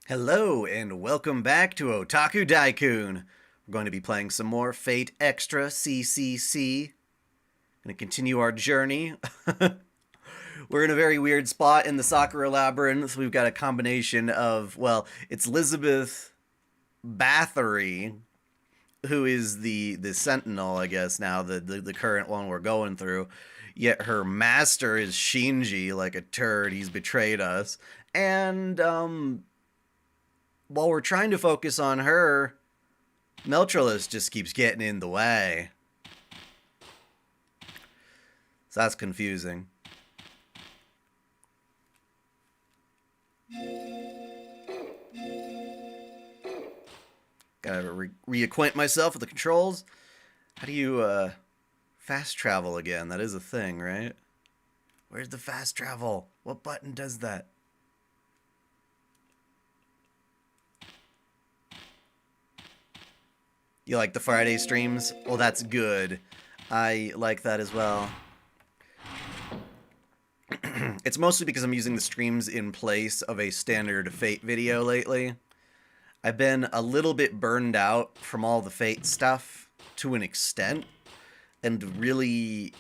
Hello and welcome back to OtakuDaiKun. We're going to be playing some more Fate Extra CCC. Going to continue our journey. We're in a very weird spot in the Sakura Labyrinth. We've got a combination of, well, it's Elizabeth Bathory, who is the Sentinel, I guess, now, the current one we're going through. Yet her master is Shinji, like a turd. He's betrayed us. And, while we're trying to focus on her, Meltrellis just keeps getting in the way. So that's confusing. Gotta reacquaint myself with the controls. How do you fast travel again? That is a thing, right? Where's the fast travel? What button does that? You like the Friday streams? Well, that's good. I like that as well. It's mostly because I'm using the streams in place of a standard Fate video lately. I've been a little bit burned out from all the Fate stuff to an extent, and really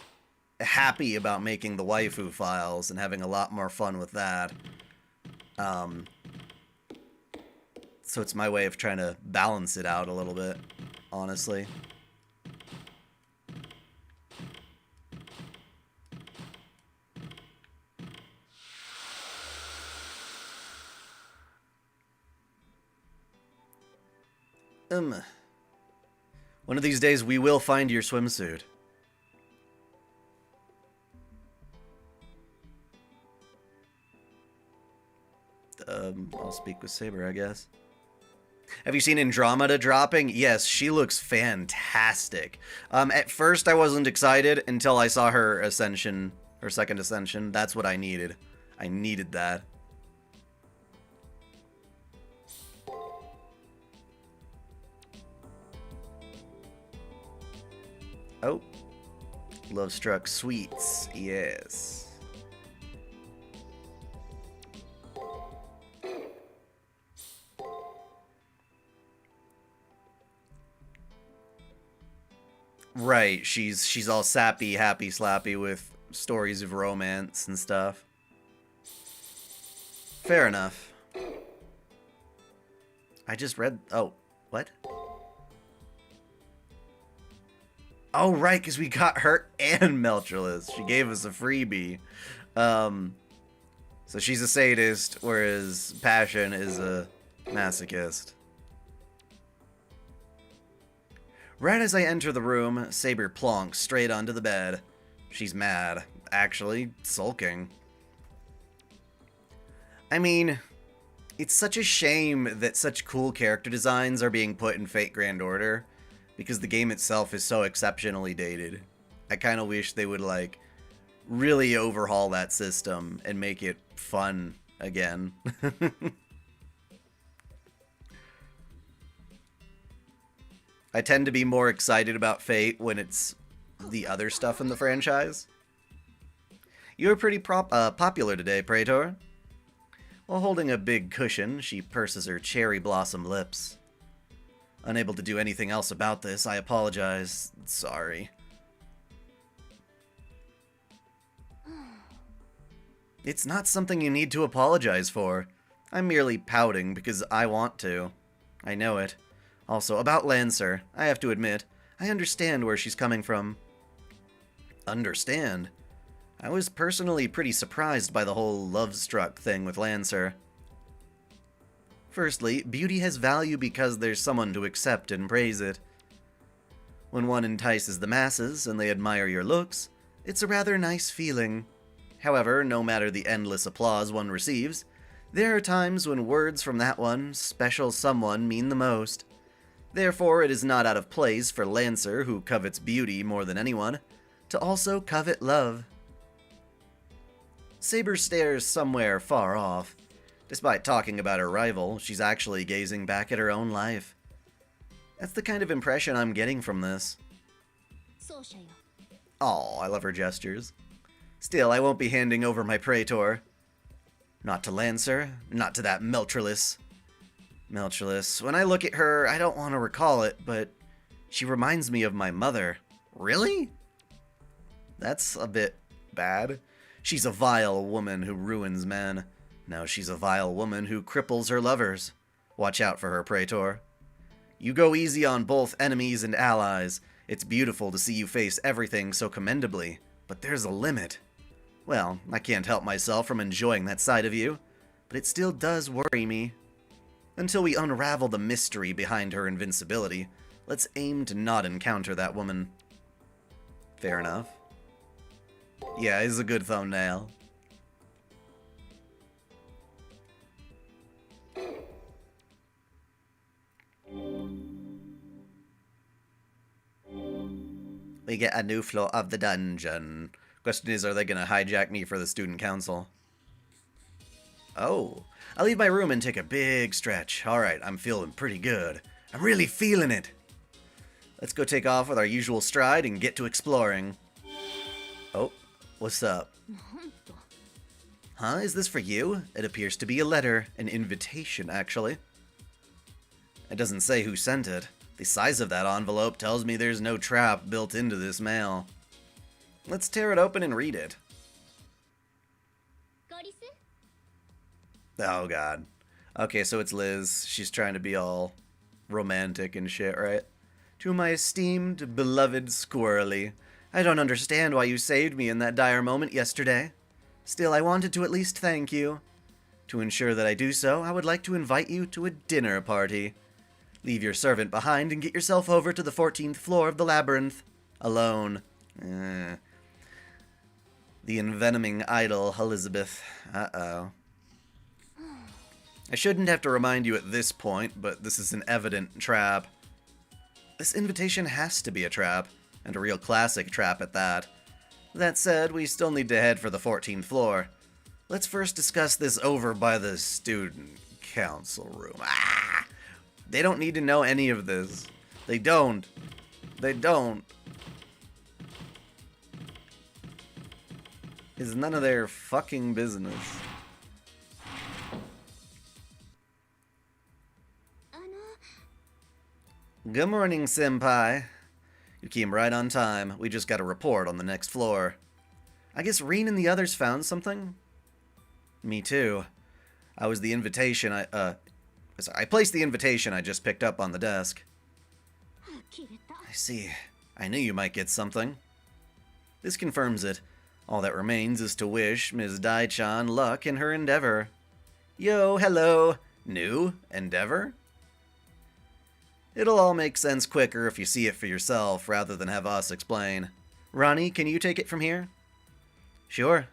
happy about making the waifu files and having a lot more fun with that. So it's my way of trying to balance it out a little bit, honestly. One of these days we will find your swimsuit. I'll speak with Saber, I guess. Have you seen Andromeda dropping? Yes, she looks fantastic. At first I wasn't excited until I saw her ascension, her second ascension. That's what I needed. I needed that. Oh. Love Struck Sweets. Yes. Right, she's all sappy, happy, slappy with stories of romance and stuff. Fair enough. I just read... Oh, what? Oh, right, because we got her and Meltrellis. She gave us a freebie. So she's a sadist, whereas Passion is a masochist. Right as I enter the room, Saber plonks straight onto the bed. She's mad. Actually, sulking. I mean, it's such a shame that such cool character designs are being put in Fate Grand Order, because the game itself is so exceptionally dated. I kind of wish they would, like, really overhaul that system and make it fun again. I tend to be more excited about Fate when it's the other stuff in the franchise. You were pretty popular today, Praetor. While holding a big cushion, she purses her cherry blossom lips. Unable to do anything else about this, I apologize. Sorry. It's not something you need to apologize for. I'm merely pouting because I want to. I know it. Also, about Lancer, I have to admit, I understand where she's coming from. Understand? I was personally pretty surprised by the whole love-struck thing with Lancer. Firstly, beauty has value because there's someone to accept and praise it. When one entices the masses and they admire your looks, it's a rather nice feeling. However, no matter the endless applause one receives, there are times when words from that one special someone mean the most. Therefore, it is not out of place for Lancer, who covets beauty more than anyone, to also covet love. Saber stares somewhere far off. Despite talking about her rival, she's actually gazing back at her own life. That's the kind of impression I'm getting from this. Aw, I love her gestures. Still, I won't be handing over my Praetor. Not to Lancer, not to that Meltrellis. Melchulus, when I look at her, I don't want to recall it, but she reminds me of my mother. Really? That's a bit bad. She's a vile woman who ruins men. Now she's a vile woman who cripples her lovers. Watch out for her, Praetor. You go easy on both enemies and allies. It's beautiful to see you face everything so commendably, but there's a limit. Well, I can't help myself from enjoying that side of you, but it still does worry me. Until we unravel the mystery behind her invincibility, let's aim to not encounter that woman. Fair enough. Yeah, it's a good thumbnail. We get a new floor of the dungeon. Question is, are they going to hijack me for the student council? Oh, I'll leave my room and take a big stretch. Alright, I'm feeling pretty good. I'm really feeling it. Let's go take off with our usual stride and get to exploring. Oh, what's up? Huh? Is this for you? It appears to be a letter. An invitation, actually. It doesn't say who sent it. The size of that envelope tells me there's no trap built into this mail. Let's tear it open and read it. Oh god. Okay, so it's Liz. She's trying to be all romantic and shit, right? To my esteemed, beloved Squirrely, I don't understand why you saved me in that dire moment yesterday. Still, I wanted to at least thank you. To ensure that I do so, I would like to invite you to a dinner party. Leave your servant behind and get yourself over to the 14th floor of the labyrinth. Alone. The envenoming idol, Elizabeth. Uh-oh. I shouldn't have to remind you at this point, but this is an evident trap. This invitation has to be a trap, and a real classic trap at that. That said, we still need to head for the 14th floor. Let's first discuss this over by the student council room. Ah! They don't need to know any of this. They don't. They don't. It's none of their fucking business. Good morning, Senpai. You came right on time. We just got a report on the next floor. I guess Reen and the others found something? Me too. I placed the invitation I just picked up on the desk. I see. I knew you might get something. This confirms it. All that remains is to wish Ms. Dai-chan luck in her endeavor. Yo, hello. New endeavor? It'll all make sense quicker if you see it for yourself, rather than have us explain. Ronnie, can you take it from here? Sure.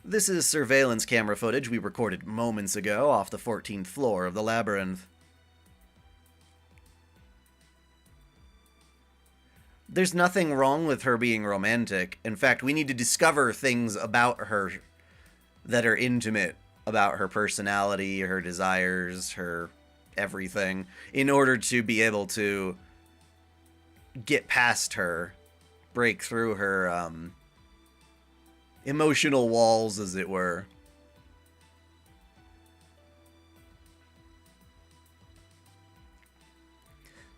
This is surveillance camera footage we recorded moments ago off the 14th floor of the labyrinth. There's nothing wrong with her being romantic. In fact, we need to discover things about her that are intimate about her personality, her desires, her everything, in order to be able to get past her, break through her emotional walls, as it were.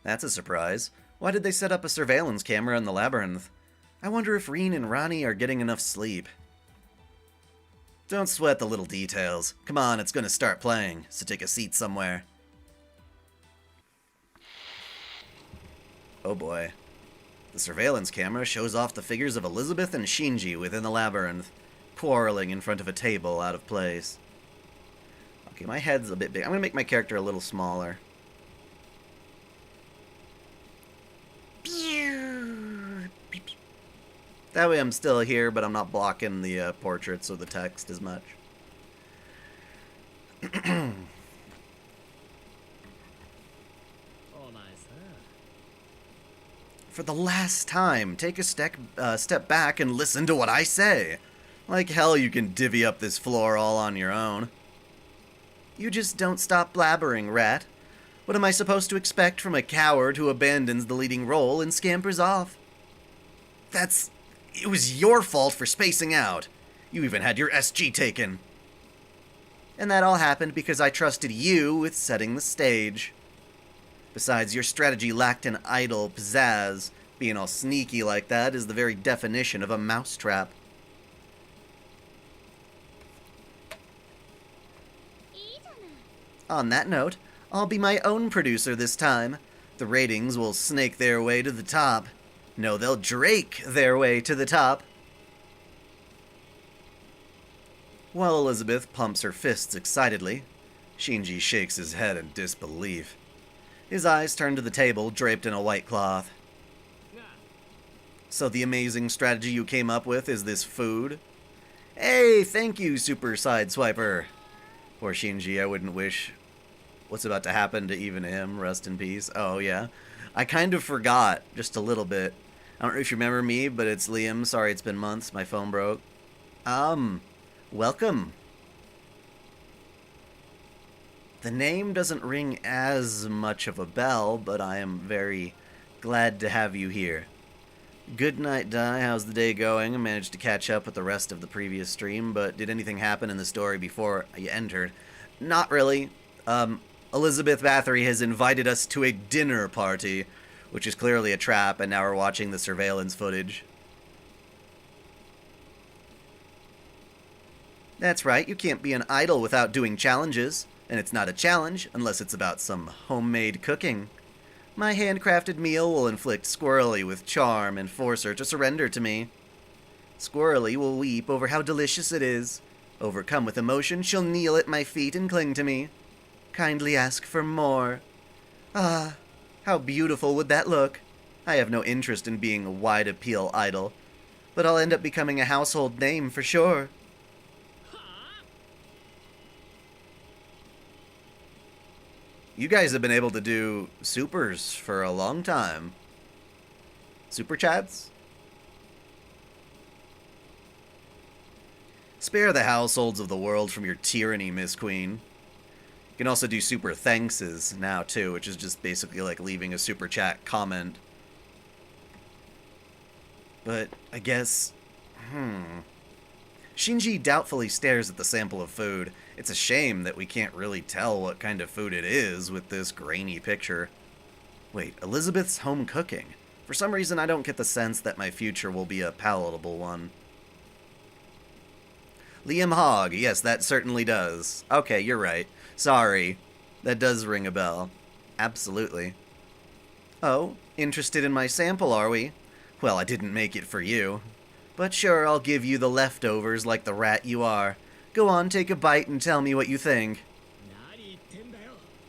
That's a surprise. Why did they set up a surveillance camera in the labyrinth? I wonder if Reen and Ronnie are getting enough sleep. Don't sweat the little details. Come on, it's gonna start playing, so take a seat somewhere. Oh boy. The surveillance camera shows off the figures of Elizabeth and Shinji within the labyrinth, quarreling in front of a table out of place. Okay, my head's a bit big. I'm gonna make my character a little smaller. That way I'm still here, but I'm not blocking the portraits or the text as much. For the last time, take a step back and listen to what I say. Like hell you can divvy up this floor all on your own. You just don't stop blabbering, rat. What am I supposed to expect from a coward who abandons the leading role and scampers off? It was your fault for spacing out. You even had your SG taken. And that all happened because I trusted you with setting the stage. Besides, your strategy lacked an idle pizzazz. Being all sneaky like that is the very definition of a mousetrap. On that note, I'll be my own producer this time. The ratings will snake their way to the top. No, they'll drake their way to the top. While Elizabeth pumps her fists excitedly, Shinji shakes his head in disbelief. His eyes turn to the table draped in a white cloth. So the amazing strategy you came up with is this food? Hey, thank you, Super Sideswiper. Poor Shinji, I wouldn't wish what's about to happen to even him. Rest in peace. Oh, yeah. I kind of forgot, just a little bit. I don't know if you remember me, but it's Liam. Sorry, it's been months. My phone broke. Welcome. The name doesn't ring as much of a bell, but I am very glad to have you here. Good night, Dai. How's the day going? I managed to catch up with the rest of the previous stream, but did anything happen in the story before you entered? Not really. Elizabeth Bathory has invited us to a dinner party, which is clearly a trap, and now we're watching the surveillance footage. That's right, you can't be an idol without doing challenges, and it's not a challenge unless it's about some homemade cooking. My handcrafted meal will inflict Squirrely with charm and force her to surrender to me. Squirrely will weep over how delicious it is. Overcome with emotion, she'll kneel at my feet and cling to me. Kindly ask for more. Ah, how beautiful would that look? I have no interest in being a wide appeal idol, but I'll end up becoming a household name for sure. You guys have been able to do supers for a long time. Super chats? Spare the households of the world from your tyranny, Miss Queen. You can also do super thankses now, too, which is just basically like leaving a super chat comment. But, I guess... Shinji doubtfully stares at the sample of food. It's a shame that we can't really tell what kind of food it is with this grainy picture. Wait, Elizabeth's home cooking? For some reason, I don't get the sense that my future will be a palatable one. Liam Hogg, yes, that certainly does. Okay, you're right. Sorry. That does ring a bell. Absolutely. Oh, interested in my sample, are we? Well, I didn't make it for you. But sure, I'll give you the leftovers like the rat you are. Go on, take a bite and tell me what you think.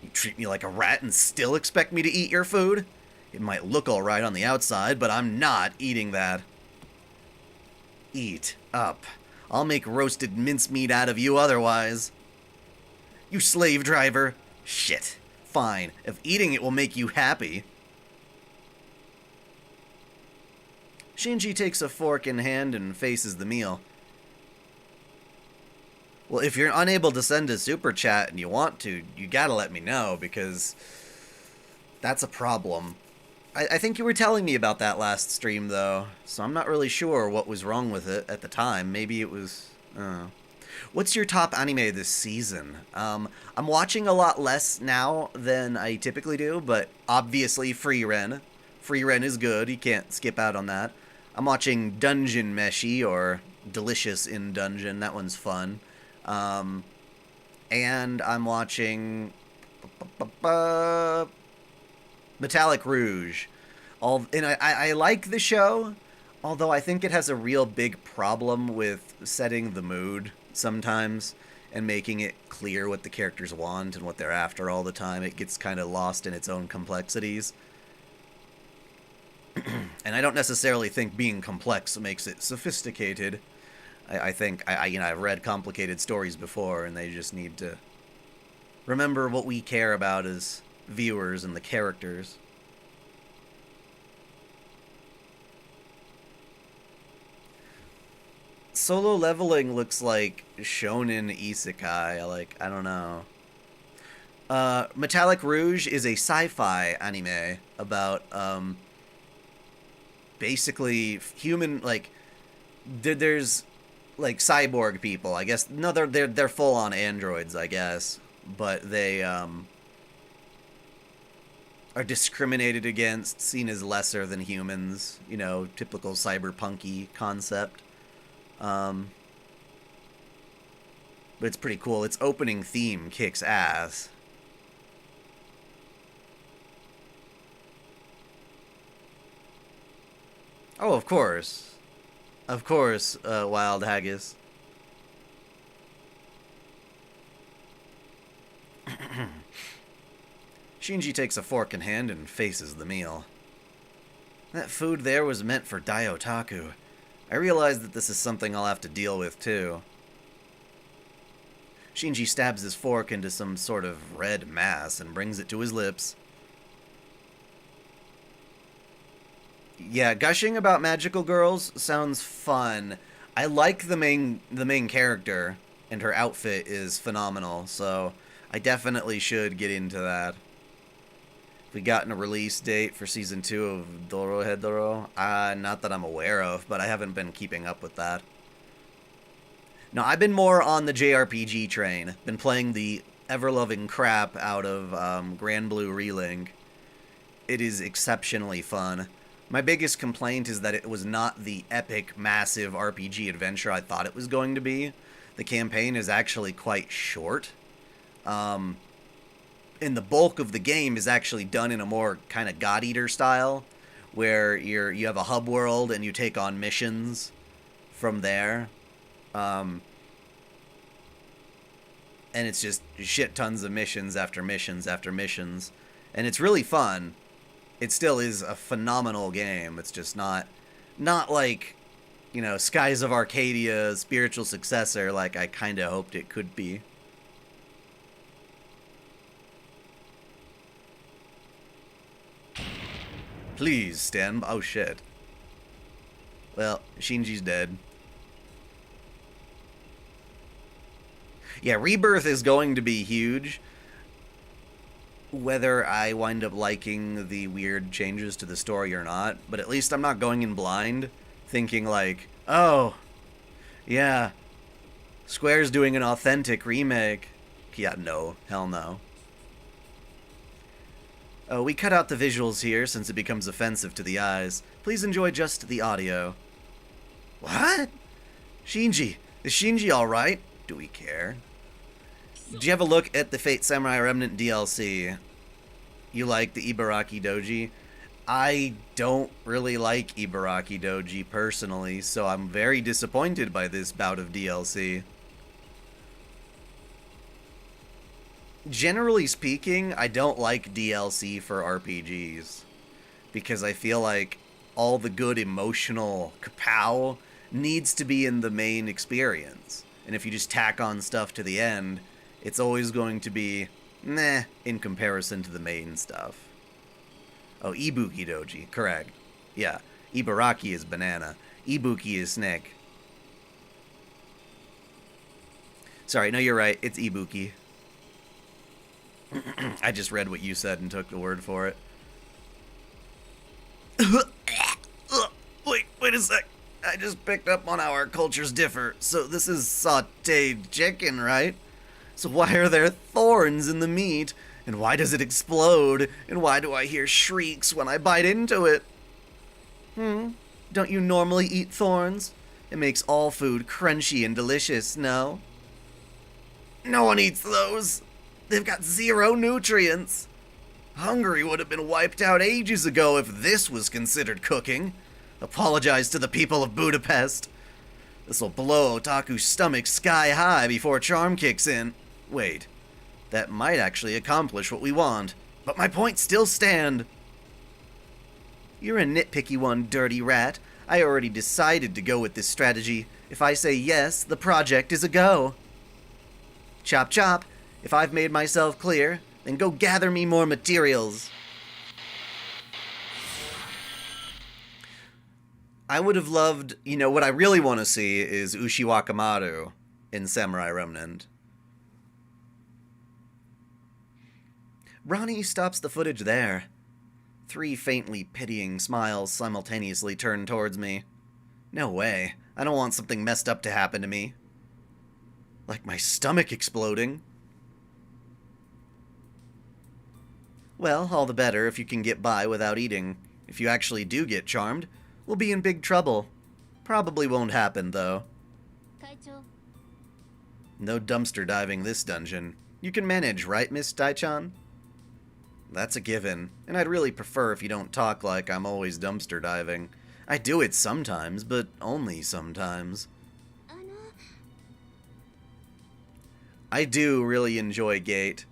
You treat me like a rat and still expect me to eat your food? It might look alright on the outside, but I'm not eating that. Eat up. I'll make roasted mincemeat out of you otherwise. You slave driver. Shit. Fine. If eating it will make you happy. Shinji takes a fork in hand and faces the meal. Well, if you're unable to send a super chat and you want to, you gotta let me know, because that's a problem. I think you were telling me about that last stream, though, so I'm not really sure what was wrong with it at the time. Maybe it was... What's your top anime this season? I'm watching a lot less now than I typically do, but obviously Free Ren. Free Ren is good, you can't skip out on that. I'm watching Dungeon Meshi, or Delicious in Dungeon, that one's fun. And I'm watching Metallic Rouge. I like the show, although I think it has a real big problem with setting the mood sometimes and making it clear what the characters want and what they're after all the time. It gets kind of lost in its own complexities. And I don't necessarily think being complex makes it sophisticated. I think I've read complicated stories before, and they just need to remember what we care about as viewers and the characters. Solo Leveling looks like shonen isekai. I don't know. Metallic Rouge is a sci-fi anime about basically human, there's like cyborg people. I guess no, they're full on androids, I guess, but they are discriminated against, seen as lesser than humans. You know, typical cyberpunky concept. But it's pretty cool. Its opening theme kicks ass. Oh, of course. Of course, Wild Haggis. Shinji takes a fork in hand and faces the meal. That food there was meant for Dai Otaku. I realize that this is something I'll have to deal with, too. Shinji stabs his fork into some sort of red mass and brings it to his lips. Yeah, gushing about magical girls sounds fun. I like the main character, and her outfit is phenomenal, so I definitely should get into that. We gotten a release date for season 2 of Dorohedoro? Not that I'm aware of, but I haven't been keeping up with that. No, I've been more on the JRPG train. Been playing the ever-loving crap out of Grand Blue Relink. It is exceptionally fun. My biggest complaint is that it was not the epic, massive RPG adventure I thought it was going to be. The campaign is actually quite short. And the bulk of the game is actually done in a more kind of God Eater style, where you have a hub world and you take on missions from there. And it's just shit tons of missions after missions after missions. And it's really fun. It still is a phenomenal game. It's just not like, you know, Skies of Arcadia's spiritual successor like I kind of hoped it could be. Please stand. Oh shit. Well, Shinji's dead. Yeah, Rebirth is going to be huge. Whether I wind up liking the weird changes to the story or not, but at least I'm not going in blind, thinking like, oh, yeah, Square's doing an authentic remake. Yeah, no, hell no. Oh, we cut out the visuals here since it becomes offensive to the eyes. Please enjoy just the audio. What? Shinji. Is Shinji alright? Do we care? Did you have a look at the Fate Samurai Remnant DLC? You like the Ibaraki Doji? I don't really like Ibaraki Doji personally, so I'm very disappointed by this bout of DLC. Generally speaking, I don't like DLC for RPGs, because I feel like all the good emotional kapow needs to be in the main experience. And if you just tack on stuff to the end, it's always going to be meh in comparison to the main stuff. Oh, Ibuki Doji, correct. Yeah, Ibaraki is banana. Ibuki is snake. Sorry, no, you're right. It's Ibuki. I just read what you said and took the word for it. Wait a sec. I just picked up on how our cultures differ. So this is sautéed chicken, right? So why are there thorns in the meat? And why does it explode? And why do I hear shrieks when I bite into it? Don't you normally eat thorns? It makes all food crunchy and delicious, no? No one eats those. They've got 0 nutrients. Hungary would have been wiped out ages ago if this was considered cooking. Apologize to the people of Budapest. This'll blow Otaku's stomach sky high before charm kicks in. Wait, that might actually accomplish what we want, but my points still stand. You're a nitpicky one, dirty rat. I already decided to go with this strategy. If I say yes, the project is a go. Chop chop. If I've made myself clear, then go gather me more materials. I would have loved, you know, what I really want to see is Ushi Wakamaru in Samurai Remnant. Ronnie stops the footage there. 3 faintly pitying smiles simultaneously turn towards me. No way. I don't want something messed up to happen to me. Like my stomach exploding. Well, all the better if you can get by without eating. If you actually do get charmed, we'll be in big trouble. Probably won't happen, though. No dumpster diving this dungeon. You can manage, right, Miss dai-chan? That's a given, and I'd really prefer if you don't talk like I'm always dumpster diving. I do it sometimes, but only sometimes. I do really enjoy Gate.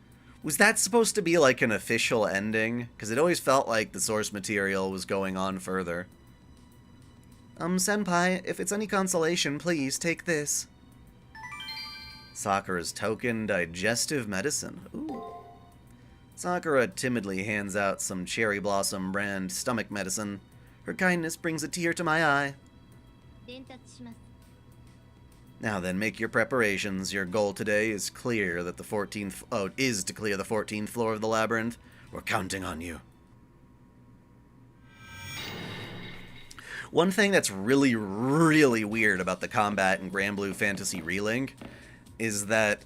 Was that supposed to be like an official ending? Because it always felt like the source material was going on further. Senpai, if it's any consolation, please take this. Sakura's token digestive medicine. Ooh. Sakura timidly hands out some Cherry Blossom brand stomach medicine. Her kindness brings a tear to my eye. Now then, make your preparations. Your goal today is clear that the 14th... Oh, is to clear the 14th floor of the labyrinth. We're counting on you. One thing that's really, really weird about the combat in Granblue Fantasy Relink is that,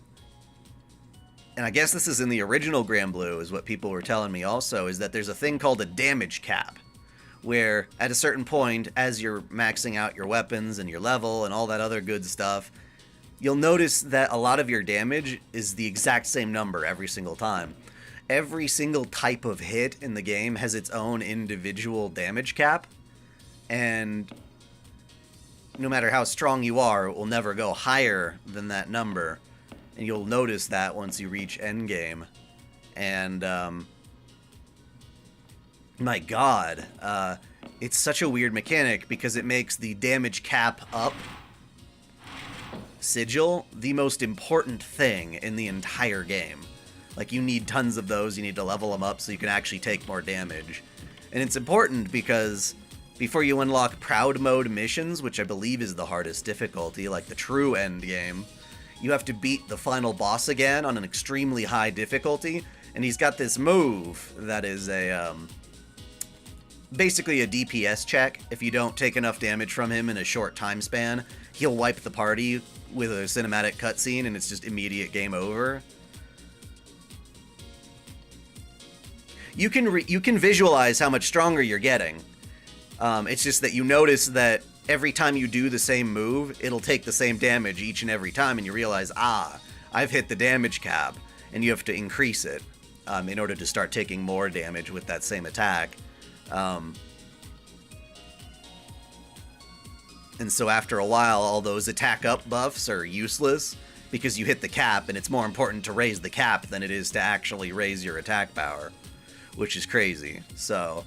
and I guess this is in the original Granblue, is what people were telling me also, is that there's a thing called a damage cap, where at a certain point, as you're maxing out your weapons and your level and all that other good stuff, you'll notice that a lot of your damage is the exact same number every single time. Every single type of hit in the game has its own individual damage cap, and no matter how strong you are, it will never go higher than that number. And you'll notice that once you reach endgame. And, my god, it's such a weird mechanic because it makes the damage cap up sigil the most important thing in the entire game. Like, you need tons of those, you need to level them up so you can actually take more damage. And it's important because before you unlock Proud Mode missions, which I believe is the hardest difficulty, like the true end game, you have to beat the final boss again on an extremely high difficulty, and he's got this move that is a, basically a DPS check. If you don't take enough damage from him in a short time span, he'll wipe the party with a cinematic cutscene, and it's just immediate game over. You can visualize how much stronger you're getting. It's just that you notice that every time you do the same move, it'll take the same damage each and every time, and you realize, I've hit the damage cap, and you have to increase it in order to start taking more damage with that same attack. And so after a while, all those attack up buffs are useless, because you hit the cap, and it's more important to raise the cap than it is to actually raise your attack power, which is crazy. So...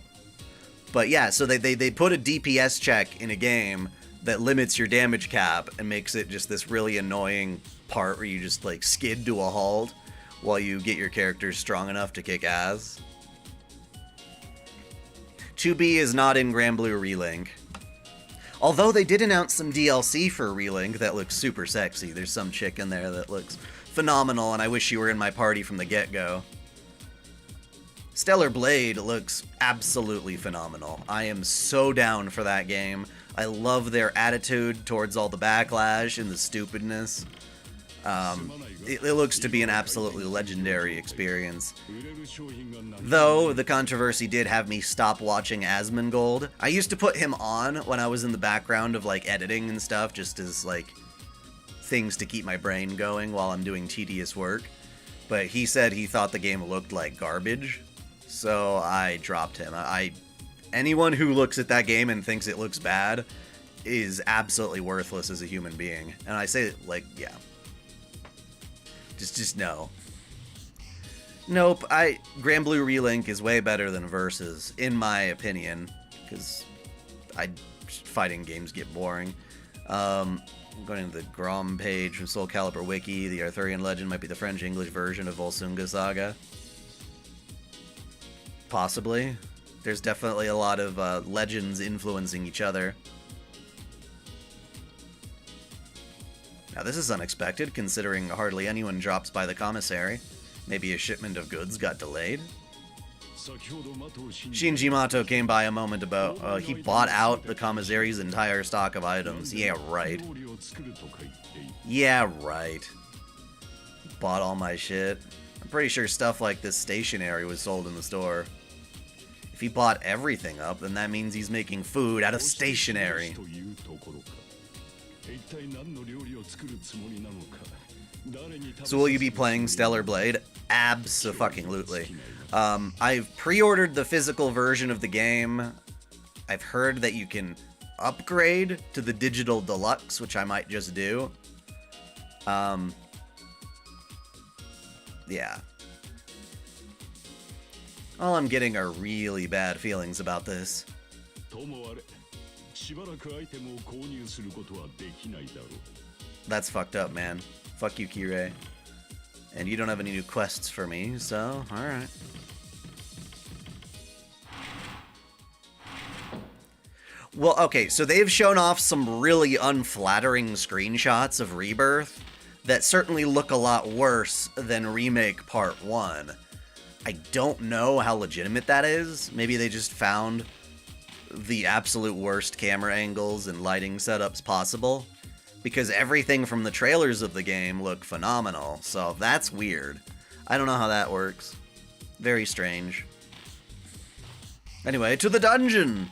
But yeah, so they put a DPS check in a game that limits your damage cap and makes it just this really annoying part where you just, like, skid to a halt while you get your characters strong enough to kick ass. 2B is not in Granblue Relink. Although they did announce some DLC for Relink that looks super sexy. There's some chick in there that looks phenomenal, and I wish she were in my party from the get-go. Stellar Blade looks absolutely phenomenal. I am so down for that game. I love their attitude towards all the backlash and the stupidness. It looks to be an absolutely legendary experience. Though, the controversy did have me stop watching Asmongold. I used to put him on when I was in the background of, like, editing and stuff, just as, like, things to keep my brain going while I'm doing tedious work. But he said he thought the game looked like garbage. So I dropped him. Anyone who looks at that game and thinks it looks bad is absolutely worthless as a human being. And I say, like, yeah. Just no. Nope, Granblue Relink is way better than Versus, in my opinion, because fighting games get boring. I'm going to the Grom page from Soul Calibur Wiki. The Arthurian legend might be the French-English version of Volsunga Saga. Possibly. There's definitely a lot of legends influencing each other. Now this is unexpected, considering hardly anyone drops by the commissary. Maybe a shipment of goods got delayed? Shinji Mato came by a moment ago. He bought out the commissary's entire stock of items. Yeah, right. Yeah, right. Bought all my shit. I'm pretty sure stuff like this stationery was sold in the store. If he bought everything up, then that means he's making food out of stationery. So will you be playing Stellar Blade? Abso-fucking-lutely. I've pre-ordered the physical version of the game. I've heard that you can upgrade to the digital deluxe, which I might just do. Yeah. All I'm getting are really bad feelings about this. That's fucked up, man. Fuck you, Kirei. And you don't have any new quests for me, so alright. Well, okay, so they've shown off some really unflattering screenshots of Rebirth that certainly look a lot worse than Remake Part 1. I don't know how legitimate that is. Maybe they just found the absolute worst camera angles and lighting setups possible. Because everything from the trailers of the game look phenomenal, so that's weird. I don't know how that works. Very strange. Anyway, to the dungeon!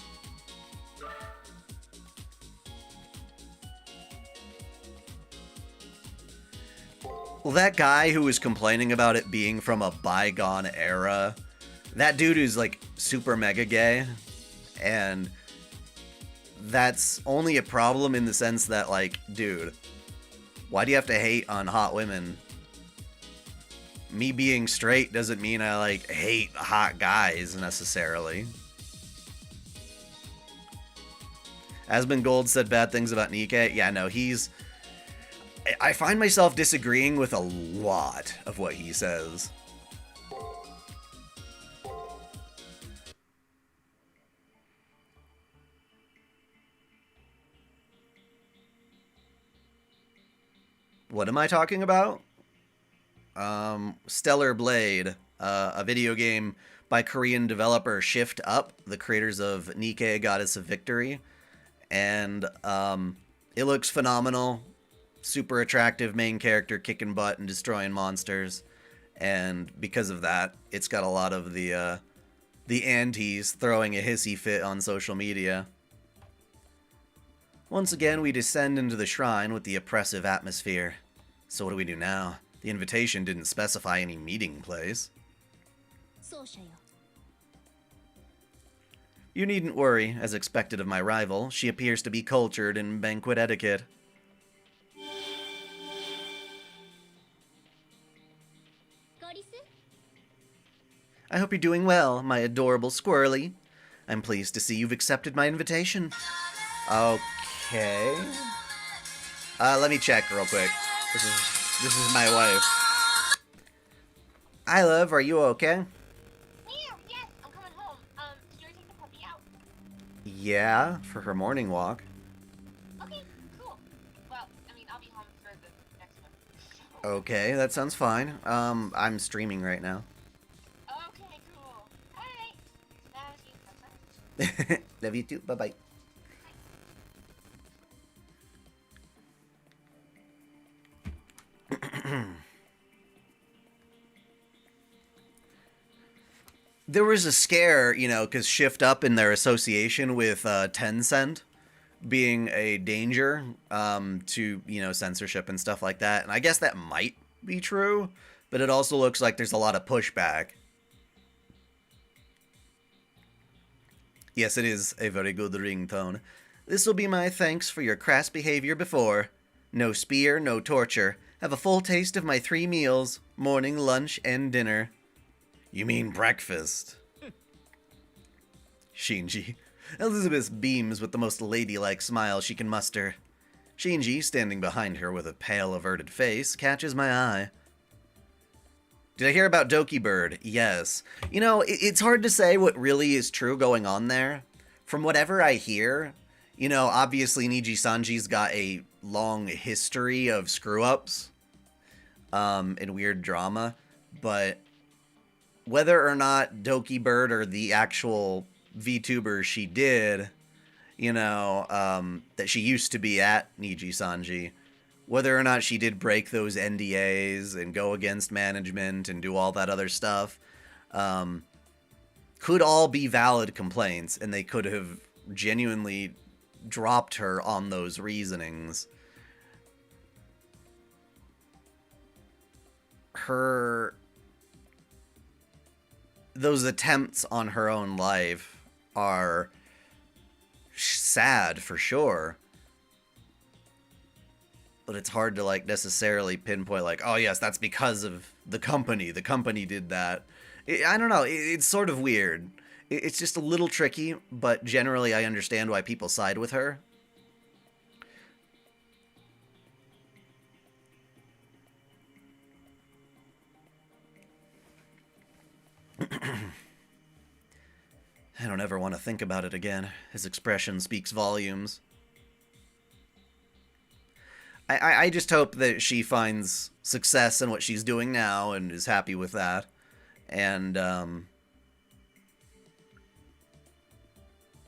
Well, that guy who was complaining about it being from a bygone era, that dude is like super mega gay, and that's only a problem in the sense that, like, dude, why do you have to hate on hot women? Me being straight doesn't mean I, like, hate hot guys necessarily. Asmongold said bad things about Nikke. Yeah, no, he's... I find myself disagreeing with a lot of what he says. What am I talking about? Stellar Blade, a video game by Korean developer Shift Up, the creators of Nikke, Goddess of Victory. And it looks phenomenal. Super attractive main character kicking butt and destroying monsters. And because of that, it's got a lot of the antis throwing a hissy fit on social media. Once again, we descend into the shrine with the oppressive atmosphere. So what do we do now? The invitation didn't specify any meeting place. You needn't worry, as expected of my rival. She appears to be cultured in banquet etiquette. I hope you're doing well, my adorable squirrely. I'm pleased to see you've accepted my invitation. Okay. Let me check real quick. This is my wife. Hi, love. Are you okay? Yes, I'm coming home. Did you already take the puppy out? Yeah, for her morning walk. Okay, cool. Well, I mean, I'll be home for the next one. Okay, that sounds fine. I'm streaming right now. Okay, cool. Alright. Love you. Bye-bye. Love you too. Bye-bye. There was a scare, you know, because Shift Up in their association with Tencent being a danger to, you know, censorship and stuff like that. And I guess that might be true, but it also looks like there's a lot of pushback. Yes, it is a very good ringtone. This will be my thanks for your crass behavior before. No spear, no torture. Have a full taste of my 3 meals, morning, lunch, and dinner. You mean breakfast? Shinji. Elizabeth beams with the most ladylike smile she can muster. Shinji, standing behind her with a pale, averted face, catches my eye. Did I hear about Doki Bird? Yes. You know, it's hard to say what really is true going on there. From whatever I hear, you know, obviously Niji Sanji's got a long history of screw-ups and weird drama, but whether or not Doki Bird or the actual VTuber she did, that she used to be at Niji Sanji, whether or not she did break those NDAs and go against management and do all that other stuff, could all be valid complaints, and they could have genuinely dropped her on those reasonings. Those attempts on her own life are sad for sure, but it's hard to necessarily pinpoint oh yes, that's because of the company did that. I don't know, it's sort of weird. It's just a little tricky, but generally I understand why people side with her. I don't ever want to think about it again. His expression speaks volumes. I just hope that she finds success in what she's doing now and is happy with that. And,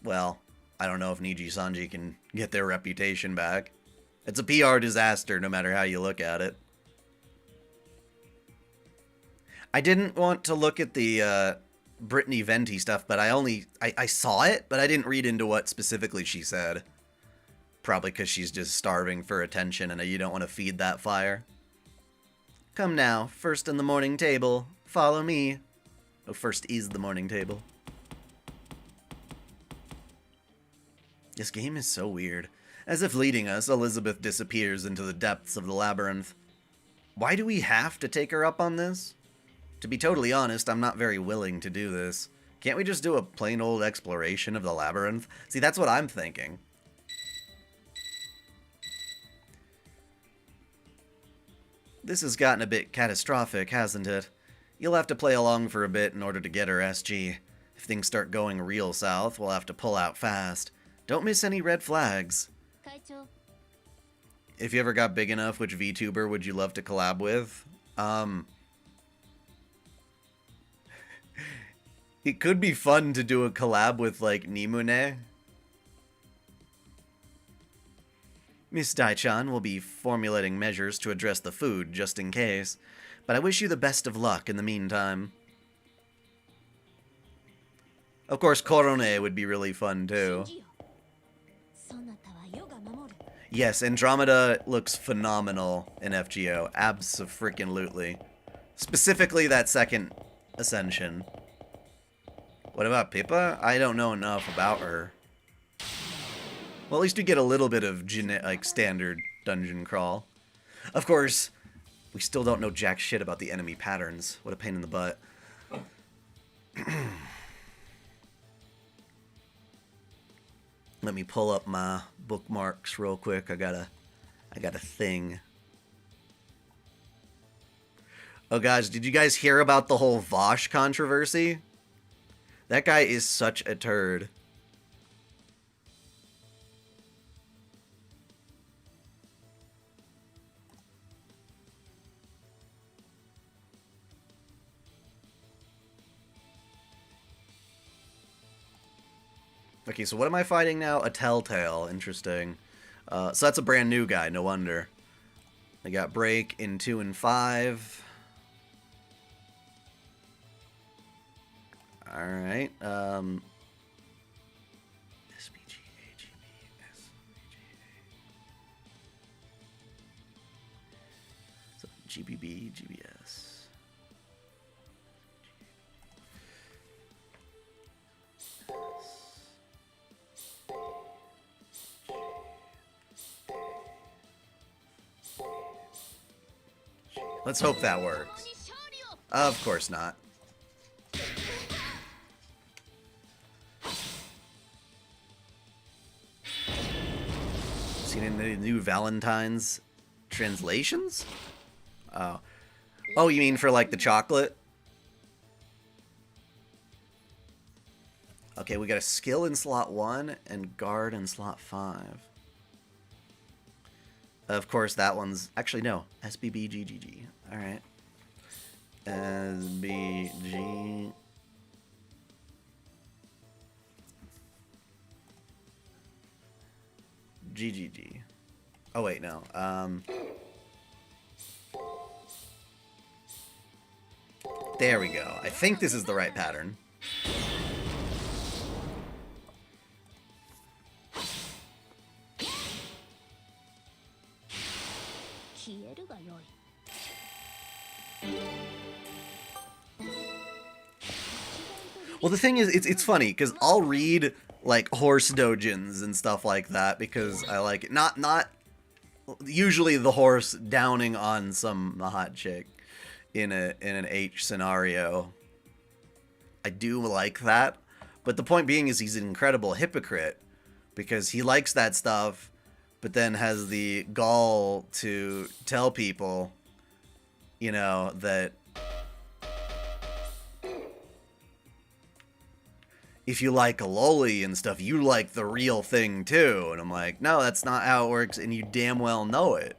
well, I don't know if Niji Sanji can get their reputation back. It's a PR disaster no matter how you look at it. I didn't want to look at the, Brittany Venti stuff, but I saw it, but I didn't read into what specifically she said. Probably because she's just starving for attention and you don't want to feed that fire. Come now, first in the morning table, follow me. Oh, first is the morning table. This game is so weird. As if leading us, Elizabeth disappears into the depths of the labyrinth. Why do we have to take her up on this? To be totally honest, I'm not very willing to do this. Can't we just do a plain old exploration of the labyrinth? See, that's what I'm thinking. This has gotten a bit catastrophic, hasn't it? You'll have to play along for a bit in order to get her SG. If things start going real south, we'll have to pull out fast. Don't miss any red flags. If you ever got big enough, which VTuber would you love to collab with? It could be fun to do a collab with, Nimune. Miss Dai-chan will be formulating measures to address the food, just in case. But I wish you the best of luck in the meantime. Of course, Korone would be really fun, too. Yes, Andromeda looks phenomenal in FGO. Abso-freaking-lutely. Specifically that second ascension. What about Pippa? I don't know enough about her. Well, at least we get a little bit of standard dungeon crawl. Of course, we still don't know jack shit about the enemy patterns. What a pain in the butt. Let me pull up my bookmarks real quick. I got a thing. Oh guys, did you guys hear about the whole Vosh controversy? That guy is such a turd. Okay, so what am I fighting now? A Telltale. Interesting. So that's a brand new guy, no wonder. I got Break in 2 and 5. Alright, SBG, AGB, SBGA. So, GBB, GBS. Let's hope that works. Of course not. Seen any new Valentine's translations? Oh. Oh, you mean for the chocolate? Okay, we got a skill in slot 1 and guard in slot 5. Of course, that one's... Actually, no. SBBGGG. Alright. SBG. GGG. Oh wait, no. There we go. I think this is the right pattern. Well, the thing is, it's funny because I'll read like horse dojins and stuff like that because I like it. Not usually the horse downing on some hot chick in an H scenario. I do like that, but the point being is he's an incredible hypocrite because he likes that stuff, but then has the gall to tell people, you know, that if you like a loli and stuff, you like the real thing too. And I'm like, no, that's not how it works, and you damn well know it.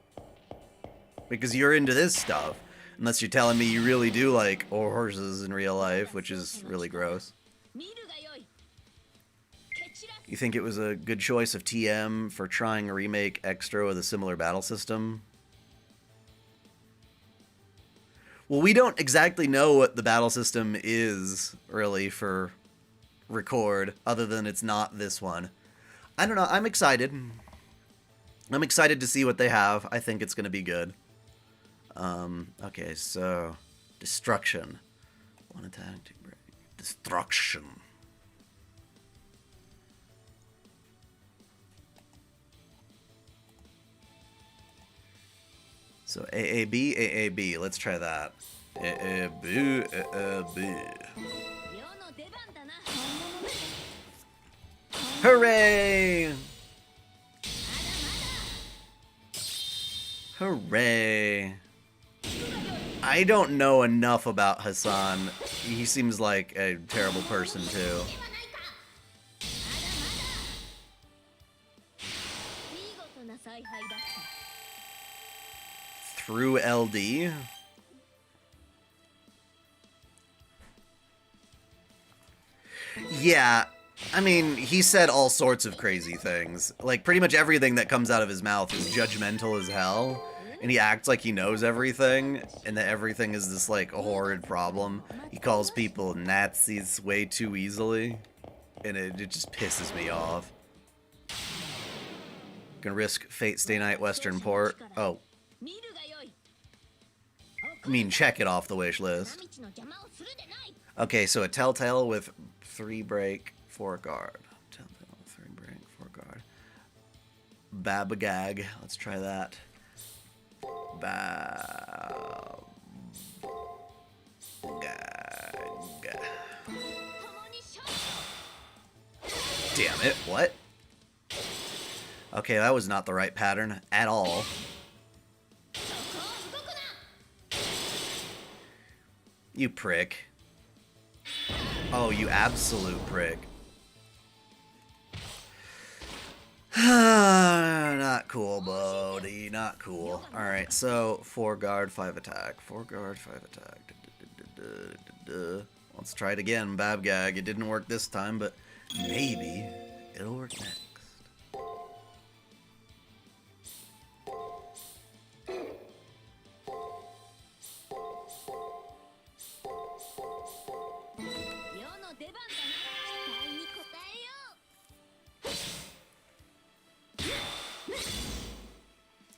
Because you're into this stuff. Unless you're telling me you really do like horses in real life, which is really gross. You think it was a good choice of TM for trying to remake Extra with a similar battle system? Well, we don't exactly know what the battle system is, really, for Record, other than it's not this one. I don't know, I'm excited. I'm excited to see what they have. I think it's going to be good. Okay, so destruction. One attack, two break. Destruction. So AAB, AAB. Let's try that. AAB, AAB. Hooray! Hooray. I don't know enough about Hassan. He seems like a terrible person, too. Through LD? Yeah, I mean, he said all sorts of crazy things. Like, pretty much everything that comes out of his mouth is judgmental as hell. And he acts like he knows everything, and that everything is this, like, a horrid problem. He calls people Nazis way too easily, and it just pisses me off. Gonna risk Fate Stay Night Western Port. Oh. I mean, check it off the wish list. Okay, so a Telltale with 3 break, 4 guard. Telltale, 3 break, 4 guard. Babagag. Let's try that. Babagag. Damn it, what? Okay, that was not the right pattern at all. You prick. Oh, you absolute prick. Not cool, Bodhi. Not cool. Alright, so 4 guard, 5 attack. 4 guard, 5 attack. Let's try it again, Babgag. It didn't work this time, but maybe it'll work next.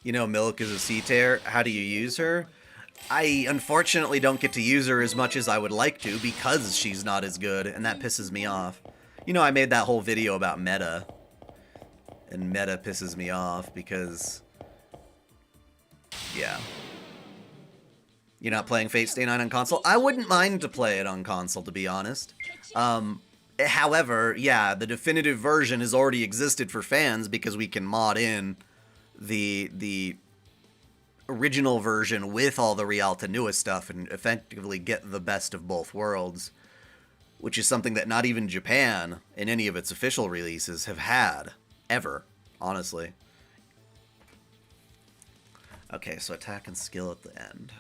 You know, Milk is a C-tier. How do you use her? I unfortunately don't get to use her as much as I would like to because she's not as good, and that pisses me off. You know, I made that whole video about meta, and meta pisses me off because, yeah. You're not playing Fate Stay Night on console? I wouldn't mind to play it on console, to be honest. However, yeah, the definitive version has already existed for fans because we can mod in the original version with all the Rialta Nua stuff and effectively get the best of both worlds, which is something that not even Japan in any of its official releases have had ever, honestly. Okay, so attack and skill at the end.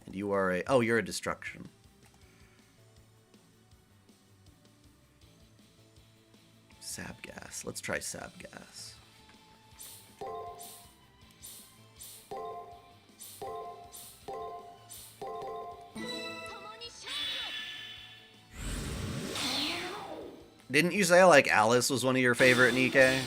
And you are a... Oh, you're a destruction. Sab gas. Let's try sab gas. Didn't you say, like, Alice was one of your favorite Nikkei?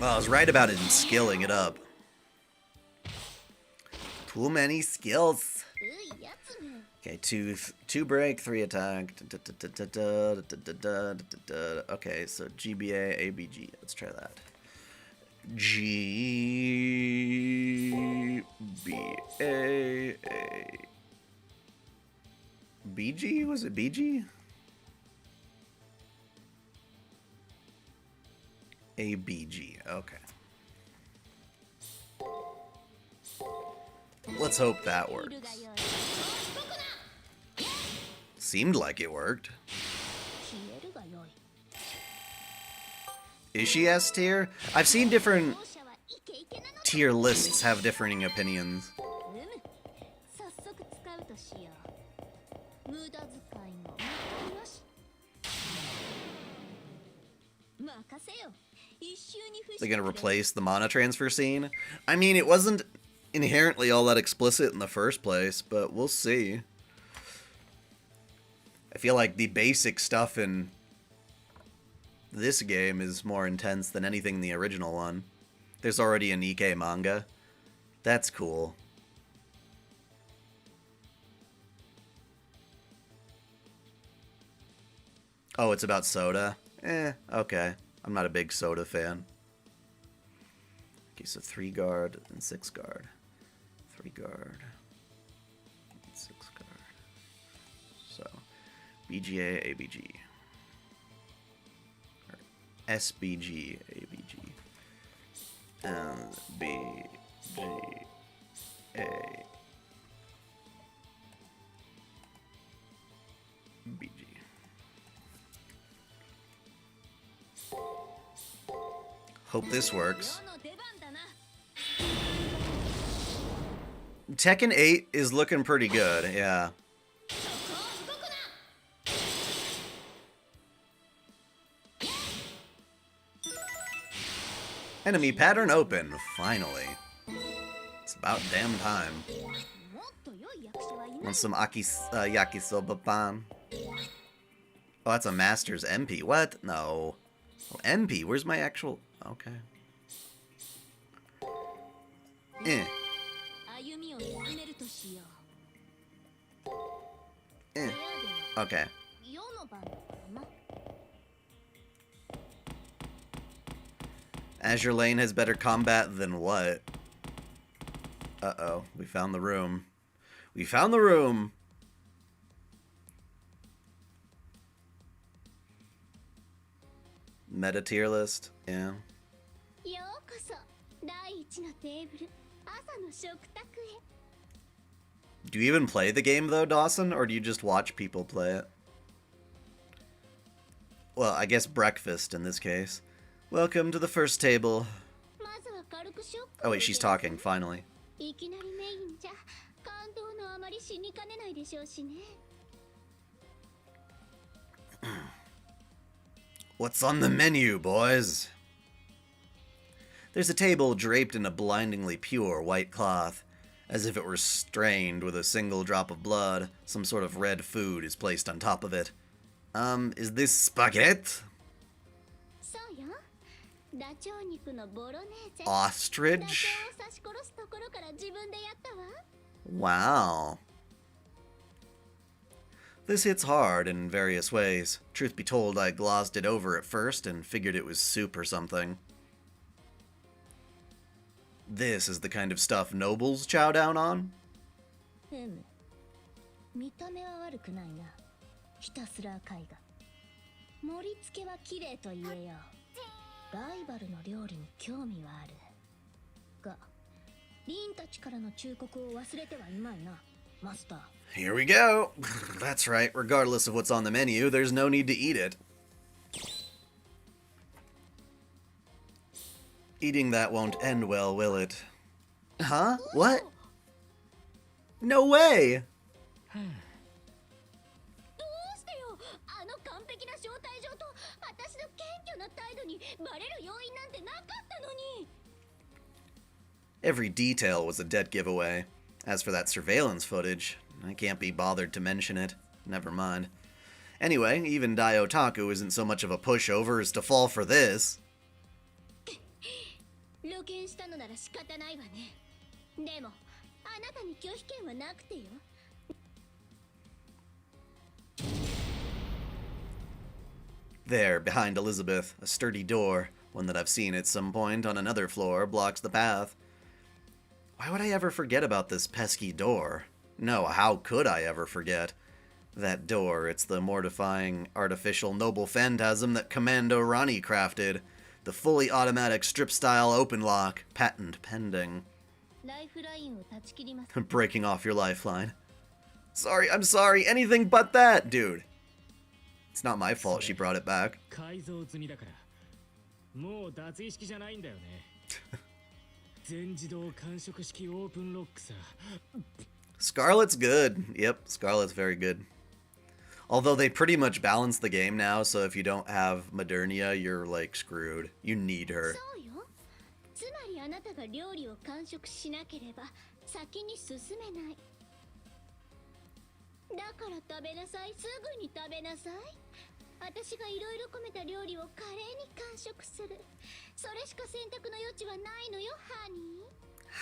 Well, I was right about it in skilling it up. Too many skills. Okay, two break, 3 attack. Okay, so GBA, ABG. Let's try that. GBA, BG? Was it BG? ABG. Okay. Let's hope that works. Seemed like it worked. Is she S tier? I've seen different tier lists have differing opinions. They're gonna replace the mana transfer scene? I mean, it wasn't inherently all that explicit in the first place, but we'll see. I feel like the basic stuff in this game is more intense than anything in the original one. There's already a Nikkei manga. That's cool. Oh, it's about soda? Okay. I'm not a big soda fan. Okay, so 3 guard and 6 guard. 3 guard and 6 guard. So, BGA, ABG. Or SBG, ABG. And BG, A. BG. Hope this works. Tekken 8 is looking pretty good, yeah. Enemy pattern open, finally. It's about damn time. Want some yakisoba pan? Oh, that's a master's MP. What? No. Oh, MP, where's my actual... Okay. Okay. Azure Lane has better combat than what? Uh-oh. We found the room. We found the room! Meta tier list? Yeah. Do you even play the game though, Dawson? Or do you just watch people play it? Well, I guess breakfast in this case. Welcome to the first table. Oh wait, she's talking, finally. What's on the menu, boys? There's a table draped in a blindingly pure white cloth. As if it were stained with a single drop of blood, some sort of red food is placed on top of it. Is this spaghetti? Ostrich? Wow. This hits hard in various ways. Truth be told, I glossed it over at first and figured it was soup or something. This is the kind of stuff nobles chow down on? Here we go. That's right. Regardless of what's on the menu, there's no need to eat it. Eating that won't end well, will it? Huh? What? No way! Every detail was a dead giveaway. As for that surveillance footage, I can't be bothered to mention it. Never mind. Anyway, even Dai Otaku isn't so much of a pushover as to fall for this. There, behind Elizabeth, a sturdy door, one that I've seen at some point on another floor, blocks the path. Why would I ever forget about this pesky door? No, how could I ever forget? That door, it's the mortifying, artificial noble phantasm that Commando Ronnie crafted. The fully automatic strip-style open lock, patent pending. Breaking off your lifeline. Sorry, I'm sorry, anything but that, dude. It's not my fault she brought it back. Scarlet's good. Yep, Scarlet's very good. Although they pretty much balance the game now, so if you don't have Modernia, you're like screwed. You need her.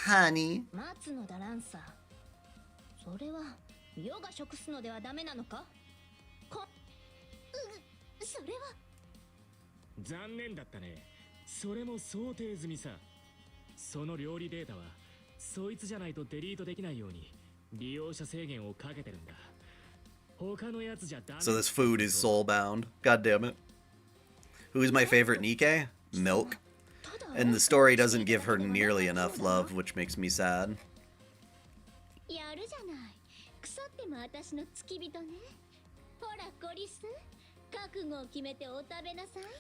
Honey. So this food is soul-bound. God damn it. Who is my favorite Nikke? Milk. And the story doesn't give her nearly enough love, which makes me sad.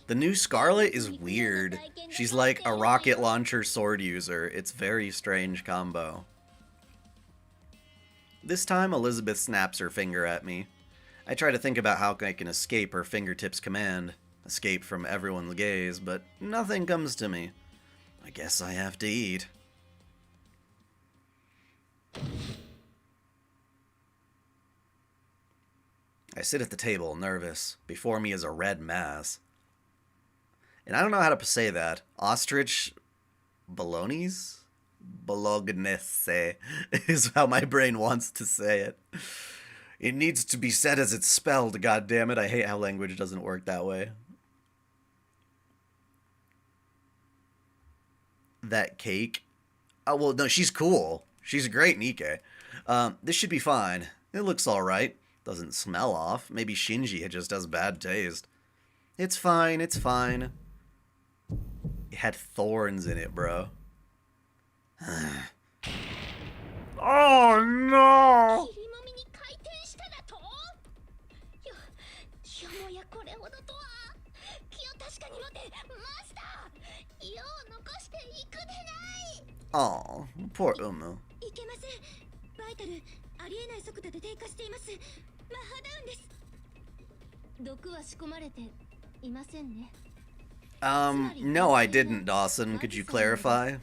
The new Scarlet is weird. She's like a rocket launcher sword user. It's very strange combo. This time, Elizabeth snaps her finger at me. I try to think about how I can escape her fingertips command. Escape from everyone's gaze, but nothing comes to me. I guess I have to eat. I sit at the table, nervous. Before me is a red mass. And I don't know how to say that. Ostrich Bolognese? Bolognese is how my brain wants to say it. It needs to be said as it's spelled, goddammit. I hate how language doesn't work that way. That cake? Oh, well, no, she's cool. She's a great Nikke. This should be fine. It looks alright. Doesn't smell off. Maybe Shinji just has bad taste. It's fine, it's fine. It had thorns in it, bro. Oh no! Oh, poor Umu. No, I didn't, Dawson. Could you clarify?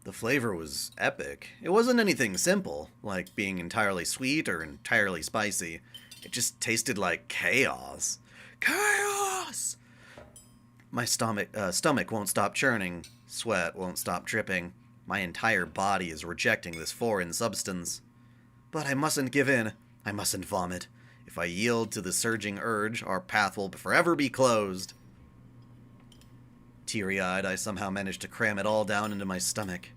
The flavor was epic. It wasn't anything simple, like being entirely sweet or entirely spicy. It just tasted like chaos. Chaos! My stomach won't stop churning. Sweat won't stop dripping. My entire body is rejecting this foreign substance. But I mustn't give in. I mustn't vomit. If I yield to the surging urge, our path will forever be closed. Teary-eyed, I somehow managed to cram it all down into my stomach.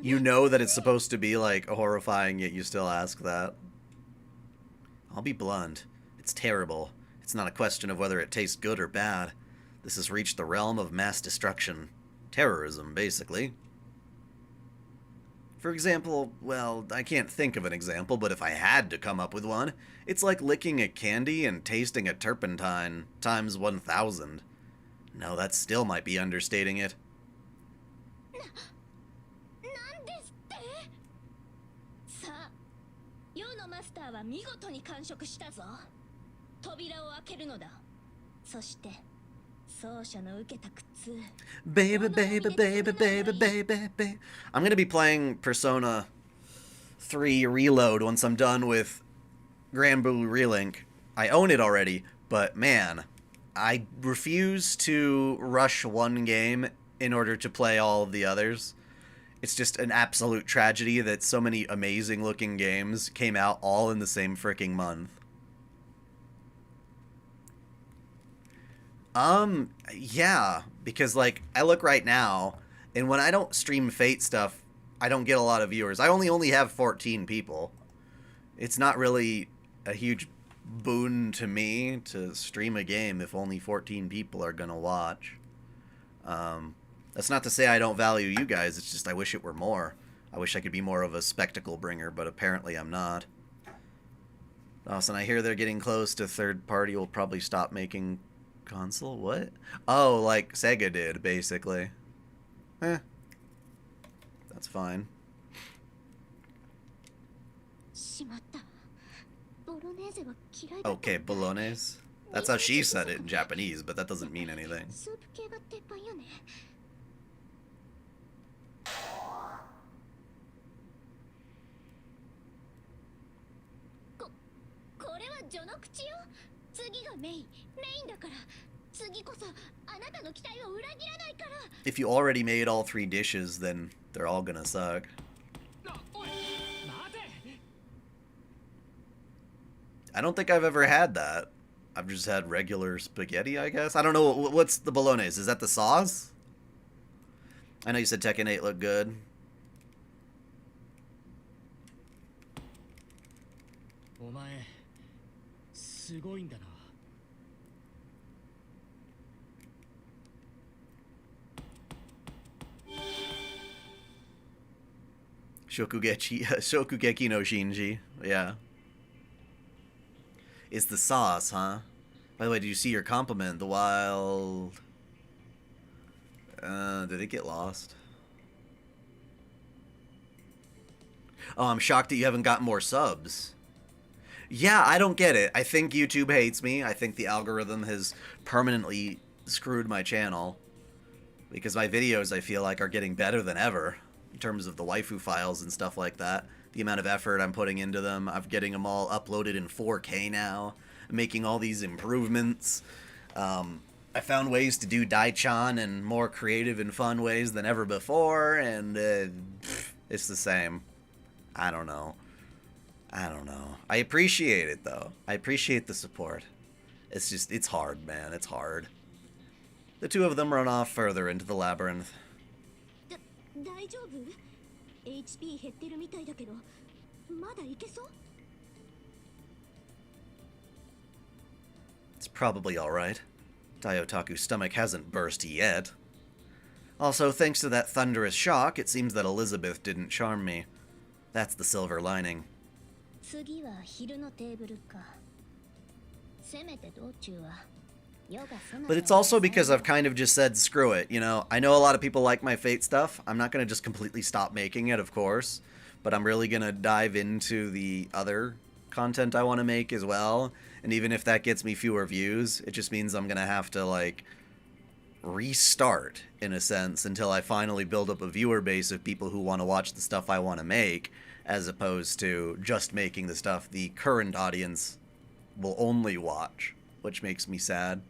You know that it's supposed to be, like, horrifying, yet you still ask that. I'll be blunt. It's terrible. It's not a question of whether it tastes good or bad. This has reached the realm of mass destruction. Terrorism, basically. For example, well, I can't think of an example, but if I had to come up with one, it's like licking a candy and tasting a turpentine times 1,000. No, that still might be understating it. Baby, baby, baby, baby, baby, baby. I'm gonna be playing Persona 3 Reload once I'm done with Grand Blue Relink. I own it already, but man, I refuse to rush one game in order to play all of the others. It's just an absolute tragedy that so many amazing looking games came out all in the same freaking month. Yeah, because, like, I look right now, and when I don't stream Fate stuff, I don't get a lot of viewers. I only have 14 people. It's not really a huge boon to me to stream a game if only 14 people are gonna watch. That's not to say I don't value you guys, it's just I wish it were more. I wish I could be more of a spectacle bringer, but apparently I'm not. Dawson, I hear they're getting close to third party will probably stop making console? What? Oh, like Sega did, basically. That's fine. Okay, bolognese. That's how she said it in Japanese, but that doesn't mean anything. If you already made all 3 dishes, then they're all gonna suck. I don't think I've ever had that. I've just had regular spaghetti, I guess. I don't know, what's the bolognese? Is that the sauce? I know you said Tekken 8 looked good. Shokugeki no Shinji. Yeah. It's the sauce, huh? By the way, did you see your compliment? The wild... did it get lost? Oh, I'm shocked that you haven't gotten more subs. Yeah, I don't get it. I think YouTube hates me. I think the algorithm has permanently screwed my channel. Because my videos, I feel like, are getting better than ever. In terms of the waifu files and stuff like that. The amount of effort I'm putting into them. I'm getting them all uploaded in 4K now. I'm making all these improvements. I found ways to do dai-chan in more creative and fun ways than ever before. And it's the same. I don't know. I appreciate it, though. I appreciate the support. It's just, it's hard, man. It's hard. The two of them run off further into the labyrinth. It's probably alright. Otaku's stomach hasn't burst yet. Also, thanks to that thunderous shock, it seems that Elizabeth didn't charm me. That's the silver lining. But it's also because I've kind of just said, screw it, you know? I know a lot of people like my Fate stuff. I'm not going to just completely stop making it, of course. But I'm really going to dive into the other content I want to make as well. And even if that gets me fewer views, it just means I'm going to have to, like, restart, in a sense, until I finally build up a viewer base of people who want to watch the stuff I want to make, as opposed to just making the stuff the current audience will only watch, which makes me sad.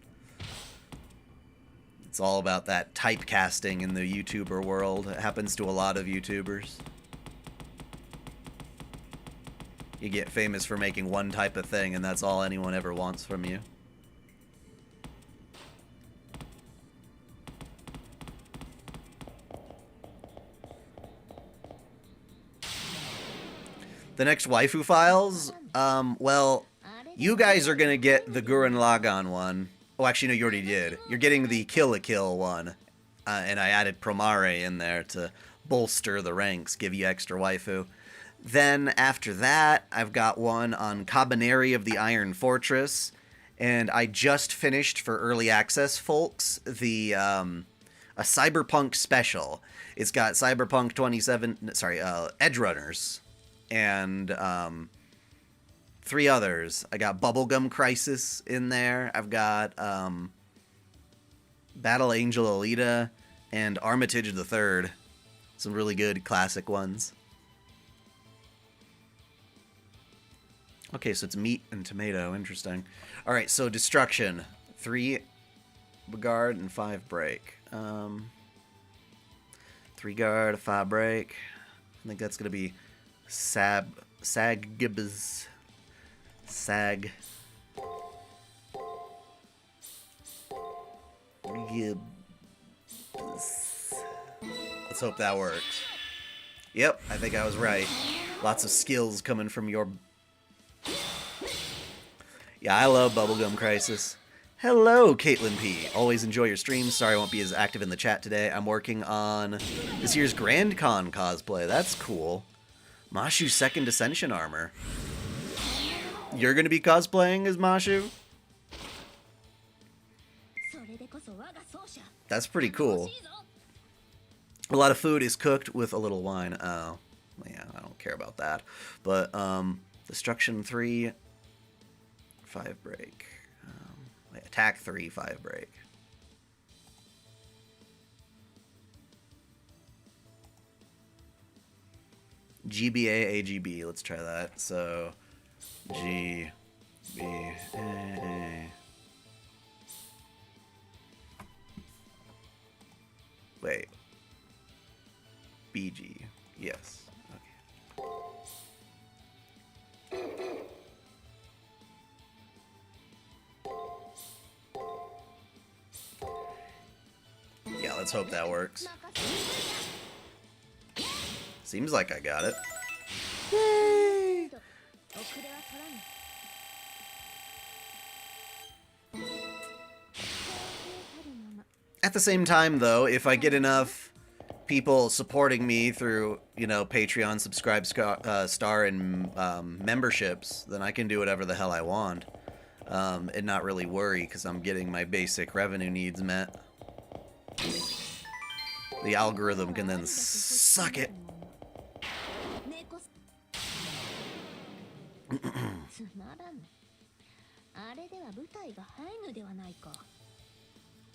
It's all about that typecasting in the YouTuber world. It happens to a lot of YouTubers. You get famous for making one type of thing, and that's all anyone ever wants from you. The next waifu files? Well, you guys are gonna get the Gurren Lagann one. Oh, actually, no, you already did. You're getting the Kill la Kill one. And I added Promare in there to bolster the ranks, give you extra waifu. Then, after that, I've got one on Cabaneri of the Iron Fortress. And I just finished, for early access folks, a Cyberpunk special. It's got Cyberpunk 27... Sorry, Edgerunners. And, 3 others. I got Bubblegum Crisis in there. I've got Battle Angel Alita and Armitage the Third. Some really good classic ones. Okay, so it's meat and tomato. Interesting. Alright, so Destruction. 3 guard and 5 break. 3 guard, 5 break. I think that's going to be Sag-Gibbs. Sag. Gibbs. Let's hope that works. Yep, I think I was right. Lots of skills coming from your... Yeah, I love Bubblegum Crisis. Hello, Caitlin P. Always enjoy your streams. Sorry I won't be as active in the chat today. I'm working on this year's Grand Con cosplay. That's cool. Mashu's second Ascension armor. You're going to be cosplaying as Mashu? That's pretty cool. A lot of food is cooked with a little wine. Oh, yeah, I don't care about that. But, Destruction 3, 5 break. Attack 3, 5 break. GBA, AGB. Let's try that. So, GBA. Wait. BG. Yes. Okay. Yeah, let's hope that works. Seems like I got it. Yay! At the same time, though, if I get enough people supporting me through, you know, Patreon, Subscribe Star, and memberships, then I can do whatever the hell I want. And not really worry, because I'm getting my basic revenue needs met. The algorithm can then suck it.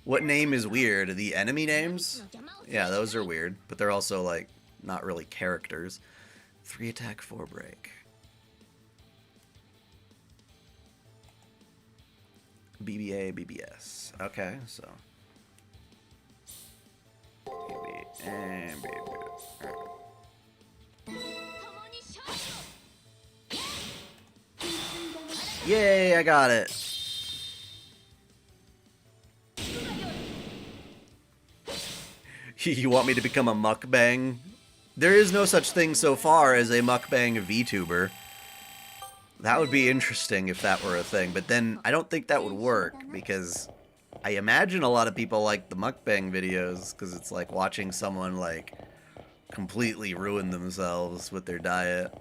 What name is weird? The enemy names? Yeah, those are weird, but they're also, like, not really characters. 3 attack, 4 break. BBA, BBS. Okay, so. BBA, BBS. Yay, I got it. You want me to become a mukbang? There is no such thing so far as a mukbang VTuber. That would be interesting if that were a thing, but then I don't think that would work, because I imagine a lot of people like the mukbang videos, because it's like watching someone, like, completely ruin themselves with their diet.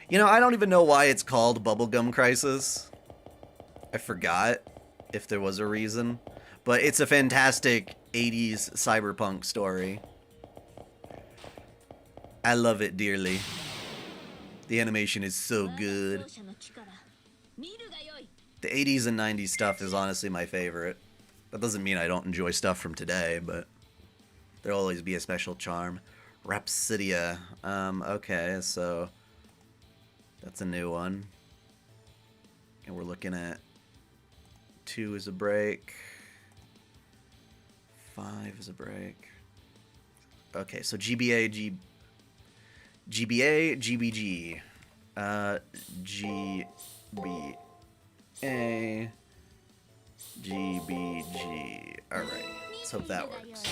You know, I don't even know why it's called Bubblegum Crisis. I forgot if there was a reason. But it's a fantastic 80s cyberpunk story. I love it dearly. The animation is so good. The 80s and 90s stuff is honestly my favorite. That doesn't mean I don't enjoy stuff from today, but there'll always be a special charm. Rhapsodia. Okay, so that's a new one. And we're looking at 2 is a break. 5 is a break. Okay, so GBA, GBA, GBG. GBA, GBG. Alright, let's hope that works.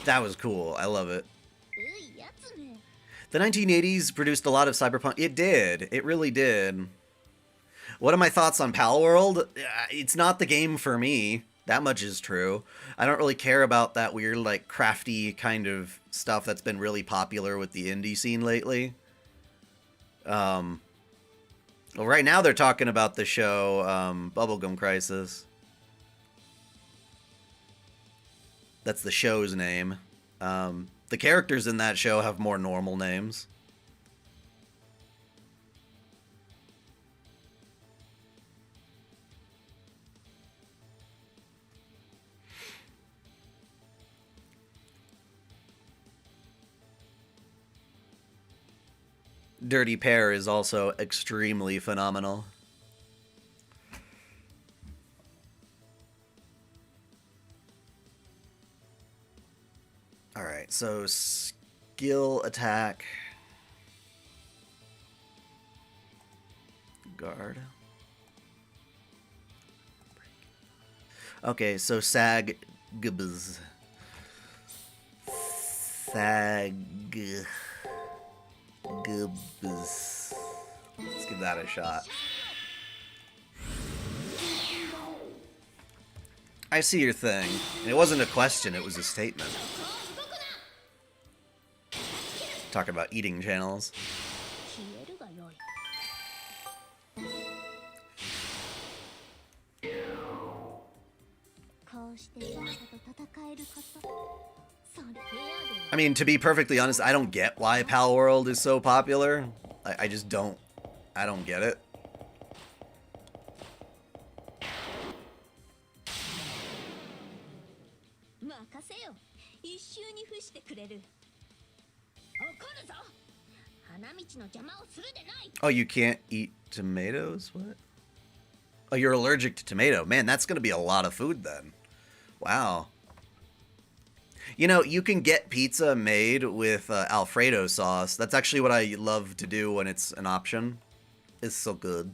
That was cool. I love it. The 1980s produced a lot of cyberpunk. It did. It really did. What are my thoughts on Palworld? It's not the game for me. That much is true. I don't really care about that weird, like, crafty kind of stuff that's been really popular with the indie scene lately. Well, right now they're talking about the show, Bubblegum Crisis. That's the show's name. The characters in that show have more normal names. Dirty Pear is also extremely phenomenal. Alright, so skill attack. Guard. Okay, so sag gbz. Sag gbz. Let's give that a shot. I see your thing. And it wasn't a question, it was a statement. Talking about eating channels. I mean, to be perfectly honest, I don't get why Palworld is so popular. I just don't. I don't get it. Oh, you can't eat tomatoes? What? Oh, you're allergic to tomato. Man, that's going to be a lot of food then. Wow. You know, you can get pizza made with Alfredo sauce. That's actually what I love to do when it's an option. It's so good.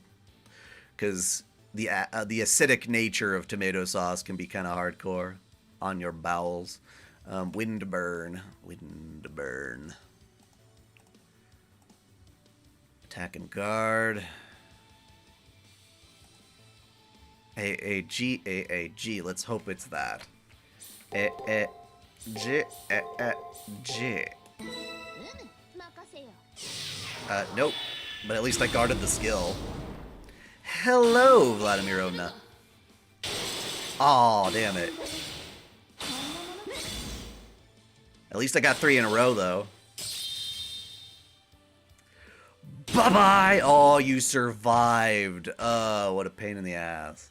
Because the acidic nature of tomato sauce can be kind of hardcore on your bowels. Windburn. Windburn. Attack and guard. AAG, AAG. Let's hope it's that. G, G. Nope. But at least I guarded the skill. Hello, Vladimirovna. Aw, damn it. At least I got 3 in a row, though. Bye-bye! Oh, you survived. What a pain in the ass.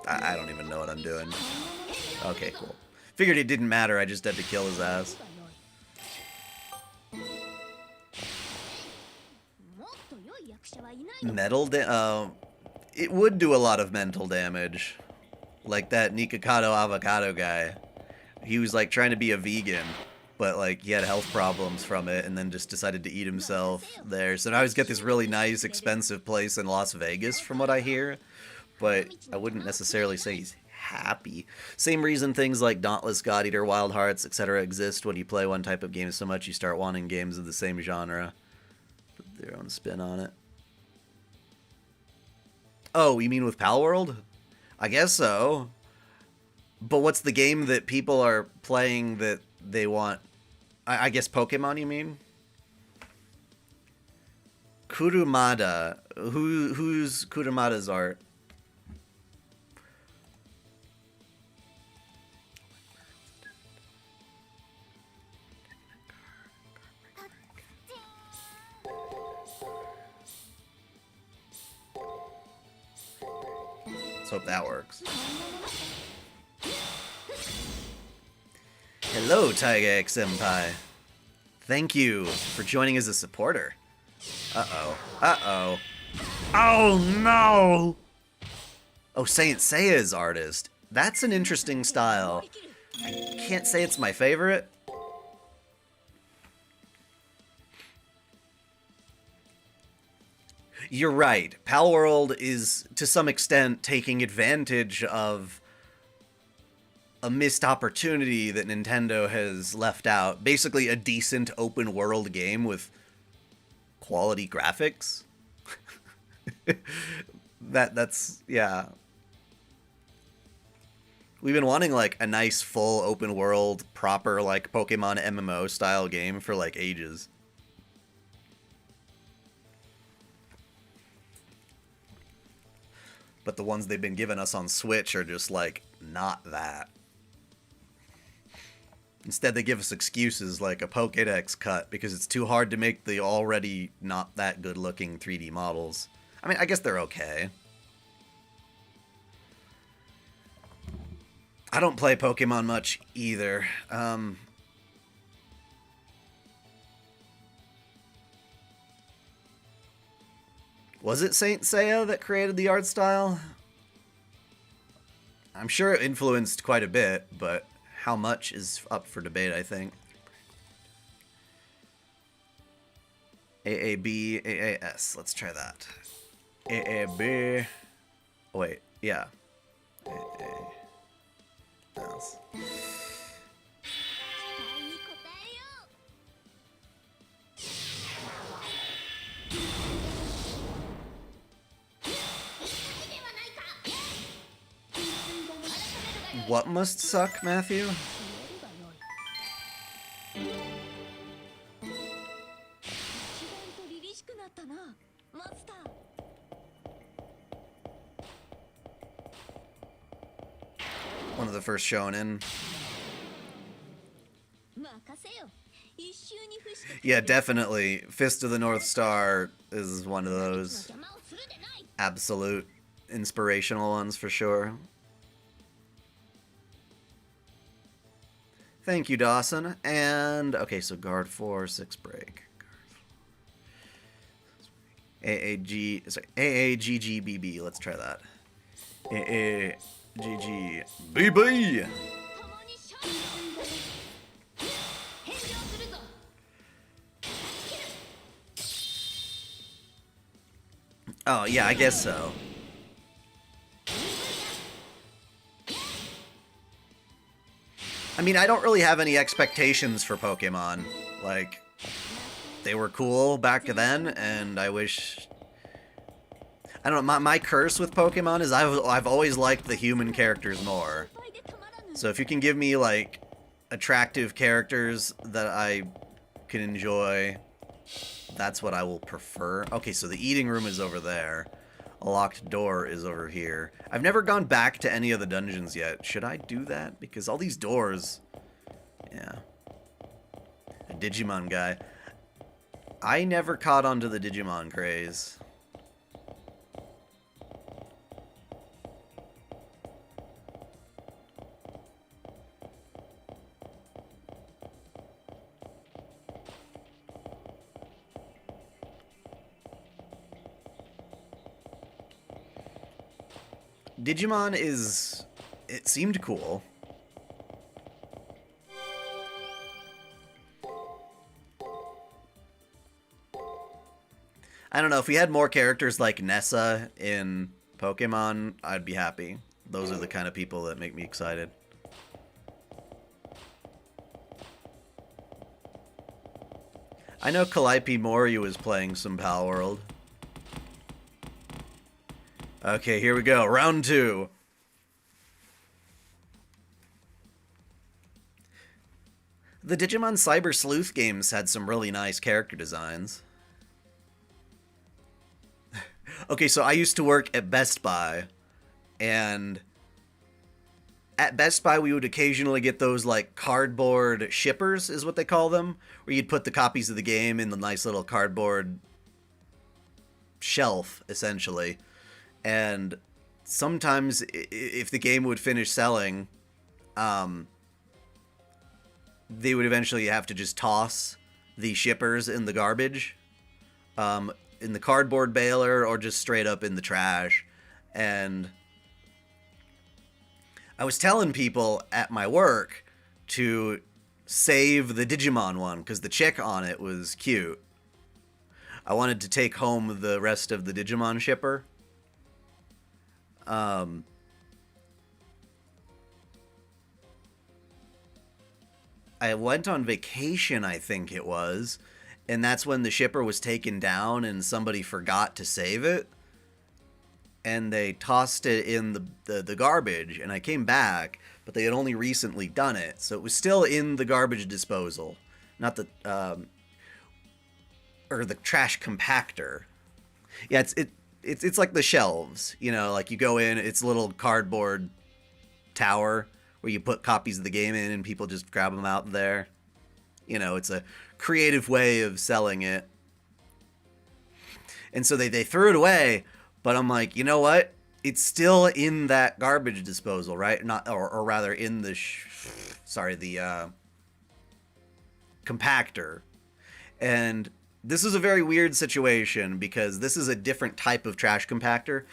I don't even know what I'm doing. Okay, cool. Figured it didn't matter, I just had to kill his ass. It would do a lot of mental damage. Like that Nikocado avocado guy. He was like trying to be a vegan, but like he had health problems from it and then just decided to eat himself there. So now he's got this really nice, expensive place in Las Vegas from what I hear. But I wouldn't necessarily say he's happy. Same reason things like Dauntless, God Eater, Wild Hearts, etc. exist. When you play one type of game so much, you start wanting games of the same genre. Put their own spin on it. Oh, you mean with Palworld? I guess so. But what's the game that people are playing that they want? I guess Pokemon, you mean? Kurumada. Who's Kurumada's art? Let's hope that works. Hello, Taiga X Senpai. Thank you for joining as a supporter. Uh-oh. Uh-oh. Oh, no! Oh, Saint Seiya's artist. That's an interesting style. I can't say it's my favorite. You're right. Pal World is, to some extent, taking advantage of a missed opportunity that Nintendo has left out. Basically, a decent open world game with quality graphics. That's yeah. We've been wanting like a nice full open world, proper like Pokemon MMO style game for like ages. But the ones they've been giving us on Switch are just like not that. Instead, they give us excuses like a Pokédex cut because it's too hard to make the already not that good looking 3D models. I mean, I guess they're okay. I don't play Pokemon much either. Was it Saint Seiya that created the art style? I'm sure it influenced quite a bit, but how much is up for debate, I think. AAB, AAS. Let's try that. AAB. Oh, wait, yeah. AAS. What must suck, Matthew? One of the first shonen. Yeah, definitely. Fist of the North Star is one of those absolute inspirational ones for sure. Thank you, Dawson. And, okay, so guard 4, 6 break. AAG, sorry, AAGGBB. Let's try that. AAGGBB. Oh, yeah, I guess so. I mean, I don't really have any expectations for Pokemon. Like, they were cool back then, and I wish... I don't know, my curse with Pokemon is I've always liked the human characters more. So if you can give me, like, attractive characters that I can enjoy, that's what I will prefer. Okay, so the eating room is over there. A locked door is over here. I've never gone back to any of the dungeons yet. Should I do that? Because all these doors... Yeah. A Digimon guy. I never caught on to the Digimon craze. Digimon is... It seemed cool. I don't know, if we had more characters like Nessa in Pokemon, I'd be happy. Those are the kind of people that make me excited. I know Calliope Moriu is playing some Pal World. Okay, here we go. Round 2. The Digimon Cyber Sleuth games had some really nice character designs. Okay, so I used to work at Best Buy, and at Best Buy we would occasionally get those, like, cardboard shippers, is what they call them, where you'd put the copies of the game in the nice little cardboard shelf, essentially. And sometimes, if the game would finish selling, they would eventually have to just toss the shippers in the garbage, in the cardboard baler, or just straight up in the trash. And I was telling people at my work to save the Digimon one, because the chick on it was cute. I wanted to take home the rest of the Digimon shipper. I went on vacation, I think it was, and that's when the shipper was taken down and somebody forgot to save it. And they tossed it in the garbage, and I came back, but they had only recently done it, so it was still in the garbage disposal, not the or the trash compactor. Yeah, it's like the shelves, you know, like you go in, it's a little cardboard tower where you put copies of the game in, and people just grab them out there. You know, it's a creative way of selling it, and so they threw it away. But I'm like, you know what? It's still in that garbage disposal, right? Not, or rather, in the compactor. And this is a very weird situation because this is a different type of trash compactor,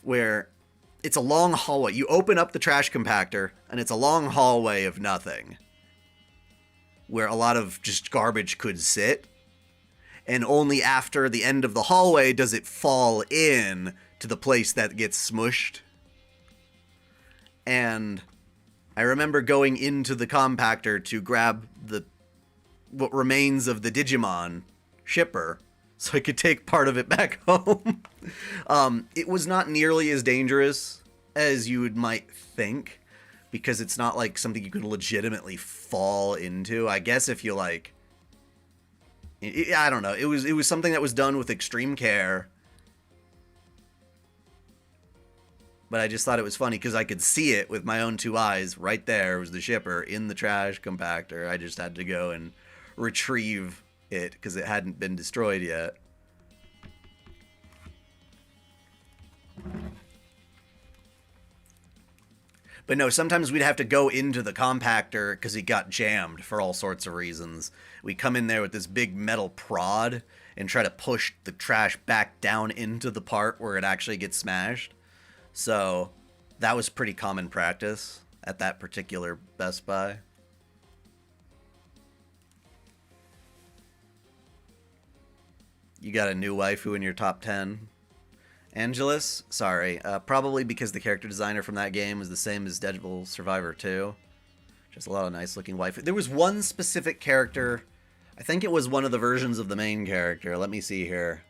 where it's a long hallway. You open up the trash compactor, and it's a long hallway of nothing, where a lot of just garbage could sit. And only after the end of the hallway does it fall in to the place that gets smushed. And I remember going into the compactor to grab what remains of the Digimon shipper so I could take part of it back home. It was not nearly as dangerous as you might think, because it's not like something you could legitimately fall into. I guess if you like, I don't know. It was something that was done with extreme care. But I just thought it was funny because I could see it with my own two eyes. Right there was the shipper in the trash compactor. I just had to go and retrieve it because it hadn't been destroyed yet. But no, sometimes we'd have to go into the compactor because it got jammed for all sorts of reasons. We come in there with this big metal prod and try to push the trash back down into the part where it actually gets smashed. So that was pretty common practice at that particular Best Buy. You got a new waifu in your top 10? Angelus? Sorry. Probably because the character designer from that game is the same as Devil Survivor 2. Just a lot of nice looking waifu. There was one specific character. I think it was one of the versions of the main character. Let me see here.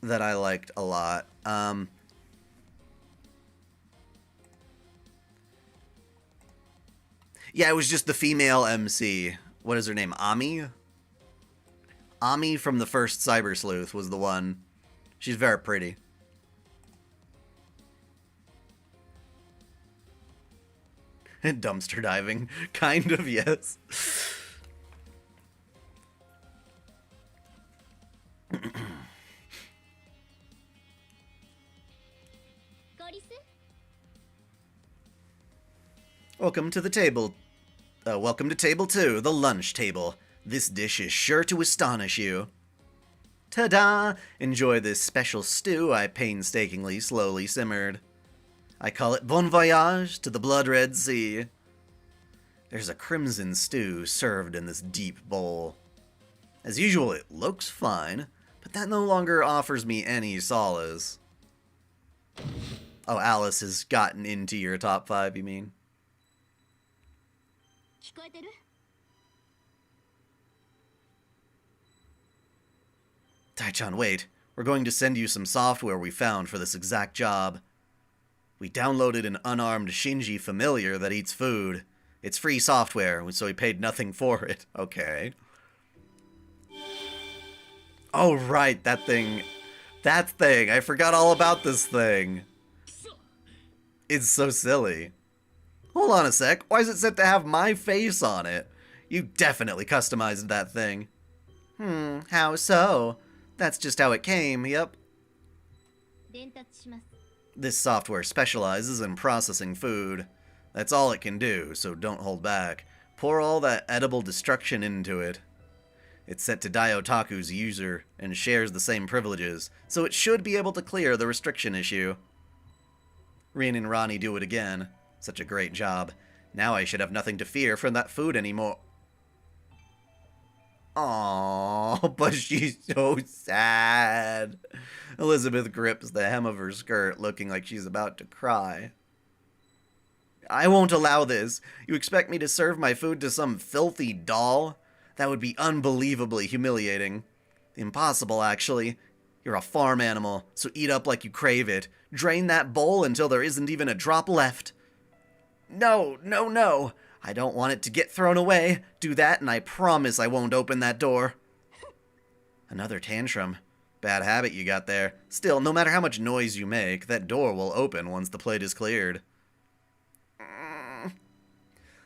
That I liked a lot. Yeah, it was just the female MC. What is her name? Ami? Ami from the first Cyber Sleuth was the one. She's very pretty. Dumpster diving. Kind of, yes. Welcome to the table. Welcome to table 2, the lunch table. This dish is sure to astonish you. Ta-da! Enjoy this special stew I painstakingly slowly simmered. I call it Bon Voyage to the Blood Red Sea. There's a crimson stew served in this deep bowl. As usual, it looks fine, but that no longer offers me any solace. Oh, Alice has gotten into your top 5, you mean? Dai-chan, wait. We're going to send you some software we found for this exact job. We downloaded an unarmed Shinji familiar that eats food. It's free software, so we paid nothing for it. Okay. Oh, right, that thing. That thing. I forgot all about this thing. It's so silly. Hold on a sec. Why is it set to have my face on it? You definitely customized that thing. How so? That's just how it came, yep. This software specializes in processing food. That's all it can do, so don't hold back. Pour all that edible destruction into it. It's set to Dai Otaku's user and shares the same privileges, so it should be able to clear the restriction issue. Rin and Ronnie do it again. Such a great job. Now I should have nothing to fear from that food anymore. Aww, but she's so sad. Elizabeth grips the hem of her skirt, looking like she's about to cry. I won't allow this. You expect me to serve my food to some filthy doll? That would be unbelievably humiliating. Impossible, actually. You're a farm animal, so eat up like you crave it. Drain that bowl until there isn't even a drop left. No, no, no. I don't want it to get thrown away. Do that and I promise I won't open that door. Another tantrum. Bad habit you got there. Still, no matter how much noise you make, that door will open once the plate is cleared.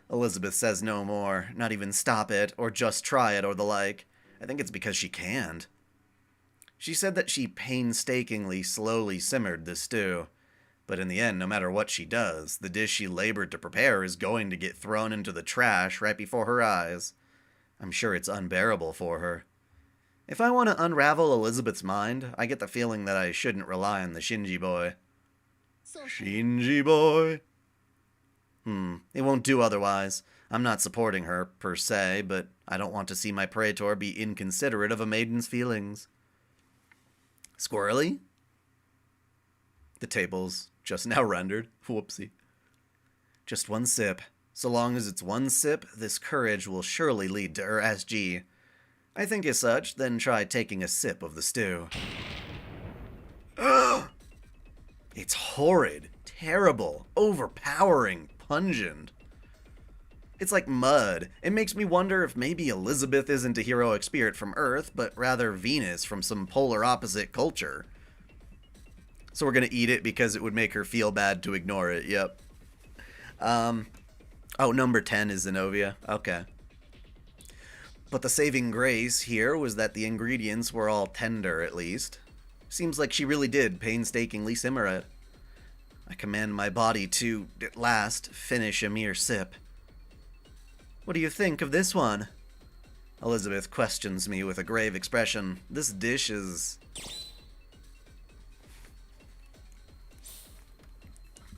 Elizabeth says no more, not even stop it, or just try it, or the like. I think it's because she can't. She said that she painstakingly, slowly simmered the stew. But in the end, no matter what she does, the dish she labored to prepare is going to get thrown into the trash right before her eyes. I'm sure it's unbearable for her. If I want to unravel Elizabeth's mind, I get the feeling that I shouldn't rely on the Shinji boy. Shinji boy? It won't do otherwise. I'm not supporting her, per se, but I don't want to see my praetor be inconsiderate of a maiden's feelings. Squirrely? The table's just now rendered. Whoopsie. Just one sip. So long as it's one sip, this courage will surely lead to her SG. I think as such, then try taking a sip of the stew. It's horrid, terrible, overpowering, pungent. It's like mud. It makes me wonder if maybe Elizabeth isn't a heroic spirit from Earth, but rather Venus from some polar opposite culture. So we're gonna eat it because it would make her feel bad to ignore it, yep. Oh, number 10 is Zenobia. Okay. But the saving grace here was that the ingredients were all tender, at least. Seems like she really did painstakingly simmer it. I command my body to, at last, finish a mere sip. What do you think of this one? Elizabeth questions me with a grave expression. This dish is...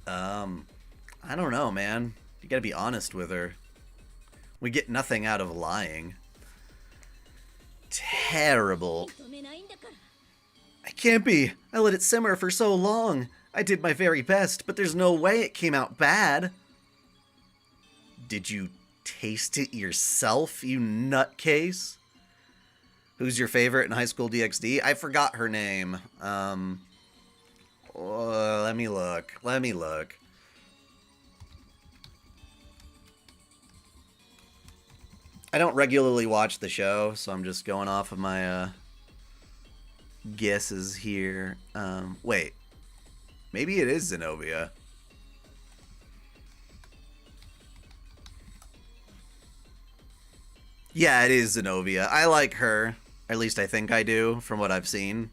I don't know, man. You gotta be honest with her. We get nothing out of lying. Terrible. I can't be. I let it simmer for so long. I did my very best, but there's no way it came out bad. Did you taste it yourself, you nutcase? Who's your favorite in High School DxD? I forgot her name. Let me look. I don't regularly watch the show, so I'm just going off of my guesses here. Wait. Maybe it is Zenobia. Yeah, it is Zenobia. I like her. Or at least I think I do, from what I've seen.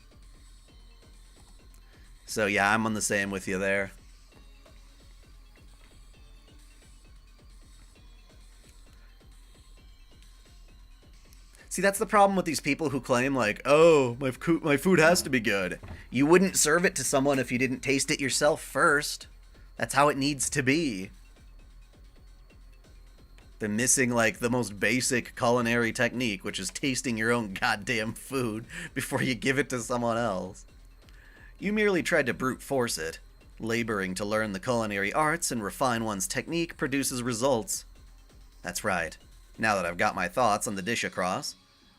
So yeah, I'm on the same with you there. See, that's the problem with these people who claim, like, oh, my food has to be good. You wouldn't serve it to someone if you didn't taste it yourself first. That's how it needs to be. They're missing, like, the most basic culinary technique, which is tasting your own goddamn food before you give it to someone else. You merely tried to brute force it. Laboring to learn the culinary arts and refine one's technique produces results. That's right. Now that I've got my thoughts on the dish across,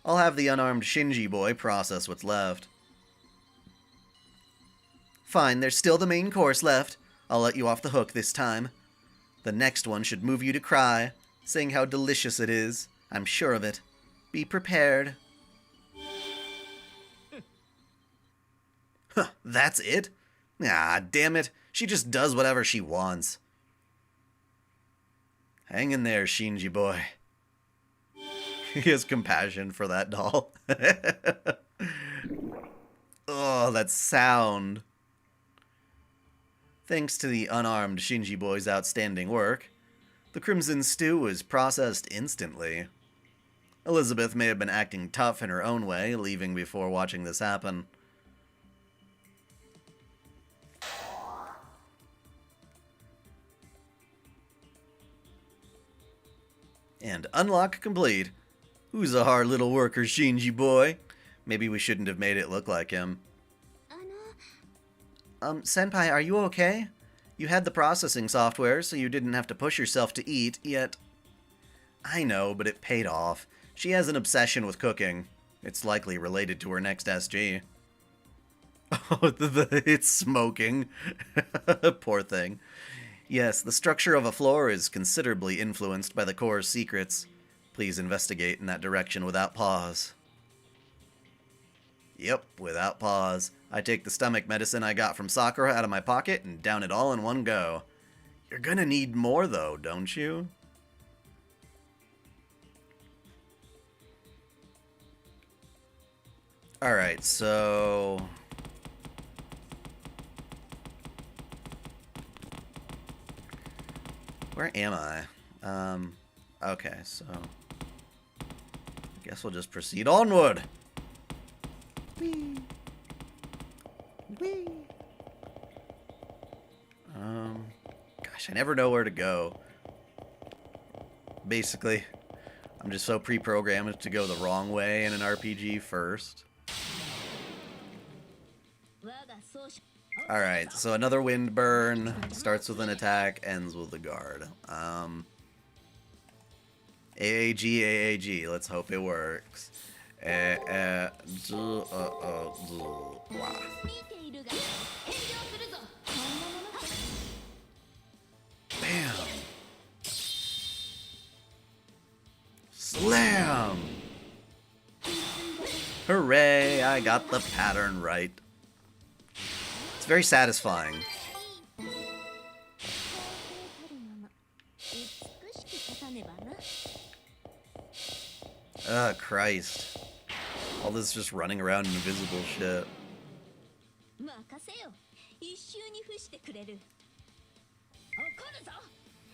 I'll have the unarmed Shinji boy process what's left. Fine, there's still the main course left. I'll let you off the hook this time. The next one should move you to cry, saying how delicious it is. I'm sure of it. Be prepared. Huh, that's it? Ah, damn it. She just does whatever she wants. Hang in there, Shinji boy. He has compassion for that doll. Oh, that sound. Thanks to the unarmed Shinji boy's outstanding work, the crimson stew was processed instantly. Elizabeth may have been acting tough in her own way, leaving before watching this happen. And unlock complete. Who's a hard little worker, Shinji boy? Maybe we shouldn't have made it look like him. Senpai, are you okay? You had the processing software, so you didn't have to push yourself to eat, yet... I know, but it paid off. She has an obsession with cooking. It's likely related to her next SG. Oh, it's smoking. Poor thing. Yes, the structure of a floor is considerably influenced by the core's secrets. Please investigate in that direction without pause. Yep, without pause. I take the stomach medicine I got from Sakura out of my pocket and down it all in one go. You're gonna need more though, don't you? Alright, so... where am I? Okay, so... I guess we'll just proceed onward! Whee! Whee! Gosh, I never know where to go. Basically, I'm just so pre-programmed to go the wrong way in an RPG first. Alright, so another wind burn. Starts with an attack, ends with a guard. AAG. Let's hope it works. Bam! Slam! Hooray, I got the pattern right. It's very satisfying. Oh, Christ. All this just running around invisible shit.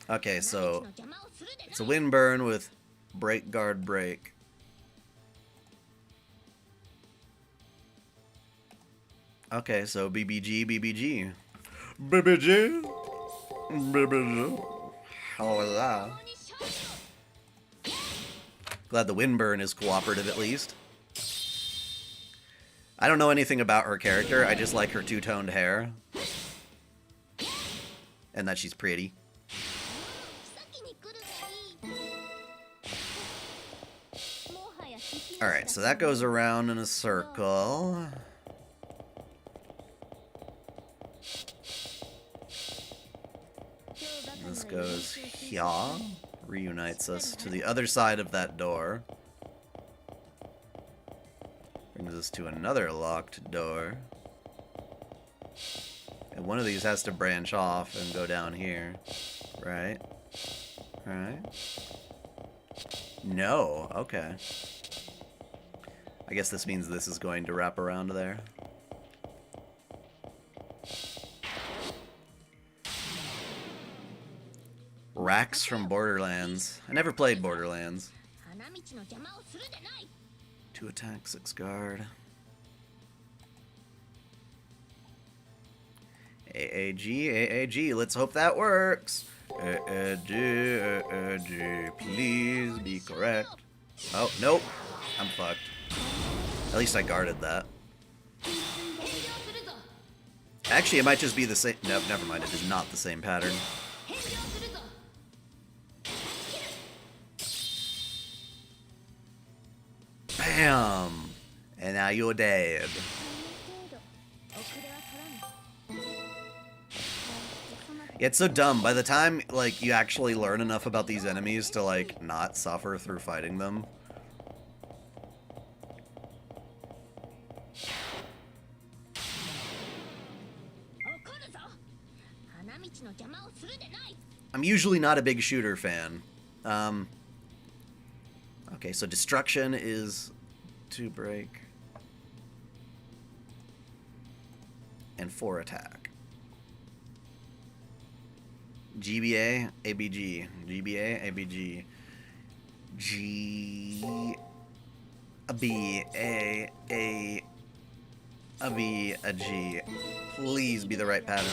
Okay, so it's a wind burn with break guard break. Okay, so BBG. BBG. Hola. Glad the wind burn is cooperative at least. I don't know anything about her character, I just like her two-toned hair. And that she's pretty. Alright, so that goes around in a circle. This goes here, reunites us to the other side of that door. Brings us to another locked door. And one of these has to branch off and go down here. Right? Right? No, okay. I guess this means this is going to wrap around there. Racks from Borderlands. I never played Borderlands. 2 attack, 6 guard. AAG. Let's hope that works. AAG, please be correct. Oh, nope. I'm fucked. At least I guarded that. Actually, it might just be the same. Nope, never mind. It is not the same pattern. Bam! And now you're dead. Yeah, it's so dumb. By the time, like, you actually learn enough about these enemies to, like, not suffer through fighting them. I'm usually not a big shooter fan. Okay, so destruction is 2 break. And 4 attack. GBA, ABG. GBA, ABG. G... A B, A, B, a G. Please be the right pattern.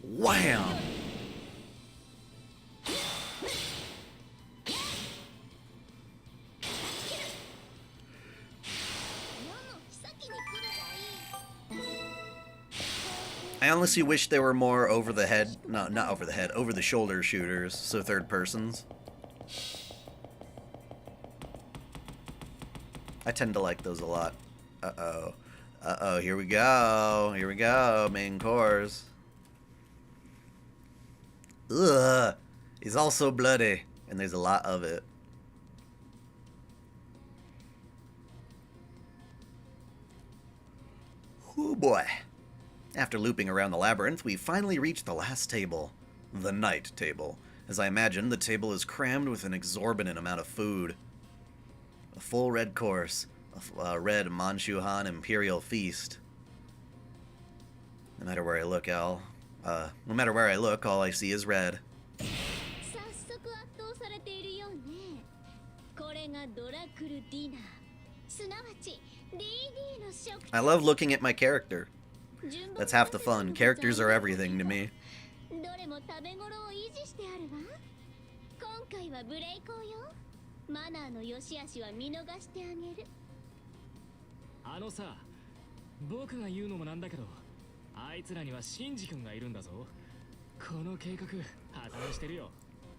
Wham! I honestly wish there were more over the head, no, not over the head, over the shoulder shooters, so third persons. I tend to like those a lot. Uh-oh. Uh-oh, here we go. Here we go, main course. Ugh. He's also bloody, and there's a lot of it. Oh boy. After looping around the labyrinth, we finally reached the last table. The night table. As I imagined, the table is crammed with an exorbitant amount of food. A full red course. A red Manchuhan Imperial feast. No matter where I look, all I see is red. I love looking at my character. That's half the fun. Characters are everything to me.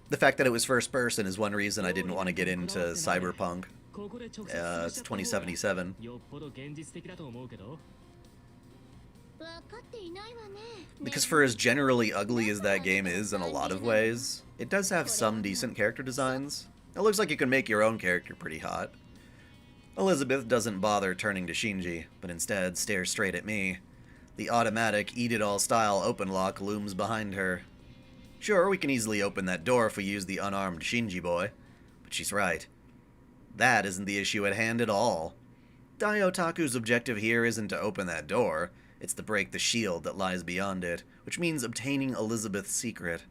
The fact that it was first person is one reason I didn't want to get into Cyberpunk. It's 2077. Because for as generally ugly as that game is in a lot of ways, it does have some decent character designs. It looks like you can make your own character pretty hot. Elizabeth doesn't bother turning to Shinji, but instead stares straight at me. The automatic eat-it-all style open lock looms behind her. Sure, we can easily open that door if we use the unarmed Shinji boy, but she's right. That isn't the issue at hand at all. Dai Otaku's objective here isn't to open that door, it's to break the shield that lies beyond it, which means obtaining Elizabeth's secret.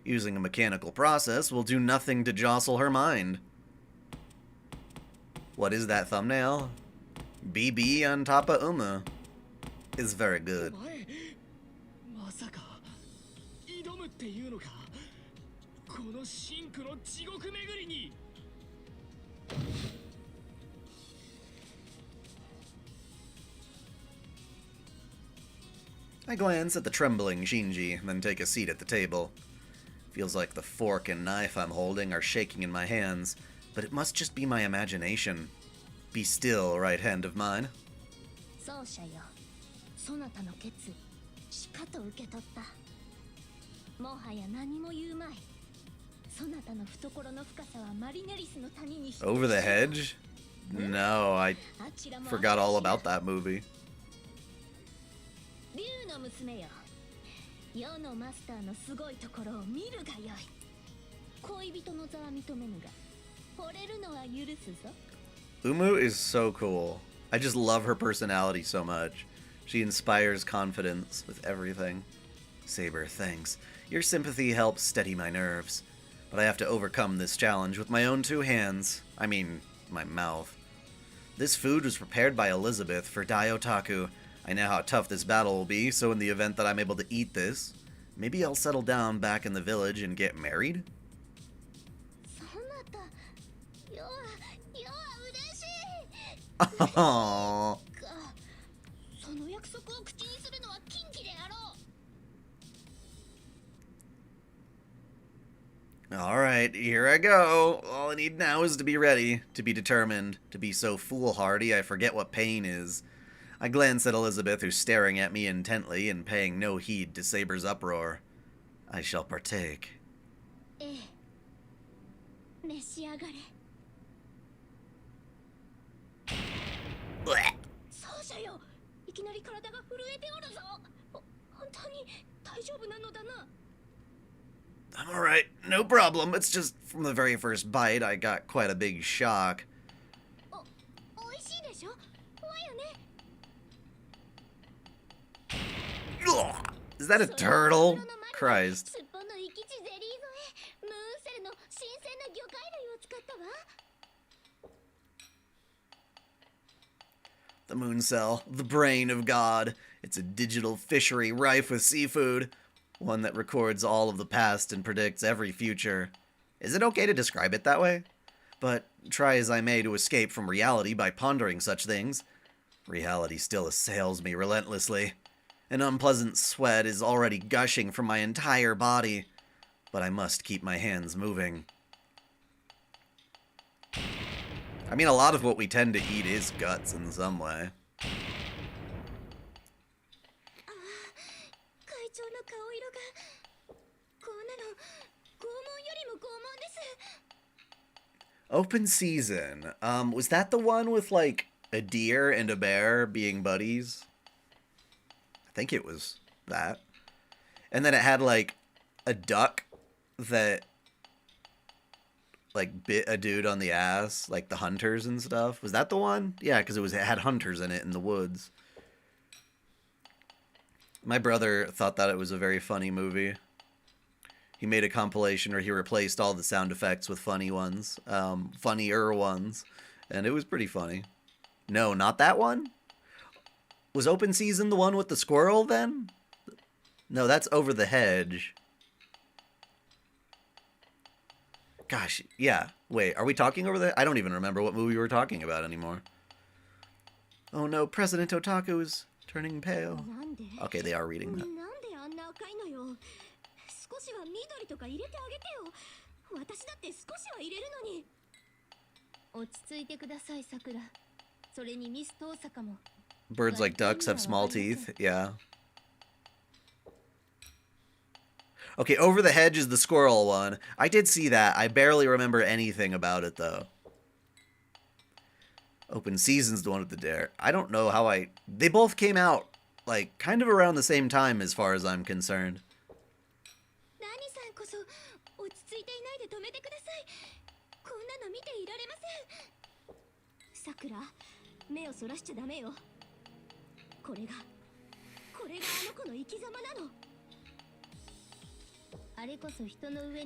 Using a mechanical process will do nothing to jostle her mind. What is that thumbnail? BB on top of Uma. Is very good. I glance at the trembling Shinji, then take a seat at the table. Feels like the fork and knife I'm holding are shaking in my hands, but it must just be my imagination. Be still, right hand of mine. Over the hedge? No, I forgot all about that movie. Umu is so cool. I just love her personality so much. She inspires confidence with everything. Saber, thanks. Your sympathy helps steady my nerves. But I have to overcome this challenge with my own two hands. I mean, my mouth. This food was prepared by Elizabeth for Dai Otaku. I know how tough this battle will be, so in the event that I'm able to eat this, maybe I'll settle down back in the village and get married? Aww. Alright, here I go. All I need now is to be ready, to be determined, to be so foolhardy I forget what pain is. I glance at Elizabeth, who's staring at me intently and paying no heed to Saber's uproar. I shall partake. Blech. I'm alright, no problem. It's just from the very first bite, I got quite a big shock. Ugh. Is that a turtle? Christ. The moon cell, the brain of God. It's a digital fishery rife with seafood, one that records all of the past and predicts every future. Is it okay to describe it that way? But try as I may to escape from reality by pondering such things, reality still assails me relentlessly. An unpleasant sweat is already gushing from my entire body, but I must keep my hands moving. I mean, a lot of what we tend to eat is guts in some way. Open season. Was that the one with, like, a deer and a bear being buddies? I think it was that. And then it had, like, a duck that, like, bit a dude on the ass, like the hunters and stuff. Was that the one? Yeah, because it had hunters in it in the woods. My brother thought that it was a very funny movie. He made a compilation where he replaced all the sound effects with funny ones, funnier ones, and it was pretty funny. No, not that one? Was Open Season the one with the squirrel then? No, that's Over the Hedge. Gosh, yeah. Wait, are we talking over there? I don't even remember what movie we were talking about anymore. Oh no, President Otaku is turning pale. Okay, they are reading that. Birds like ducks have small teeth, yeah. Okay, Over the Hedge is the squirrel one. I did see that. I barely remember anything about it, though. Open Season's the one with the dare. I don't know how I... They both came out, like, kind of around the same time as far as I'm concerned.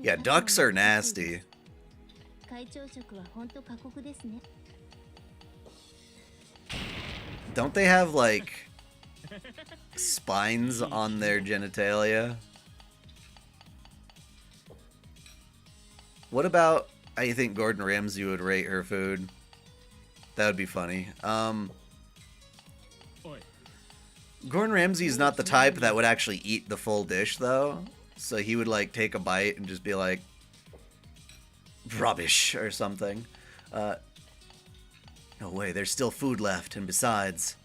Yeah, ducks are nasty. Don't they have, like, spines on their genitalia? What about how you think Gordon Ramsay would rate her food? That would be funny. Gordon Ramsay's not the type that would actually eat the full dish, though. So he would, like, take a bite and just be like, rubbish, or something. No way, there's still food left, and besides...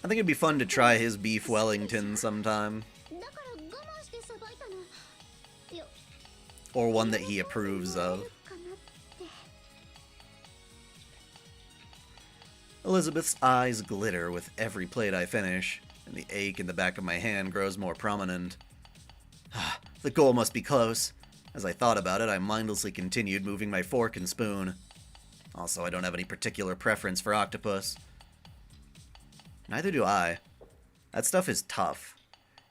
I think it'd be fun to try his beef Wellington sometime. Or one that he approves of. Elizabeth's eyes glitter with every plate I finish, and the ache in the back of my hand grows more prominent. The goal must be close. As I thought about it, I mindlessly continued moving my fork and spoon. Also, I don't have any particular preference for octopus. Neither do I. That stuff is tough.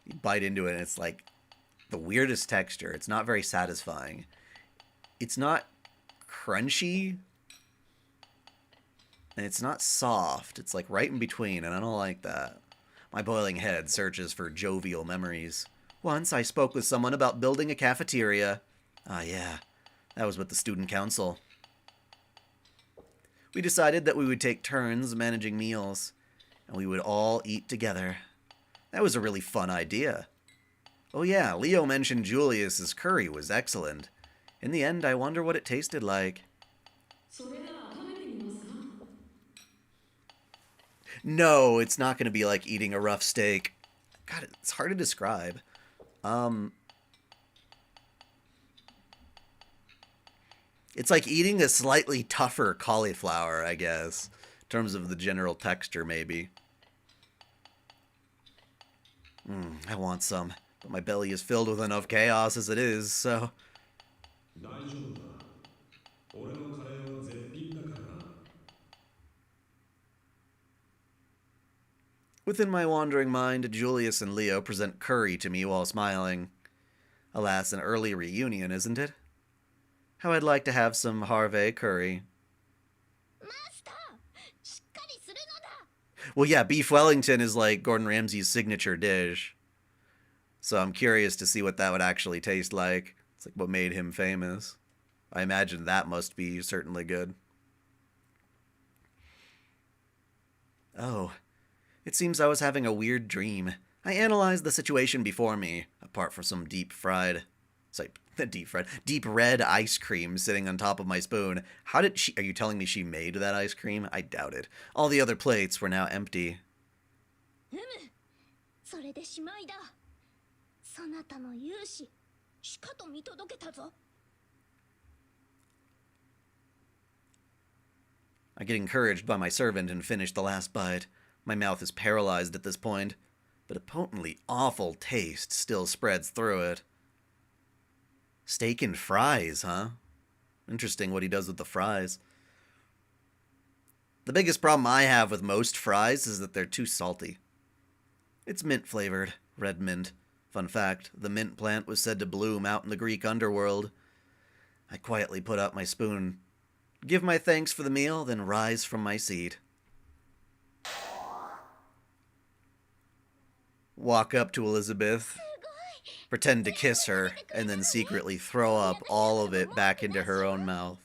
You bite into it and it's like the weirdest texture. It's not very satisfying. It's not crunchy. And it's not soft. It's like right in between, and I don't like that. My boiling head searches for jovial memories. Once I spoke with someone about building a cafeteria. Ah, yeah. That was with the student council. We decided that we would take turns managing meals, and we would all eat together. That was a really fun idea. Oh yeah, Leo mentioned Julius's curry was excellent. In the end, I wonder what it tasted like. No, it's not going to be like eating a rough steak. God, it's hard to describe. It's like eating a slightly tougher cauliflower, I guess. In terms of the general texture, maybe. I want some. But my belly is filled with enough chaos as it is, so... Within my wandering mind, Julius and Leo present curry to me while smiling. Alas, an early reunion, isn't it? How I'd like to have some Harvey curry. Well, yeah, beef Wellington is like Gordon Ramsay's signature dish. So I'm curious to see what that would actually taste like. It's like what made him famous. I imagine that must be certainly good. Oh, it seems I was having a weird dream. I analyzed the situation before me, apart from some deep red ice cream sitting on top of my spoon. Are you telling me she made that ice cream? I doubt it. All the other plates were now empty. I get encouraged by my servant and finish the last bite. My mouth is paralyzed at this point, but a potently awful taste still spreads through it. Steak and fries, huh? Interesting what he does with the fries. The biggest problem I have with most fries is that they're too salty. It's mint flavored, red mint. Fun fact, the mint plant was said to bloom out in the Greek underworld. I quietly put up my spoon, give my thanks for the meal, then rise from my seat. Walk up to Elizabeth, pretend to kiss her, and then secretly throw up all of it back into her own mouth.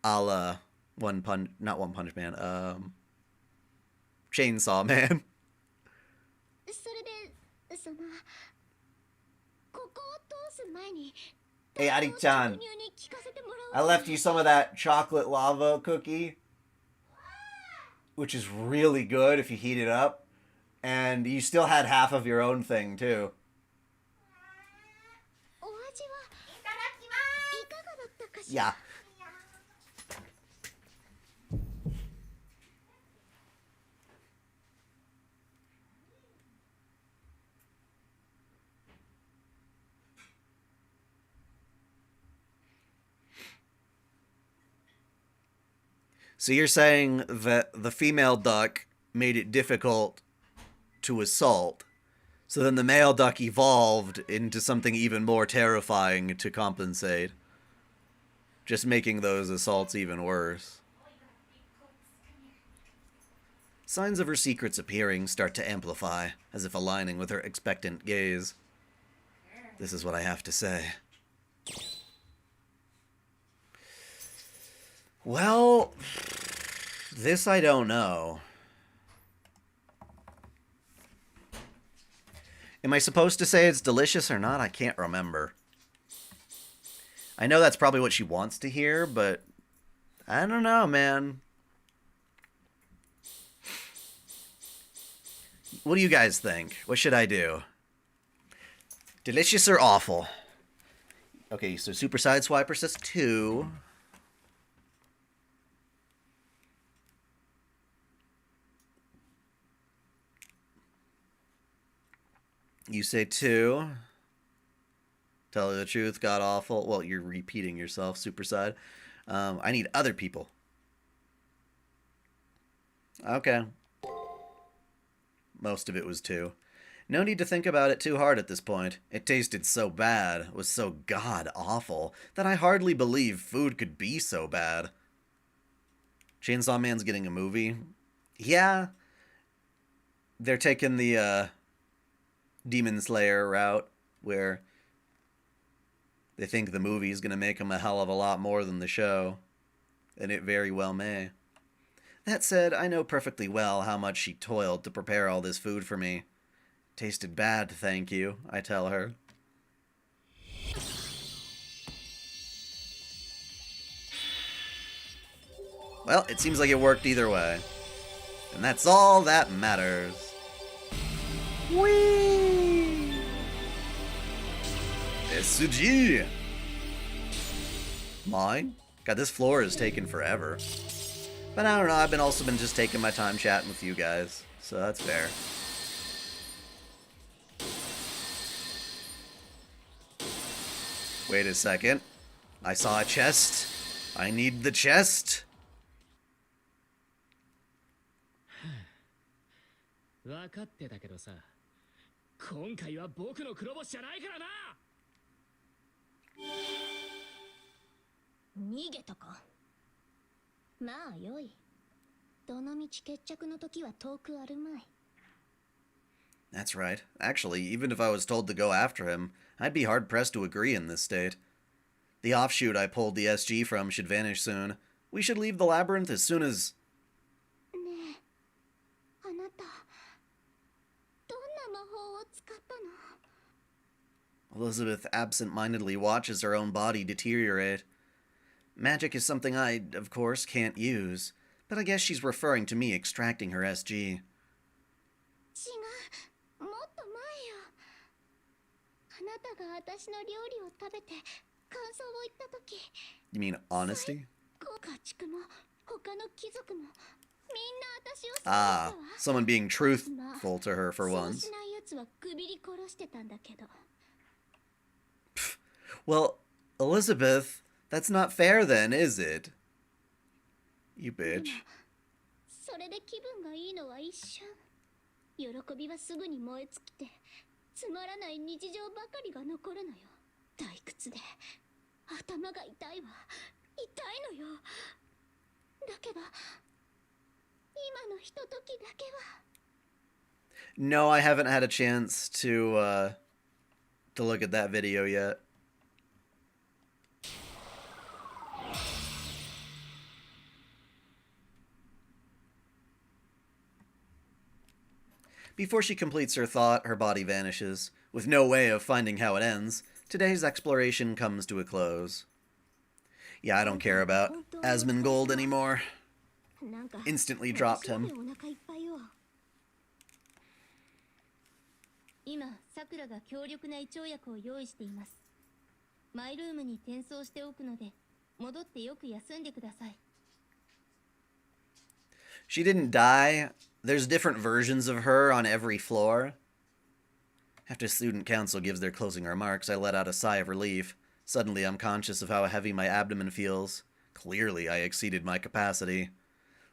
A la not One Punch Man, Chainsaw Man. Hey, Ari-chan, I left you some of that chocolate lava cookie, which is really good if you heat it up. And you still had half of your own thing, too. Yeah. So you're saying that the female duck made it difficult to assault, so then the male duck evolved into something even more terrifying to compensate, just making those assaults even worse. Signs of her secrets appearing start to amplify, as if aligning with her expectant gaze. This is what I have to say. Well, this I don't know. Am I supposed to say it's delicious or not? I can't remember. I know that's probably what she wants to hear, but I don't know, man. What do you guys think? What should I do? Delicious or awful? Okay, so Super Side Swiper says 2. You say 2. Tell you the truth, god awful. Well, you're repeating yourself, Super Side. I need other people. Okay. Most of it was 2. No need to think about it too hard at this point. It tasted so bad, was so god awful, that I hardly believe food could be so bad. Chainsaw Man's getting a movie. Yeah. They're taking the Demon Slayer route, where they think the movie's gonna make them a hell of a lot more than the show. And it very well may. That said, I know perfectly well how much she toiled to prepare all this food for me. Tasted bad, thank you, I tell her. Well, it seems like it worked either way. And that's all that matters. Whee! SG! Mine? God, this floor is taking forever. But I don't know, I've also been just taking my time chatting with you guys, so that's fair. Wait a second. I saw a chest. I need the chest. 分かってたけどさ、今回は僕の黒星じゃないからな。逃げたか。まあよい。どのみち決着の時は遠くあるまい。 That's right. Actually, even if I was told to go after him, I'd be hard-pressed to agree in this state. The offshoot I pulled the SG from should vanish soon. We should leave the labyrinth as soon as... ねえ、あなた、どんな魔法を使ったの？ Elizabeth absent-mindedly watches her own body deteriorate. Magic is something I, of course, can't use, but I guess she's referring to me extracting her SG. 違う、もっと前よ。あなたが私の料理を食べて感想を言った時、 You mean honesty? 家畜も他の貴族もみんな私を責めた Ah, わ。 someone being truthful to her for そう once. しない奴はくびり殺してたんだけど。 Well, Elizabeth, that's not fair then, is it? You でも bitch. それで気分がいいのは一瞬。喜びはすぐに燃え尽きて、つまらない日常ばかりが残るのよ。退屈で頭が痛いわ。痛いのよ。だけど今のひとときだけは。 No, I haven't had a chance to look at that video yet. Before she completes her thought, her body vanishes. With no way of finding how it ends, today's exploration comes to a close. Yeah, I don't care about Asmongold anymore. なんか Instantly dropped 私ま him. でお腹いっぱいよ。今、さくらが強力な胃腸薬を用意しています。マイルームに転送しておくので、戻ってよく休んでください。 She didn't die. There's different versions of her on every floor. After student council gives their closing remarks, I let out a sigh of relief. Suddenly, I'm conscious of how heavy my abdomen feels. Clearly, I exceeded my capacity.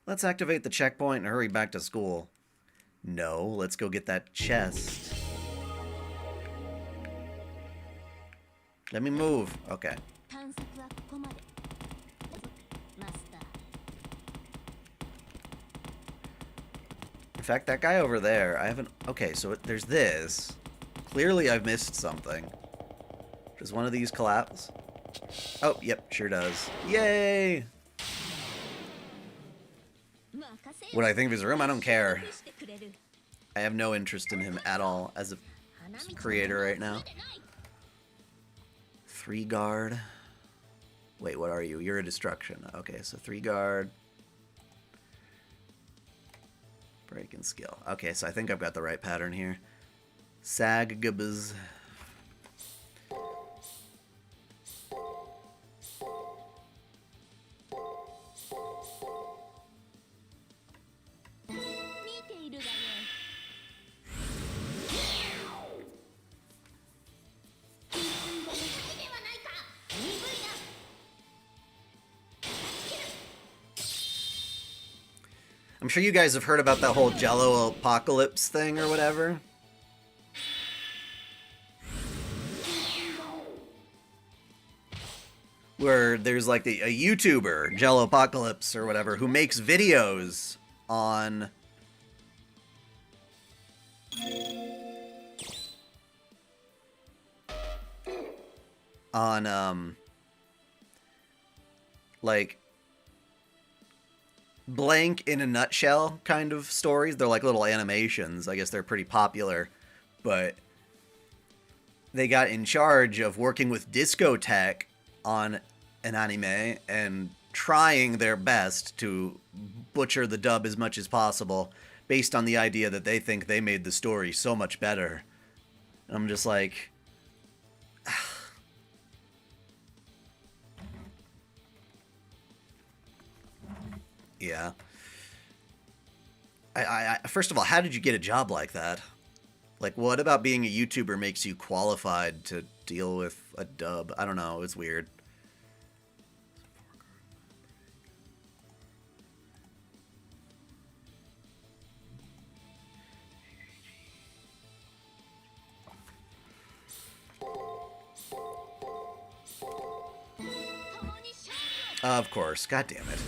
Let's activate the checkpoint and hurry back to school. No, let's go get that chest. Let me move. Okay. 探索はここまで。マスター。 In fact, that guy over there, I haven't... Okay, so there's this. Clearly, I've missed something. Does one of these collapse? Oh, yep, sure does. Yay! What I think of his room, I don't care. I have no interest in him at all as a creator right now. 3 guard. Wait, what are you? You're a destruction. Okay, so 3 guard. Break and skill. Okay, so I think I've got the right pattern here. Sag gubbas. I'm sure you guys have heard about that whole Jello apocalypse thing or whatever. Where there's like a YouTuber, Jello Apocalypse or whatever, who makes videos on like blank in a nutshell kind of stories. They're like little animations. I guess they're pretty popular, but they got in charge of working with discotheque on an anime and trying their best to butcher the dub as much as possible based on the idea that they think they made the story so much better. And I'm just like... yeah. I first of all, how did you get a job like that? Like, what about being a YouTuber makes you qualified to deal with a dub? I don't know, it's weird. Of course. God damn it.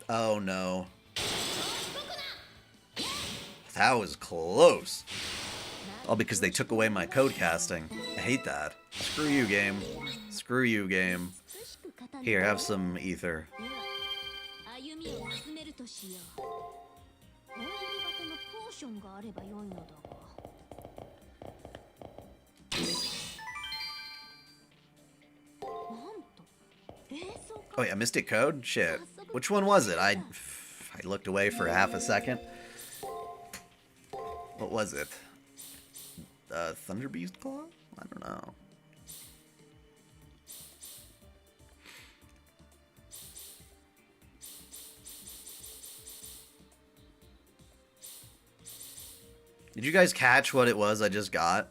Oh no. That was close. All because they took away my code casting. I hate that. Screw you, game. Screw you, game. Here, have some ether. 歩みを進めるとしよう。オイル型のポーションがあれば良いのだが。なんと、冷蔵庫。 Oh yeah, Mystic Code? Shit. Which one was it? I looked away for half a second. What was it? Thunder Beast Claw? I don't know. Did you guys catch what it was I just got?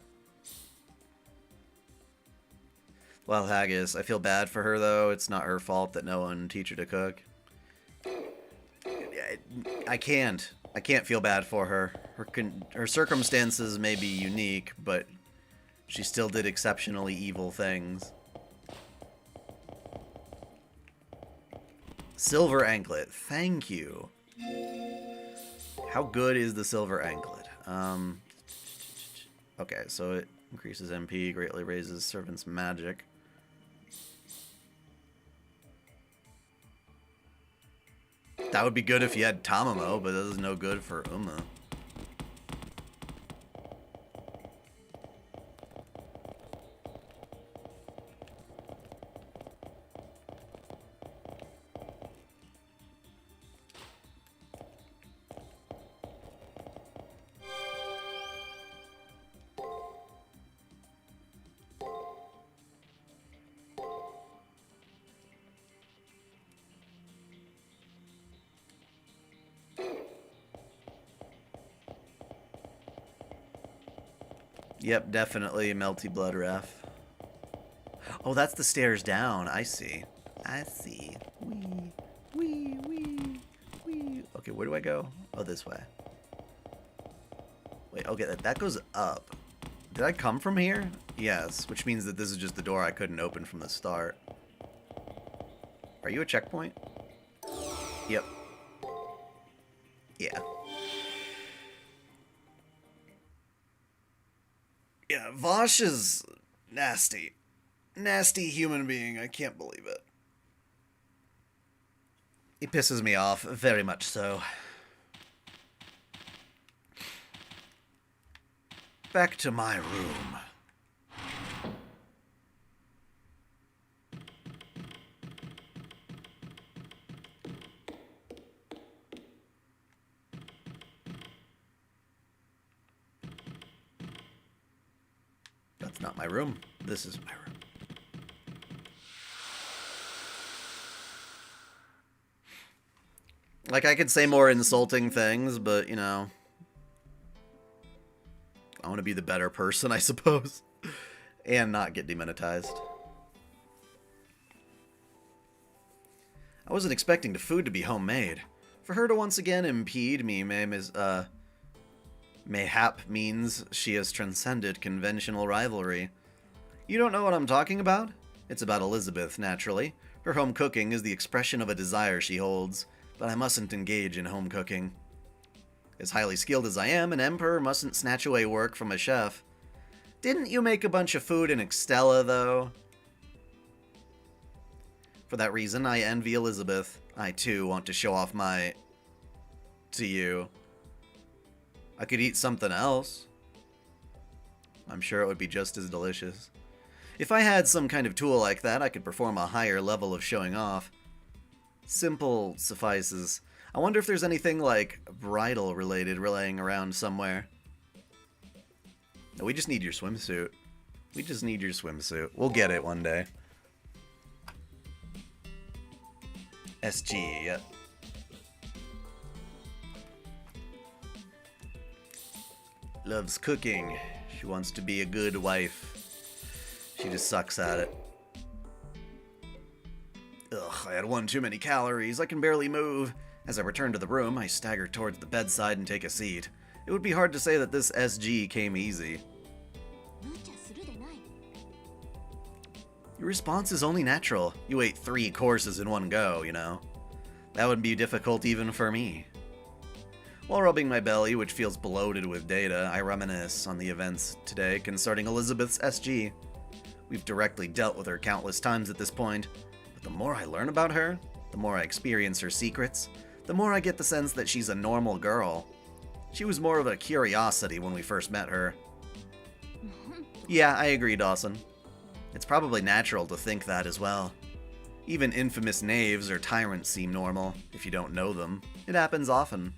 Well, Haggis, I feel bad for her, though. It's not her fault that no one teach her to cook. I can't feel bad for her. Her circumstances may be unique, but she still did exceptionally evil things. Silver anklet. Thank you. How good is the silver anklet? Okay, so it increases MP, greatly raises servant's magic. That would be good if you had Tamamo, but that is no good for Uma. Yep, definitely Melty Blood Ref. Oh, that's the stairs down. I see. I see. Wee, wee, wee, wee. Okay, where do I go? Oh, this way. Wait, okay, that goes up. Did I come from here? Yes, which means that this is just the door I couldn't open from the start. Are you a checkpoint? Yep. Yeah. Yeah, Vosh is nasty. Nasty human being. I can't believe it. He pisses me off, very much so. Back to my room. That's not my room. This is my room. Like, I could say more insulting things, but, you know, I want to be the better person, I suppose, and not get demonetized. I wasn't expecting the food to be homemade. For her to once again impede me, mayhap means she has transcended conventional rivalry. You don't know what I'm talking about? It's about Elizabeth, naturally. Her home cooking is the expression of a desire she holds, but I mustn't engage in home cooking. As highly skilled as I am, an emperor mustn't snatch away work from a chef. Didn't you make a bunch of food in Extella, though? For that reason, I envy Elizabeth. I, too, want to show off my... to you. I could eat something else. I'm sure it would be just as delicious. If I had some kind of tool like that, I could perform a higher level of showing off. Simple suffices. I wonder if there's anything, like, bridal-related laying around somewhere. No, we just need your swimsuit. We just need your swimsuit. We'll get it one day. SG, yep. Loves cooking. She wants to be a good wife. She just sucks at it. Ugh, I had one too many calories. I can barely move. As I return to the room, I stagger towards the bedside and take a seat. It would be hard to say that this SG came easy. 無茶 Your response is only natural. You ate 3 courses in one go, you know. That would be difficult even for me. While rubbing my belly, which feels bloated with data, I reminisce on the events today concerning Elizabeth's SG. We've directly dealt with her countless times at this point, but the more I learn about her, the more I experience her secrets, the more I get the sense that she's a normal girl. She was more of a curiosity when we first met her. Yeah, I agree, Dawson. It's probably natural to think that as well. Even infamous knaves or tyrants seem normal, if you don't know them. It happens often.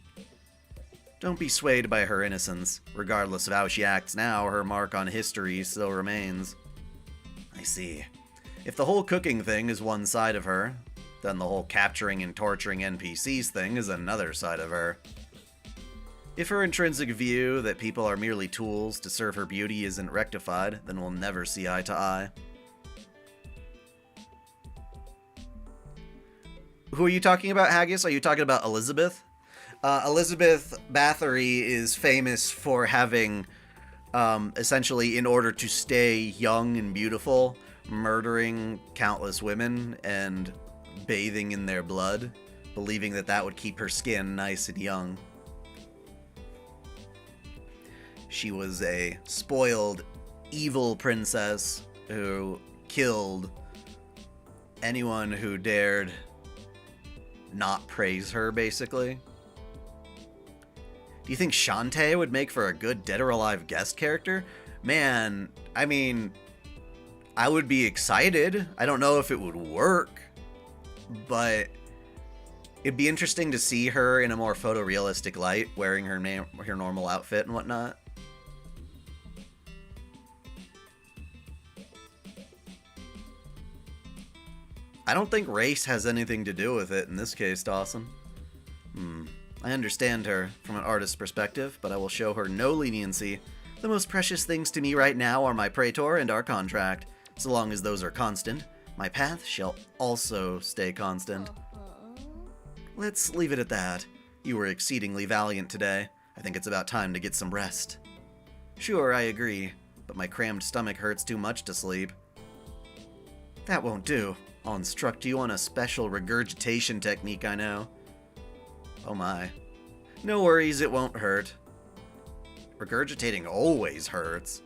Don't be swayed by her innocence. Regardless of how she acts now, her mark on history still remains. I see. If the whole cooking thing is one side of her, then the whole capturing and torturing NPCs thing is another side of her. If her intrinsic view that people are merely tools to serve her beauty isn't rectified, then we'll never see eye to eye. Who are you talking about, Haggis? Are you talking about Elizabeth? Elizabeth Bathory is famous for having, essentially, in order to stay young and beautiful, murdering countless women and bathing in their blood, believing that that would keep her skin nice and young. She was a spoiled, evil princess who killed anyone who dared not praise her, basically. Do you think Shantae would make for a good Dead or Alive guest character? Man, I mean, I would be excited. I don't know if it would work, but it'd be interesting to see her in a more photorealistic light, wearing her normal outfit and whatnot. I don't think race has anything to do with it in this case, Dawson. I understand her from an artist's perspective, but I will show her no leniency. The most precious things to me right now are my praetor and our contract. So long as those are constant, my path shall also stay constant. Let's leave it at that. You were exceedingly valiant today. I think it's about time to get some rest. Sure, I agree, but my crammed stomach hurts too much to sleep. That won't do. I'll instruct you on a special regurgitation technique I know. Oh my. No worries, it won't hurt. Regurgitating always hurts.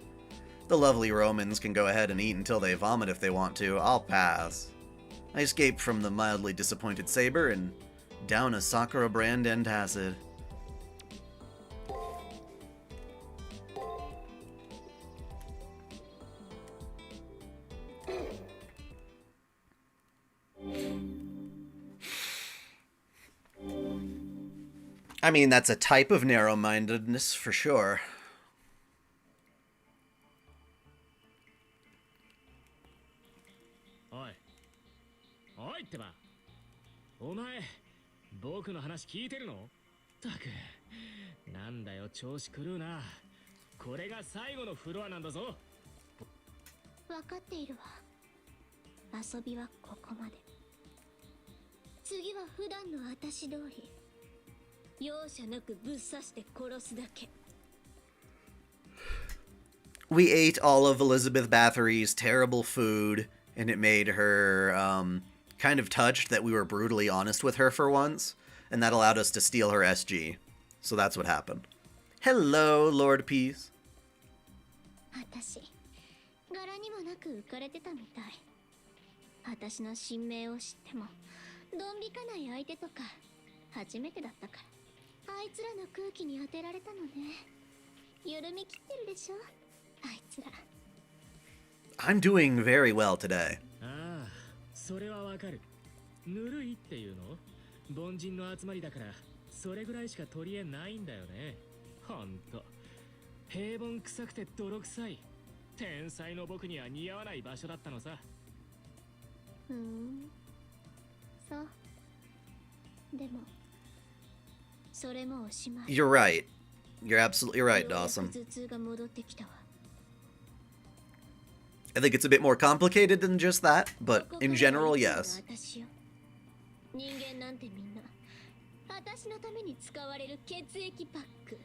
The lovely Romans can go ahead and eat until they vomit if they want to. I'll pass. I escaped from the mildly disappointed Saber and down a Sakura brand antacid. I mean, that's a type of narrow-mindedness for sure. Oi. Oi ってば。お前、僕の話聞いてるの？たく、なんだよ調子狂うな。これが最後のフロアなんだぞ。分かっているわ。遊びはここまで。次は普段の私通り。容赦なくぶっ刺して殺すだけ。We ate all of Elizabeth Bathory's terrible food, and it made her kind of touched that we were brutally honest with her for once, and that allowed us to steal her SG. So that's what happened. Hello, Lord Peace. 私、柄にもなく浮かれてたみたい。私の神名を知っても、ドン引かない相手とか、初めてだったから。あいつらの空気に当てられたのね。緩み切ってるでしょ、あいつら。I'm doing very well today. ああ、それはわかる。ぬるいっていうの？凡人の集まりだから、それぐらいしか取り柄ないんだよね。ほんと。平凡臭くて泥臭い。天才の僕には似合わない場所だったのさ。そう。でも。You're right. You're absolutely right, Dawson. I think it's a bit more complicated than just that, but in general, yes. 人間なんてみんな私のために使われる血液パック。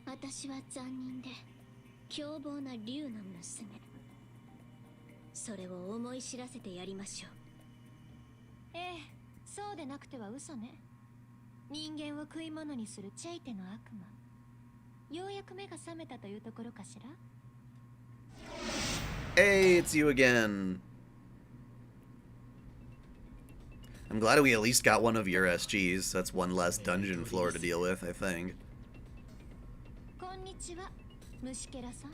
私は残忍で凶暴な竜の娘。それを思い知らせてやりましょう。ええ、そうでなくては嘘ね。人間を食い物にするチェイテの悪魔。ようやく目が覚めたというところかしら。 Hey, it's you again. I'm glad we at least got one of your SGs. That's one less dungeon floor to deal with, I think. こんにちは、虫けらさん。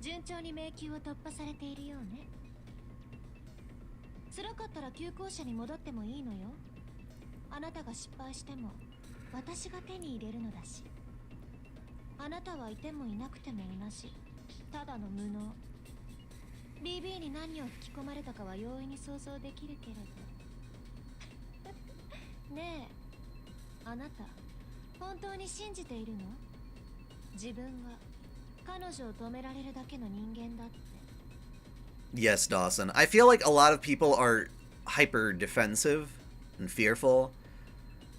順調に迷宮を突破されているようね。辛かったら旧校舎に戻ってもいいのよ。あなたが失敗しても私が手に入れるのだし。あなたはいてもいなくても同じ。ただの無能。BB に何を吹き込まれたかは容易に想像できるけれど。ねえ、あなた本当に信じているの？自分が彼女を止められるだけの人間だって。 Yes, Dawson. I feel like a lot of people are hyper defensive and fearful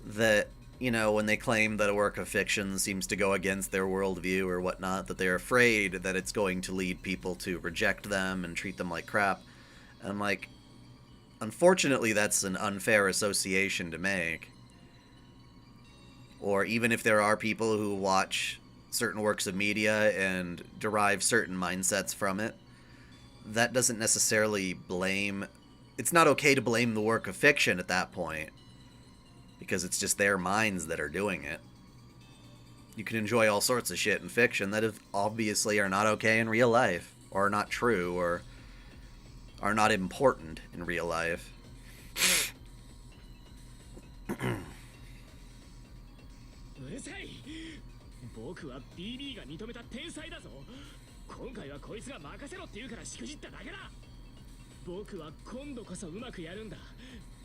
that, you know, when they claim that a work of fiction seems to go against their worldview or whatnot, that they're afraid that it's going to lead people to reject them and treat them like crap. And I'm like, unfortunately, that's an unfair association to make. Or even if there are people who watch certain works of media and derive certain mindsets from it, that doesn't necessarily blame... It's not okay to blame the work of fiction at that point, because it's just their minds that are doing it. You can enjoy all sorts of shit in fiction that obviously are not okay in real life, or are not true, or are not important in real life. うるさい。僕は BB が認めた天才だぞ。今回はこいつが任せろって言うからしくじっただけだ。僕は今度こそうまくやるんだ。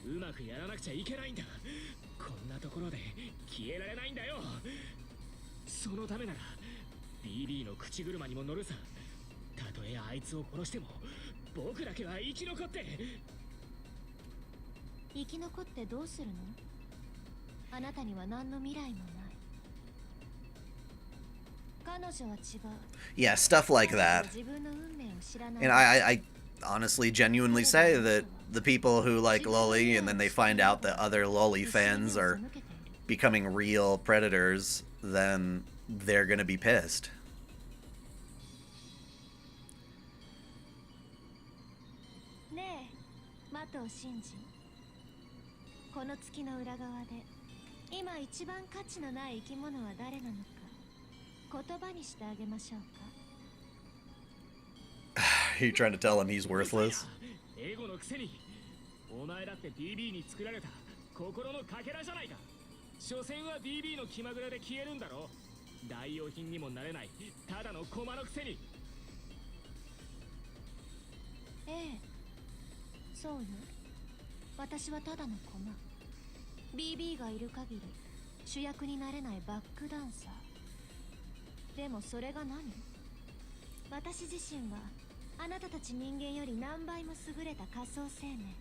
うまくやらなくちゃいけないんだ。こんなところで消えられないんだよ。そのためなら BB の口車にも乗るさ。たとえあいつを殺しても僕だけは生き残って。生き残ってどうするの？あなたには何の未来もない。彼女は違う。 Yeah, stuff like that. 自分の運命を知らない。 And I honestly, genuinely say that the people who like Loli and then they find out that other Loli fans are becoming real predators, then they're gonna be pissed. ねえ、マトウシンジ。この月の裏側で今一番価値のない生き物は誰なのか言葉にしてあげましょうか。 Are you trying to tell him he's worthless? 英語のくせにお前だって BB に作られた心のかけらじゃないか。所詮は BB の気まぐれで消えるんだろ。代用品にもなれないただの駒のくせに。ええ、そうよ。私はただの駒。 BB がいる限り主役になれないバックダンサー。でもそれが何？私自身はあなたたち人間より何倍も優れた仮想生命。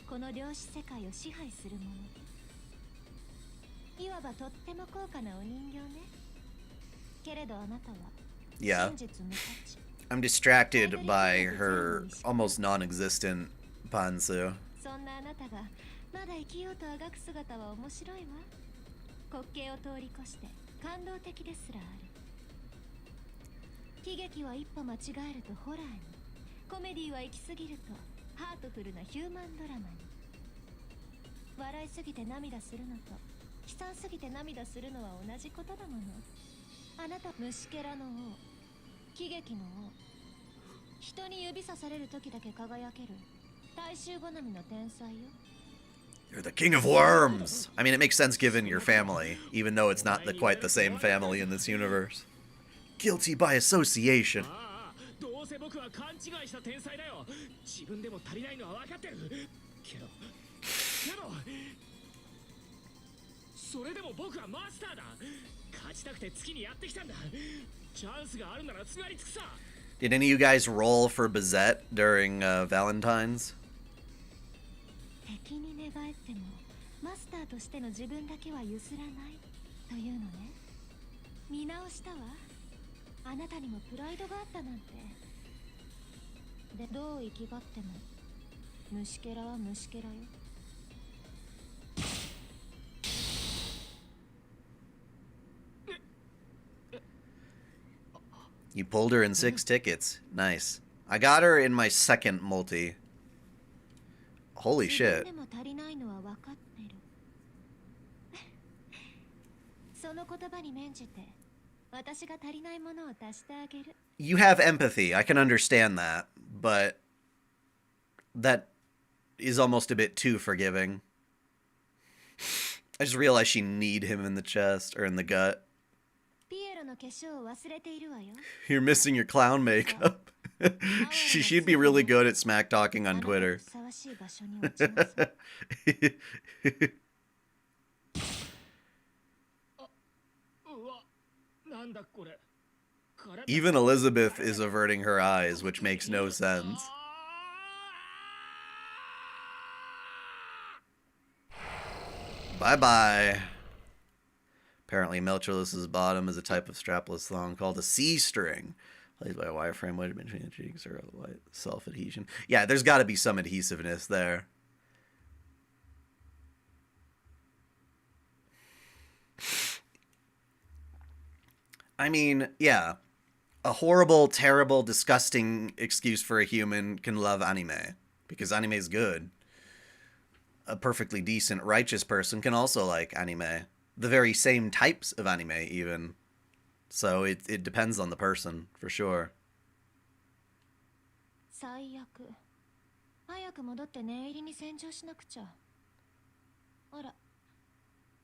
この量子世界を支配するもの。いわばとっても高価なお人形ね。けれどあなたは Yeah. 真実無価値。 I'm distracted by her almost non-existent Pansu. そんなあなたがまだ生きようとあがく姿は面白いわ。滑稽を通り越して感動的ですらある。喜劇は一歩間違えるとホラーに、コメディは行き過ぎるとハートフルなヒューマンドラマに。笑いすぎて涙するのと悲惨すぎて涙するのは同じことだもの。あなた虫けらの王、喜劇の王、人に指さされる時だけ輝ける大衆好みの天才よ。 You're the king of worms! I mean, it makes sense given your family, even though it's not quite the same family in this universe. Guilty by association. ああ、どうせ僕は勘違いした天才だよ。自分でも足りないのは分かってる。けどそれでも僕はマスターだ。勝ちたくて月にやってきたんだ。チャンスがあるならすがりつくさ。 Did any of you guys roll for Bazette during Valentine's? 敵に寝返ってもマスターとしての自分だけは譲らないというのね。見直したわ。あなたにもプライドがあったなんて。でどう生きがっても虫けらは虫けらよ。 You pulled her in 6 tickets. Nice. I got her in my second multi. Holy shit. でも足りないのは分かってる。その言葉に免じて私が足りないものを足してあげる。 You have empathy. I can understand that. But that is almost a bit too forgiving. I just realized she kneed him in the chest or in the gut. ピエロの化粧を忘れているわよ。 You're missing your clown makeup. She'd be really good at smack talking on Twitter. ふさわしい場所に落ちます。 Even Elizabeth is averting her eyes, which makes no sense. Bye-bye. Apparently, Melchorlus's bottom is a type of strapless thong called a C-string, placed by a wireframe wedged between the cheeks or otherwise self-adhesion. Yeah, there's got to be some adhesiveness there. I mean, yeah. A horrible, terrible, disgusting excuse for a human can love anime, because anime is good. A perfectly decent, righteous person can also like anime. The very same types of anime, even. So it depends on the person, for sure. 最悪。早く戻って念入りに洗浄しなくちゃ。あら、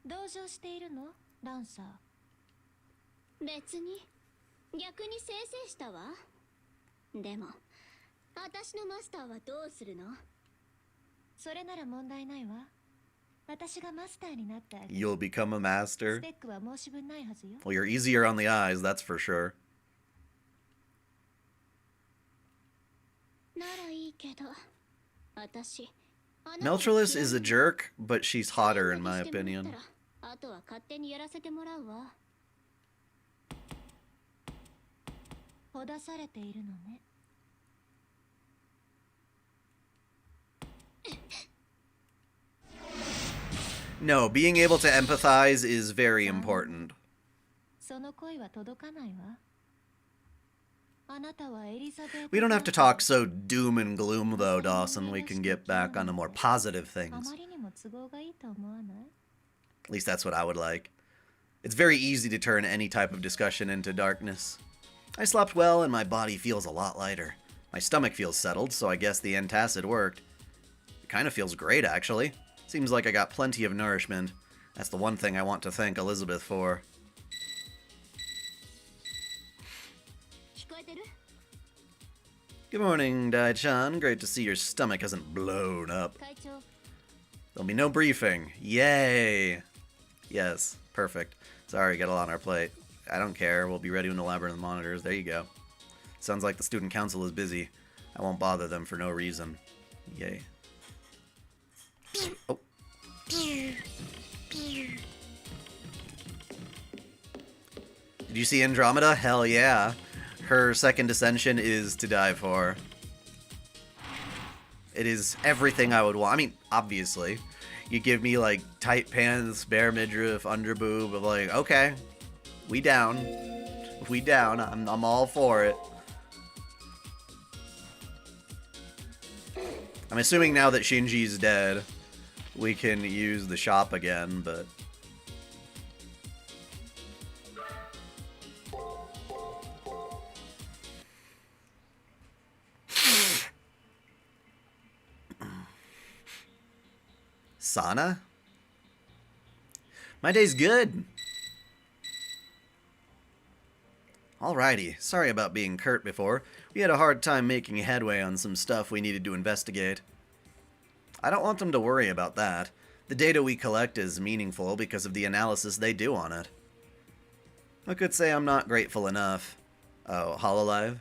同情しているの？ダンサー。別に逆にせいせいしたわ。でも私のマスターはどうするの？それなら問題ないわ。私がマスターになってあげる。 You'll become a ス master. ペックは申し分ないはずよ。 Well, you're easier on the eyes, that's for sure. ならいいけど、私。 Melchorlus is a jerk, but she's hotter in my opinion. あとは勝手にやらせてもらうわ。ほだされているのね。 No, being able to empathize is very important. その声は届かないわ。あなたはエリザベート。 We don't have to talk so doom and gloom, though, Dawson. We can get back onto more positive あ things. まりにも都合がいいと思わない？ At least that's what I would like. It's very easy to turn any type of discussion into darkness. I slept well and my body feels a lot lighter. My stomach feels settled, so I guess the antacid worked. It kind of feels great, actually. Seems like I got plenty of nourishment. That's the one thing I want to thank Elizabeth for. 聞こえてる？ Good morning, dai-chan. Great to see your stomach hasn't blown up. 会長、 There'll be no briefing. Yay! Yes, perfect. Sorry, got a lot on our plate. I don't care. We'll be ready when the labyrinth monitors. There you go. Sounds like the student council is busy. I won't bother them for no reason. Yay. Oh. Did you see Andromeda? Hell yeah. Her second ascension is to die for. It is everything I would want. I mean, obviously. You give me, like, tight pants, bare midriff, underboob, I'm like, okay. We down. We down. I'm all for it. I'm assuming now that Shinji's dead, we can use the shop again, but... Sauna? My day's good. Alrighty, sorry about being curt before. We had a hard time making headway on some stuff we needed to investigate. I don't want them to worry about that. The data we collect is meaningful because of the analysis they do on it. I could say I'm not grateful enough. Oh, Hololive?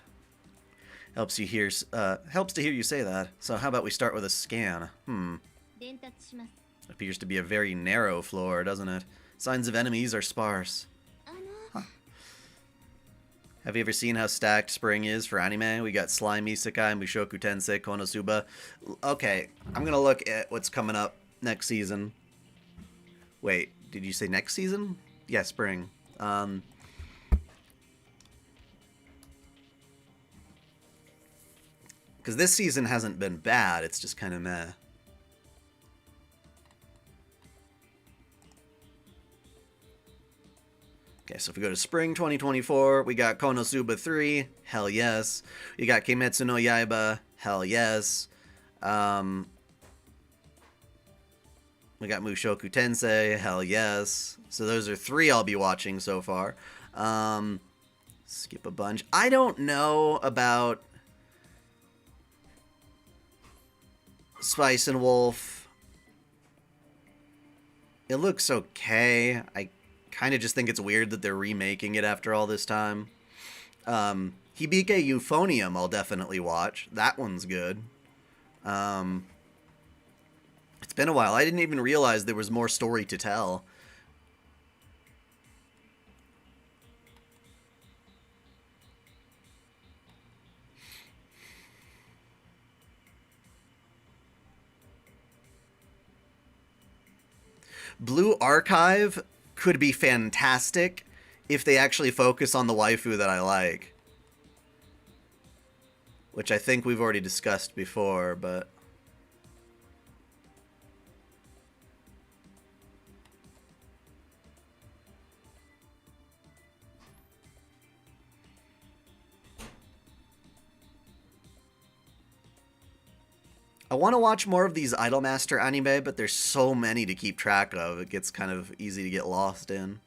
Helps to hear you say that. So how about we start with a scan? 伝達します。 Appears to be a very narrow floor, doesn't it? Signs of enemies are sparse. Have you ever seen how stacked spring is for anime? We got Slime Isekai, Mushoku Tensei, Konosuba. Okay, I'm gonna look at what's coming up next season. Wait, did you say next season? Yeah, spring. Because this season hasn't been bad, it's just kind of meh. Okay, so if we go to spring 2024, we got Konosuba 3, hell yes. We got Kimetsu no Yaiba, hell yes. We got Mushoku Tensei, hell yes. So those are 3 I'll be watching so far. Skip a bunch. I don't know about Spice and Wolf. It looks okay. I kind of just think it's weird that they're remaking it after all this time. Hibike Euphonium I'll definitely watch. That one's good. It's been a while. I didn't even realize there was more story to tell. Blue Archive could be fantastic if they actually focus on the waifu that I like. Which I think we've already discussed before, but... I want to watch more of these Idolmaster anime, but there's so many to keep track of. It gets kind of easy to get lost in.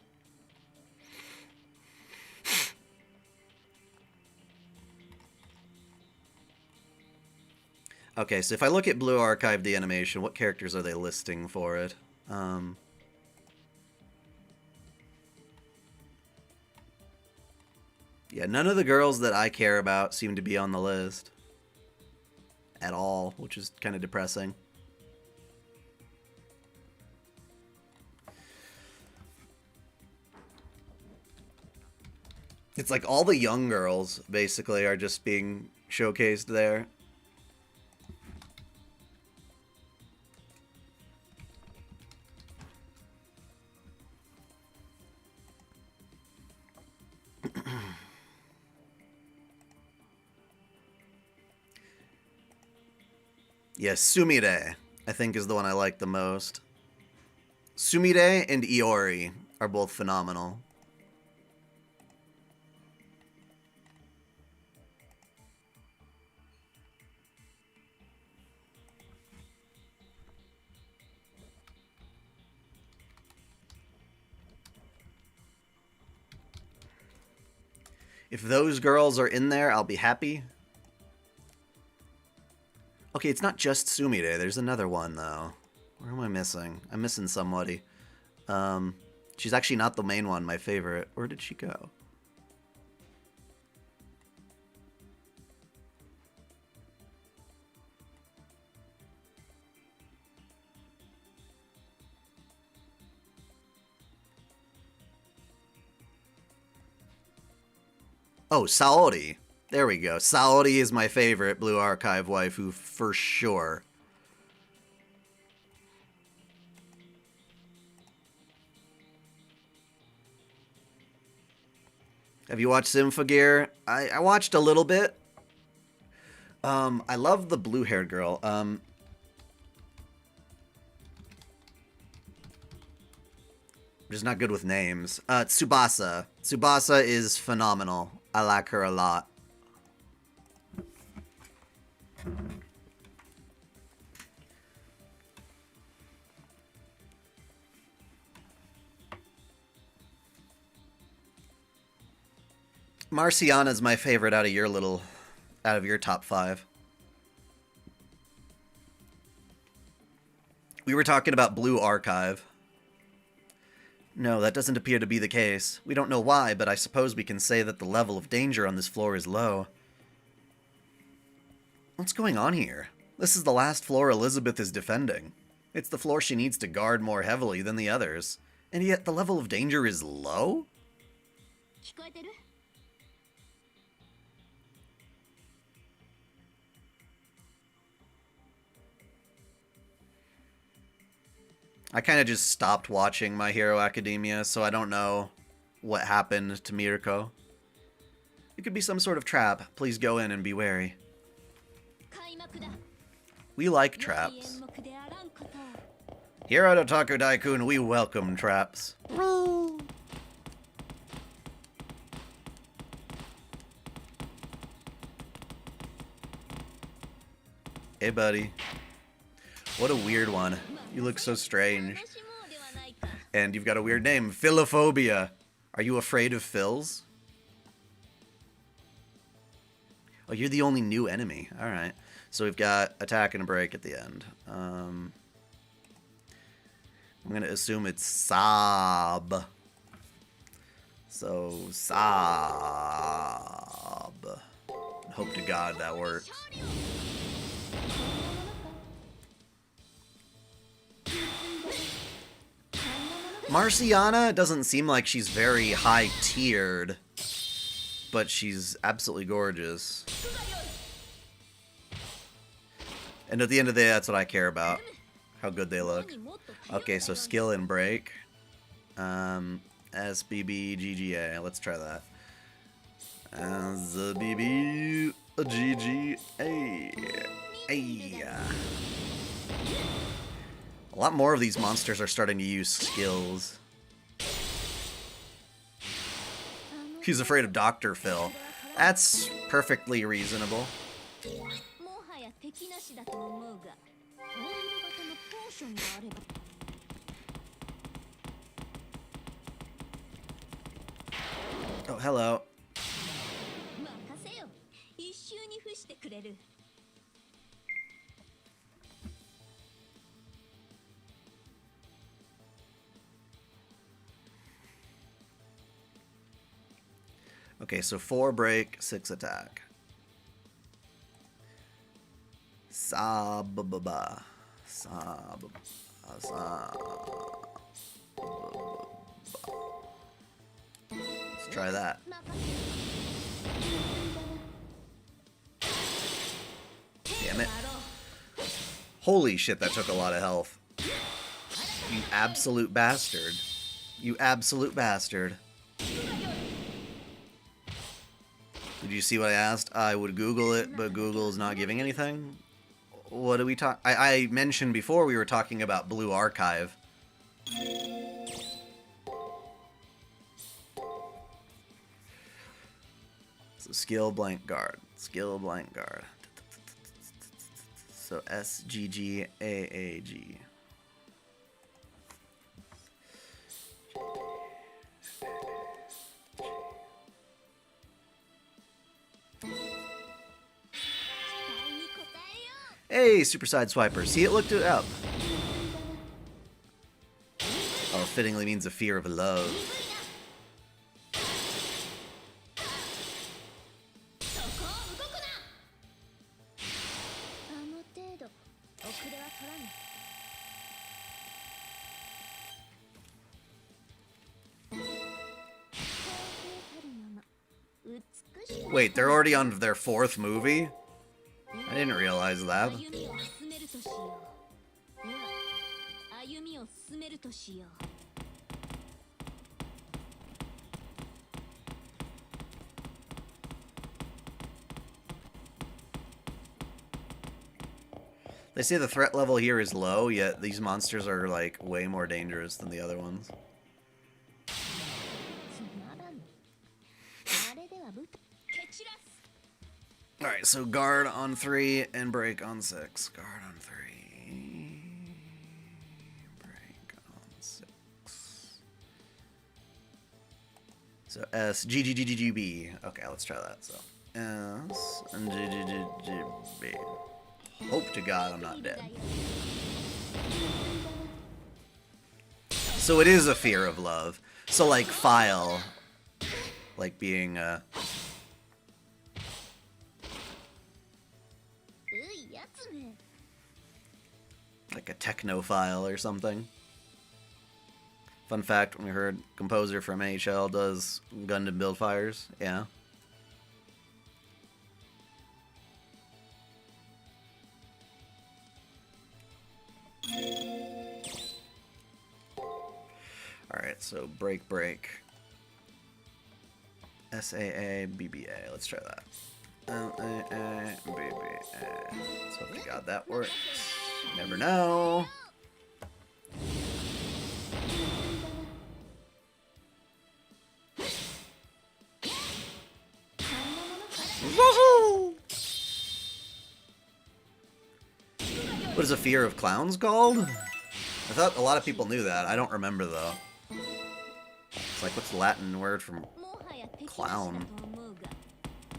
Okay, so if I look at Blue Archive, the animation, what characters are they listing for it? Yeah, none of the girls that I care about seem to be on the list. At all, which is kind of depressing. It's like all the young girls, basically, are just being showcased there. Yes, Sumire, I think, is the one I like the most. Sumire and Iori are both phenomenal. If those girls are in there, I'll be happy. Okay, it's not just Sumire. There's another one, though. Where am I missing? I'm missing somebody. She's actually not the main one, my favorite. Where did she go? Oh, Saori. There we go. Saori is my favorite Blue Archive waifu for sure. Have you watched Symphogear? I watched a little bit. I love the blue-haired girl. Just not good with names. Tsubasa. Tsubasa is phenomenal. I like her a lot. Marciana's my favorite out of your top 5. We were talking about Blue Archive. No, that doesn't appear to be the case. We don't know why, but I suppose we can say that the level of danger on this floor is low. What's going on here? This is the last floor Elizabeth is defending. It's the floor she needs to guard more heavily than the others. And yet the level of danger is low? I kind of just stopped watching My Hero Academia, so I don't know what happened to Mirko. It could be some sort of trap. Please go in and be wary. We like traps. Here at OtakuDaiKun, we welcome traps. Hey, buddy. What a weird one. You look so strange. And you've got a weird name, Philophobia. Are you afraid of Phils? Oh, you're the only new enemy. Alright. So we've got attack and a break at the end. I'm going to assume it's Saab. So, Saab. Hope to God that works. Marciana doesn't seem like she's very high-tiered, but she's absolutely gorgeous. And at the end of the day, that's what I care about. How good they look. Okay, so skill and break. SBBGGA. Let's try that. SBBGGA. A lot more of these monsters are starting to use skills. He's afraid of Dr. Phil. That's perfectly reasonable. Oh, hello. Okay, so 4 break, 6 attack. Sababa. Sababa. Let's try that. Damn it. Holy shit, that took a lot of health. You absolute bastard. You absolute bastard. Did you see what I asked? I would Google it, but Google's not giving anything. What do we talk? I mentioned before we were talking about Blue Archive. So skill blank guard. Skill blank guard. So SGGAAG. Hey, Super Side Swiper. See, it looked it up. Oh, fittingly means a fear of love. Wait, they're already on their 4th movie? I didn't realize that. They say the threat level here is low, yet these monsters are, like, way more dangerous than the other ones. Alright, so guard on 3 and break on 6. Guard on 3. Break on 6. So S, G, G, G, G, G, B. Okay, let's try that. So S and G, G, G, G, B. Hope to God I'm not dead. So it is a fear of love. So like File, like being like a technophile or something. Fun fact, when we heard composer from AHL does Gundam build fires, yeah. Alright, so break, break. SAA, BBA. Let's try that. LAA, BBA. Let's hope to God that works. Never know. Woohoo! What is a fear of clowns called? I thought a lot of people knew that. I don't remember though. It's like, what's the Latin word for clown?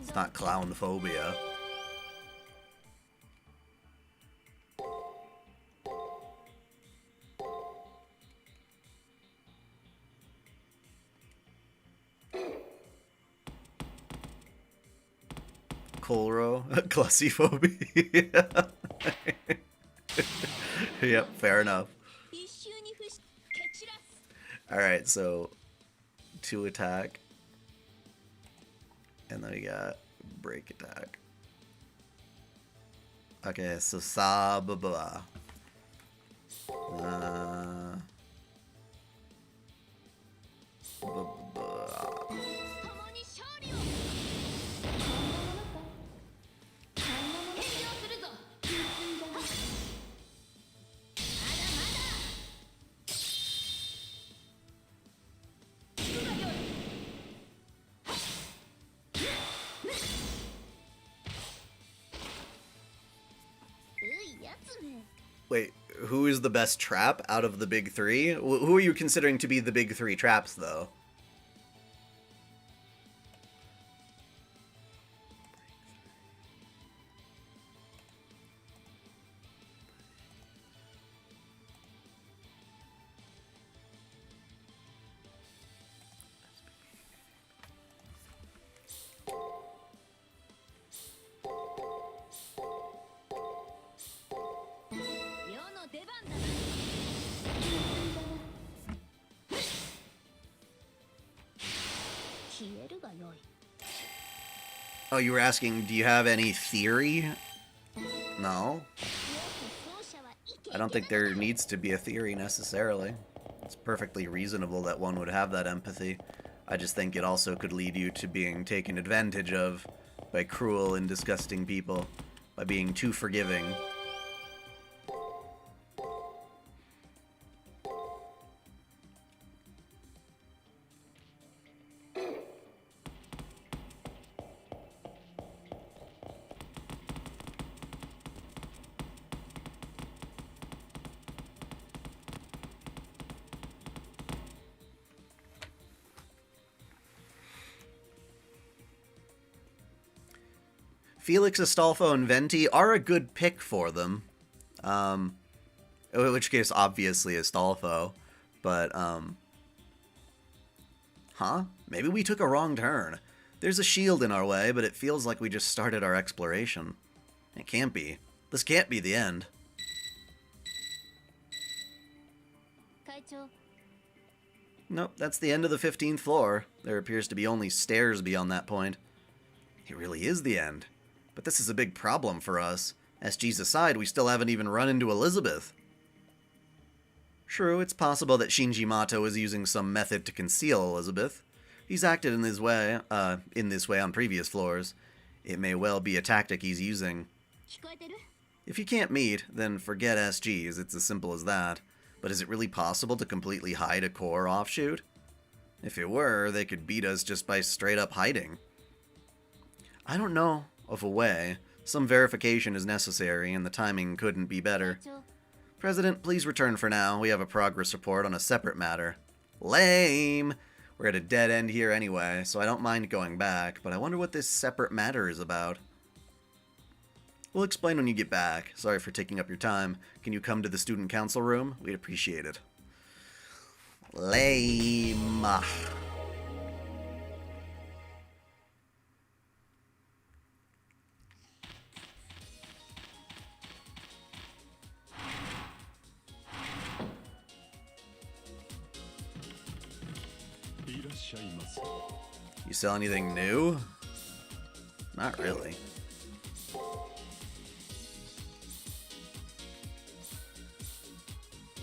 It's not clown phobia. Colro, claustrophobia. Yep, fair enough. Alright, so 2 attack. And then we got break attack. Okay, so sa blah blah. Blah, blah. Wait, who is the best trap out of the big 3? Who are you considering to be the big 3 traps, though? Oh, you were asking, do you have any theory? No. I don't think there needs to be a theory necessarily. It's perfectly reasonable that one would have that empathy. I just think it also could lead you to being taken advantage of by cruel and disgusting people, by being too forgiving. Felix, Astolfo, and Venti are a good pick for them. In which case, obviously, Astolfo. But, huh? Maybe we took a wrong turn. There's a shield in our way, but it feels like we just started our exploration. It can't be. This can't be the end. Nope, that's the end of the 15th floor. There appears to be only stairs beyond that point. It really is the end. But this is a big problem for us. SG's aside, we still haven't even run into Elizabeth. True, it's possible that Shinji Mato is using some method to conceal Elizabeth. He's acted in this way on previous floors. It may well be a tactic he's using. If you can't meet, then forget SGs, it's as simple as that. But is it really possible to completely hide a core offshoot? If it were, they could beat us just by straight up hiding. I don't know of a way. Some verification is necessary, and the timing couldn't be better. President, please return for now. We have a progress report on a separate matter. Lame! We're at a dead end here anyway, so I don't mind going back, but I wonder what this separate matter is about. We'll explain when you get back. Sorry for taking up your time. Can you come to the student council room? We'd appreciate it. Lame. You sell anything new? Not really.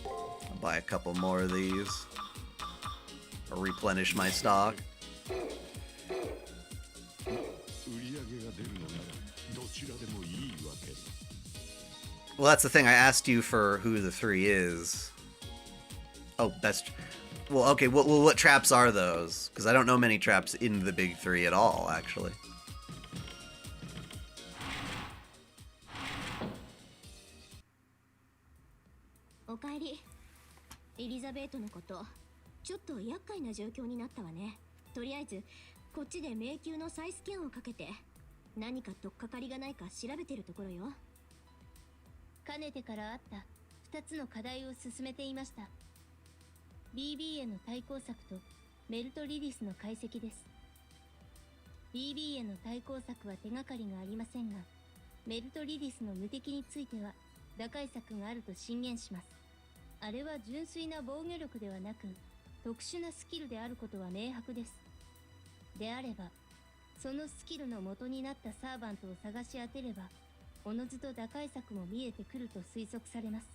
I'll buy a couple more of these. replenish my stock. Well, that's the thing. I asked you for who the three is. Oh, best. Well, okay. Well, what traps are those? Because I don't know many traps in the big three at all, actually. Okaeri. エリザベートのこと、ちょっと厄介な状況になったわね。とりあえず、こっちで迷宮の再スキャンをかけて、何か取っかかりがないか調べてるところよ。かねてからあった2つの課題を進めていました。BB への対抗策とメルトリリスの解析です。BB への対抗策は手がかりがありませんが、メルトリリスの無敵については打開策があると進言します。あれは純粋な防御力ではなく、特殊なスキルであることは明白です。であれば、そのスキルの元になったサーバントを探し当てれば、おのずと打開策も見えてくると推測されます。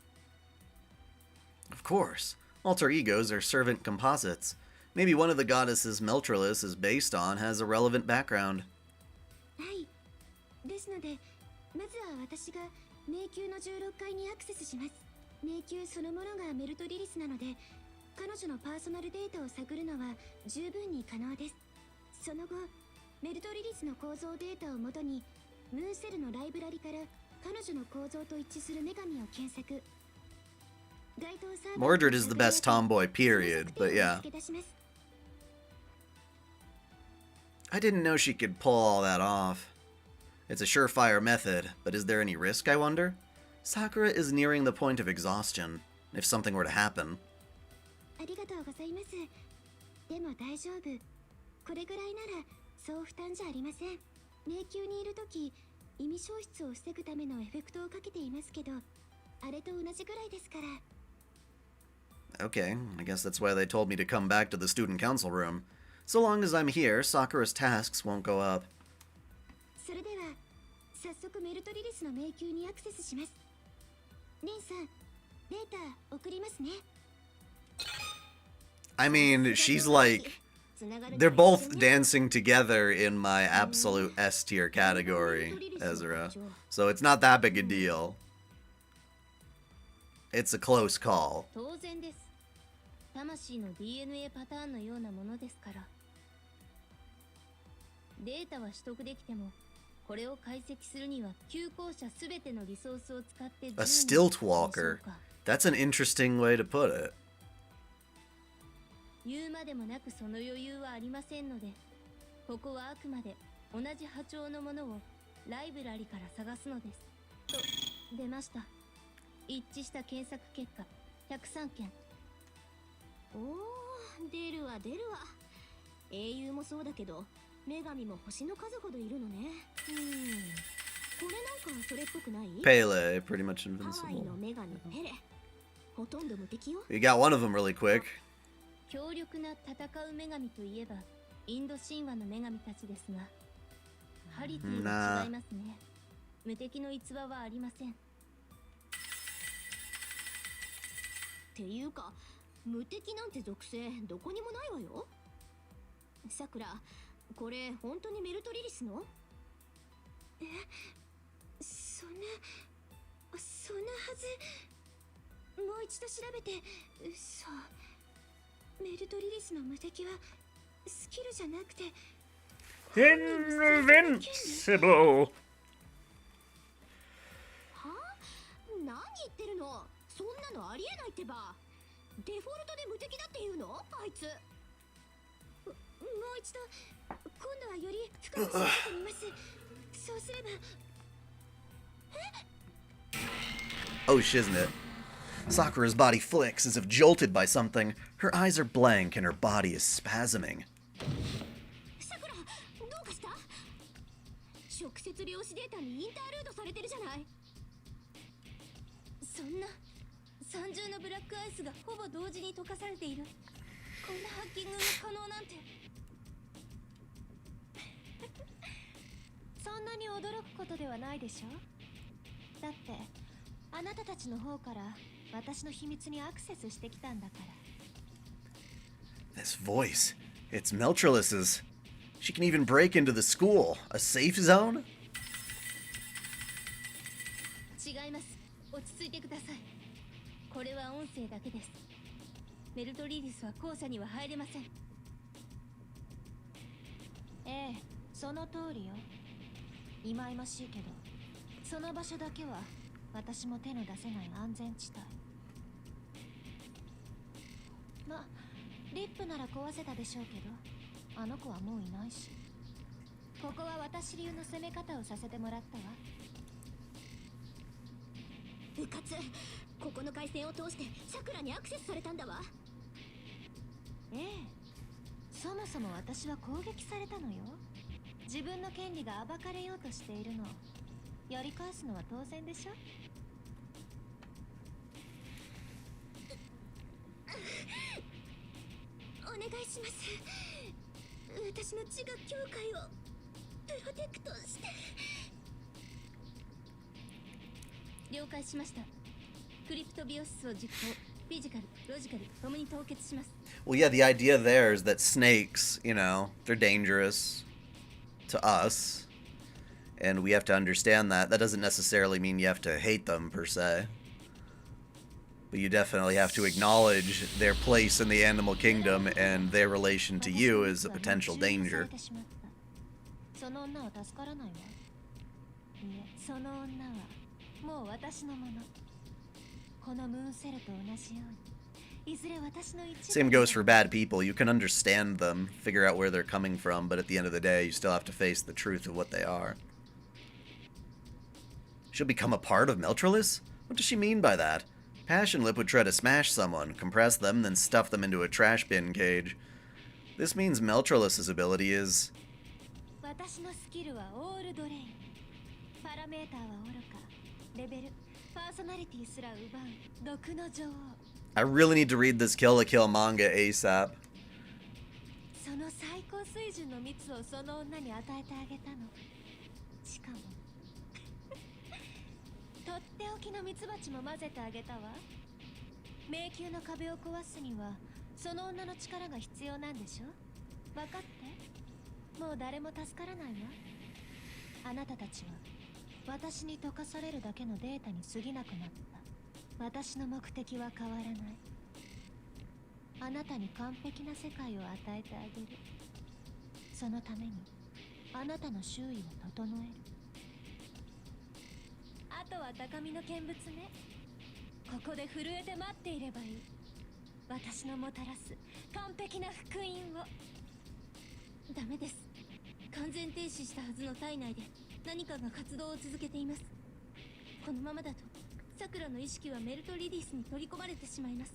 Of course. Alter egos are servant composites. Maybe one of the goddesses Meltralis is based on has a relevant background. はい。ですので、まずは私が迷宮の16階にアクセスします。迷宮そのものがメルトリリスなので、彼女のパーソナルデータを探るのは十分に可能です。その後、メルトリリスの構造データをもとに、ムーンセルのライブラリから彼女の構造と一致する女神を検索。Mordred is the best tomboy, period, but yeah. I didn't know she could pull all that off. It's a surefire method, but is there any risk, I wonder? Sakura is nearing the point of exhaustion, if something were to happen. ありがとうございます。でも大丈夫。これぐらいならそう負担じゃありません。迷宮にいるとき、意味消失を防ぐためのエフェクトをかけていますけど、あれと同じぐらいですから。Okay, I guess that's why they told me to come back to the student council room. So long as I'm here, Sakura's tasks won't go up. それでは、早速メルトリリスの迷宮にアクセスします。レンさん、データ送りますね。I mean, she's like... They're both dancing together in my absolute S tier category, Ezra. So it's not that big a deal. It's a close call. 当然です。魂の DNA パターンのようなものですから。データは取得できても、これを解析するには旧校舎すべてのリソースを使って A stilt walker. That's an interesting way to put it. 言うまでもなくその余裕はありませんので、ここはあくまで同じ波長のものをライブラリから探すのです。と、出ました。一致した検索結果、103件。おー、出るわ出るわ。英雄もそうだけど、女神も星の数ほどいるのね。これなんかそれっぽくない？ Pele, pretty much ハワイ invincible. の女神ペレ。ほとんど無敵よ。 We got one of them really quick. 強力な戦う女神といえばインド神話の女神たちですが、ハリティは違いますね。無敵の逸話はありません。っていうか、無敵なんて属性どこにもないわよ。さくら、これ本当にメルトリリスの？え、そんなはず。もう一度調べて。そう。メルトリリスの無敵はスキルじゃなくて Invincible! は？何言ってるの？そんなのありえないってば。デフォルトで無敵だって言うの？あいつ。もう一度今度はより深く調べてみます。そうすれば。Oh, shiznit. Sakura's body flicks as if jolted by something. Her eyes are blank and her body is spasming. さくら、どうかした？直接量子データにインタールードされてるじゃない。そんな三重のブラックアイスがほぼ同時に溶かされている。こんなハッキングが可能なんて。そんなに驚くことではないでしょ。だってあなたたちの方から私の秘密にアクセスしてきたんだから。This voice. It's Meltrolis's. She can even break into the school. A safe zone? 違います。落ち着いてください。これは音声だけです。メルトリリスは校舎には入れません。ええ、その通りよ。忌々しいけど、その場所だけは私も手の出せない安全地帯。ま、リップなら壊せたでしょうけど、あの子はもういないし。ここは私流の攻め方をさせてもらったわ。うかつ、ここの回線を通してチャクラにアクセスされたんだわ。ええ、そもそも私は攻撃されたのよ。自分の権利が暴かれようとしているの。やり返すのは当然でしょ。お願いします。私の自我境界をプロテクトして。了解しました。クリプトビオシスを実行。フィジカル、ロジカル、ともに凍結します。Well, yeah, the idea there is that snakes, you know, they're dangerous to us. And we have to understand that. That doesn't necessarily mean you have to hate them, per se. But you definitely have to acknowledge their place in the animal kingdom and their relation to you as a potential danger. その女は助からないわ。いえ、その女はもう私のもの。このムーンセルと同じように、いずれ私の一部。 Same goes for bad people. You can understand them, figure out where they're coming from, but at the end of the day, you still have to face the truth of what they are. She'll become a part of Meltrolis? What does she mean by that? Passion Lip would try to smash someone, compress them, then stuff them into a trash bin cage. This means Meltrolis' ability is... 私のスキルはオールドレイン。パラメーターはおろか、レベル、パーソナリティすら奪う毒の女王。 I really need to read this Kill la Kill manga ASAP. その最高水準の蜜をその女に与えてあげたの。しかもとっておきの蜜蜂も混ぜてあげたわ。迷宮の壁を壊すにはその女の力が必要なんでしょ。分かって。もう誰も助からないわ。あなたたちは私に溶かされるだけのデータに過ぎなくなった。私の目的は変わらない。あなたに完璧な世界を与えてあげる。そのためにあなたの周囲を整える。あとは高みの見物ね。ここで震えて待っていればいい。私のもたらす完璧な福音を。ダメです。完全停止したはずの体内で何かが活動を続けています。このままだとさくらの意識はメルトリリースに取り込まれてしまいます。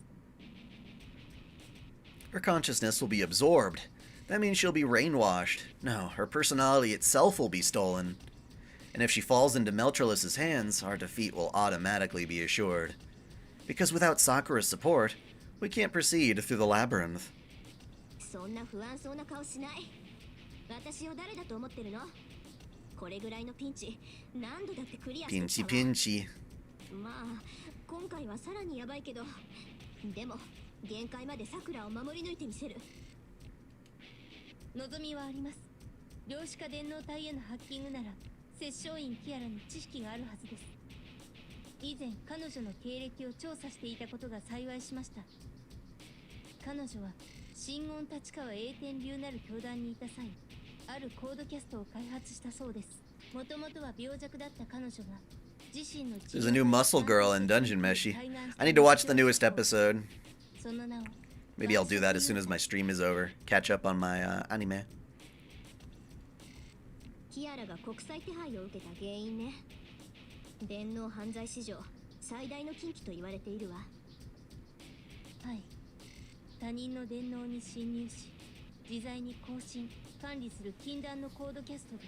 Her consciousness will be absorbed. That means she'll be rainwashed. No, her personality itself will be stolen. And if she falls into Meltrolis' hands, our defeat will automatically be assured. Because without Sakura's support, we can't proceed through the labyrinth. そんな不安そうな顔しない。私を誰だと思ってるの？これぐらいのピンチ、何度だってクリアしてきたわ。ピンチ。まあ、今回はさらにヤバいけど、でも限界までさくらを守り抜いてみせる。望みはあります。量子化電脳体へのハッキングなら摂政員キアラに知識があるはずです。以前彼女の経歴を調査していたことが幸いしました。彼女は真言立川栄天流なる教団にいた際、あるコードキャストを開発したそうです。もともとは病弱だった彼女が自身の There's a new muscle girl in Dungeon Meshi. I need to watch the newest episode. その名を Maybe I'll do that as soon as my stream is over. Catch up on my anime. キアラが国際手配を受けた原因ね。電脳犯罪史上最大の禁忌と言われているわ。はい。他人の電脳に侵入し、自在に更新、管理する禁断のコードキャストで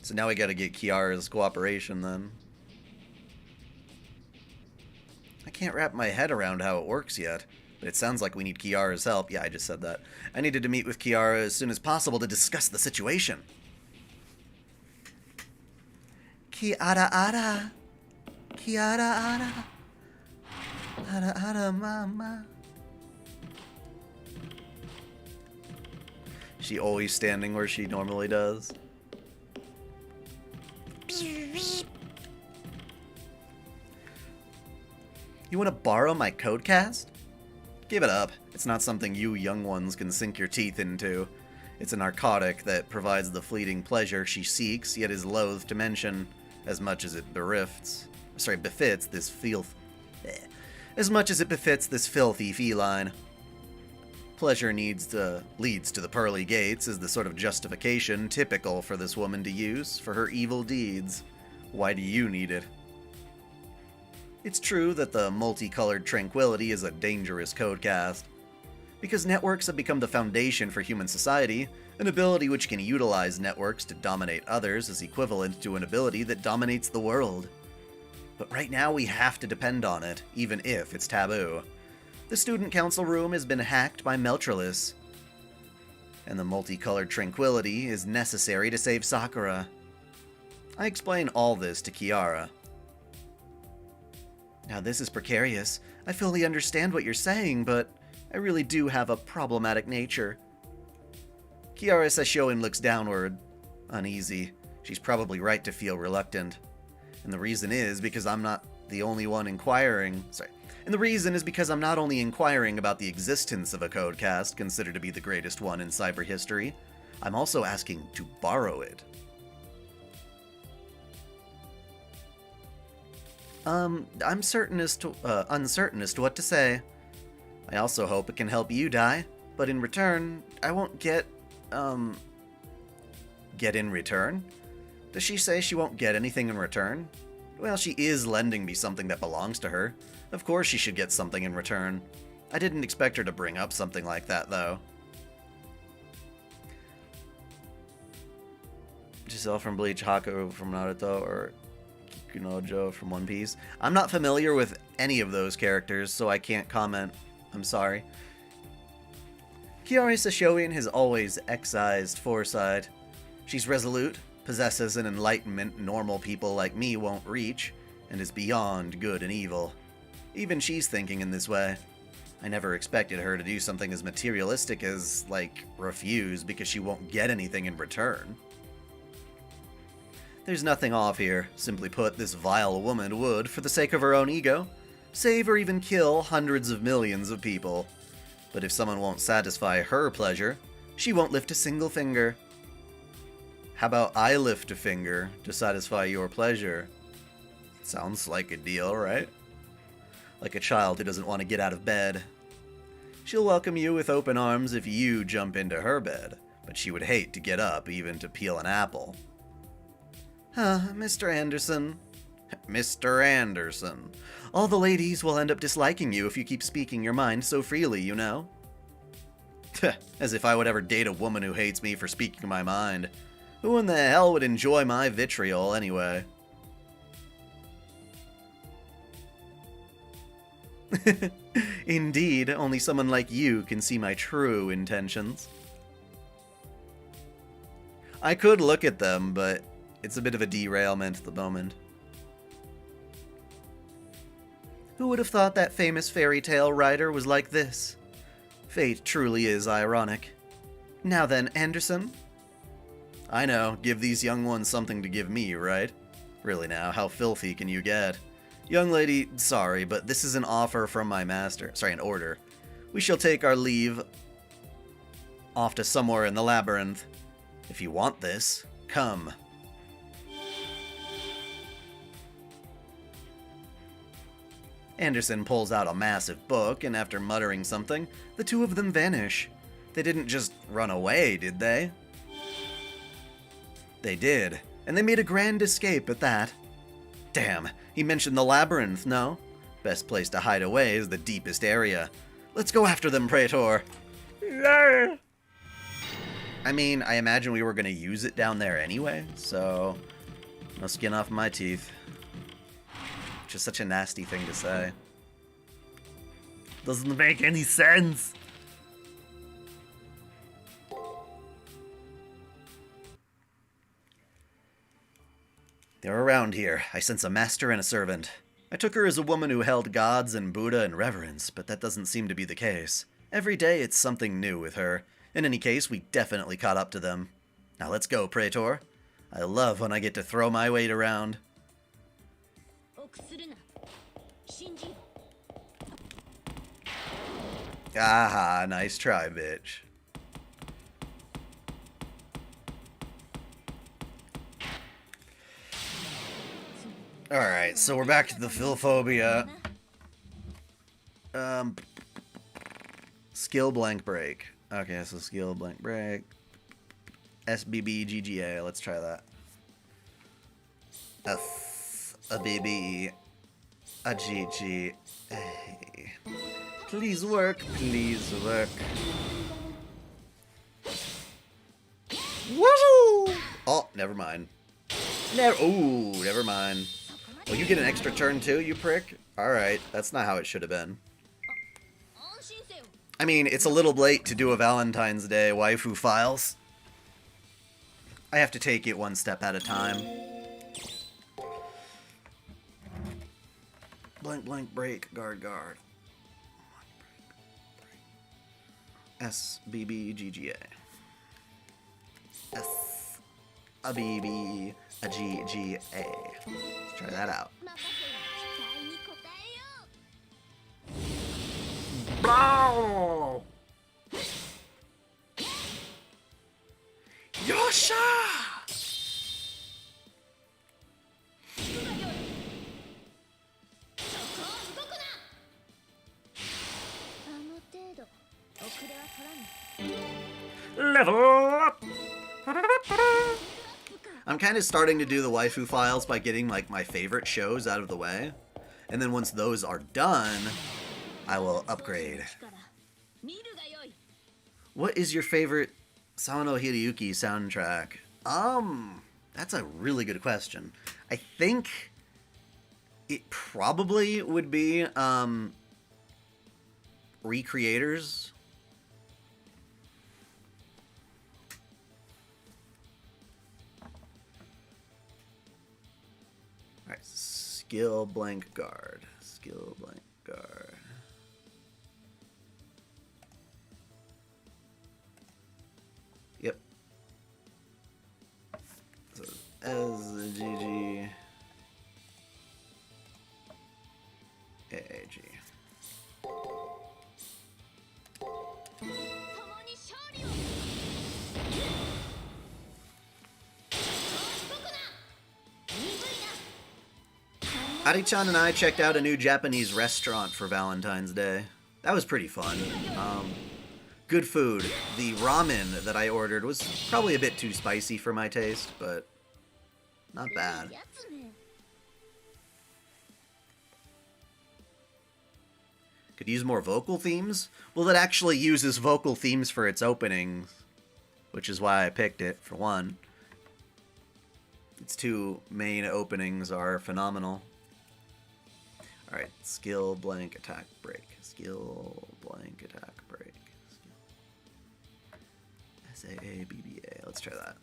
す。So now we gotta get Kiara's cooperation then. I can't wrap my head around how it works yet, but it sounds like we need Kiara's help. Yeah, I just said that. I needed to meet with Kiara as soon as possible to discuss the situation. Kiara. Kiara. Ara mama. She always standing where she normally does. You want to borrow my codecast? Give it up. It's not something you young ones can sink your teeth into. It's a narcotic that provides the fleeting pleasure she seeks, yet is loath to mention, as much as it befits this filthy feline. Pleasure leads to the pearly gates as the sort of justification typical for this woman to use for her evil deeds. Why do you need it? It's true that the multicolored tranquility is a dangerous codecast. Because networks have become the foundation for human society, an ability which can utilize networks to dominate others is equivalent to an ability that dominates the world. But right now we have to depend on it, even if it's taboo. The student council room has been hacked by Meltralis, and the multicolored tranquility is necessary to save Sakura. I explain all this to Kiara. Now this is precarious. I fully understand what you're saying, but I really do have a problematic nature. Kiara Sashoin looks downward, uneasy. She's probably right to feel reluctant. And the reason is because I'm not the only one inquiring. And the reason is because I'm not only inquiring about the existence of a codecast considered to be the greatest one in cyber history, I'm also asking to borrow it. I'm uncertain as to what to say. I also hope it can help you, Dai, but in return, I won't get in return? Does she say she won't get anything in return? Well, she is lending me something that belongs to her. Of course she should get something in return. I didn't expect her to bring up something like that, though. Giselle from Bleach, Haku from Naruto, or Kikunojo from One Piece. I'm not familiar with any of those characters, so I can't comment. I'm sorry. Kiari Sashoin has always excised foresight. She's resolute, possesses an enlightenment normal people like me won't reach, and is beyond good and evil. Even she's thinking in this way. I never expected her to do something as materialistic as, refuse because she won't get anything in return. There's nothing off here. Simply put, this vile woman would, for the sake of her own ego, save or even kill hundreds of millions of people. But if someone won't satisfy her pleasure, she won't lift a single finger. How about I lift a finger to satisfy your pleasure? Sounds like a deal, right? Like a child who doesn't want to get out of bed. She'll welcome you with open arms if you jump into her bed, but she would hate to get up even to peel an apple. Mr. Anderson. Mr. Anderson. All the ladies will end up disliking you if you keep speaking your mind so freely, you know? As if I would ever date a woman who hates me for speaking my mind. Who in the hell would enjoy my vitriol anyway? Indeed, only someone like you can see my true intentions. I could look at them, but it's a bit of a derailment at the moment. Who would have thought that famous fairy tale writer was like this? Fate truly is ironic. Now then, Anderson? I know, give these young ones something to give me, right? Really now, how filthy can you get? Young lady, sorry, but this is an offer from my master. Sorry, an order. We shall take our leave off to somewhere in the labyrinth. If you want this, come. Anderson pulls out a massive book, and after muttering something, the two of them vanish. They didn't just run away, did they? They did, and they made a grand escape at that. Damn, he mentioned the labyrinth, no? Best place to hide away is the deepest area. Let's go after them, Praetor. I mean, I imagine we were going to use it down there anyway, so no skin off my teeth. Just such a nasty thing to say. Doesn't make any sense. They're around here. I sense a master and a servant. I took her as a woman who held gods and Buddha in reverence, but that doesn't seem to be the case. Every day it's something new with her. In any case, we definitely caught up to them. Now let's go, Praetor. I love when I get to throw my weight around. 臆するな。信じよ。 Aha, nice try, bitch. Alright, so we're back to the Philphobia. Skill blank break. Okay, so skill blank break. SBBGGA, let's try that. A BB, a GG, A. Please work, please work. Woo! Oh, never mind. Ooh, never mind. Well, you get an extra turn too, you prick? Alright, that's not how it should have been. I mean, it's a little late to do a Valentine's Day waifu files. I have to take it one step at a time. Blank, blank, break, guard, guard. SBBGGA. SBBGGA. Let's try that out. Blow! Yosha! Level up! I'm kind of starting to do the waifu files by getting like my favorite shows out of the way. And then once those are done, I will upgrade. What is your favorite Sawano Hideyuki soundtrack? That's a really good question. I think it probably would be Recreators. Alright, skill blank guard. Skill blank guard. Yep. So SGG AAG. Ari-chan and I checked out a new Japanese restaurant for Valentine's Day. That was pretty fun. Good food. The ramen that I ordered was probably a bit too spicy for my taste, but not bad. Could use more vocal themes? Well, it actually uses vocal themes for its openings, which is why I picked it, for one. Its two main openings are phenomenal. Alright, skill blank attack break. Skill blank attack break. SAABBA. Let's try that.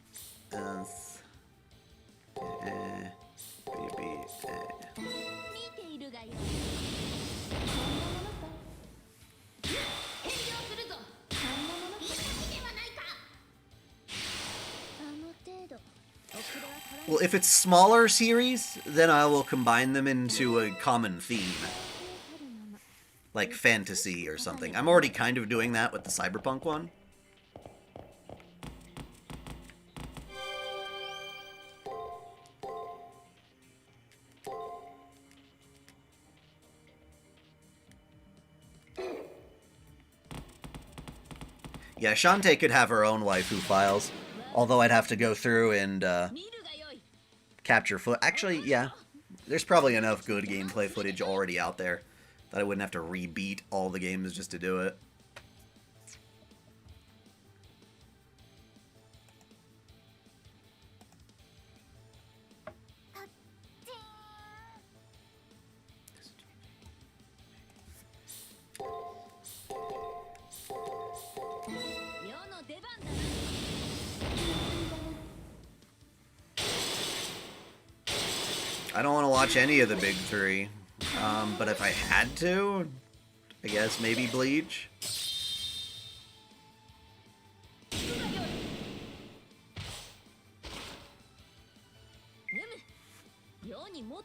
Well, if it's smaller series, then I will combine them into a common theme. Like fantasy or something. I'm already kind of doing that with the Cyberpunk one. Yeah, Shantae could have her own waifu files, although I'd have to go through and capture foot. Actually, yeah, there's probably enough good gameplay footage already out there that I wouldn't have to rebeat all the games just to do it. I don't want to watch any of the big three, but if I had to, I guess maybe Bleach.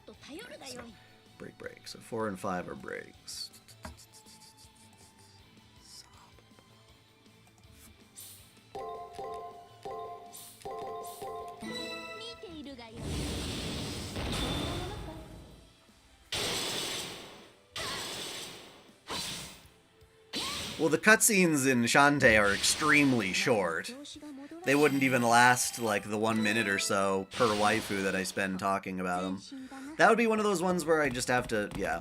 と頼るがよい。 break. So 4 and 5 are breaks. 見ているがよい。 Well, the cutscenes in Shantae are extremely short. They wouldn't even last like the 1 minute or so per waifu that I spend talking about them. That would be one of those ones where I just have to, yeah,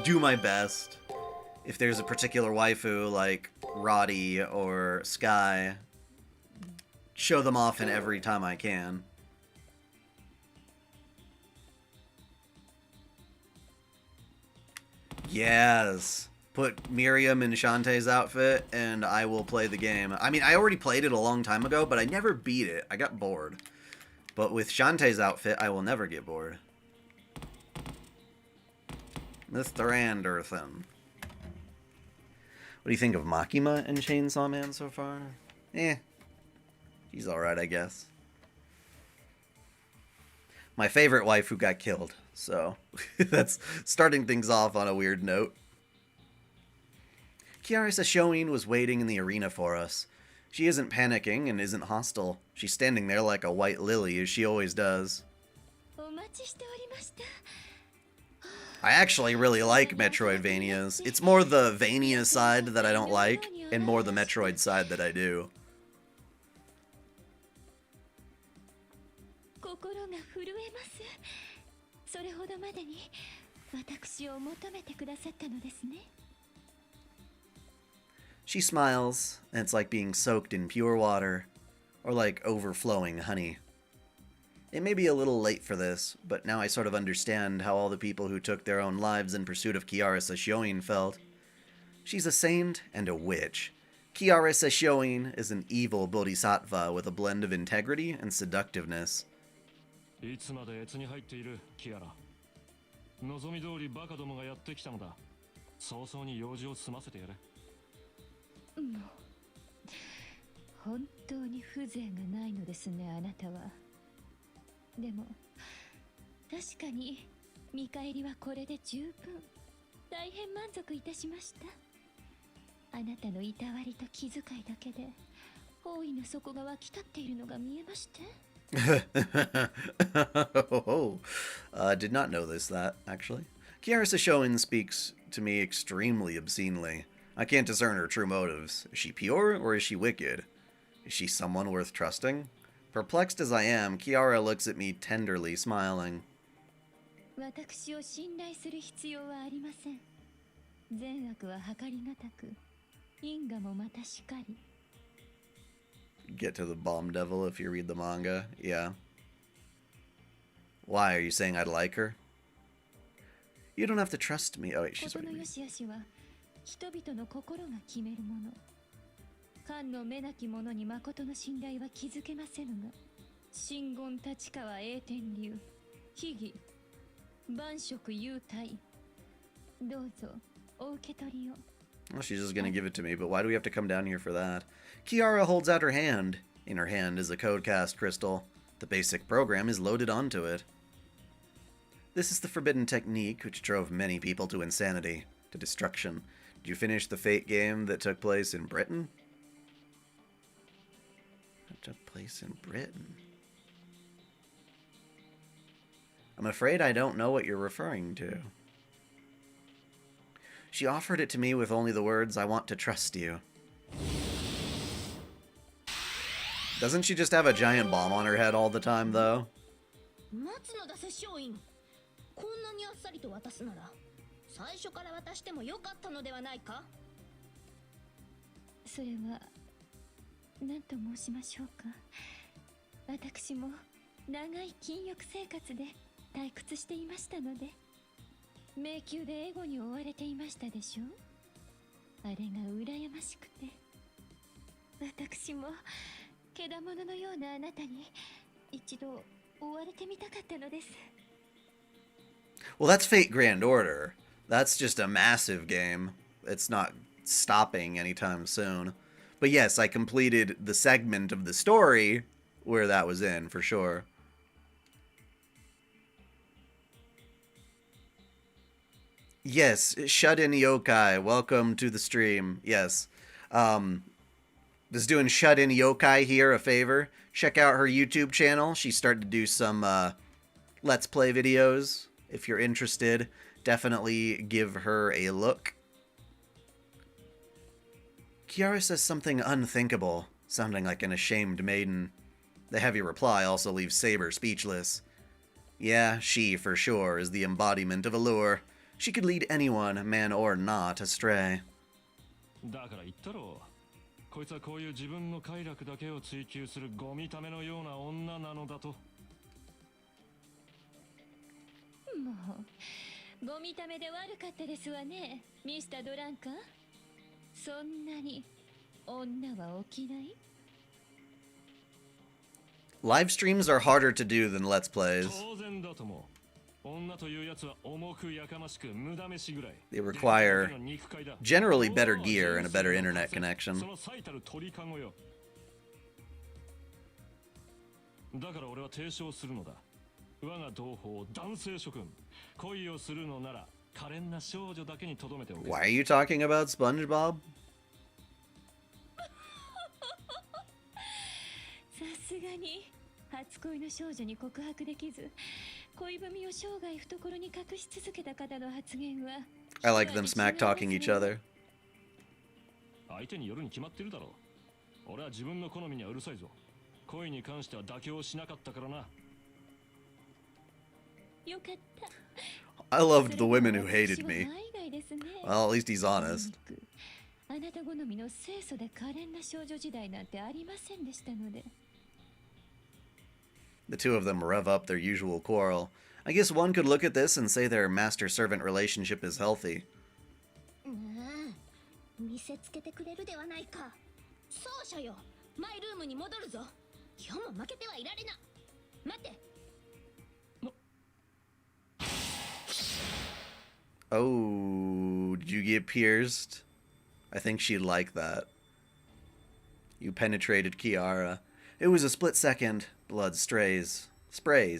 do my best. If there's a particular waifu like Roddy or Sky, show them off in every time I can. Yes. Put Miriam in Shantae's outfit, and I will play the game. I mean, I already played it a long time ago, but I never beat it. I got bored. But with Shantae's outfit, I will never get bored. Mr. Anderson. What do you think of Makima and Chainsaw Man so far? He's alright, I guess. My favorite waifu got killed, so that's starting things off on a weird note. Kiara Sashoin was waiting in the arena for us. She isn't panicking and isn't hostile. She's standing there like a white lily, as she always does. I actually really like Metroidvanias. It's more the Vania side that I don't like, and more the Metroid side that I do. 心が震えます。それほどまでに私を求めてくださったのですね。 She smiles, and it's like being soaked in pure water, or like overflowing honey. It may be a little late for this, but now I sort of understand how all the people who took their own lives in pursuit of Kiara Sashoin felt. She's a saint and a witch. Kiara Sashoin is an evil bodhisattva with a blend of integrity and seductiveness. いつまで越に入っているキアラ。望み通りバカどもがやってきたのだ。早々に用事を済ませてやれ。もう本当に風情がないのですね、あなたは。でも確かに見返りはこれで十分。大変満足いたしました。あなたのいたわりと気遣いだけで包囲の底が湧き立っているのが見えまして。Did not know that, actually. Kiara Sashoin speaks to me extremely obscenely. I can't discern her true motives. Is she pure, or is she wicked? Is she someone worth trusting? Perplexed as I am, Kiara looks at me tenderly, smiling. 私を信頼する必要はありません。善悪は計りがたく、因果もまたしかり。 Get to the bomb devil if you read the manga, yeah. Why, are you saying I'd like her? You don't have to trust me. Oh wait, she's 事の reading 良 me. し悪しは人々の心が決めるもの。官の目なき者に誠の信頼は築けませぬが、真言立川栄天流、秘儀、万色優待。どうぞお受け取りを。 Well, she's just gonna give it to me, but why do we have to come down here for that? Kiara holds out her hand. In her hand is a codecast crystal. The basic program is loaded onto it. This is the forbidden technique which drove many people to insanity, to destruction. Did you finish the Fate game that took place in Britain? That took place in Britain. I'm afraid I don't know what you're referring to. She offered it to me with only the words, "I want to trust you." Doesn't she just have a giant bomb on her head all the time, though? 待つのだ殺生院。こんなにあっさりと渡すなら最初から渡してもよかったのではないか。それは何と申しましょうか。私も長い禁欲生活で退屈していましたので、迷宮でエゴに追われていましたでしょう。あれが羨ましくて、私もけだもののようなあなたに一度追われてみたかったのです。 Well, that's Fate Grand Order. That's just a massive game. It's not stopping anytime soon. But yes, I completed the segment of the story where that was in, for sure. Yes, Shut In Yokai, welcome to the stream. Yes. Was doing Shut In Yokai here a favor. Check out her YouTube channel. She started to do some Let's Play videos. If you're interested, definitely give her a look. Kiara says something unthinkable, sounding like an ashamed maiden. The heavy reply also leaves Saber speechless. Yeah, she, for sure, is the embodiment of allure. She could lead anyone, man or not, astray. だから言ったろう。こいつはこういう自分の快楽だけを追求するゴミためのような女なのだと。もうゴミためで悪かったですわね、ミスタードランカー。そんなに女は起きない？ Live streams are harder to do than Let's Plays. 当然だとも。女というやつは重くやかましく無駄飯ぐらい。 They require generally better gear and a better internet connection. その最たる鳥かごよ。だから俺は提唱するのだ。我が同胞男性諸君、恋をするのなら可憐な少女だけに留めておけ。 Why are you talking about SpongeBob? さすがに初恋の少女に告白できず、恋文を生涯懐に隠し続けた方の発言は I like them smack talking each other. 相手によるに決まってるだろう。俺は自分の好みにはうるさいぞ。恋に関しては妥協しなかったからな。よかった。 I loved the women who hated me. 海外ですね。 Well, at least he's honest. あなた好みの清楚で可憐な少女時代なんてありませんでしたので。 The two of them rev up their usual quarrel. I guess one could look at this and say their master-servant relationship is healthy. 見せつけてくれるではないか。奏者よ、マイルームに戻るぞ。今日も負けてはいられな。待って。 Oh, did you get pierced? I think she'd like that. You penetrated Kiara. It was a split second. Blood sprays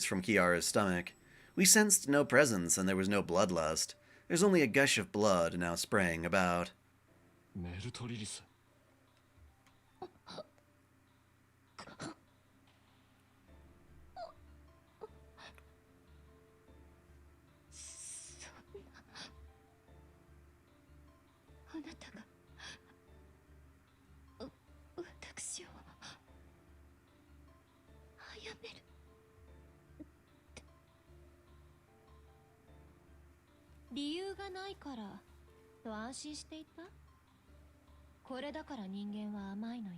from Kiara's stomach. We sensed no presence and there was no bloodlust. There's only a gush of blood now spraying about. メルトリリス。 あなたが私を殺める。理由がないからと安心していた。これだから人間は甘いのよ。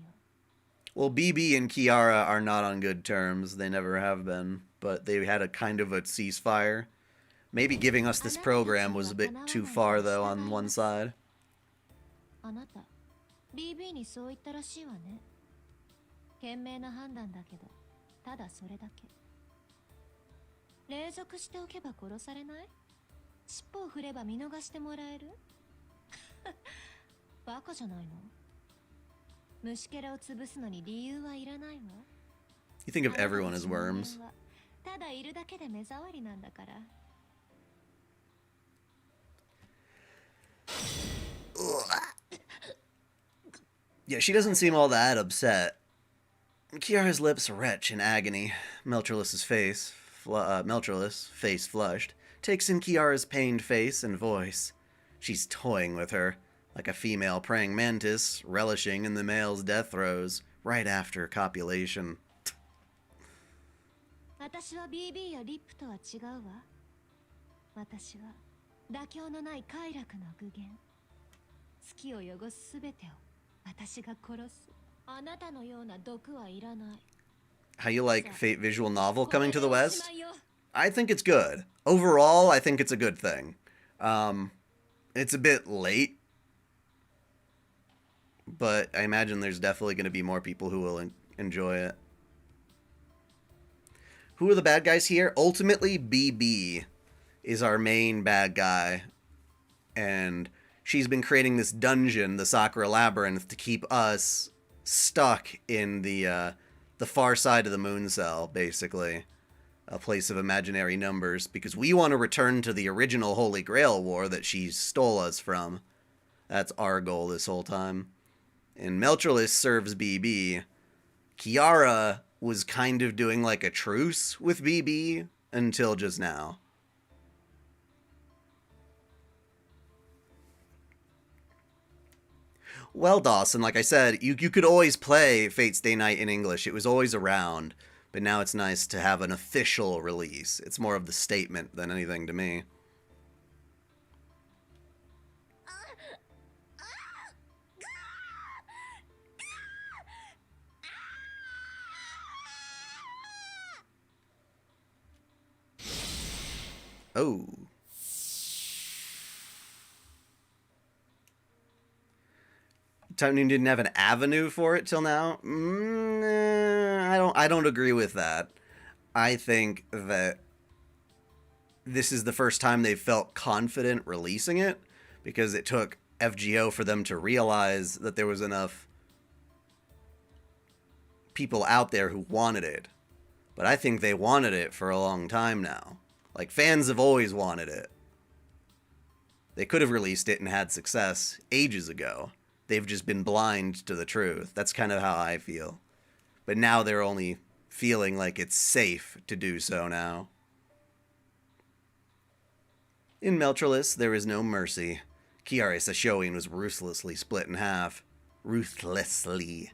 Well, BB and Kiara are not on good terms. They never have been. But they had a kind of a ceasefire. Maybe giving us this program was a bit too far, though, on one side. あなた BB にそう言ったらしいわね。賢明な判断だけど、ただそれだけ。隷属しておけば殺されない？尻尾を振れば見逃してもらえる？バカじゃないの？虫けらを潰すのに理由はいらないわ。 You think of everyone as worms. ただいるだけで目障りなんだから。 Yeah, she doesn't seem all that upset. Kiara's lips retch in agony. Meltrellis' face flushed, takes in Kiara's pained face and voice. She's toying with her, like a female praying mantis, relishing in the male's death throes, right after copulation. 私は BB やリップとは違うわ。私は妥協のない快楽の具現。月を汚すすべてを私が殺す。あなたのような毒はいらない。 How you like Fate visual novel coming to the West? I think it's good. Overall, I think it's a good thing. It's a bit late, but I imagine there's definitely going to be more people who will enjoy it. Who are the bad guys here? Ultimately, BB is our main bad guy, and she's been creating this dungeon, the Sakura Labyrinth, to keep us stuck in the far side of the moon cell, basically. a place of imaginary numbers, because we want to return to the original Holy Grail War that she stole us from. That's our goal this whole time. And Meltrolis serves BB. Kiara was kind of doing like a truce with BB until just now. Well, Dawson, like I said, you could always play Fate's Day Night in English. It was always around. But now it's nice to have an official release. It's more of the statement than anything to me. Oh. Type Moon didn't have an avenue for it till now? I don't agree with that. I think that this is the first time they've felt confident releasing it, because it took FGO for them to realize that there was enough people out there who wanted it. But I think they wanted it for a long time now. Like, fans have always wanted it. They could have released it and had success ages ago. They've just been blind to the truth. That's kind of how I feel. But now they're only feeling like it's safe to do so now. In Meltrolis, there is no mercy. Kiara Sashoin was ruthlessly split in half. Ruthlessly.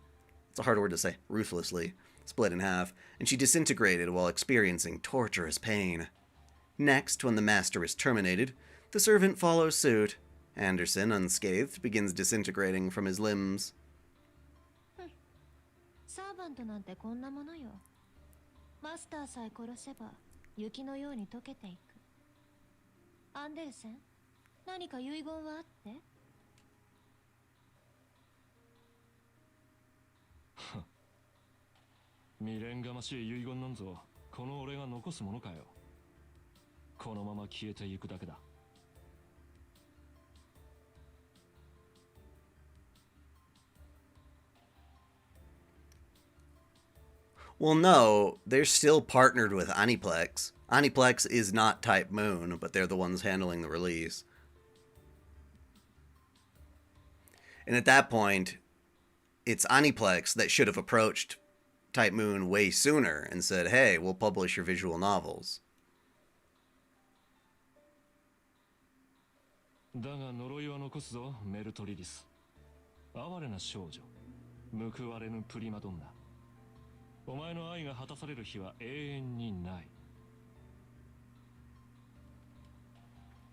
It's a hard word to say. Ruthlessly. Split in half. And she disintegrated while experiencing torturous pain. Next, when the master is terminated, the servant follows suit. Anderson, unscathed, begins disintegrating from his limbs. サーバントなんてこんなものよ。マスターさえ殺せば雪のように溶けていく。アンデルセン、何か遺言はあって？未練がましい遺言なんぞ、この俺が残すものかよ。このまま消えていくだけだ。Well, no, they're still partnered with Aniplex. Aniplex is not Type Moon, but they're the ones handling the release. And at that point, it's Aniplex that should have approached Type Moon way sooner and said, hey, we'll publish your visual novels. だが呪いは残すぞ、メルトリリス。哀れな少女、報われぬプリマドンナ。お前の愛が果たされる日は永遠にない。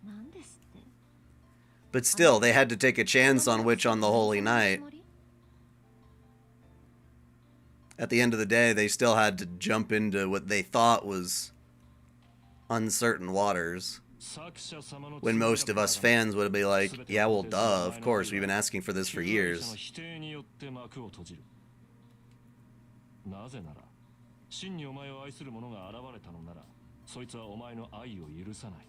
なんですって？ But still, they had to take a chance on Witch on the Holy Night. At the end of the day, they still had to jump into what they thought was uncertain waters. When most of us fans would be like, yeah, well, duh, of course, we've been asking for this for years. なぜなら、真にお前を愛する者が現れたのなら、そいつはお前の愛を許さない。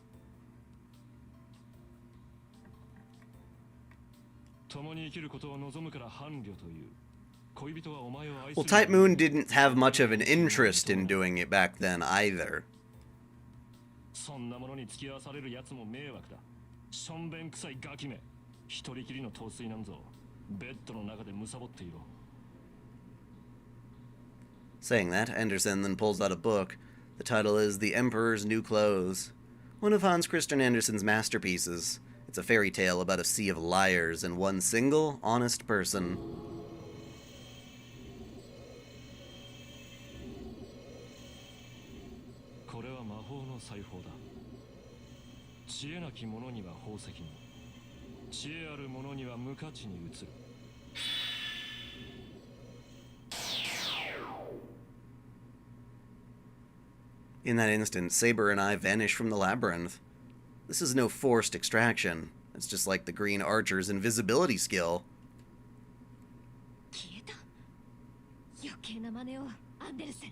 共に生きることを望むから伴侶という。恋人はお前を愛する。Well, Type Moon didn't have much of an interest in doing it back then either. そんなものに付き合わされる奴も迷惑だ。しょんべん臭いガキめ。一人きりの陶酔なんぞ、ベッドの中で貪っていろ。Saying that, Anderson then pulls out a book. The title is The Emperor's New Clothes, one of Hans Christian Andersen's masterpieces. It's a fairy tale about a sea of liars and one single, honest person. これは魔法の裁縫だ。知恵なき者には宝石に、知恵ある者には無価値に移る。In that instant, Saber and I vanish from the labyrinth. This is no forced extraction. It's just like the Green Archer's invisibility skill. 消えた。余計な真似を、アンデルセン。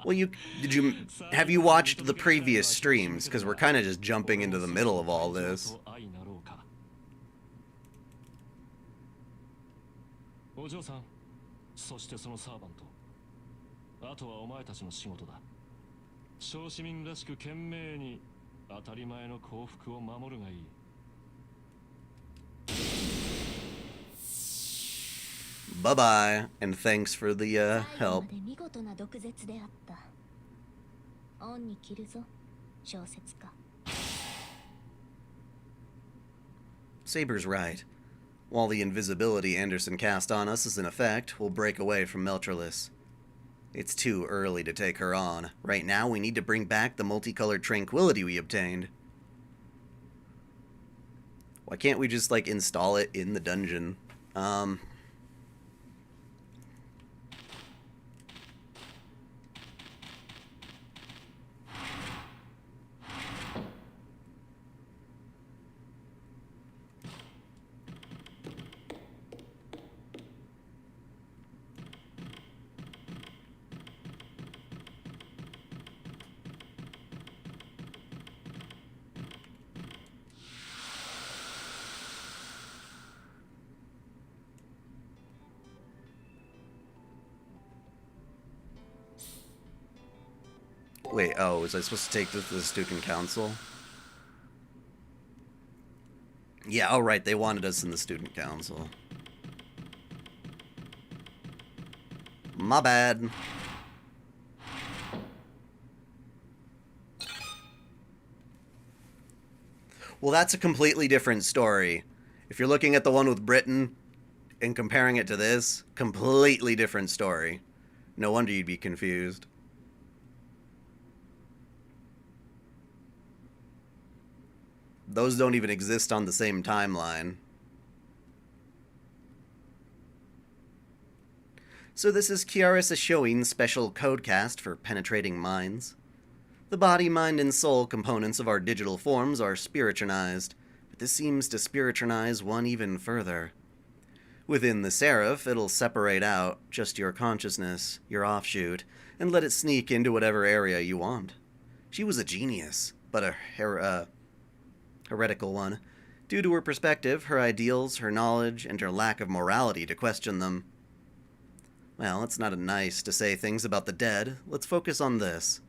Well, have you watched the previous streams? Because we're kind of just jumping into the middle of all this. お嬢さん、そしてそのサーバント。あとはお前たちの仕事だ。小市民らしく懸命に当たり前の幸福を守るがいい。Bye-bye, and thanks for the 最後 help. まで見事な毒舌であった。恩に着るぞ、小説家。 Saber's right. While the invisibility Anderson cast on us is in effect, we'll break away from Meltrellis. It's too early to take her on. Right now, we need to bring back the multicolored tranquility we obtained. Why can't we just, like, install it in the dungeon? Wait, oh, was I supposed to take this to the student council? Yeah, oh right, they wanted us in the student council. My bad. Well, that's a completely different story. If you're looking at the one with Britain and comparing it to this, completely different story. No wonder you'd be confused. Those don't even exist on the same timeline. So this is Kiarisa Shoin's special codecast for penetrating minds. The body, mind, and soul components of our digital forms are spiritualized, but this seems to spiritualize one even further. Within the Seraph, it'll separate out just your consciousness, your offshoot, and let it sneak into whatever area you want. She was a genius, but a heretical one, due to her perspective, her ideals, her knowledge, and her lack of morality to question them. Well, it's not nice to say things about the dead. Let's focus on this.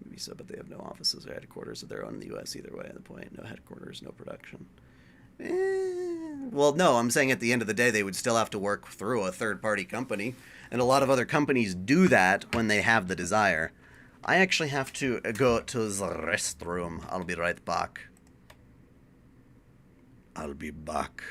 Maybe so, but they have no offices or headquarters of their own in the U.S. either way. The point, no headquarters, no production. Well, no, I'm saying at the end of the day, they would still have to work through a third-party company, and a lot of other companies do that when they have the desire. I actually have to go to the restroom. I'll be right back. I'll be back.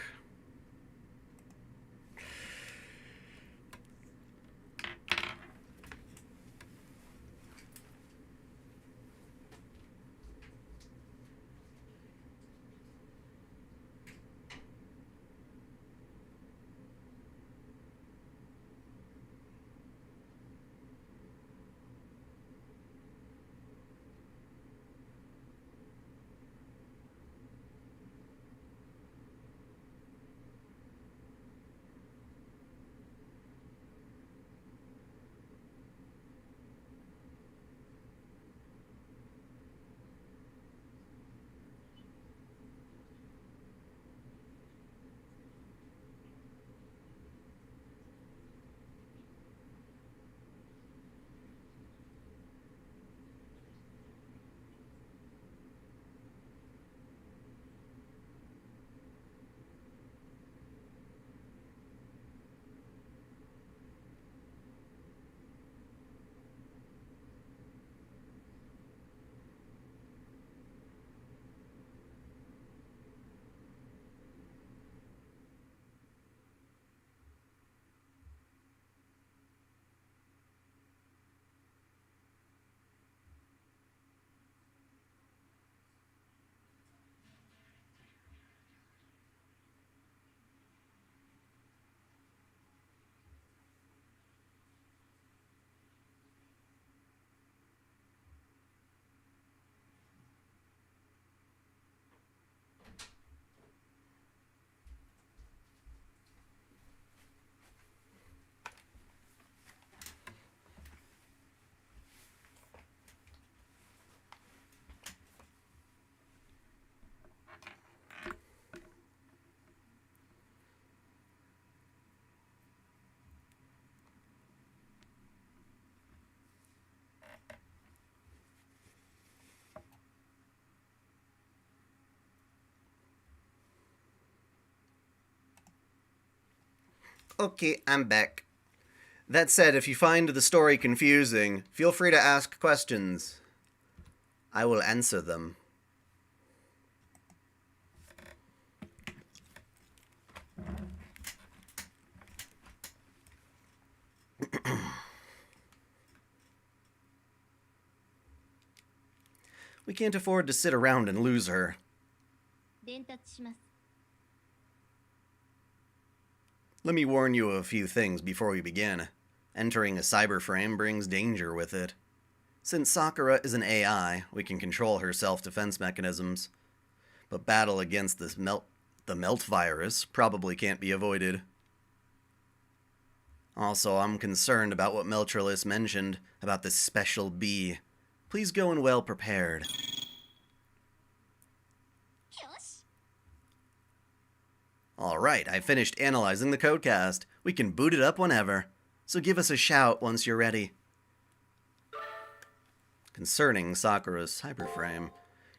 Okay, I'm back. That said, if you find the story confusing, feel free to ask questions. I will answer them. We can't afford to sit around and lose her. 伝達します。 Let me warn you of a few things before we begin. Entering a cyber frame brings danger with it. Since Sakura is an AI, we can control her self-defense mechanisms. But battle against the melt virus probably can't be avoided. Also, I'm concerned about what Meltralis mentioned about this special bee. Please go in well prepared. よし。 Alright, I finished analyzing the codecast. We can boot it up whenever. So give us a shout once you're ready. Concerning Sakura's cyberframe,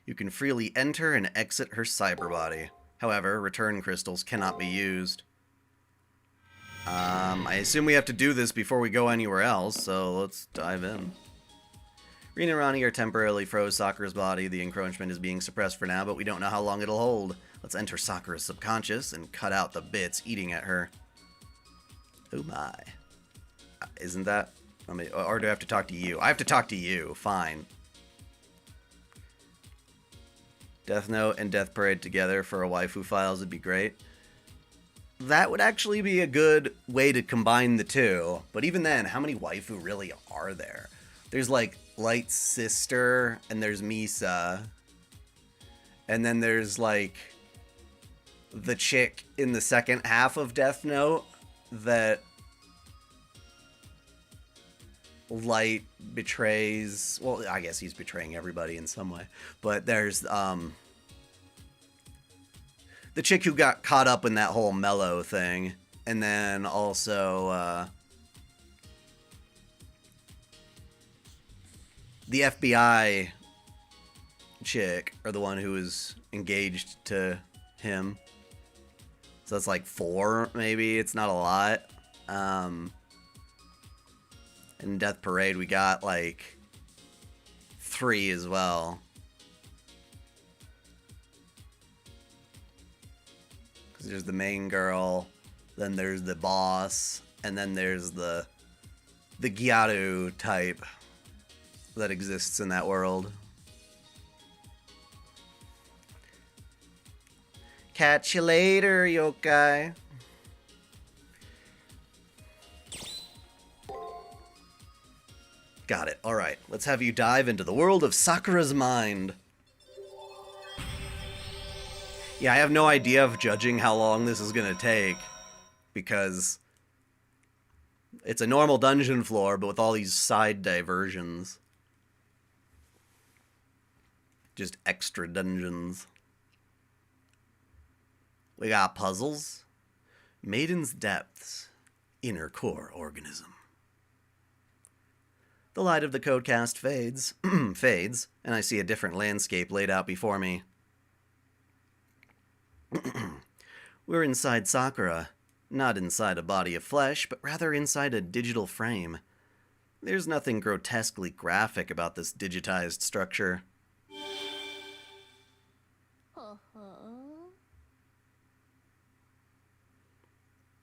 you can freely enter and exit her cyber body. However, return crystals cannot be used. I assume we have to do this before we go anywhere else, so let's dive in. Rin and Rani are temporarily froze Sakura's body. The encroachment is being suppressed for now, but we don't know how long it'll hold. Let's enter Sakura's subconscious and cut out the bits eating at her. Oh my. Isn't that... or do I have to talk to you? I have to talk to you. Fine. Death Note and Death Parade together for a waifu files would be great. That would actually be a good way to combine the two. But even then, how many waifu really are there? There's like Light's sister, and there's Misa. And then there's like the chick in the second half of Death Note that Light betrays. Well, I guess he's betraying everybody in some way. But there's the chick who got caught up in that whole mellow thing. And then also the FBI chick, or the one who was engaged to him. So that's like 4, maybe. It's not a lot. In Death Parade, we got like 3 as well. Because there's the main girl, then there's the boss, and then there's the Gyaru type that exists in that world. Catch you later, yokai. Got it. Alright, let's have you dive into the world of Sakura's mind. Yeah, I have no idea of judging how long this is gonna take, because it's a normal dungeon floor, but with all these side diversions. Just extra dungeons. We got puzzles. Maiden's Depths. Inner core organism. The light of the codecast fades, and I see a different landscape laid out before me. We're inside Sakura. Not inside a body of flesh, but rather inside a digital frame. There's nothing grotesquely graphic about this digitized structure. ほほ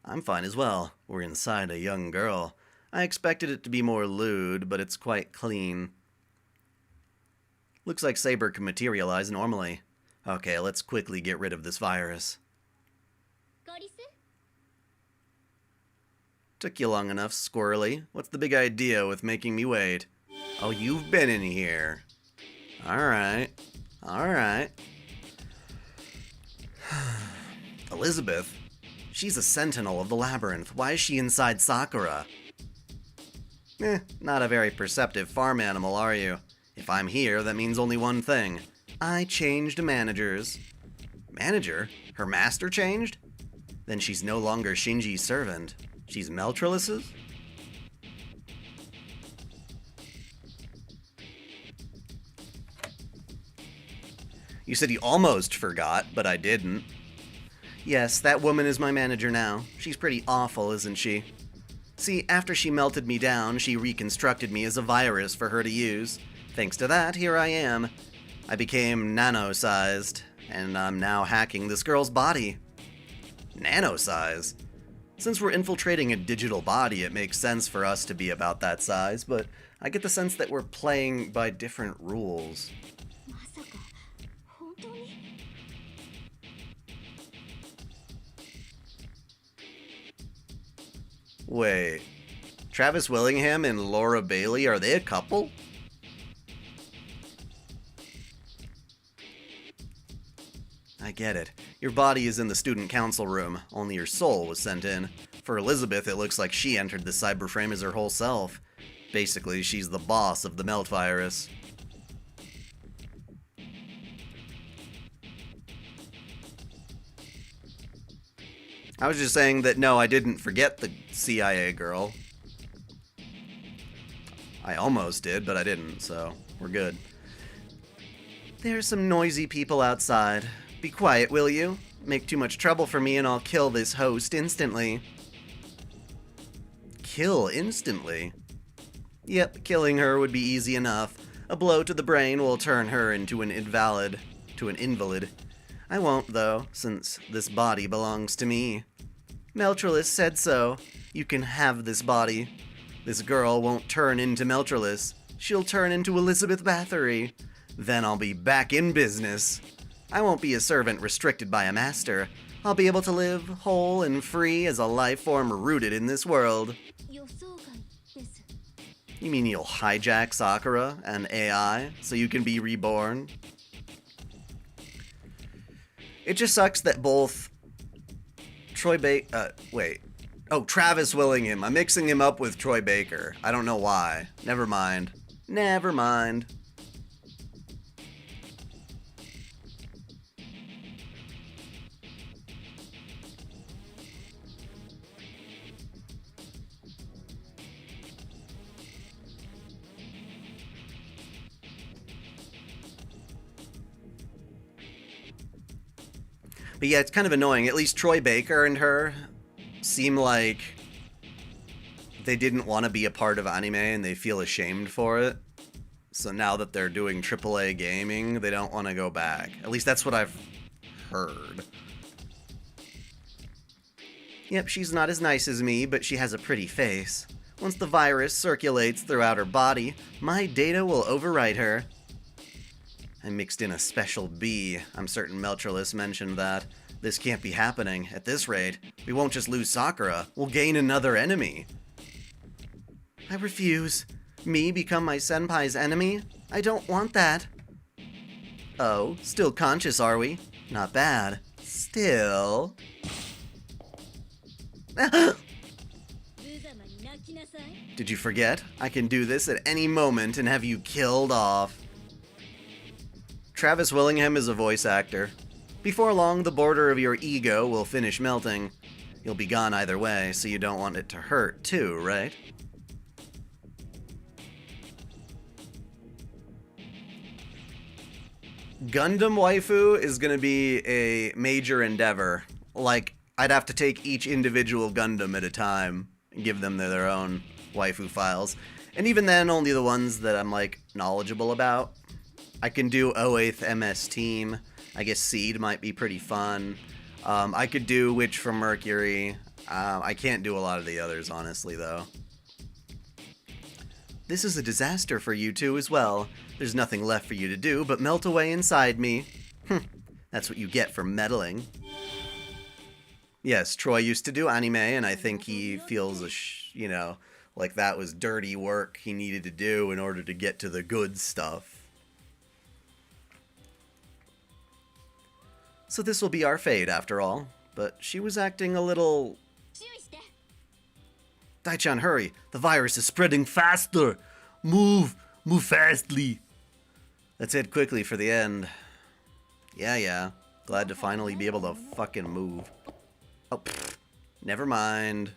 I'm fine as well. We're inside a young girl. I expected it to be more lewd, but it's quite clean. Looks like Saber can materialize normally. Okay, let's quickly get rid of this virus. ゴリス Took you long enough, Squirrely. What's the big idea with making me wait? Oh, you've been in here. Alright. Alright. Elizabeth? She's a sentinel of the labyrinth. Why is she inside Sakura? Not a very perceptive farm animal, are you? If I'm here, that means only one thing. I changed managers. Manager? Her master changed? Then she's no longer Shinji's servant. She's Meltralis's? You said you almost forgot, but I didn't. Yes, that woman is my manager now. She's pretty awful, isn't she? See, after she melted me down, she reconstructed me as a virus for her to use. Thanks to that, here I am. I became nano-sized, and I'm now hacking this girl's body. Nano-size? Since we're infiltrating a digital body, it makes sense for us to be about that size, but I get the sense that we're playing by different rules. まさか本当に Wait, Travis Willingham and Laura Bailey, are they a couple? I get it. Your body is in the student council room, only your soul was sent in. For Elizabeth, it looks like she entered the cyber frame as her whole self. Basically, she's the boss of the melt virus. I was just saying that no, I didn't forget the CIA girl. I almost did, but I didn't, so we're good. There's some noisy people outside. Be quiet, will you? Make too much trouble for me and I'll kill this host instantly. Kill instantly? Yep, killing her would be easy enough. A blow to the brain will turn her into an invalid. I won't, though, since this body belongs to me. Meltrellis said so. You can have this body. This girl won't turn into Meltrellis. She'll turn into Elizabeth Bathory. Then I'll be back in business. I won't be a servant restricted by a master. I'll be able to live whole and free as a life form rooted in this world. 予想外です You mean you'll hijack Sakura and AI so you can be reborn? It just sucks that both Travis Willingham. I'm mixing him up with Troy Baker. I don't know why. Never mind. Never mind. But yeah, it's kind of annoying. At least Troy Baker and her seem like they didn't want to be a part of anime and they feel ashamed for it. So now that they're doing AAA gaming, they don't want to go back. At least that's what I've heard. Yep, she's not as nice as me, but she has a pretty face. Once the virus circulates throughout her body, my data will overwrite her. I mixed in a special bee. I'm certain Meltrellis mentioned that. This can't be happening. At this rate, we won't just lose Sakura. We'll gain another enemy. I refuse. Me become my senpai's enemy? I don't want that. Oh, still conscious, are we? Not bad. Still. 無様に泣きなさい Did you forget? I can do this at any moment and have you killed off. Travis Willingham is a voice actor. Before long, the border of your ego will finish melting. You'll be gone either way, so you don't want it to hurt too, right? Gundam waifu is gonna be a major endeavor. Like, I'd have to take each individual Gundam at a time and give them their own waifu files. And even then, only the ones that I'm, like, knowledgeable about. I can do 08th MS Team. I guess Seed might be pretty fun. I could do Witch from Mercury. I can't do a lot of the others, honestly, though. This is a disaster for you two as well. There's nothing left for you to do but melt away inside me. That's what you get for meddling. Yes, Troy used to do anime, and I think he feels, like that was dirty work he needed to do in order to get to the good stuff. So this will be our fate, after all. But she was acting a little... 注意して Dai-chan, hurry! The virus is spreading faster! Move! Move fastly! Let's head quickly for the end. Yeah. Glad to finally be able to fucking move. Oh, never mind.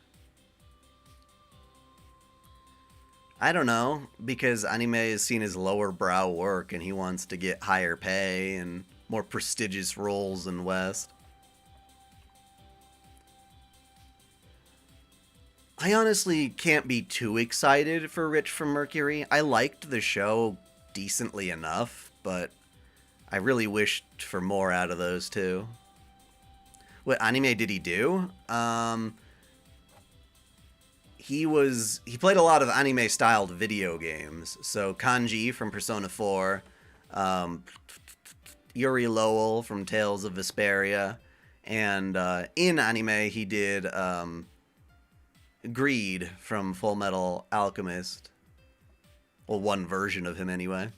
I don't know, because anime is seen as lower brow work and he wants to get higher pay and more prestigious roles in West. I honestly can't be too excited for Rich from Mercury. I liked the show decently enough, but I really wished for more out of those two. What anime did he do? He played a lot of anime-styled video games. So Kanji from Persona 4, Yuri Lowell from Tales of Vesperia, and in anime he did Greed from Full Metal Alchemist. Well, one version of him anyway.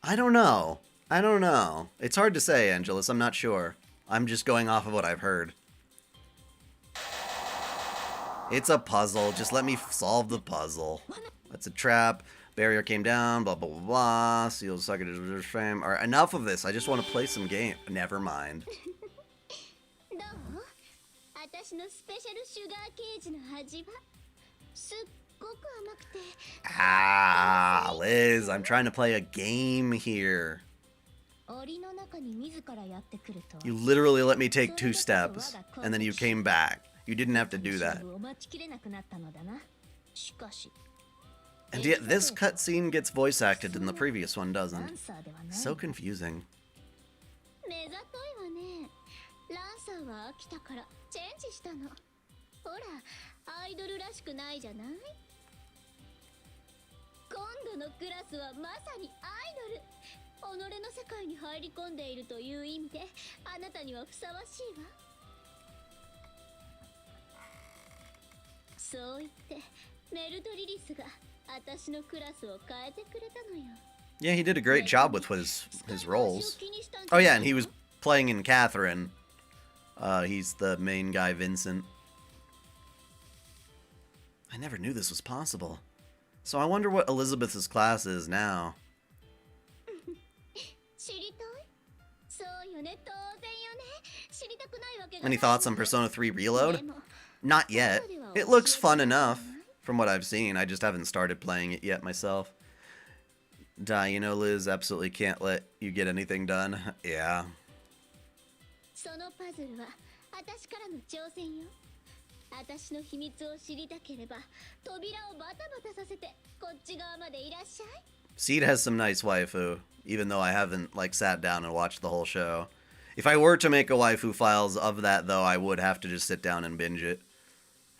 I don't know. It's hard to say, Angelus. I'm not sure. I'm just going off of what I've heard. It's a puzzle. Just let me solve the puzzle. That's a trap. Barrier came down. Blah, blah, blah, blah. Seals sucker to frame. Alright, enough of this. I just want to play some game. Never mind. どう？私のスペシャルシュガーケージの味はすっごく甘くて。Ah, Liz, I'm trying to play a game here. 檻の中に自らやってくると。 You literally let me take 2 steps, and then you came back. You didn't have to do that. 勝負を待ちきれなくなったのだな。しかし。 And yet this cutscene gets voice acted and the previous one doesn't. So confusing. 目ざといわね。ランサーは飽きたからチェンジしたの。ほら、アイドルらしくないじゃない？今度のクラスはまさにアイドル。己の世界に入り込んでいるという意味で、あなたにはふさわしいわ。そう言ってメルトリリスが私のクラスを変えてくれたのよ。 Yeah, he did a great job with his roles. Oh yeah, and he was playing in Catherine. He's the main guy, Vincent. I never knew this was possible. So I wonder what Elizabeth's class is now. 知りたい？そうよね、当然よね。知りたくないわけがない。 Any thoughts on Persona 3 Reload? Not yet. It looks fun enough from what I've seen. I just haven't started playing it yet myself. Dai, you know Liz absolutely can't let you get anything done. Yeah. そのパズルは私からの挑戦よ。私の秘密を知りたければ扉をバタバタさせてこっち側までいらっしゃい。 Seed has some nice waifu, even though I haven't like sat down and watched the whole show. If I were to make a waifu files of that though, I would have to just sit down and binge it.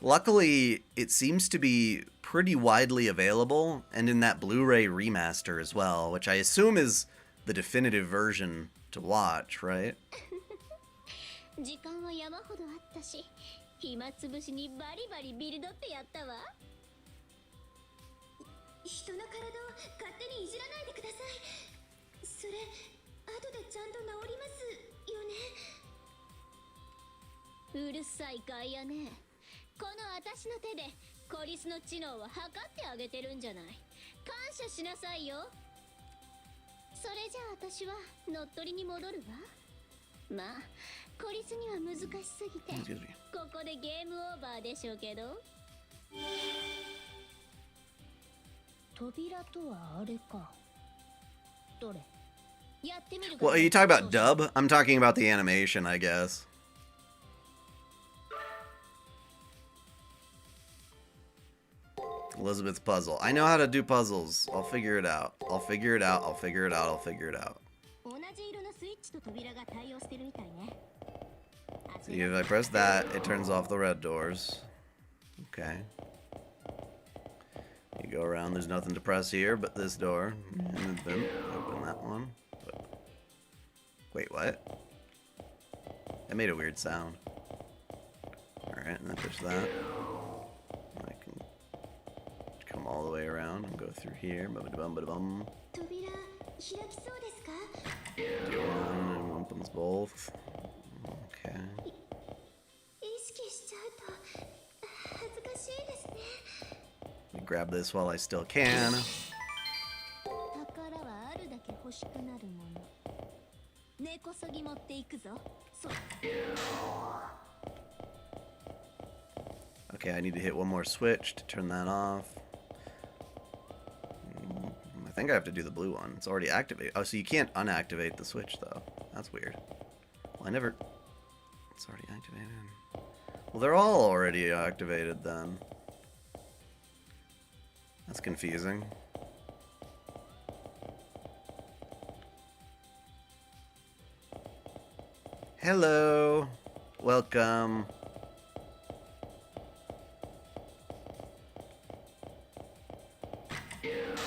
Luckily, it seems to be pretty widely available, and in that Blu-ray remaster as well, which I assume is the definitive version to watch, right? 時間は山ほどあったし、暇つぶしにバリバリビルドってやったわ。人の体を勝手にいじらないでください。それ、後でちゃんと治りますよね。うるさい外野ね。この私の手でコリスの知能を測ってあげてるんじゃない。感謝しなさいよ。それじゃあ私は乗っ取りに戻るわ。まあ、コリスには難しすぎて、ここでゲームオーバーでしょうけど。扉とはあれか。どれ？やってみるか。 Well, are you talking about dub? I'm talking about the animation, I guess. Elizabeth's puzzle. I know how to do puzzles. I'll figure it out. I'll figure it out. I'll figure it out. I'll figure it out. See, if I press that, it turns off the red doors. Okay. You go around, there's nothing to press here but this door. And then open that one. Wait, what? That made a weird sound. Alright, and then push that. I can come all the way around and go through here. Ba-ba-da-bum, ba-da-bum. Do one and opens both. Okay. Let me grab this while I still can. Okay, I need to hit one more switch to turn that off. I think I have to do the blue one. It's already activated. Oh, so you can't unactivate the switch, though. That's weird. Well, I never... It's already activated. Well, they're all already activated then. That's confusing. Hello. Welcome.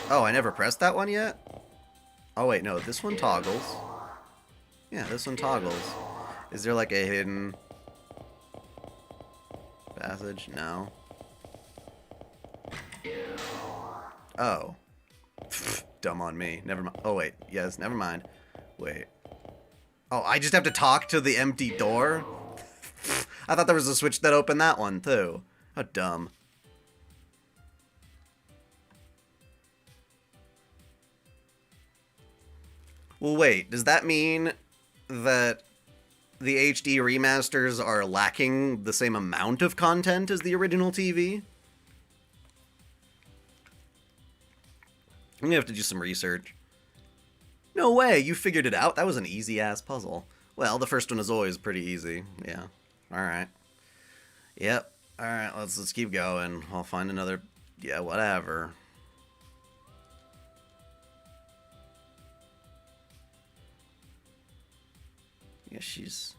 Oh, I never pressed that one yet? Oh, wait, no. This one toggles. Yeah, this one toggles. Is there like a hidden passage? No. Oh. Dumb on me. Never mind. Oh, wait. Yes, never mind. Wait. Oh, I just have to talk to the empty door? I thought there was a switch that opened that one, too. How dumb. Well, wait. Does that mean that the HD remasters are lacking the same amount of content as the original TV? I'm gonna have to do some research. No way, you figured it out? That was an easy-ass puzzle. Well, the first one is always pretty easy. Yeah. Alright. Yep. Alright, let's keep going. I'll find another... Yeah, whatever. Yeah, she's...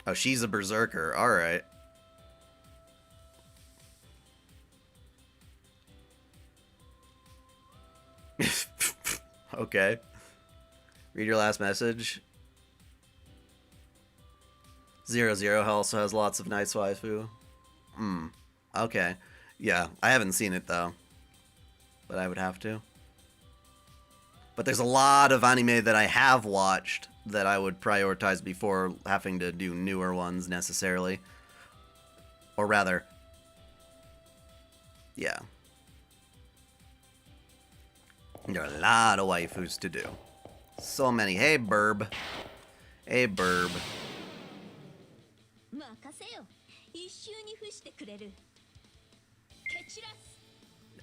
Oh, she's a berserker. Alright. Okay. Read your last message. 00 also has lots of nice waifu. Okay. Yeah, I haven't seen it though. But I would have to. But there's a lot of anime that I have watched that I would prioritize before having to do newer ones necessarily. Or rather, yeah. There are a lot of waifus to do. So many. Hey, Burb. Hey, Burb.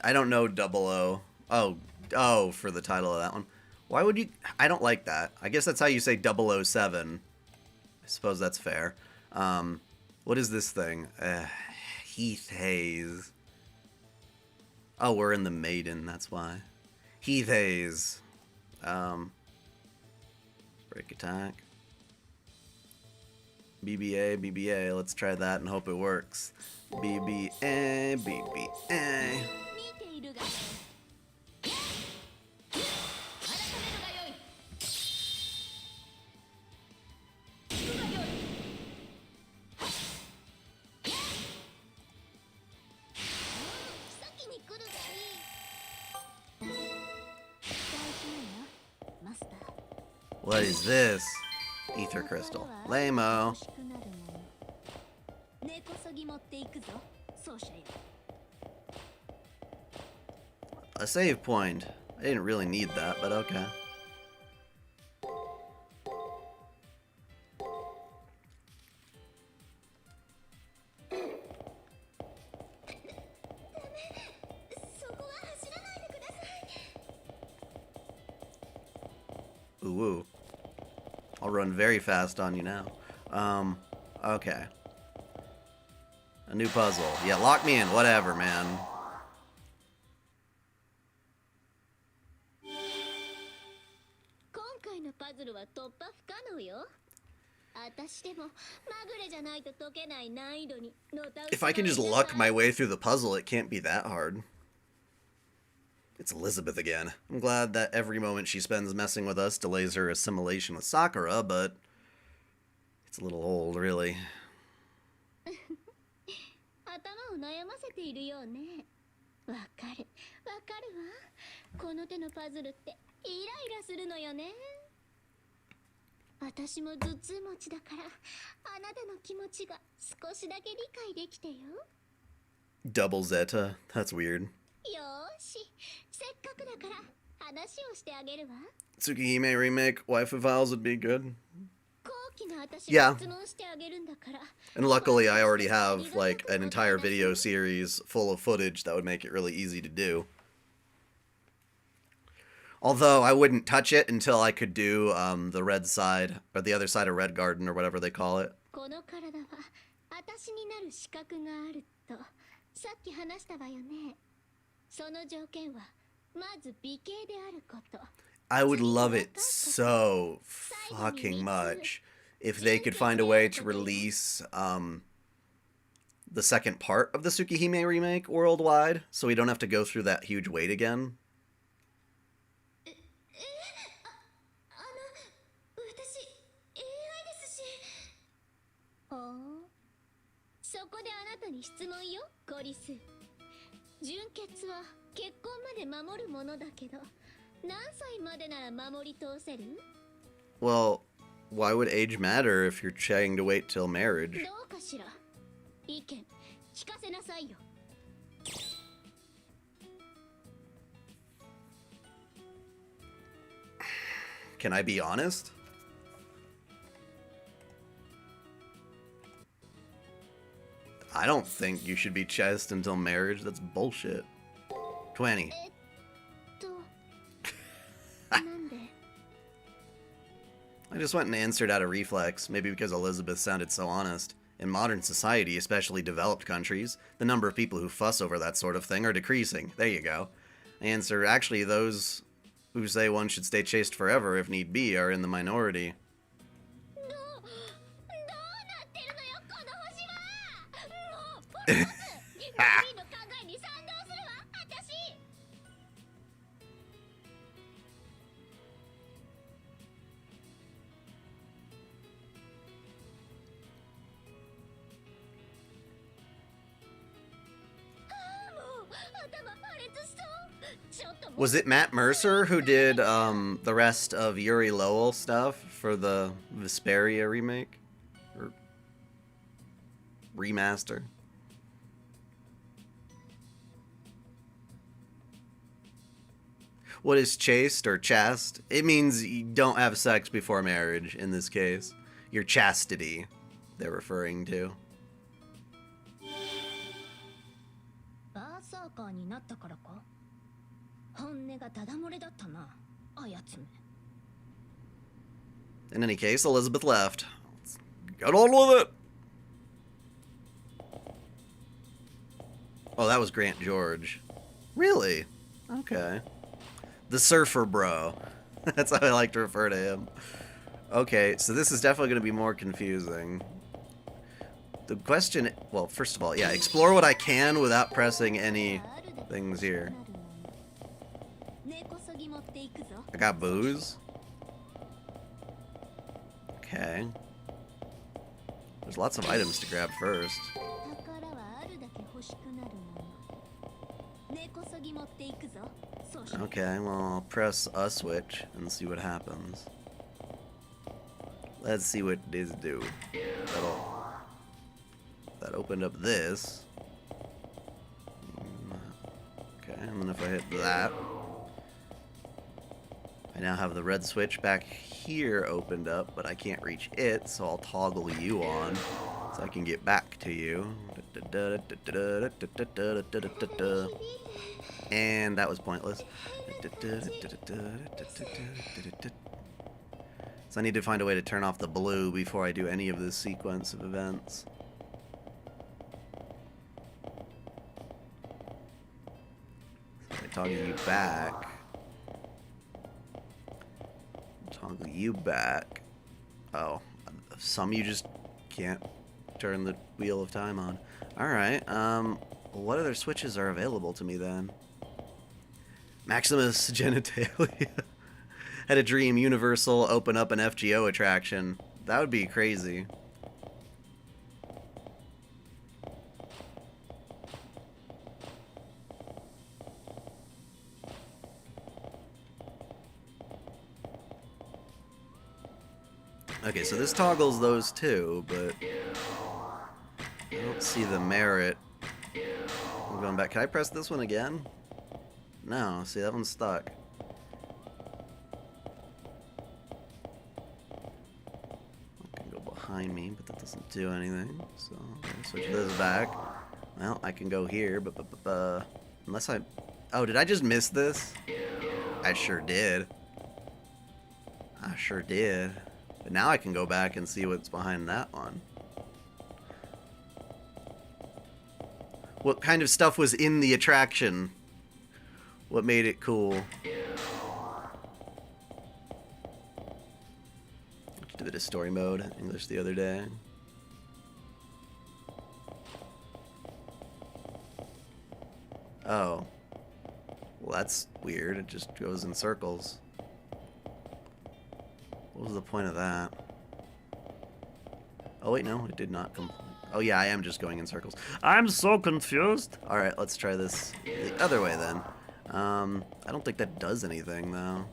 I don't know 00. Oh, for the title of that one. Why would you... I don't like that. I guess that's how you say 007. I suppose that's fair. What is this thing? Heath Hayes. Oh, we're in the Maiden, that's why. Heath Hayes. Break attack. BBA. Let's try that and hope it works. BBA. What is this? Ether crystal. Lame-o. A save point. I didn't really need that, but okay. Ooh. I'll run very fast on you now. Okay. A new puzzle. Yeah, lock me in. Whatever, man. If I can just luck my way through the puzzle, it can't be that hard. It's Elizabeth again. I'm glad that every moment she spends messing with us delays her assimilation with Sakura, but it's a little old, really. Double Zeta? That's weird. Tsukihime remake, Waifu Files would be good. Yeah. And luckily I already have, like, an entire video series full of footage that would make it really easy to do. Although I wouldn't touch it until I could do the red side, or the other side of Red Garden, or whatever they call it. この体は私になる資格があるとさっき話したわよね。その条件はまず美形であること。 I would love it so fucking much if they could find a way to release the second part of the Tsukihime remake worldwide, so we don't have to go through that huge wait again. 私 AI ですし。ほう。そこであなたに質問よ、コリス。純潔は結婚まで守るものだけど、何歳までなら守り通せる？ Well, why would age matter if you're trying to wait till marriage? どうかしら。意見聞かせなさいよ。 Can I be honest? I don't think you should be chaste until marriage. That's bullshit. 20. なんで？ I just went and answered out of reflex, maybe because Elizabeth sounded so honest. In modern society, especially developed countries, the number of people who fuss over that sort of thing are decreasing. There you go. Answer, actually, those who say one should stay chaste forever if need be are in the minority. どうなってるのよ、この星は。もうポリス。君の考えに賛同するわ、私。 Was it Matt Mercer who did the rest of Yuri Lowell stuff for the Vesperia remake? Or remaster? What is chaste or chaste? It means you don't have sex before marriage in this case. Your chastity, they're referring to. バーサーカーになったからか。本音がダダ漏れだったな、あやつめ。 In any case, Elizabeth left. Let's get on with it! Oh, that was Grant George. Really? Okay. The surfer bro. That's how I like to refer to him. Okay, so this is definitely going to be more confusing. The question... Well, first of all, yeah, explore what I can without pressing any things here. I got booze. Okay. There's lots of items to grab first. Okay, well, I'll press a switch and see what happens. Let's see what this do. That opened up this. Okay, and then if I hit that, I now have the red switch back here opened up, but I can't reach it, so I'll toggle you on so I can get back to you. And that was pointless. So I need to find a way to turn off the blue before I do any of this sequence of events. So I toggle you back. Toggle you back. Oh, some you just can't turn the wheel of time on. Alright, what other switches are available to me then? Maximus Genitalia. Had a dream Universal open up an FGO attraction. That would be crazy. Okay, so this toggles those two, but I don't see the merit. I'm going back. Can I press this one again? No, see, that one's stuck. I can go behind me, but that doesn't do anything. So, I'll switch this back. Well, I can go here, but unless I... Oh, did I just miss this? I sure did. I sure did. But now I can go back and see what's behind that one. What kind of stuff was in the attraction? What made it cool? Just a bit of story mode, English the other day. Oh. Well, that's weird. It just goes in circles. What was the point of that? Oh, wait, no. It did not complete. Oh, yeah, I am just going in circles. I'm so confused. All right, let's try this the other way, then. I don't think that does anything, though.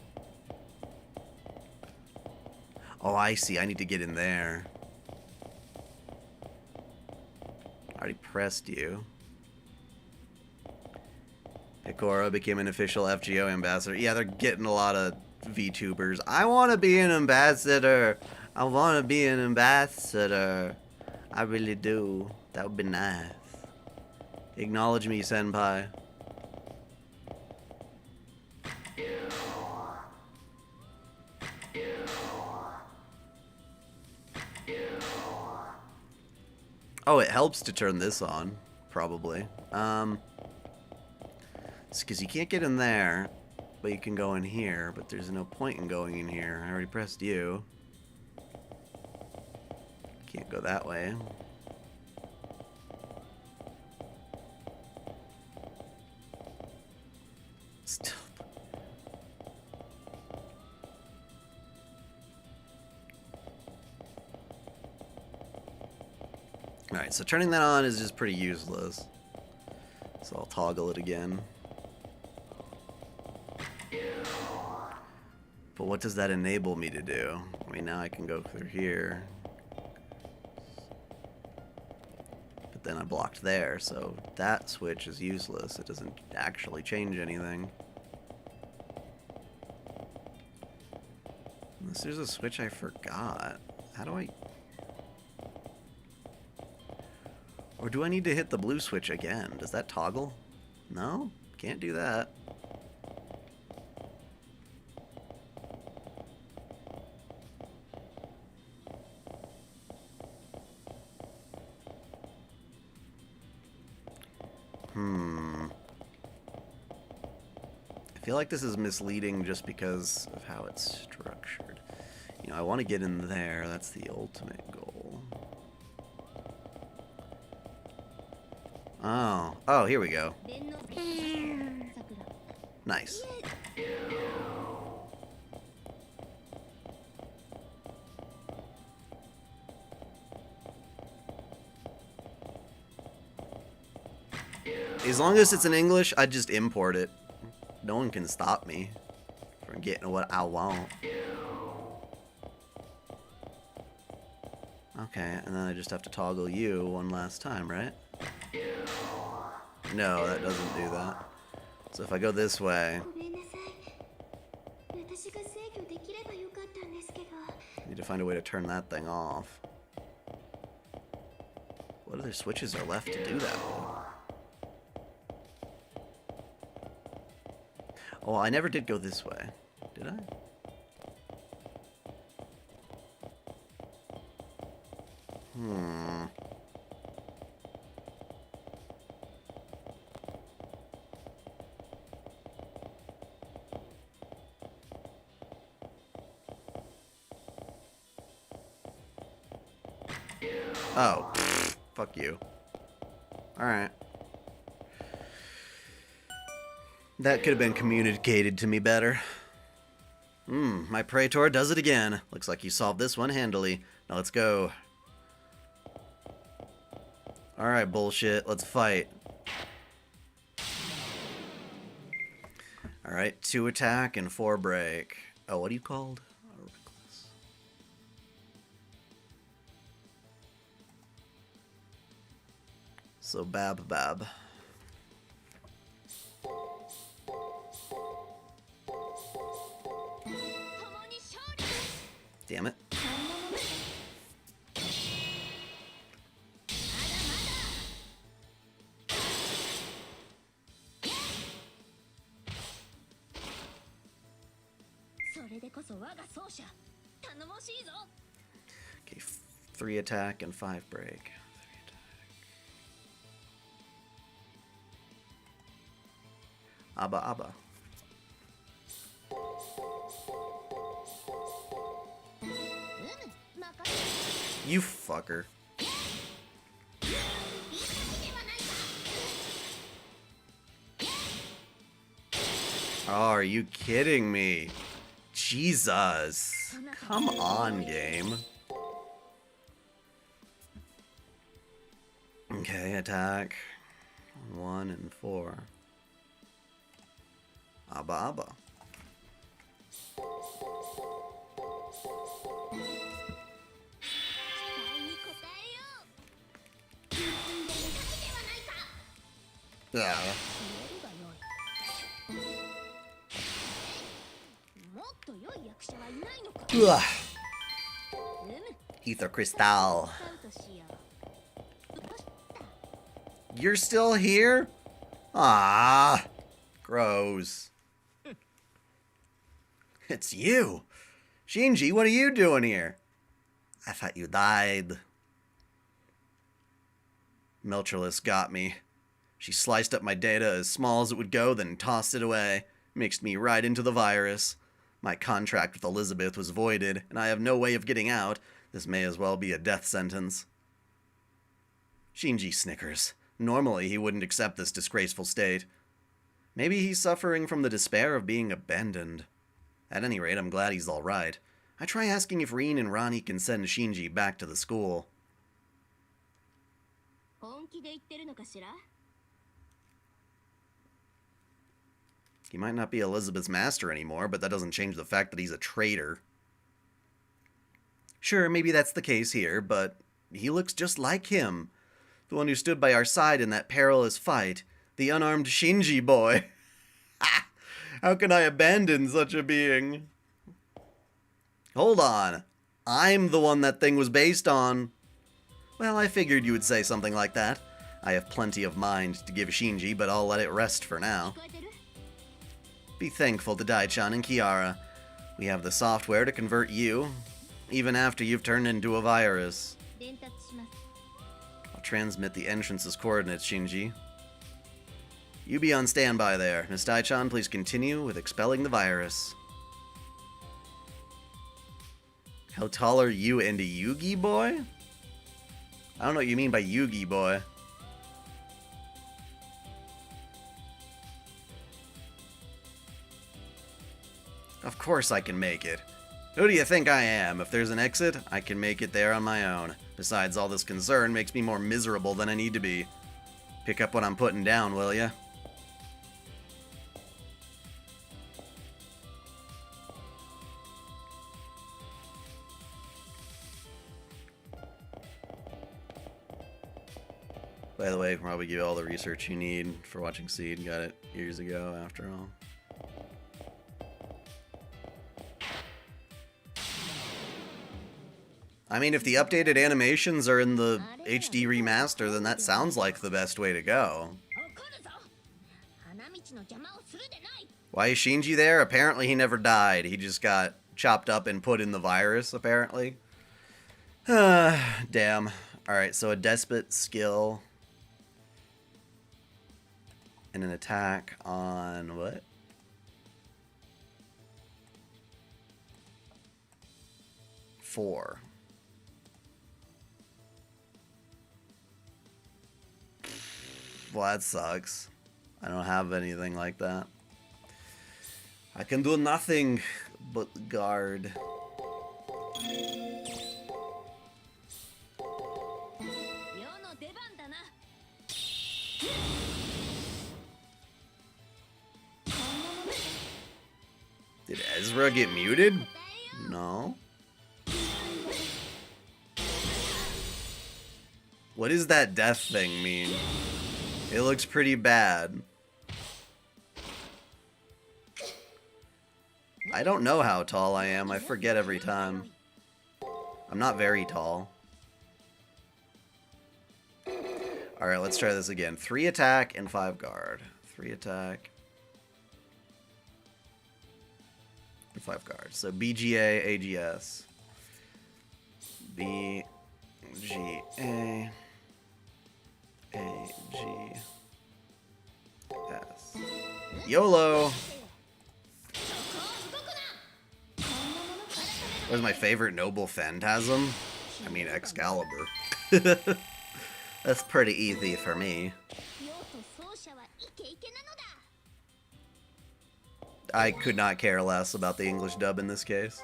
Oh, I see. I need to get in there. I already pressed you. Ikora became an official FGO ambassador. Yeah, they're getting a lot of VTubers. I want to be an ambassador. I want to be an ambassador. I really do. That would be nice. Acknowledge me, senpai. Oh, it helps to turn this on, probably. It's because you can't get in there, but you can go in here, but there's no point in going in here. I already pressed you. Can't go that way. Still. Alright, so turning that on is just pretty useless. So I'll toggle it again. But what does that enable me to do? I mean, now I can go through here. But then I blocked there, so that switch is useless. It doesn't actually change anything. Unless there's a switch I forgot. How do I... Or do I need to hit the blue switch again? Does that toggle? No? Can't do that. I feel like this is misleading just because of how it's structured. You know, I want to get in there. That's the ultimate goal. Oh. Oh, here we go. Nice. As long as it's in English, I just import it. No one can stop me from getting what I want. Okay, and then I just have to toggle you one last time, right? No, that doesn't do that. So if I go this way, I need to find a way to turn that thing off. What other switches are left to do that with? Oh, I never did go this way. Did I? Oh, fuck you. Alright. That could have been communicated to me better. My Praetor does it again. Looks like you solved this one handily. Now let's go. Alright, bullshit. Let's fight. Alright, 2 attack and 4 break. Oh, what are you called? Reckless. So, Bab. Damn it. れでこそ我が奏者頼もしいぞ。 Okay, 3 attack and 5 break. Abba Abba. You fucker. Oh, are you kidding me? Jesus. Come on, game. Okay, attack. 1 and 4. Abba Abba. Yeah. Ugh. Ether Crystal. You're still here? Ah, gross. It's you. Shinji, what are you doing here? I thought you died. Melchorless got me. She sliced up my data as small as it would go, then tossed it away. Mixed me right into the virus. My contract with Elizabeth was voided, and I have no way of getting out. This may as well be a death sentence. Shinji snickers. Normally, he wouldn't accept this disgraceful state. Maybe he's suffering from the despair of being abandoned. At any rate, I'm glad he's all right. I try asking if Rin and Rani can send Shinji back to the school. He might not be Elizabeth's master anymore, but that doesn't change the fact that he's a traitor. Sure, maybe that's the case here, but he looks just like him. The one who stood by our side in that perilous fight. The unarmed Shinji boy. How can I abandon such a being? Hold on. I'm the one that thing was based on. Well, I figured you would say something like that. I have plenty of mind to give Shinji, but I'll let it rest for now. Be thankful to dai-chan and Kiara. We have the software to convert you, even after you've turned into a virus. I'll transmit the entrance's coordinates, Shinji. You be on standby there. Miss Dai-chan, please continue with expelling the virus. How tall are you and a Yugi boy? I don't know what you mean by Yugi boy. Of course I can make it. Who do you think I am? If there's an exit, I can make it there on my own. Besides, all this concern makes me more miserable than I need to be. Pick up what I'm putting down, will ya? By the way, probably give you all the research you need for watching Seed. Got it years ago, after all. I mean, if the updated animations are in the HD remaster, then that sounds like the best way to go. Why is Shinji there? Apparently he never died. He just got chopped up and put in the virus, apparently. Damn. Alright, so a despot skill. And an attack on what? Four. Well, that sucks. I don't have anything like that. I can do nothing but guard. Did Ezra get muted? No. What does that death thing mean? It looks pretty bad. I don't know how tall I am. I forget every time. I'm not very tall. Alright, let's try this again. 3 attack and 5 guard. 3 attack. 5 cards. So BGA, AGS. BGA, AGS. YOLO! What was my favorite noble phantasm? I mean, Excalibur. That's pretty easy for me. I could not care less about the English dub in this case.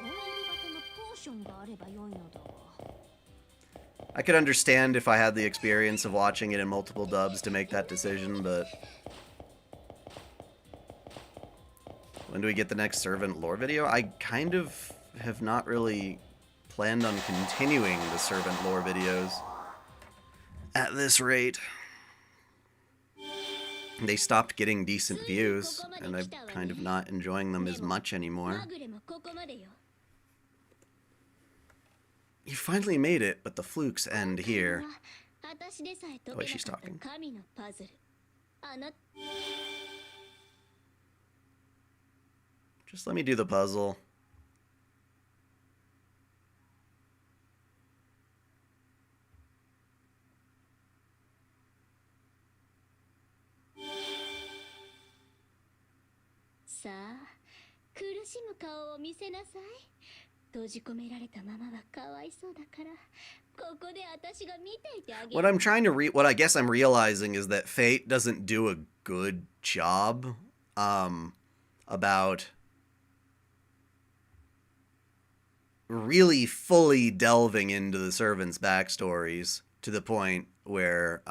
I could understand if I had the experience of watching it in multiple dubs to make that decision, but... When do we get the next Servant lore video? I kind of have not really planned on continuing the Servant lore videos at this rate. They stopped getting decent views, and I'm kind of not enjoying them as much anymore. You finally made it, but the flukes end here. Oh, wait, she's talking. Just let me do the puzzle. What I'm trying to what I guess I'm realizing is that Fate doesn't do a good job about really fully delving into the servants' backstories to the point where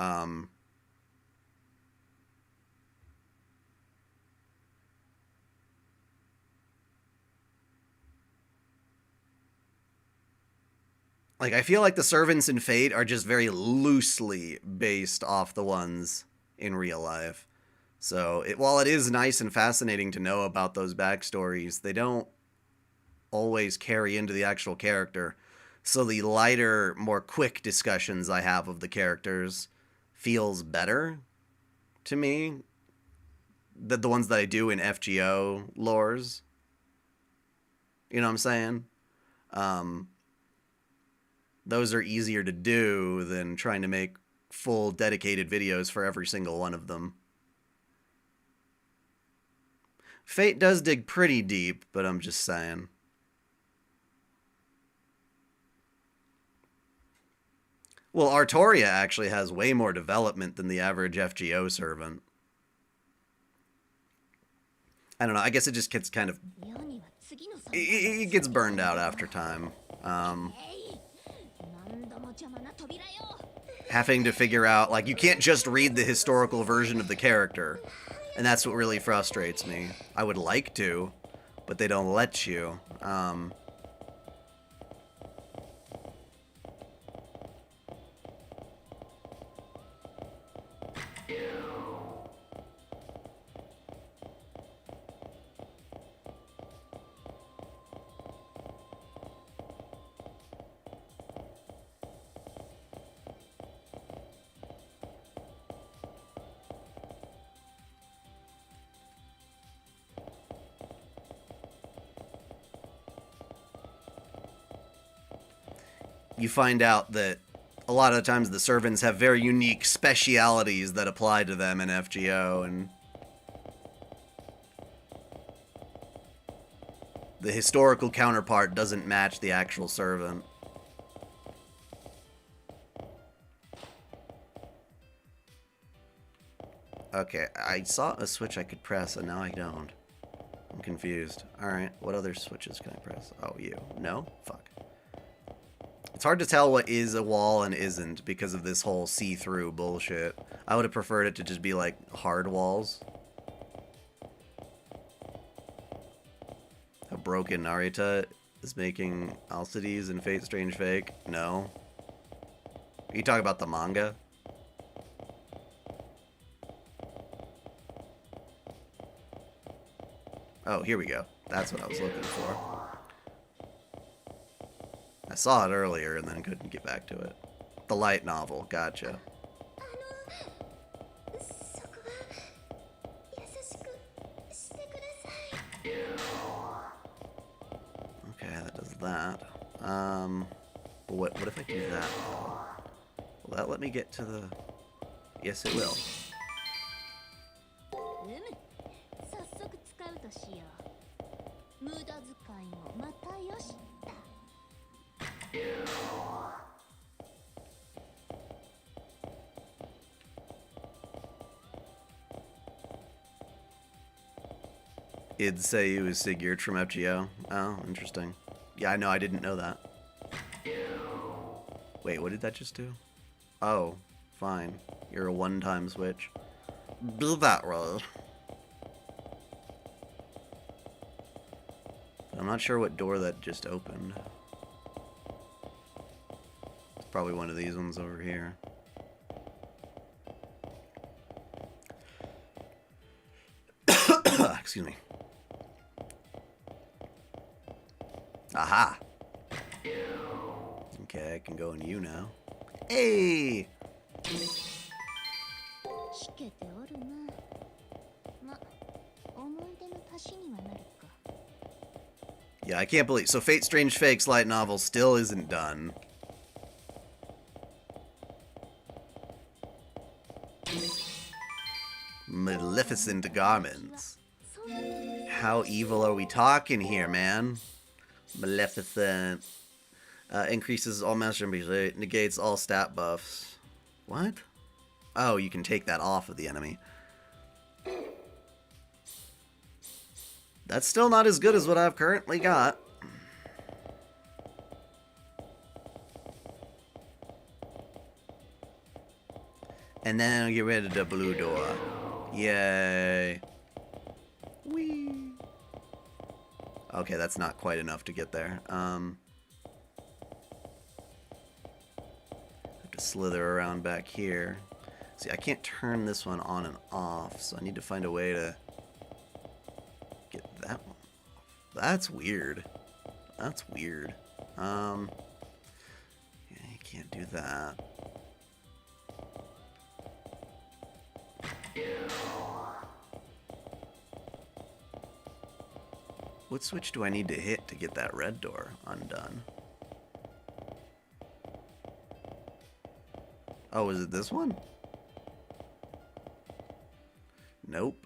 like, I feel like the servants in Fate are just very loosely based off the ones in real life. So, while it is nice and fascinating to know about those backstories, they don't always carry into the actual character. So the lighter, more quick discussions I have of the characters feels better to me than the ones that I do in FGO lores. You know what I'm saying? Those are easier to do than trying to make full dedicated videos for every single one of them. Fate does dig pretty deep, but I'm just saying. Well, Artoria actually has way more development than the average FGO servant. I don't know, I guess it just gets kind of... It gets burned out after time. Having to figure out, like, you can't just read the historical version of the character. And that's what really frustrates me. I would like to, but they don't let you. You find out that a lot of the times the servants have very unique specialities that apply to them in FGO, and the historical counterpart doesn't match the actual servant. Okay, I saw a switch I could press, and now I don't. I'm confused. Alright, what other switches can I press? Oh, you. No? Fuck. It's hard to tell what is a wall and isn't because of this whole see-through bullshit. I would have preferred it to just be like hard walls. How broken Narita is making Alcides and Fate Strange Fake? No. Are you talking about the manga? Oh, here we go. That's what I was looking for. I saw it earlier and then couldn't get back to it. The light novel, gotcha. that. What if I do that? Will that let me get to the... Yes, it will. 早速使うとしよう。無駄遣いもまたよしだ。It'd say he was Sigurd from FGO. Oh, interesting. Yeah, I know, I didn't know that. Wait, what did that just do? Oh, fine. You're a one-time switch. Do that roll. I'm not sure what door that just opened. It's probably one of these ones over here. Excuse me. Aha! Okay, I can go in you now. Hey! しけておるな。ま、思い出の足しにはなるか。 Yeah, I can't believe... So Fate Strange Fake's light novel still isn't done. Maleficent garments. How evil are we talking here, man? Maleficent. Increases all master abilities, negates all stat buffs. What? Oh, you can take that off of the enemy. That's still not as good as what I've currently got. And then I'll get rid of the blue door. Yay. Whee. Okay, that's not quite enough to get there. Have to slither around back here. See, I can't turn this one on and off, so I need to find a way to get that one off. That's weird. That's weird. Yeah, you can't do that. What switch do I need to hit to get that red door undone? Oh, is it this one? Nope.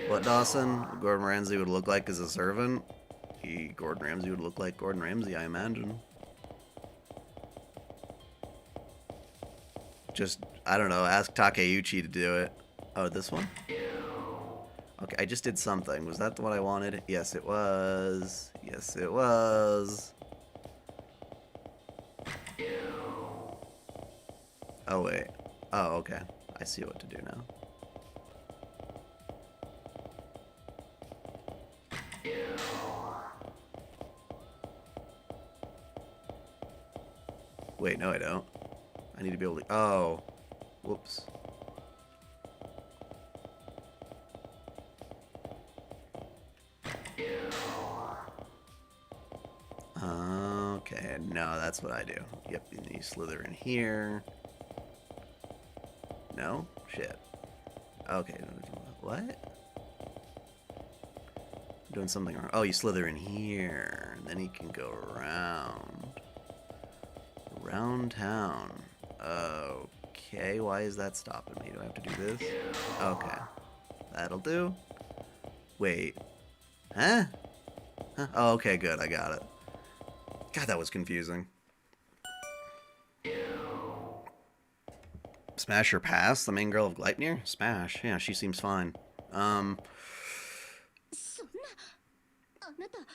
What, Dawson? Gordon Ramsay would look like as a servant? Gordon Ramsay would look like Gordon Ramsay, I imagine. Just, I don't know, ask Takeuchi to do it. Oh, this one? Okay, I just did something. Was that what I wanted? Yes, it was. Yes, it was. Oh, wait. Oh, okay. I see what to do now. Wait, no I don't. I need to be able to... Oh. Whoops. Okay, no, that's what I do. Yep, you slither in here. No? Shit. Okay, what? I'm doing something wrong. Oh, you slither in here. And then you can go around. Around town. Okay, why is that stopping me? Do I have to do this? Okay. That'll do. Wait. Huh? Huh? Oh, okay, good. I got it. God, that was confusing. Smash or pass? The main girl of Gleipnir? Smash. Yeah, she seems fine. そんな、あなた、ま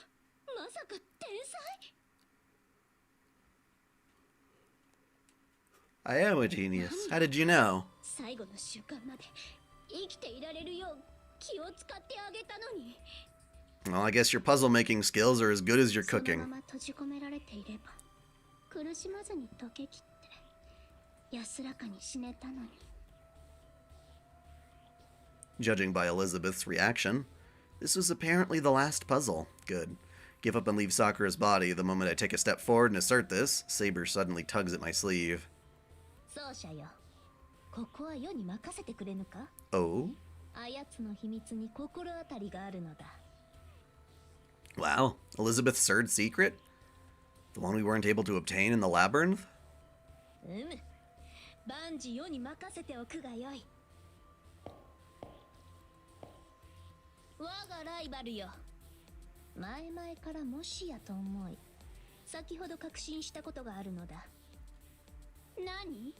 さか天才？ I am a genius. How did you know? 最後の瞬間まで生きていられるよう気を使ってあげたのに。 Well, I guess your puzzle making skills are as good as your その cooking. まま閉じ込められていれば苦しまずに溶けきって安らかに死ねたのに。 Judging by Elizabeth's reaction, this was apparently the last puzzle. Good. Give up and leave Sakura's body. The moment I take a step forward and assert this, Saber suddenly tugs at my sleeve. 奏者よ、ここは世に任せてくれぬか？ Oh? あやつの秘密に心当たりがあるのだ。 Wow. Elizabeth's third secret? The one we weren't able to obtain in the labyrinth? 万事世に任せておくがよい。我がライバルよ。前々からもしやと思い、先ほど確信したことがあるのだ。何？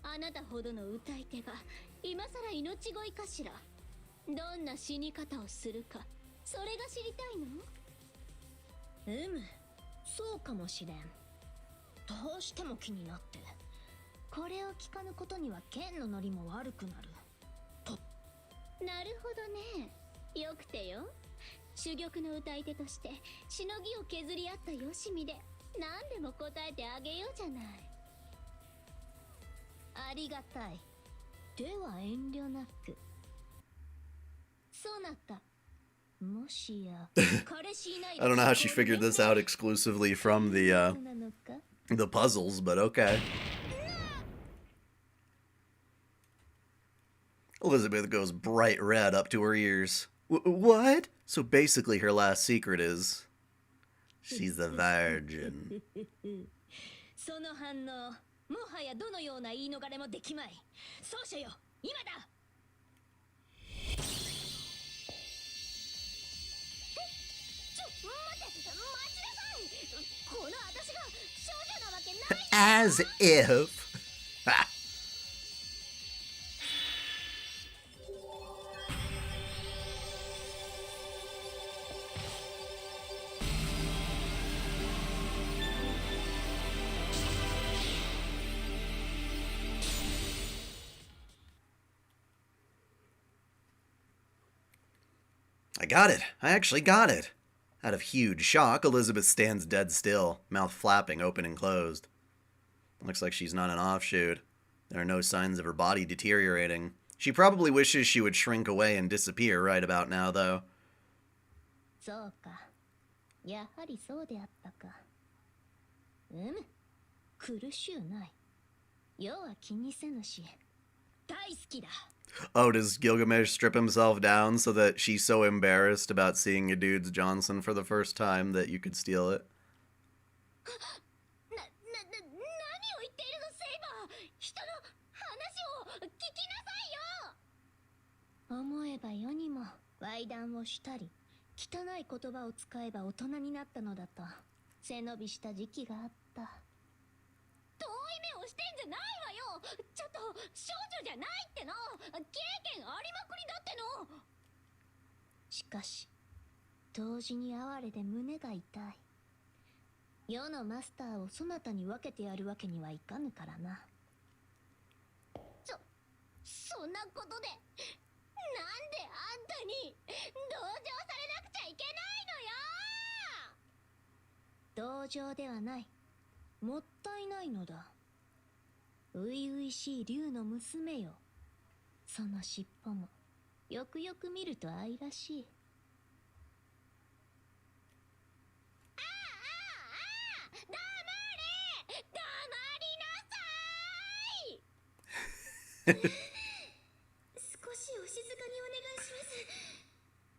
あなたほどの歌い手が今さら命乞いかしら。どんな死に方をするか、それが知りたいの？そうかもしれん。どうしても気になって。これを聞かぬことには剣のノリも悪くなる。と。なるほどね。よくてよ。珠玉の歌い手としてしのぎを削り合ったよしみで何でも答えてあげようじゃない。ありがたい。では遠慮なく。そなた。もしや I don't know how she figured this out exclusively from the puzzles, but okay. Elizabeth goes bright red up to her ears. What? So basically her last secret is she's a virgin. その反応、もはやどのような言い逃れもできまい。そうしよ、今だ。As if. I got it. I actually got it. Out of huge shock, Elizabeth stands dead still, mouth flapping open and closed. Looks like she's not an offshoot. There are no signs of her body deteriorating. She probably wishes she would shrink away and disappear right about now, though. そうか。やはりそうであったか。苦しゅうない。世は気にせぬし、大好きだ。Oh, does Gilgamesh strip himself down so that she's so embarrassed about seeing a dude's Johnson for the first time that you could steal it? 何を言っているの、セイバー。人の話を聞きなさいよ。思えば世にも歪談をしたり、汚い言葉を使えば大人になったのだと背伸びした時期があった。遠い目をしてんじゃないわよ。ちょっと少女じゃないっての。経験ありまくりだっての。しかし同時に哀れで胸が痛い。世のマスターをそなたに分けてやるわけにはいかぬからな。そんなことでなんであんたに同情されなくちゃいけないのよ。同情ではない。もったいないのだ。初々しい竜の娘よ。その尻尾もよくよく見ると愛らしい。黙りなさい。少しお静かにお願いします。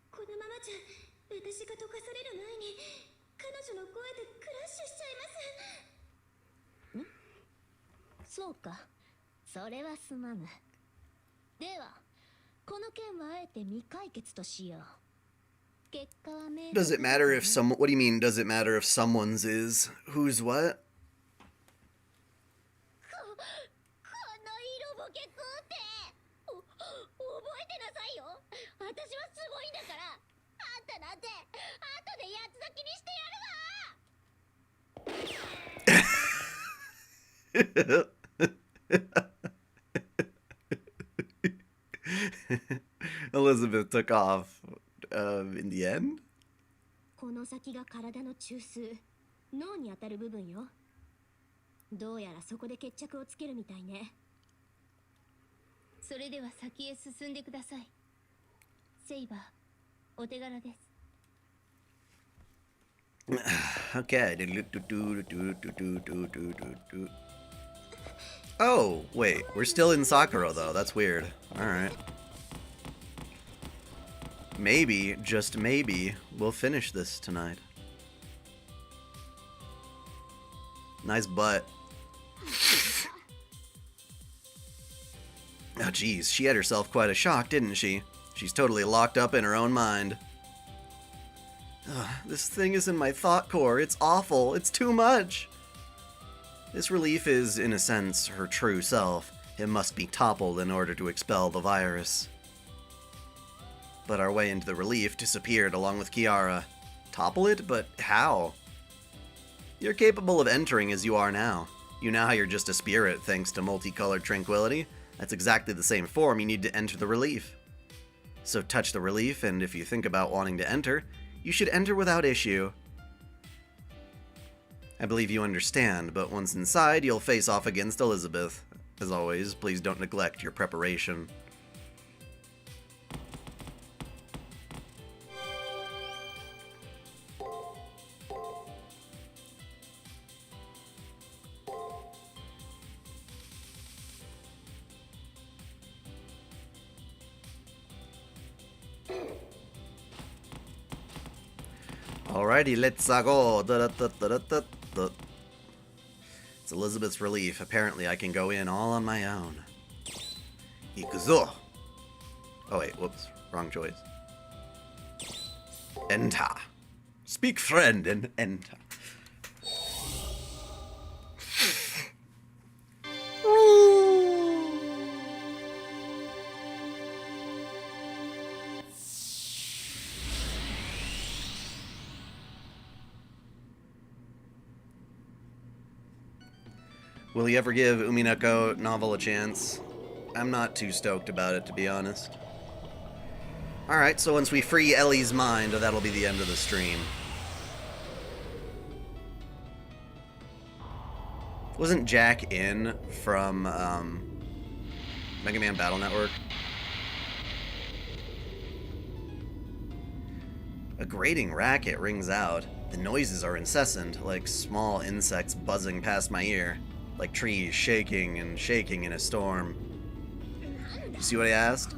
このままじゃ私が溶かされる前に彼女の声でクラッシュしちゃいます。そうか、それはすまぬ。ではこの件はあえて未解決としよう。結果は明確。 Does it matter if what do you mean, does it matter if someone's is? Who's what? この色ボケ食うて覚えてなさいよ。私はすごいんだから。あんたなんて後で八つ咲きにしてやるわ。Elizabeth took off in the end? この先が体の中枢、脳に当たる部分よ。どうやらそこで決着をつけるみたいね。それでは先へ進んでください。セイバー、お手柄です。Okay. Oh, wait. We're still in Sakura, though. That's weird. Alright. Maybe, just maybe, we'll finish this tonight. Nice butt. Oh, geez. She had herself quite a shock, didn't she? She's totally locked up in her own mind. Ugh, this thing is in my thought core. It's awful. It's too much. This relief is, in a sense, her true self. It must be toppled in order to expel the virus. But our way into the relief disappeared along with Kiara. Topple it? But how? You're capable of entering as you are now. You know how you're just a spirit thanks to multicolored tranquility? That's exactly the same form you need to enter the relief. So touch the relief, and if you think about wanting to enter, you should enter without issue. I believe you understand, but once inside, you'll face off against Elizabeth. As always, please don't neglect your preparation. Alrighty, let's go. It's Elizabeth's relief. Apparently I can go in all on my own. Ikuzo. Oh wait, whoops. Wrong choice. Enter. Speak friend and enter. Will he ever give Umineko novel a chance? I'm not too stoked about it, to be honest. Alright, so once we free Ellie's mind, that'll be the end of the stream. Wasn't Jack in from Mega Man Battle Network? A grating racket rings out. The noises are incessant, like small insects buzzing past my ear. Like trees shaking and shaking in a storm. You see what I asked?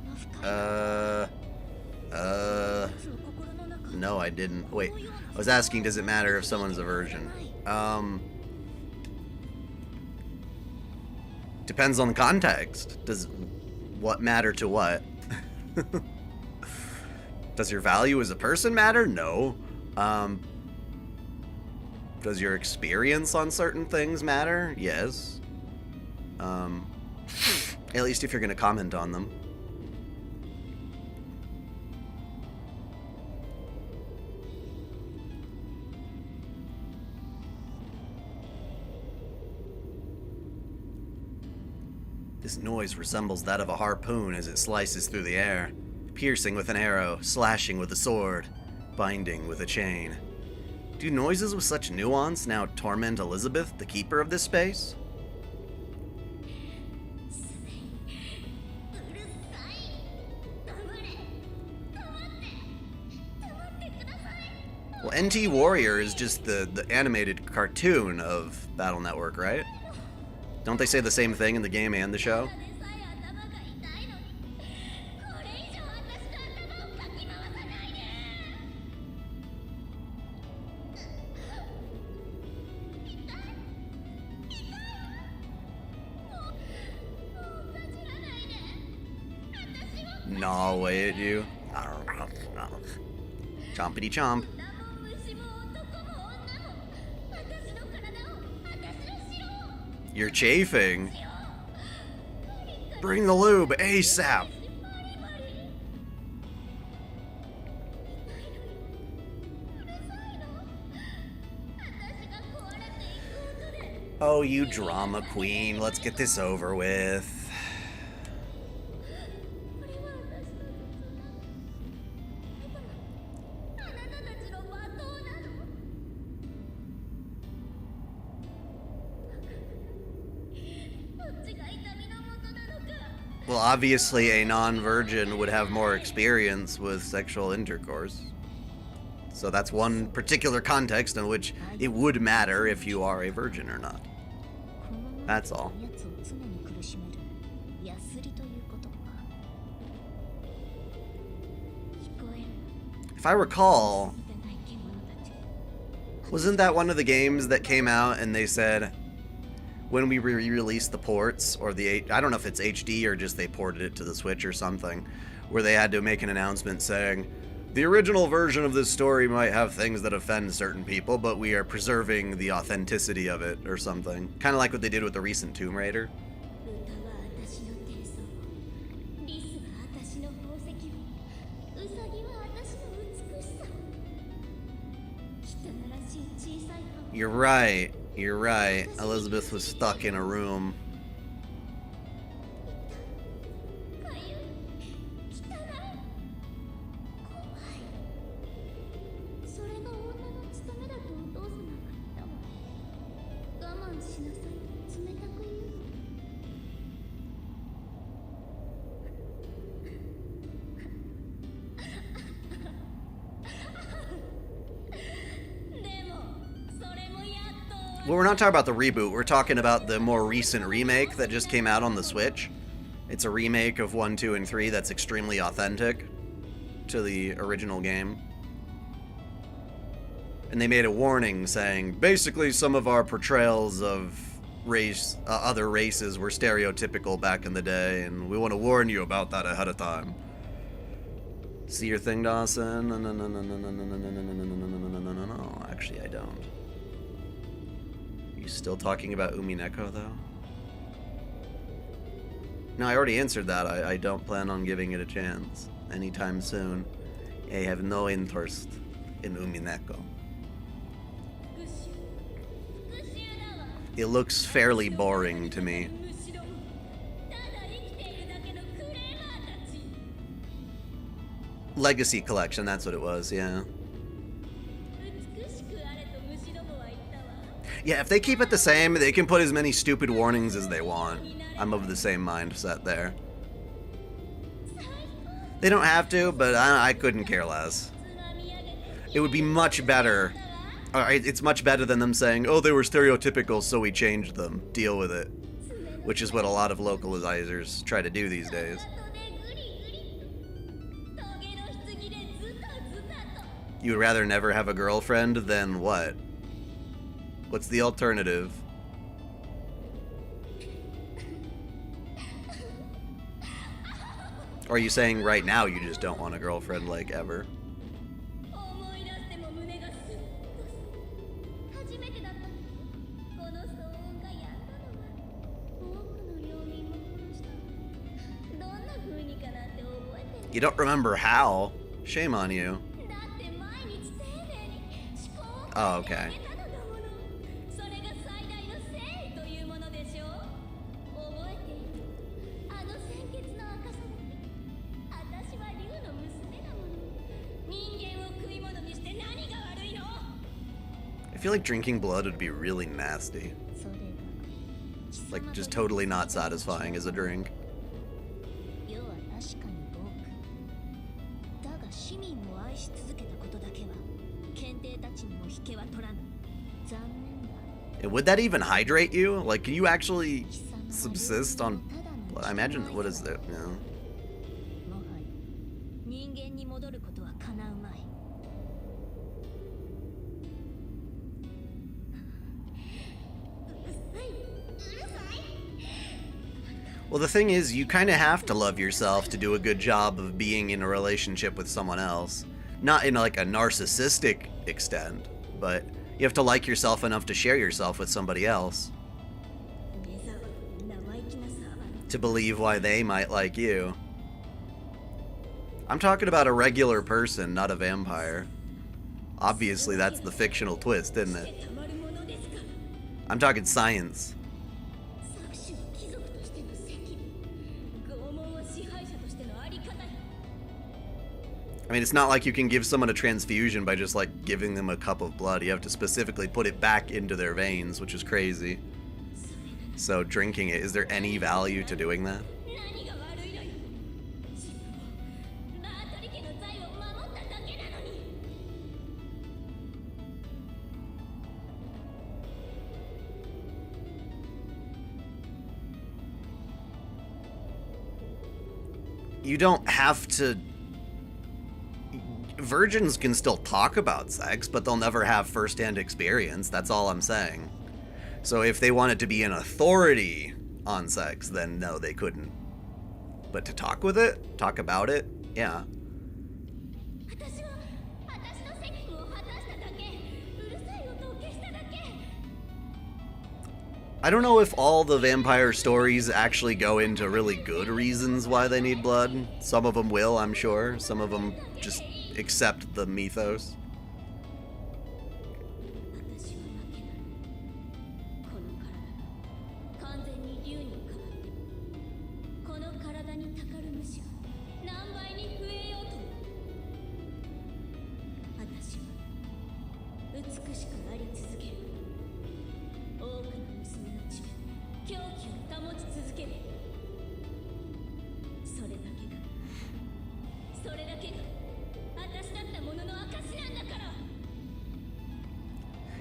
No, I didn't. Wait, I was asking, does it matter if someone's a virgin? Depends on the context. Does what matter to what? Does your value as a person matter? No. Does your experience on certain things matter? Yes. At least if you're going to comment on them. This noise resembles that of a harpoon as it slices through the air, piercing with an arrow, slashing with a sword, binding with a chain. Do noises with such nuance now torment Elizabeth, the keeper of this space? Well, NT Warrior is just the animated cartoon of Battle Network, right? Don't they say the same thing in the game and the show? Gnaw away at you. Chompity chomp. You're chafing. Bring the lube ASAP. Oh, you drama queen. Let's get this over with. Well, obviously a non-virgin would have more experience with sexual intercourse. So that's one particular context in which it would matter if you are a virgin or not. That's all. やつを常に苦しめるヤスリということか。聞こえる If I recall, みたいな生き物たち。 wasn't that one of the games that came out and they said when we re-released the ports, or I don't know if it's HD or just they ported it to the Switch or something, where they had to make an announcement saying, the original version of this story might have things that offend certain people, but we are preserving the authenticity of it, or something. Kind of like what they did with the recent Tomb Raider. 歌は私の低層、リスは私の宝石を、ウサギは私の美しさを。汚らしい小さい歯を。 You're right. You're right. Elizabeth was stuck in a room. かゆい、汚い、怖い。それが女の務めだとお父様が言ったわ。我慢しなさいと冷たく言う。でも、それもやっと。 Well, we're not talking about the reboot. We're talking about the more recent remake that just came out on the Switch. It's a remake of 1, 2, and 3 that's extremely authentic to the original game. And they made a warning saying, basically some of our portrayals of other races were stereotypical back in the day, and we want to warn you about that ahead of time. See your thing, Dawson? No, actually I don't. You still talking about Umineko, though? No, I already answered that. I don't plan on giving it a chance anytime soon. I have no interest in Umineko. It looks fairly boring to me. Legacy Collection, that's what it was, yeah. Yeah, if they keep it the same, they can put as many stupid warnings as they want. I'm of the same mindset there. They don't have to, but I couldn't care less. It would be much better. It's much better than them saying, oh, they were stereotypical, so we changed them. Deal with it. Which is what a lot of localizers try to do these days. You would rather never have a girlfriend than what? What's the alternative? Or are you saying right now you just don't want a girlfriend, like, ever? You don't remember how? Shame on you. Oh, okay. I feel like drinking blood would be really nasty. Like, just totally not satisfying as a drink. And would that even hydrate you? Like, can you actually subsist on blood? I imagine, what is that? You know? Well, the thing is, you kind of have to love yourself to do a good job of being in a relationship with someone else. Not in like a narcissistic extent, but you have to like yourself enough to share yourself with somebody else. To believe why they might like you. I'm talking about a regular person, not a vampire. Obviously, that's the fictional twist, isn't it? I'm talking science. I mean, it's not like you can give someone a transfusion by just, like, giving them a cup of blood. You have to specifically put it back into their veins, which is crazy. So, drinking it, is there any value to doing that? you don't have to... Virgins can still talk about sex, but they'll never have first-hand experience. That's all I'm saying. So if they wanted to be an authority on sex, then no, they couldn't. But to talk with it, talk about it, yeah. I don't know if all the vampire stories actually go into really good reasons why they need blood. Some of them will, I'm sure. Some of them just accept the mythos.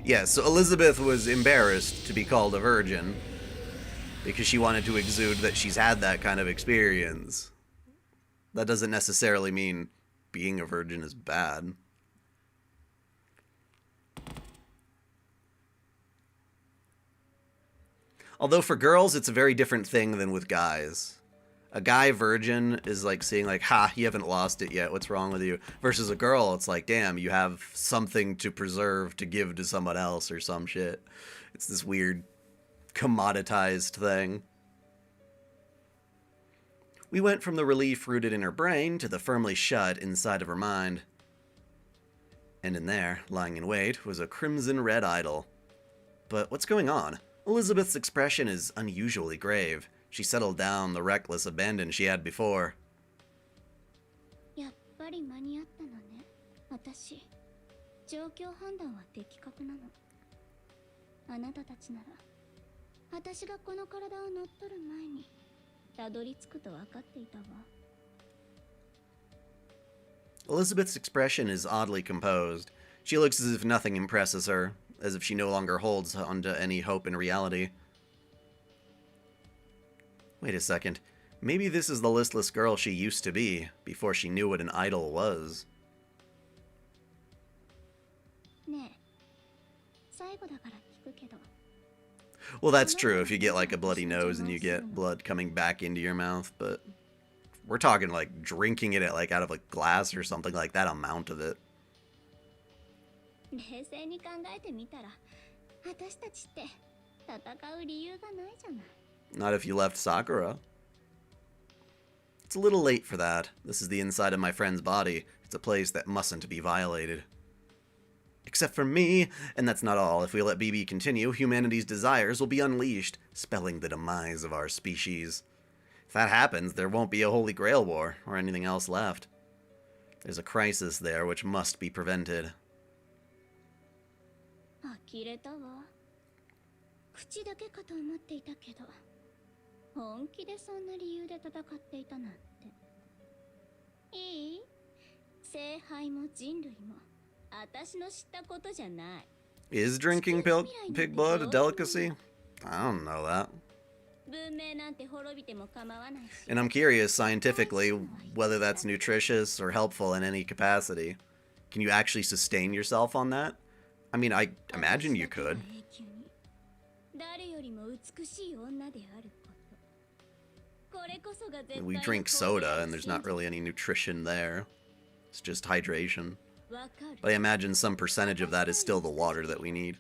Yeah, so Elizabeth was embarrassed to be called a virgin because she wanted to exude that she's had that kind of experience. That doesn't necessarily mean being a virgin is bad. Although for girls, it's a very different thing than with guys. A guy virgin is like seeing like, ha, you haven't lost it yet, what's wrong with you? Versus a girl, it's like, damn, you have something to preserve to give to someone else or some shit. It's this weird commoditized thing. We went from the relief rooted in her brain to the firmly shut inside of her mind. And in there, lying in wait, was a crimson red idol. But what's going on? Elizabeth's expression is unusually grave. She settled down the reckless abandon she had before. Elizabeth's expression is oddly composed. She looks as if nothing impresses her, as if she no longer holds on to any hope in reality. Wait a second. Maybe this is the listless girl she used to be, before she knew what an idol was. Well, that's true if you get like a bloody nose and you get blood coming back into your mouth, but we're talking like drinking it like out of a glass or something like that amount of it. Not if you left Sakura. It's a little late for that. This is the inside of my friend's body. It's a place that mustn't be violated. Except for me, and that's not all. If we let BB continue, humanity's desires will be unleashed, spelling the demise of our species. If that happens, there won't be a Holy Grail War, or anything else left. There's a crisis there which must be prevented. Is drinking pig blood a delicacy? I don't know that. And I'm curious, scientifically, whether that's nutritious or helpful in any capacity. Can you actually sustain yourself on that? I mean, I imagine you could. We drink soda, and there's not really any nutrition there. It's just hydration. But I imagine some percentage of that is still the water that we need.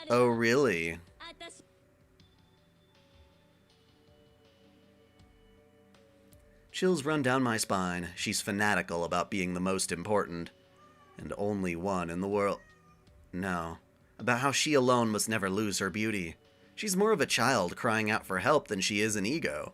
Oh, really? Chills run down my spine. She's fanatical about being the most important. And only one in the world. No. About how she alone must never lose her beauty. She's more of a child crying out for help than she is an ego.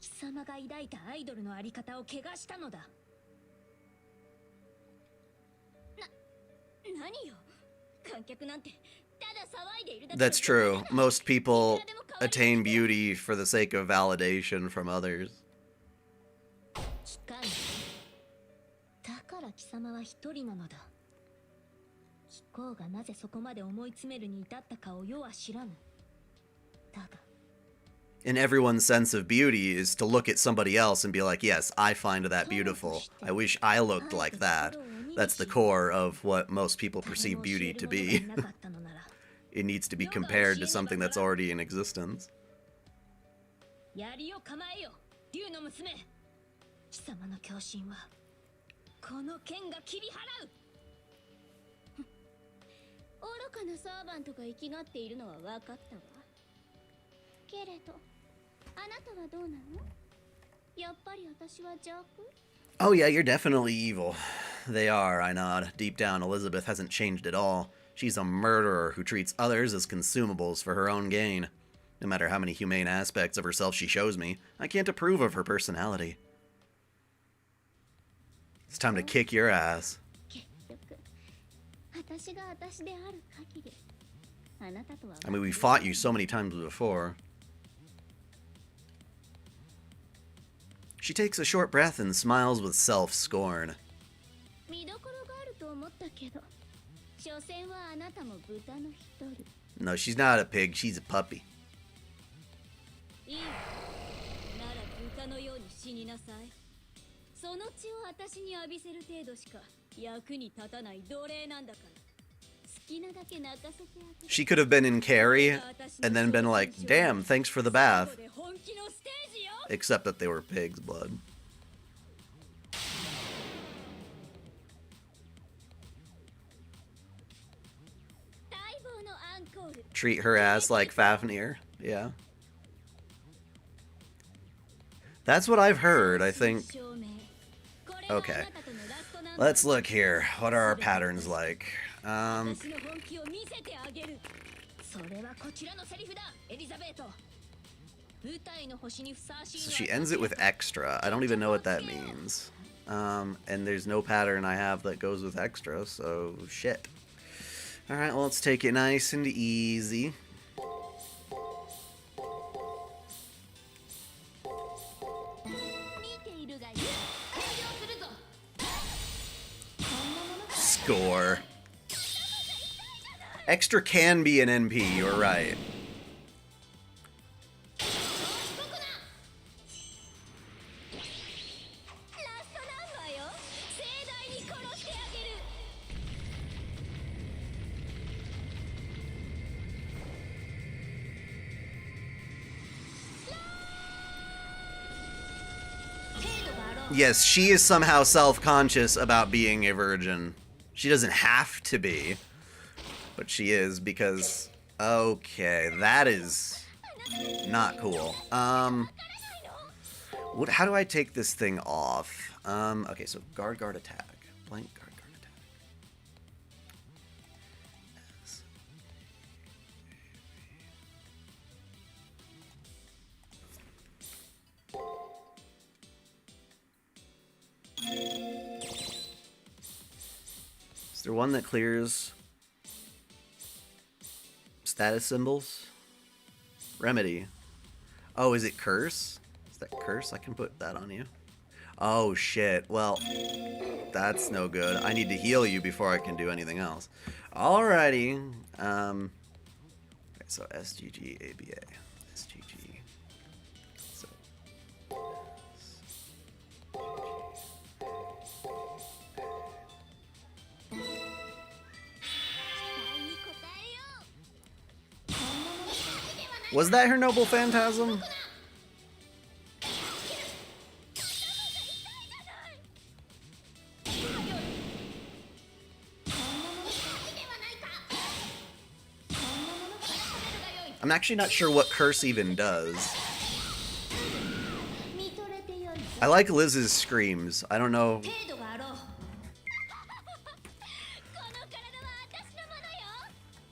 貴様が抱いたアイドルのあり方を汚したのだ。何よ、観客なんてただ騒いでいるだけ。 That's true. Most people attain beauty for the sake of validation from others. 機械だから貴様は一人なのだ。貴公がなぜそこまで思い詰めるに至ったかを世は知らぬ。だが And everyone's sense of beauty is to look at somebody else and be like, yes, I find that beautiful. I wish I looked like that. That's the core of what most people perceive beauty to be. It needs to be compared to something that's already in existence. 槍を構えよ、竜の娘。貴様の狂信はこの剣が切り払う。愚かなサーバントが生きがっているのは分かったわ。けれどあなたはどうなの？やっぱり私は邪悪？ Oh yeah, you're definitely evil. They are, I nod. Deep down, Elizabeth hasn't changed at all. She's a murderer who treats others as consumables for her own gain. No matter how many humane aspects of herself she shows me, I can't approve of her personality. It's time to kick your ass. 結局私が私である限りあなたとは I mean, we fought you so many times before. She takes a short breath and smiles with self-scorn. 見どころがあると思ったけど、所詮はあなたも豚の一人。 No, she's not a pig, she's a puppy. いいわ。なら豚のように死になさい。その血を私に浴びせる程度しか役に立たない奴隷なんだから。好きなだけ泣かせてあげる。 She could have been in Carrie and then been like, damn, thanks for the bath. 本気のステージよ。 Except that they were pig's blood. Treat her ass like Fafnir. Yeah. That's what I've heard, I think. Okay. Let's look here. What are our patterns like? So she ends it with extra. I don't even know what that means. And there's no pattern I have that goes with extra, so shit. Alright, well, let's take it nice and easy. Score. Extra can be an NP, you're right. Yes, she is somehow self-conscious about being a virgin. She doesn't have to be, but she is because... Okay, that is not cool. How do I take this thing off? Okay, so guard attack. Blank guard attack. Is there one that clears status symbols? Remedy. Oh, is it curse? Is that curse? I can put that on you. Oh shit. Well, that's no good. I need to heal you before I can do anything else. Alrighty. Okay, so SGG ABA. SGG. So. Was that her noble phantasm? I'm actually not sure what curse even does. I like Liz's screams. I don't know.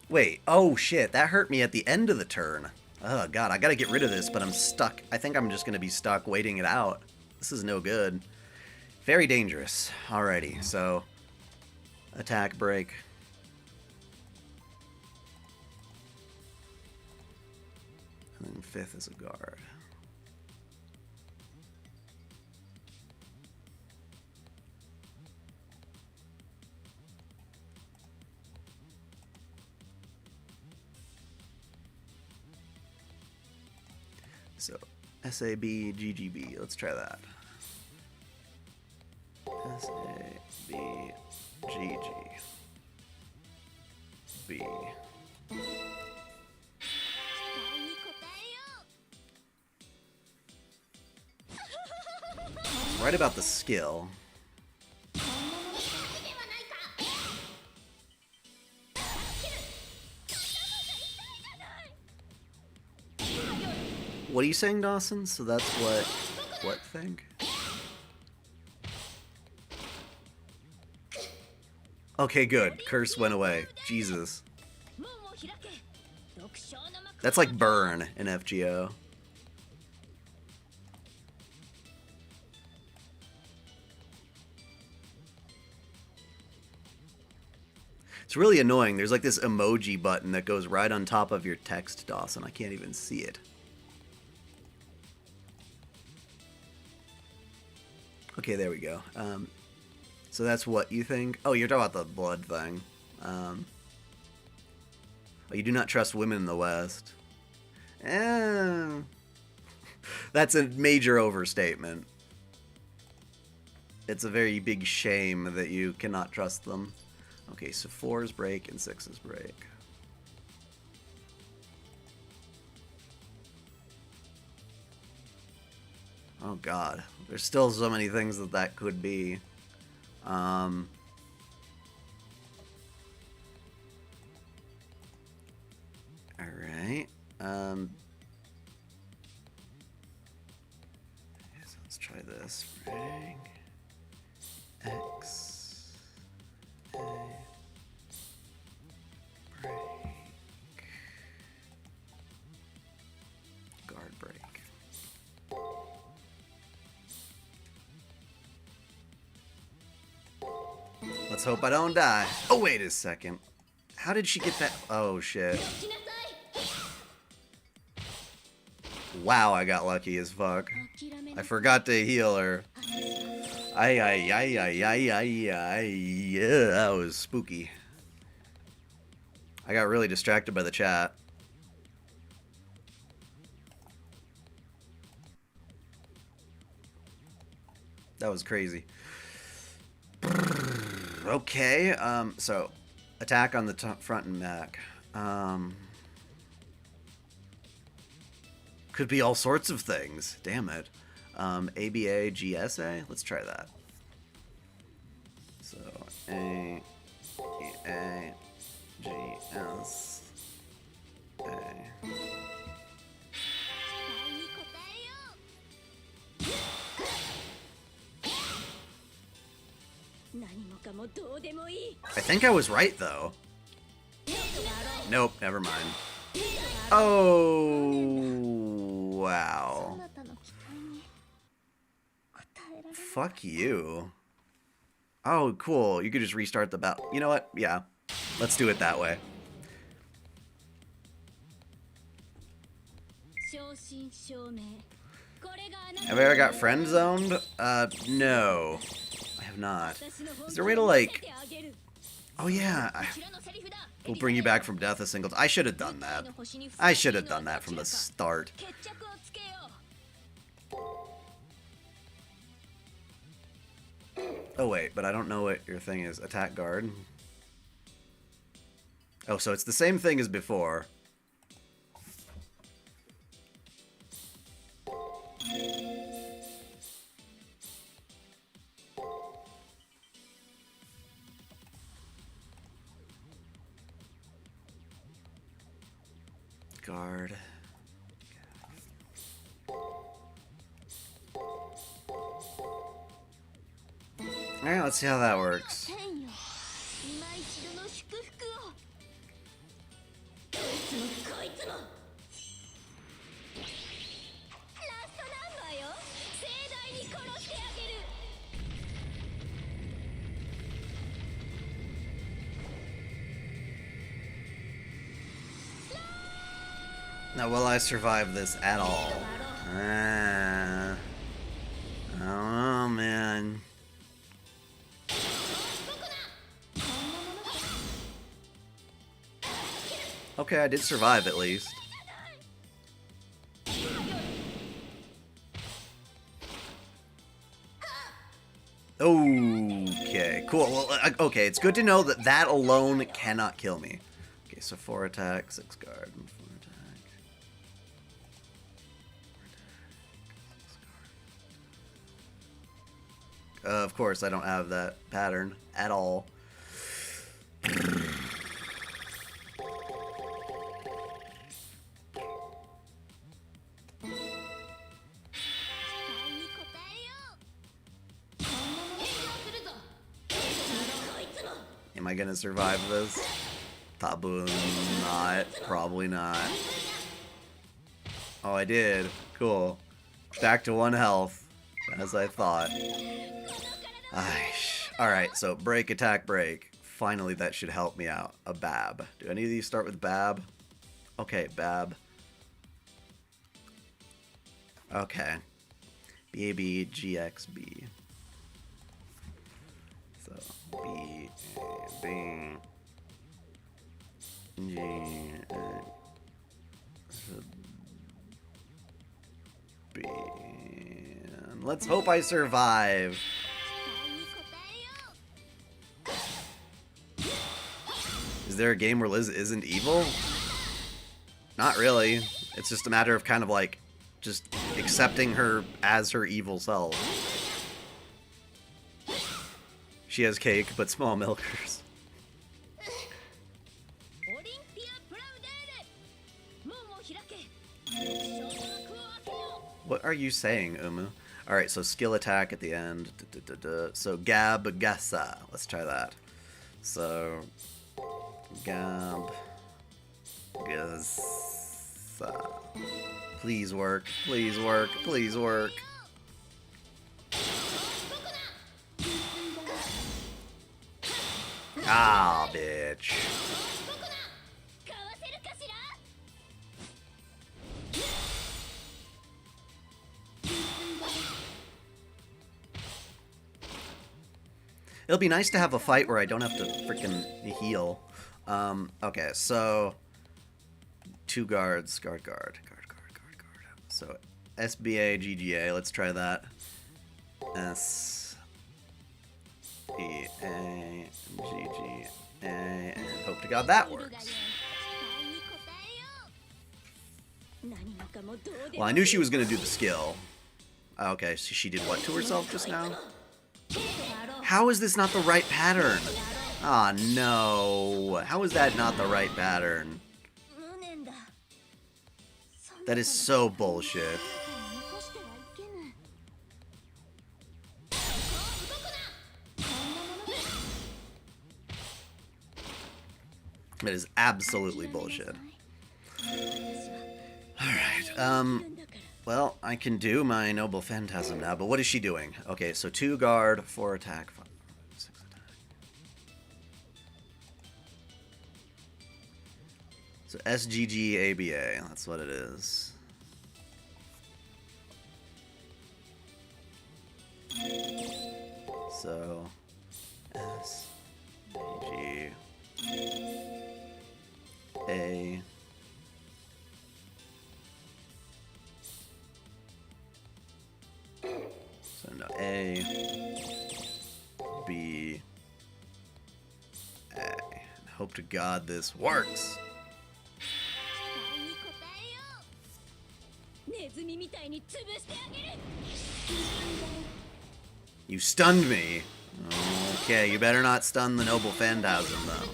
Wait, oh shit, that hurt me at the end of the turn. Oh god, I gotta get rid of this, but I'm stuck. I think I'm just gonna be stuck waiting it out. This is no good. Very dangerous. Alrighty, so attack break. And then 5th is a guard. So, SAB, GGB, let's try that. SAB, GG, B. Right about the skill. What are you saying, Dawson? So that's what thing? Okay, good. Curse went away. Jesus. That's like burn in FGO. It's really annoying. There's like this emoji button that goes right on top of your text, Dawson. I can't even see it. Okay, there we go. So that's what you think? Oh, you're talking about the blood thing. Oh, you do not trust women in the West. That's a major overstatement. It's a very big shame that you cannot trust them. Okay, so 4s break and 6s break. Oh god, there's still so many things that could be. Alright, so let's try this. Ring X A break guard break. Let's hope I don't die. Oh, wait a second. How did she get that? Oh, shit. Wow, I got lucky as fuck. I forgot to heal her. Yeah, that was spooky. I got really distracted by the chat. That was crazy. Okay, so attack on the front and back. Could be all sorts of things. Damn it. ABA, GSA? Let's try that. So, A, G, S, A. I think I was right, though. Nope, never mind. Oh, wow. Fuck you. Oh, cool. You could just restart the battle. You know what? Yeah. Let's do it that way. Have I ever got friend zoned? No. I have not. Is there a way to, like... Oh, yeah. We'll bring you back from death a single... I should have done that. I should have done that from the start. Oh, wait. But I don't know what your thing is. Attack guard. Oh, so it's the same thing as before. Guard. Alright, let's see how that works. Now, will I survive this at all? I don't know, man. Okay, I did survive at least. Okay, cool. Well, okay, it's good to know that that alone cannot kill me. Okay, so 4 attack, 6 guard, 4 attack. Of course, I don't have that pattern at all. Am I gonna survive this? Probably not. Probably not. Oh, I did. Cool. Back to 1 health, as I thought. Alright, so break, attack, break. Finally, that should help me out. A Bab. Do any of these start with Bab? Okay, Bab. Okay. B-A-B, G-X-B. So, B, A, B, G, B. And let's hope I survive. Is there a game where Liz isn't evil? Not really. It's just a matter of kind of like just accepting her as her evil self. She has cake, but small milkers. What are you saying, Umu? Alright, so skill attack at the end. So Gab Gasa. Let's try that. So Gab Gasa. Please work. Please work. Please work. Ah, bitch. It'll be nice to have a fight where I don't have to freaking heal. Okay, so 2 guards, guard. So SBA, GGA, let's try that. S E A G G A, and hope to God that works. Well, I knew she was gonna do the skill. Okay, so she did what to herself just now? How is this not the right pattern? Ah, no. How is that not the right pattern? That is so bullshit. That is absolutely bullshit. Alright, well, I can do my Noble Phantasm now, but what is she doing? Okay, so 2 guard, 4 attack, 5, 6 attack. So SGGABA, that's what it is. So SGGA. So no, A, B, A. Hope to God this works. You stunned me. Okay, you better not stun the Noble Phantasm, though.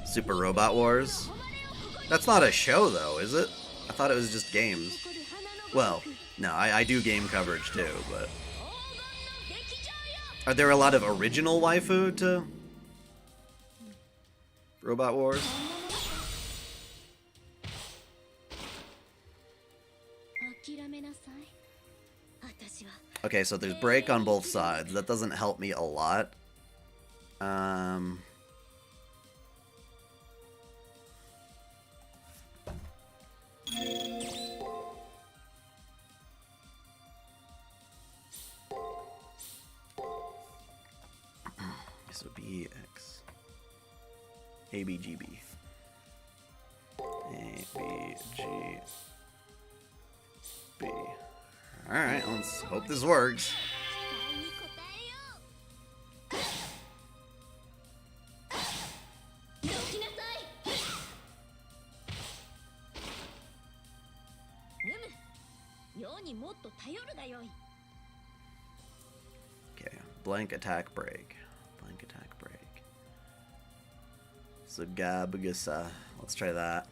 Super Robot Wars? That's not a show, though, is it? I thought it was just games. Well, no, I do game coverage, too, but... Are there a lot of original waifu to Robot Wars? Okay, so there's break on both sides. That doesn't help me a lot. Um, this would be X. ABGB. ABGB. Alright, let's hope this works. 期待に応えよう。どきなさい。世にもっと頼るがよい。 Okay, blank attack break. Blank attack break. So Gabagasa. Let's try that.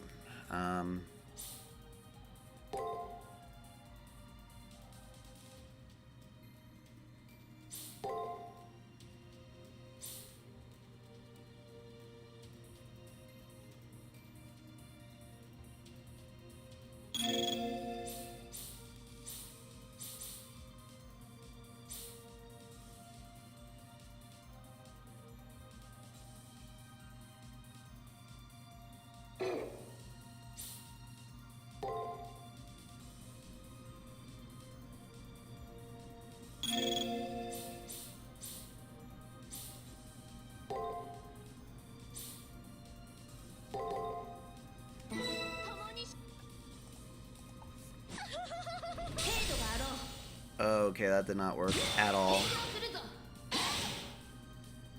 Okay, that did not work at all.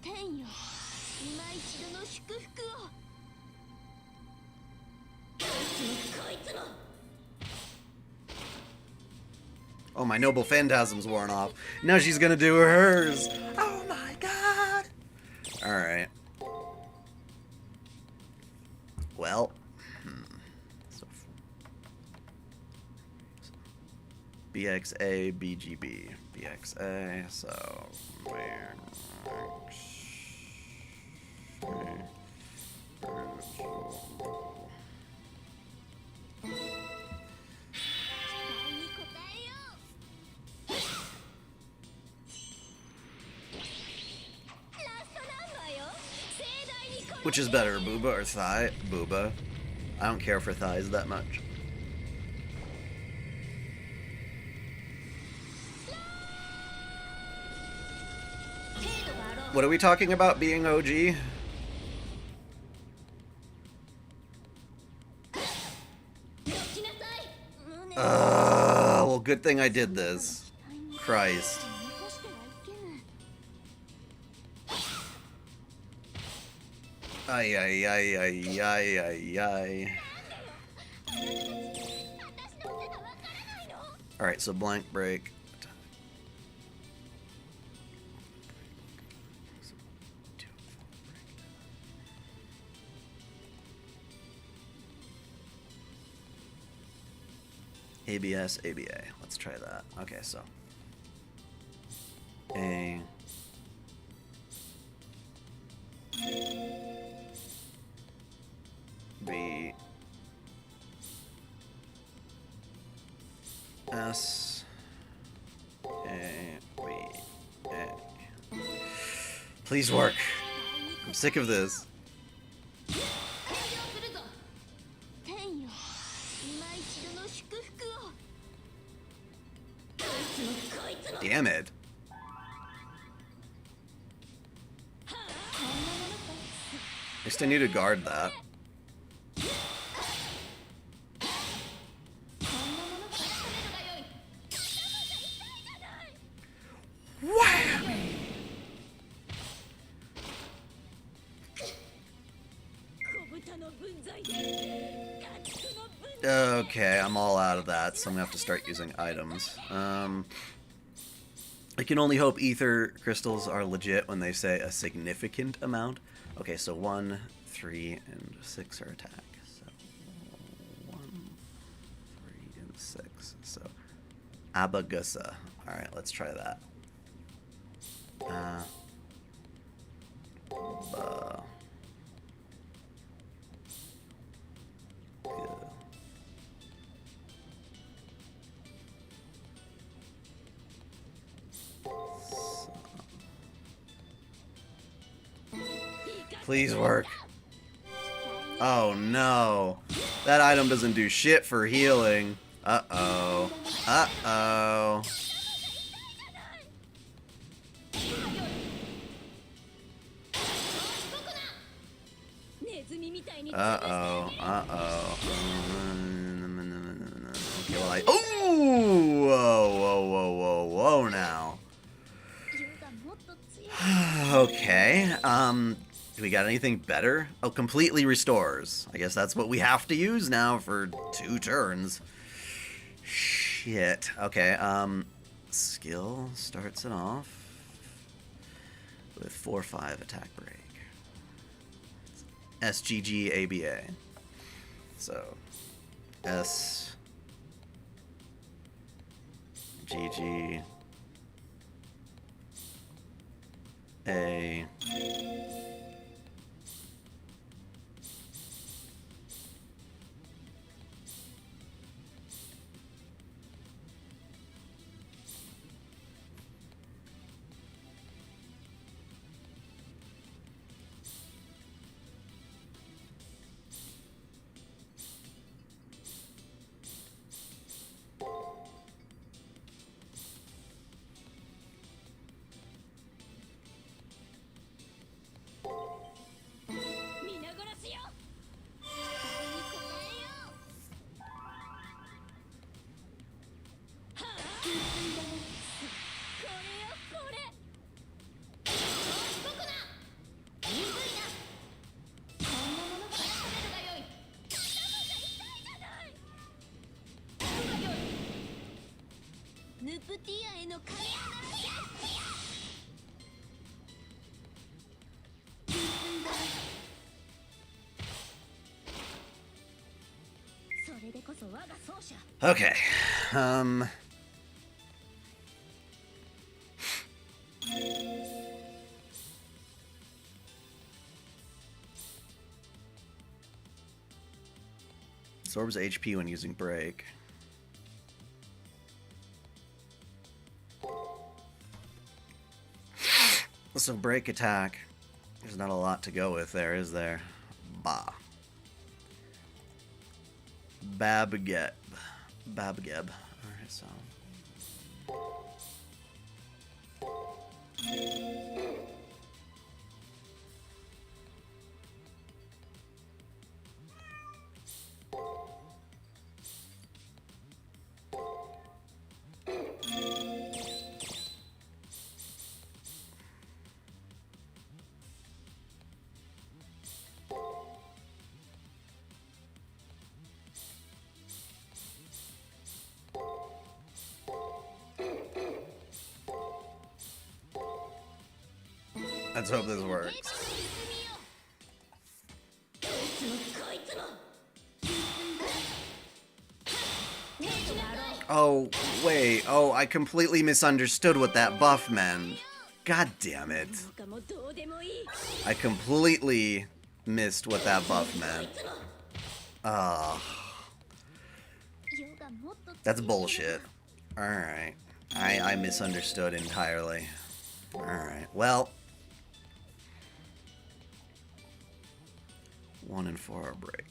天よ、今一度の祝福を。こいつも。 Oh, my noble phantasm's worn off. Now she's gonna do hers. Oh my god. Alright. Well. So, BXA, BGB. BXA, so. Which is better, booba or thigh? Booba. I don't care for thighs that much. What are we talking about being OG? Well, good thing I did this. Christ. Ay, ay, ay, ay, ay, ay, ay. Alright, so blank break. ABS, ABA. Let's try that. Okay, so. A. B. S. A. B. A. Please work. I'm sick of this. Damn it. At least I need to guard that. Whammy! Okay, I'm all out of that, so I'm gonna have to start using items. I can only hope ether crystals are legit when they say a significant amount. Okay, so 1, 3, and 6 are attack. So 1, 3, and 6. So Abagusa. Alright, let's try that. Please work. Oh no. That item doesn't do shit for healing. Uh-oh. Uh-oh. Uh-oh. Uh-oh. Okay, well Ooh! Whoa, whoa, whoa, whoa, whoa now. Okay, do we got anything better? Oh, completely restores. I guess that's what we have to use now for 2 turns. Shit. Okay, skill starts it off with 4-5 attack break. SGG-ABA. So, SGG A. Okay, absorbs HP when using break. So break attack. There's not a lot to go with there, is there? Bah. Babgeb. Babgeb. Alright, so. Let's hope this works. Oh, wait. Oh, I completely misunderstood what that buff meant. God damn it. I completely missed what that buff meant. That's bullshit. Alright. I misunderstood entirely. Alright, well. 1 and 4 are break.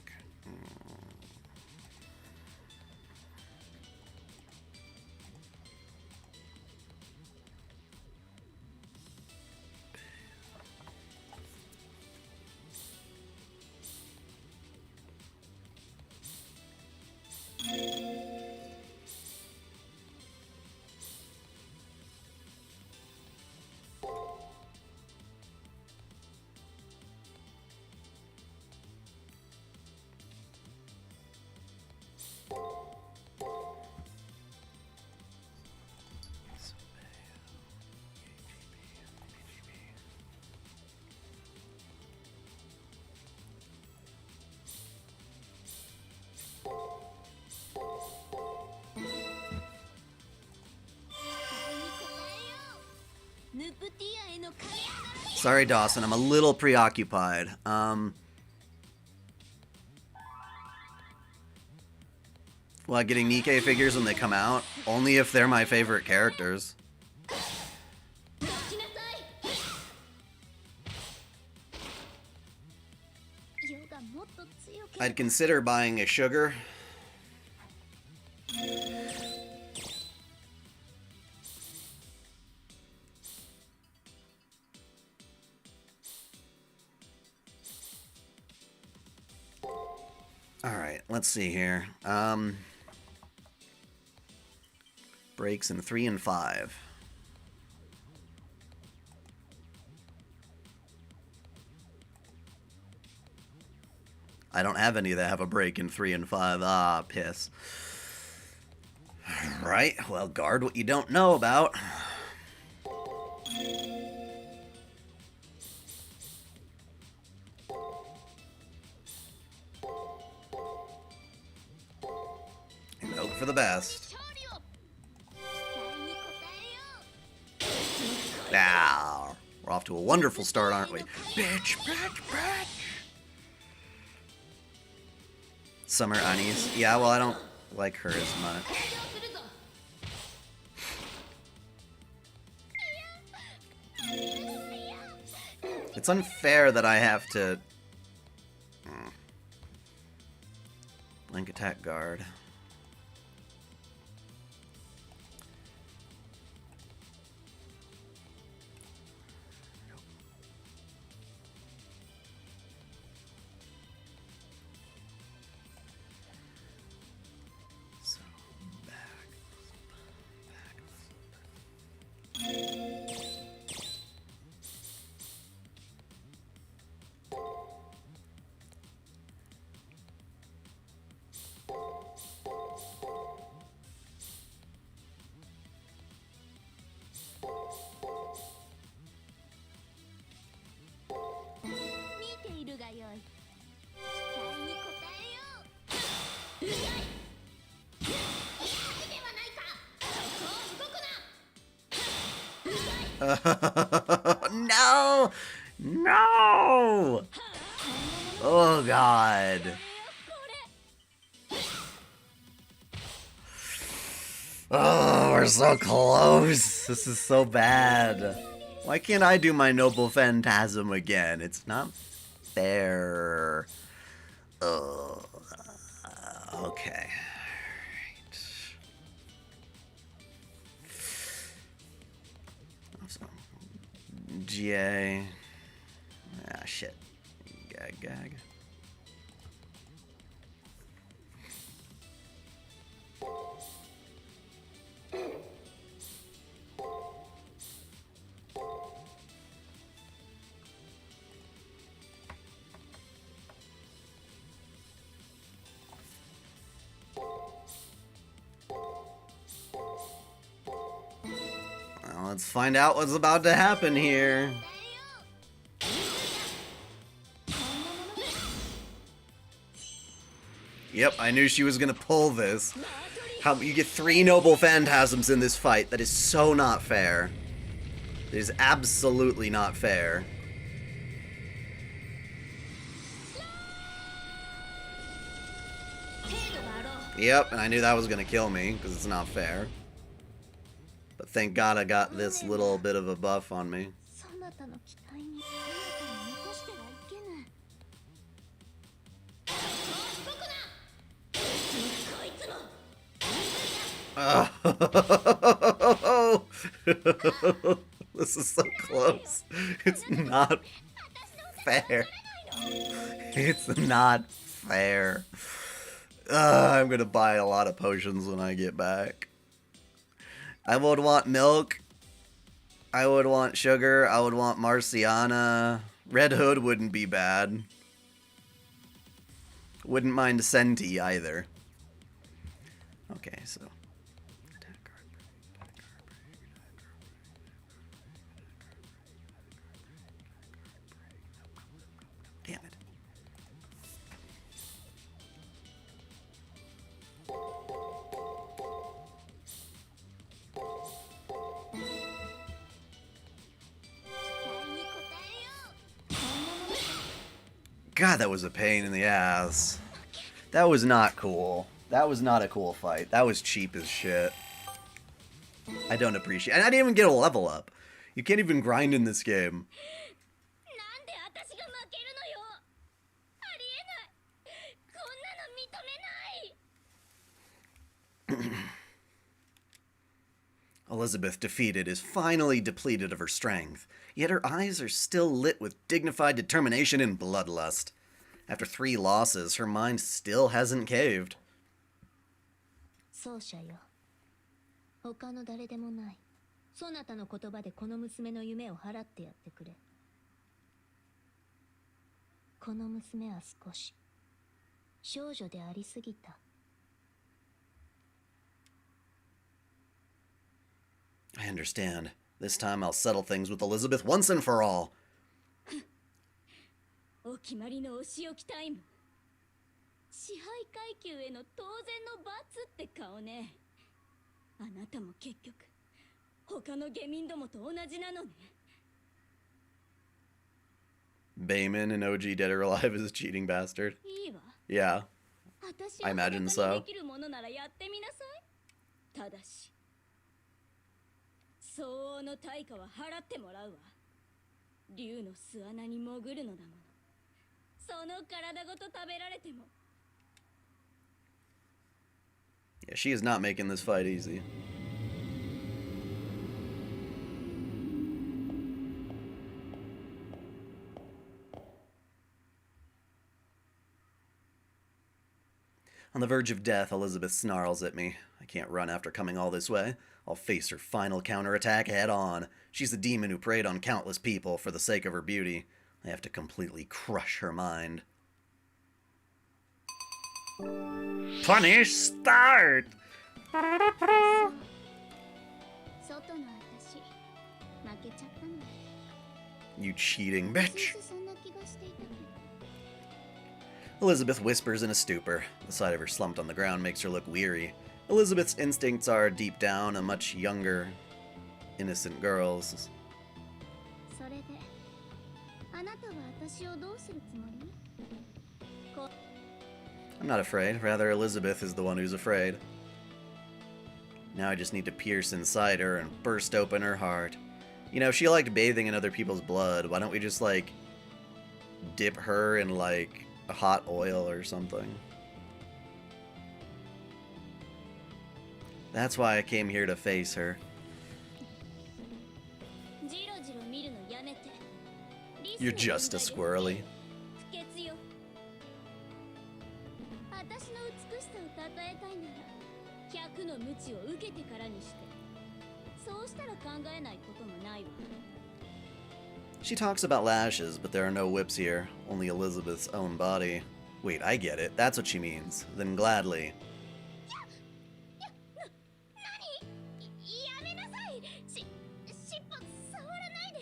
Sorry, Dawson, I'm a little preoccupied. What, getting Nikkei figures when they come out? Only if they're my favorite characters. もっと強け I'd consider buying a sugar. Alright, let's see here. Breaks in 3 and 5. I don't have any that have a break in 3 and 5. Ah, piss. Right, well, guard what you don't know about. And hope for the best. 勝利を期待に応えよう Now, we're off to a wonderful start, aren't we? Bitch, bitch, bitch! Summer Unis. Yeah, well, I don't like her as much. 登場するぞ It's unfair that I have to... Blink attack guard. So, back. No! No! Oh, God. Oh, we're so close. This is so bad. Why can't I do my Noble Phantasm again? It's not fair. Oh, okay. So, GA. Ah, shit. Gag, gag. Well, let's find out what's about to happen here. Yep, I knew she was gonna pull this. How you get 3 Noble Phantasms in this fight? That is so not fair. It is absolutely not fair. Yep, and I knew that was gonna kill me, because it's not fair. But thank God I got this little bit of a buff on me. そなたの期待にそなたに残してはいけぬこいつも Oh. This is so close. It's not fair. It's not fair. I'm gonna buy a lot of potions when I get back. I would want milk. I would want sugar. I would want Marciana. Red Hood wouldn't be bad. Wouldn't mind Senti either. Okay, so. Damn it. God, that was a pain in the ass. That was not cool. That was not a cool fight. That was cheap as shit. I don't appreciate it. And I didn't even get a level up. You can't even grind in this game. なんで私が負けるのよありえない Elizabeth, defeated, is finally depleted of her strength, yet her eyes are still lit with dignified determination and bloodlust. After 3 losses, her mind still hasn't caved. 奏者よ。他の誰でもない。そなたの言葉でこの娘の夢を払ってやってくれ。この娘は少し少女でありすぎた。I understand. This time I'll settle things with Elizabeth once and for all. お決まりのお仕置きタイム。支配階級への当然の罰って顔ね。あなたも結局他の下民どもと同じなのね。Bayman in OG Dead or Alive is a cheating bastard. いいわ。 Yeah. 私 I を imagine 裸 so. にできるものならやってみなさい。ただし相応の対価は払ってもらうわ。竜の巣穴に潜るのだもの。その体ごと食べられても。 Yeah, she is not making this fight easy. On the verge of death, Elizabeth snarls at me. I can't run after coming all this way. I'll face her final counterattack head on. She's a demon who preyed on countless people for the sake of her beauty. I have to completely crush her mind. Punish start! 外の私負けちゃったの。 You cheating bitch. そんな気がしていたけど。 Elizabeth whispers in a stupor. The sight of her slumped on the ground makes her look weary. Elizabeth's instincts are, deep down, a much younger, innocent girl's. それであなたは私をどうするつもり？ I'm not afraid. Rather, Elizabeth is the one who's afraid. Now I just need to pierce inside her and burst open her heart. You know, she liked bathing in other people's blood. Why don't we just, like, dip her in, like, a hot oil or something? That's why I came here to face her. じろじろ見るのやめて。 You're just a squirrely. 不潔よ。私の美しさをたたえたいなら100の鞭を受けてからにして。そうしたら考えないこともないわ。 She talks about lashes, but there are no whips here. Only Elizabeth's own body. Wait, I get it. That's what she means. Then gladly. やめなさい。尻尾触らないで。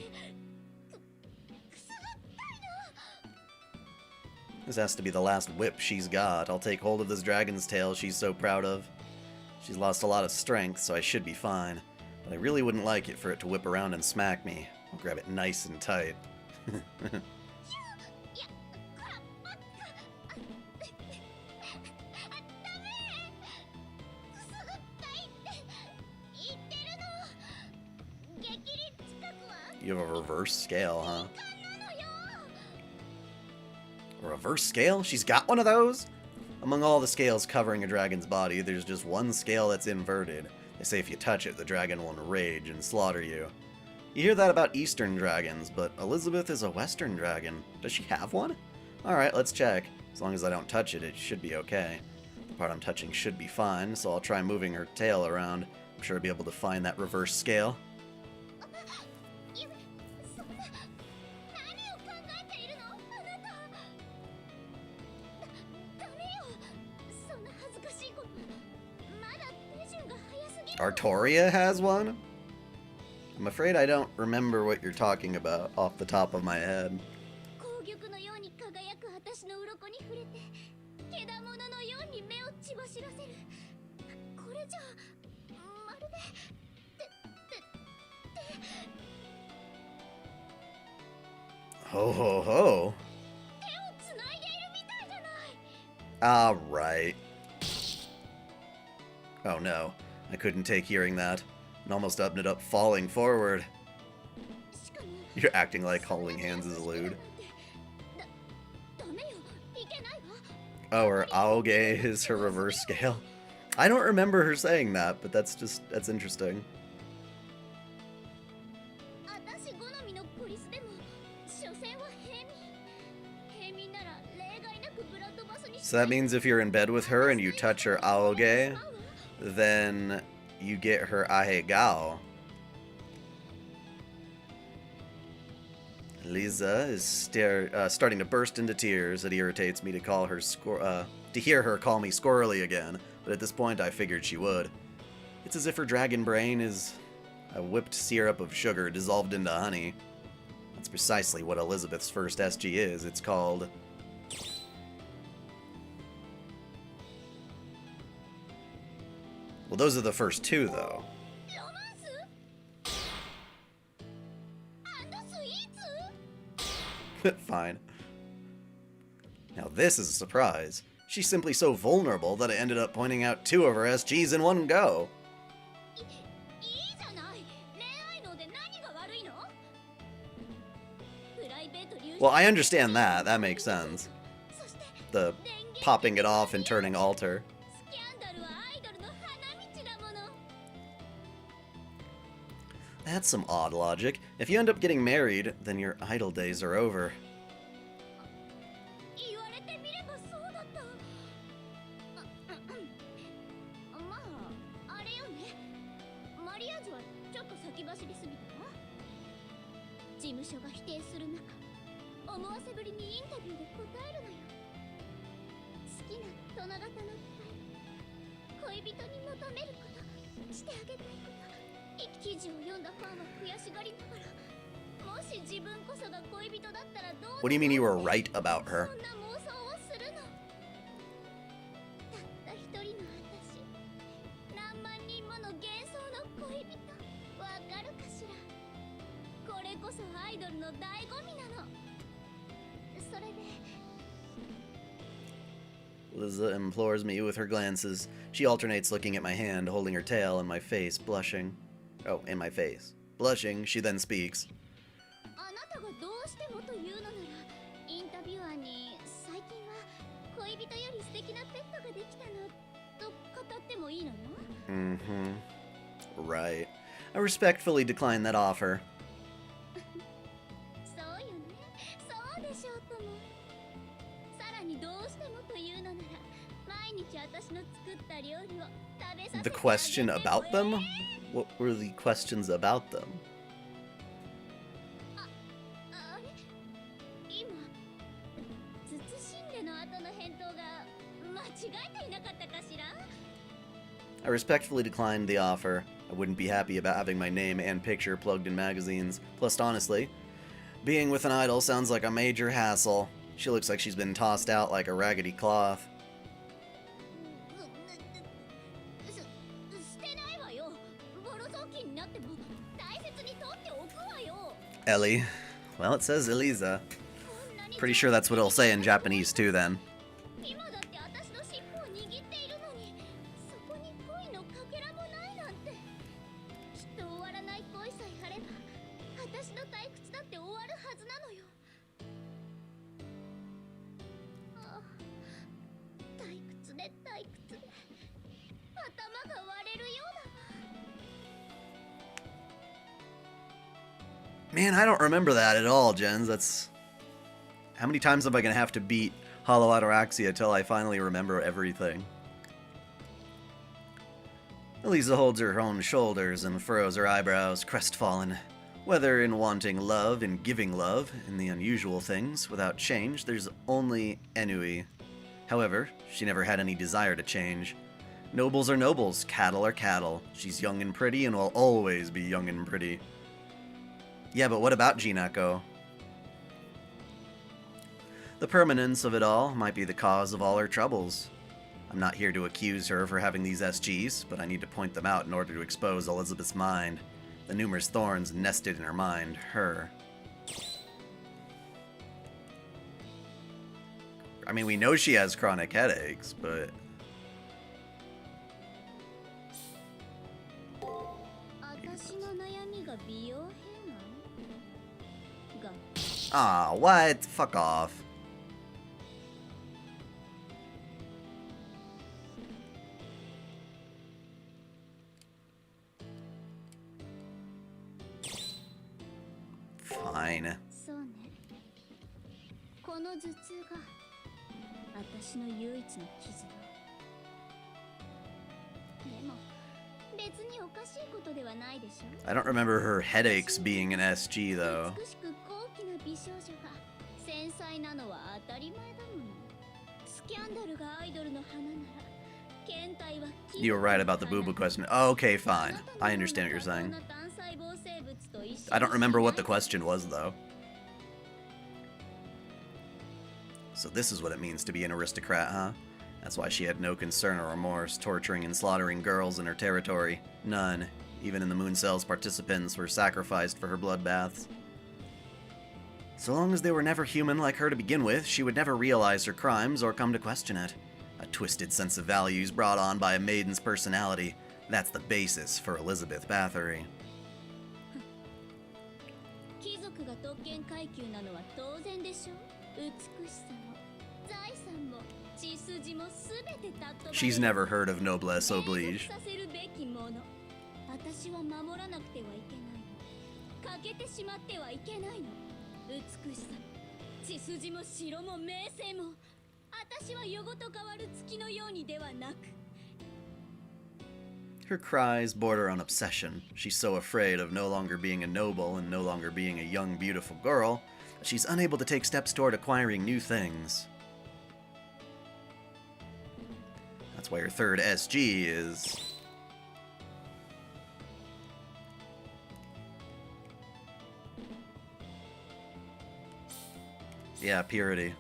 くすぐったいの。 This has to be the last whip she's got. I'll take hold of this dragon's tail she's so proud of. She's lost a lot of strength, so I should be fine. But I really wouldn't like it for it to whip around and smack me. I'll grab it nice and tight. いや、こら、ばっか。ダメ。くすぐったいって言ってるの。激励近くは You have a reverse scale, huh? 敏感なのよ。 A reverse scale? She's got one of those? Among all the scales covering a dragon's body, there's just one scale that's inverted. They say if you touch it, the dragon will enrage and slaughter you. You hear that about Eastern dragons, but Elizabeth is a Western dragon. Does she have one? Alright, let's check. As long as I don't touch it, it should be okay. The part I'm touching should be fine, so I'll try moving her tail around. I'm sure I'll be able to find that reverse scale. ゆめ、そんな、何を考えているのあなた。ダメよ。そんな恥ずかしいこと。まだ手順が早すぎる。 Artoria has one? I'm afraid I don't remember what you're talking about off the top of my head. 紅玉のように輝く私の鱗に触れて、けだもののように目を血走らせる。これじゃ、まるで、Ho ho ho. 手をつないでいるみたいじゃない。 Alright. Oh no, I couldn't take hearing that. And almost ended up falling forward. しかも、 You're acting like holding hands is lewd. ダメよ。いけないわ。 Oh, her aoge is her reverse scale. I don't remember her saying that, but that's interesting. So that means if you're in bed with her and you touch her aoge, then you get her ahegao. Lisa is starting to burst into tears. It irritates me to call her to hear her call me squirrely again, but at this point I figured she would. It's as if her dragon brain is a whipped syrup of sugar dissolved into honey. That's precisely what Elizabeth's first SG is. It's called... Well, those are the first two, though. Fine. Now this is a surprise. She's simply so vulnerable that I ended up pointing out two of her SGs in one go. Well, I understand that. That makes sense. The popping it off and turning alter. That's some odd logic. If you end up getting married, then your idol days are over. What do you mean you were right about her? Liza implores me with her glances. She alternates looking at my hand, holding her tail, and my face, blushing. Oh, in my face. Blushing, she then speaks. Mm-hmm. Right. I respectfully decline that offer. The question about them? What were the questions about them? I respectfully declined the offer. I wouldn't be happy about having my name and picture plugged in magazines. Plus, honestly, being with an idol sounds like a major hassle. She looks like she's been tossed out like a raggedy cloth. Ellie. Well, it says Eliza. Pretty sure that's what it'll say in Japanese too, then. Man, I don't remember that at all, Jens. That's... How many times am I going to have to beat Hollow Ataraxia till I finally remember everything? Eliza holds her own shoulders and furrows her eyebrows, crestfallen. Whether in wanting love and giving love, in the unusual things, without change, there's only ennui. However, she never had any desire to change. Nobles are nobles, cattle are cattle. She's young and pretty and will always be young and pretty. Yeah, but what about Jinako? The permanence of it all might be the cause of all her troubles. I'm not here to accuse her for having these SGs, but I need to point them out in order to expose Elizabeth's mind. The numerous thorns nested in her mind, her. I mean, we know she has chronic headaches, but... Aw, what? Fuck off. Fine. 私の唯一の傷よ。でも別におかしいことではないでしょ。 I don't remember her headaches being an SG, though. 美しく高貴な美少女が繊細なのは当たり前だもの。スキャンダルがアイドルの花なら、検体は You were right about the boo-boo question. Oh, okay, fine. I understand what you're saying. I don't remember what the question was, though. So this is what it means to be an aristocrat, huh? That's why she had no concern or remorse torturing and slaughtering girls in her territory. None. Even in the Moon Cell's participants were sacrificed for her bloodbaths. So long as they were never human like her to begin with, she would never realize her crimes or come to question it. A twisted sense of values brought on by a maiden's personality. That's the basis for Elizabeth Bathory. 貴族が特権階級なのは当然でしょ。美しさも財産も血筋も全て尊ばれる。 She's never heard of noblesse oblige. させるべきもの。私は守らなくてはいけないの。欠けてしまってはいけないの。美しさも血筋も城も名声も、私は夜ごと変わる月のようにではなく。 Her cries border on obsession. She's so afraid of no longer being a noble and no longer being a young, beautiful girl that she's unable to take steps toward acquiring new things. That's why her third SG is... yeah, purity.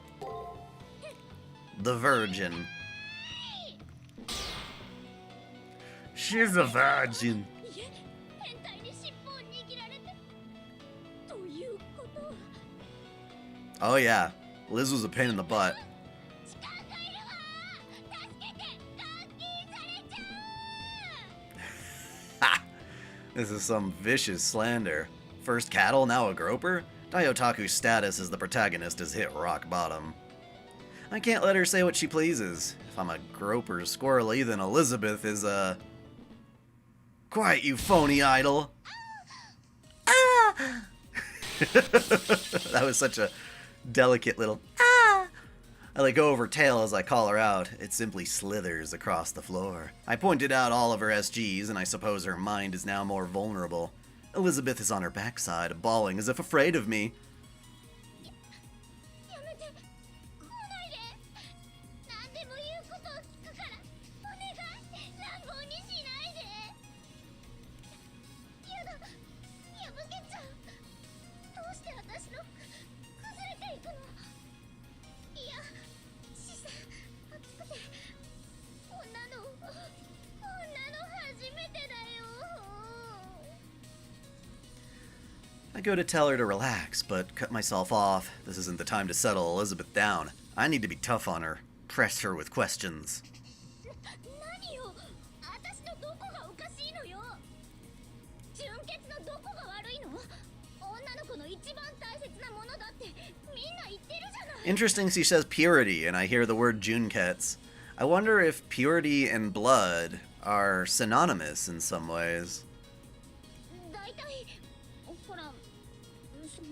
The Virgin. She's a virgin. いえ、変態に尻尾を握られて。ということは。 Oh yeah, Liz was a pain in the butt. 時間がいるわ。助けて、監禁されちゃう。 Ha! This is some vicious slander. First cattle, now a groper? Daiotaku's status as the protagonist has hit rock bottom. I can't let her say what she pleases. If I'm a groper squirrely, then Elizabeth is a... Quiet, you phony idol! Ah! That was such a delicate little ah! I let go of her tail as I call her out. It simply slithers across the floor. I pointed out all of her SGs, and I suppose her mind is now more vulnerable. Elizabeth is on her backside, bawling as if afraid of me. やめて。来ないで。何でも言うことを聞くから。お願い。乱暴にしないで。やだ。破けちゃう。どうして私の崩れていくの。いや、視線熱くて。こんなの初めてだよ。 I go to tell her to relax, but cut myself off. This isn't the time to settle Elizabeth down. I need to be tough on her. Press her with questions. 何よ。私のどこがおかしいのよ。純潔のどこが悪いの。女の子の一番大切なものだってみんな言ってるじゃない。 Interesting she says purity, and I hear the word junkets. I wonder if purity and blood are synonymous in some ways. だいたいほら、その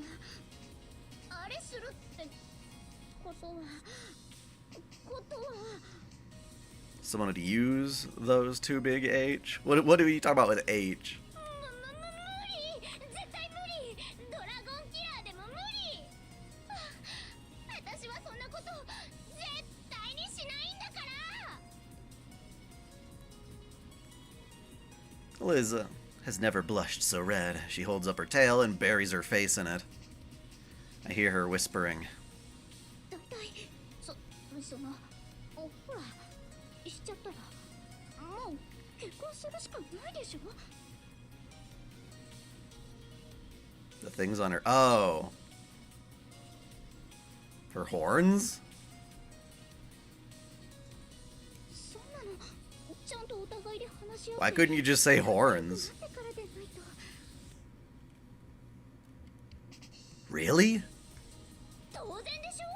あれするってことは。 Someone to use those two big H? What do you talk about with H? 無理。絶対無理。ドラゴンキラーでも無理。私はそんなこと絶対にしないんだから。 Liz has never blushed so red. She holds up her tail and buries her face in it. I hear her whispering. だいたいそのほらしちゃったらもう結婚するしかないでしょ。 The things on her... Oh. Her horns? そんなのちゃんとお互いで話し合って。 Why couldn't you just say horns? なってからでないと。 Really? 当然でしょ。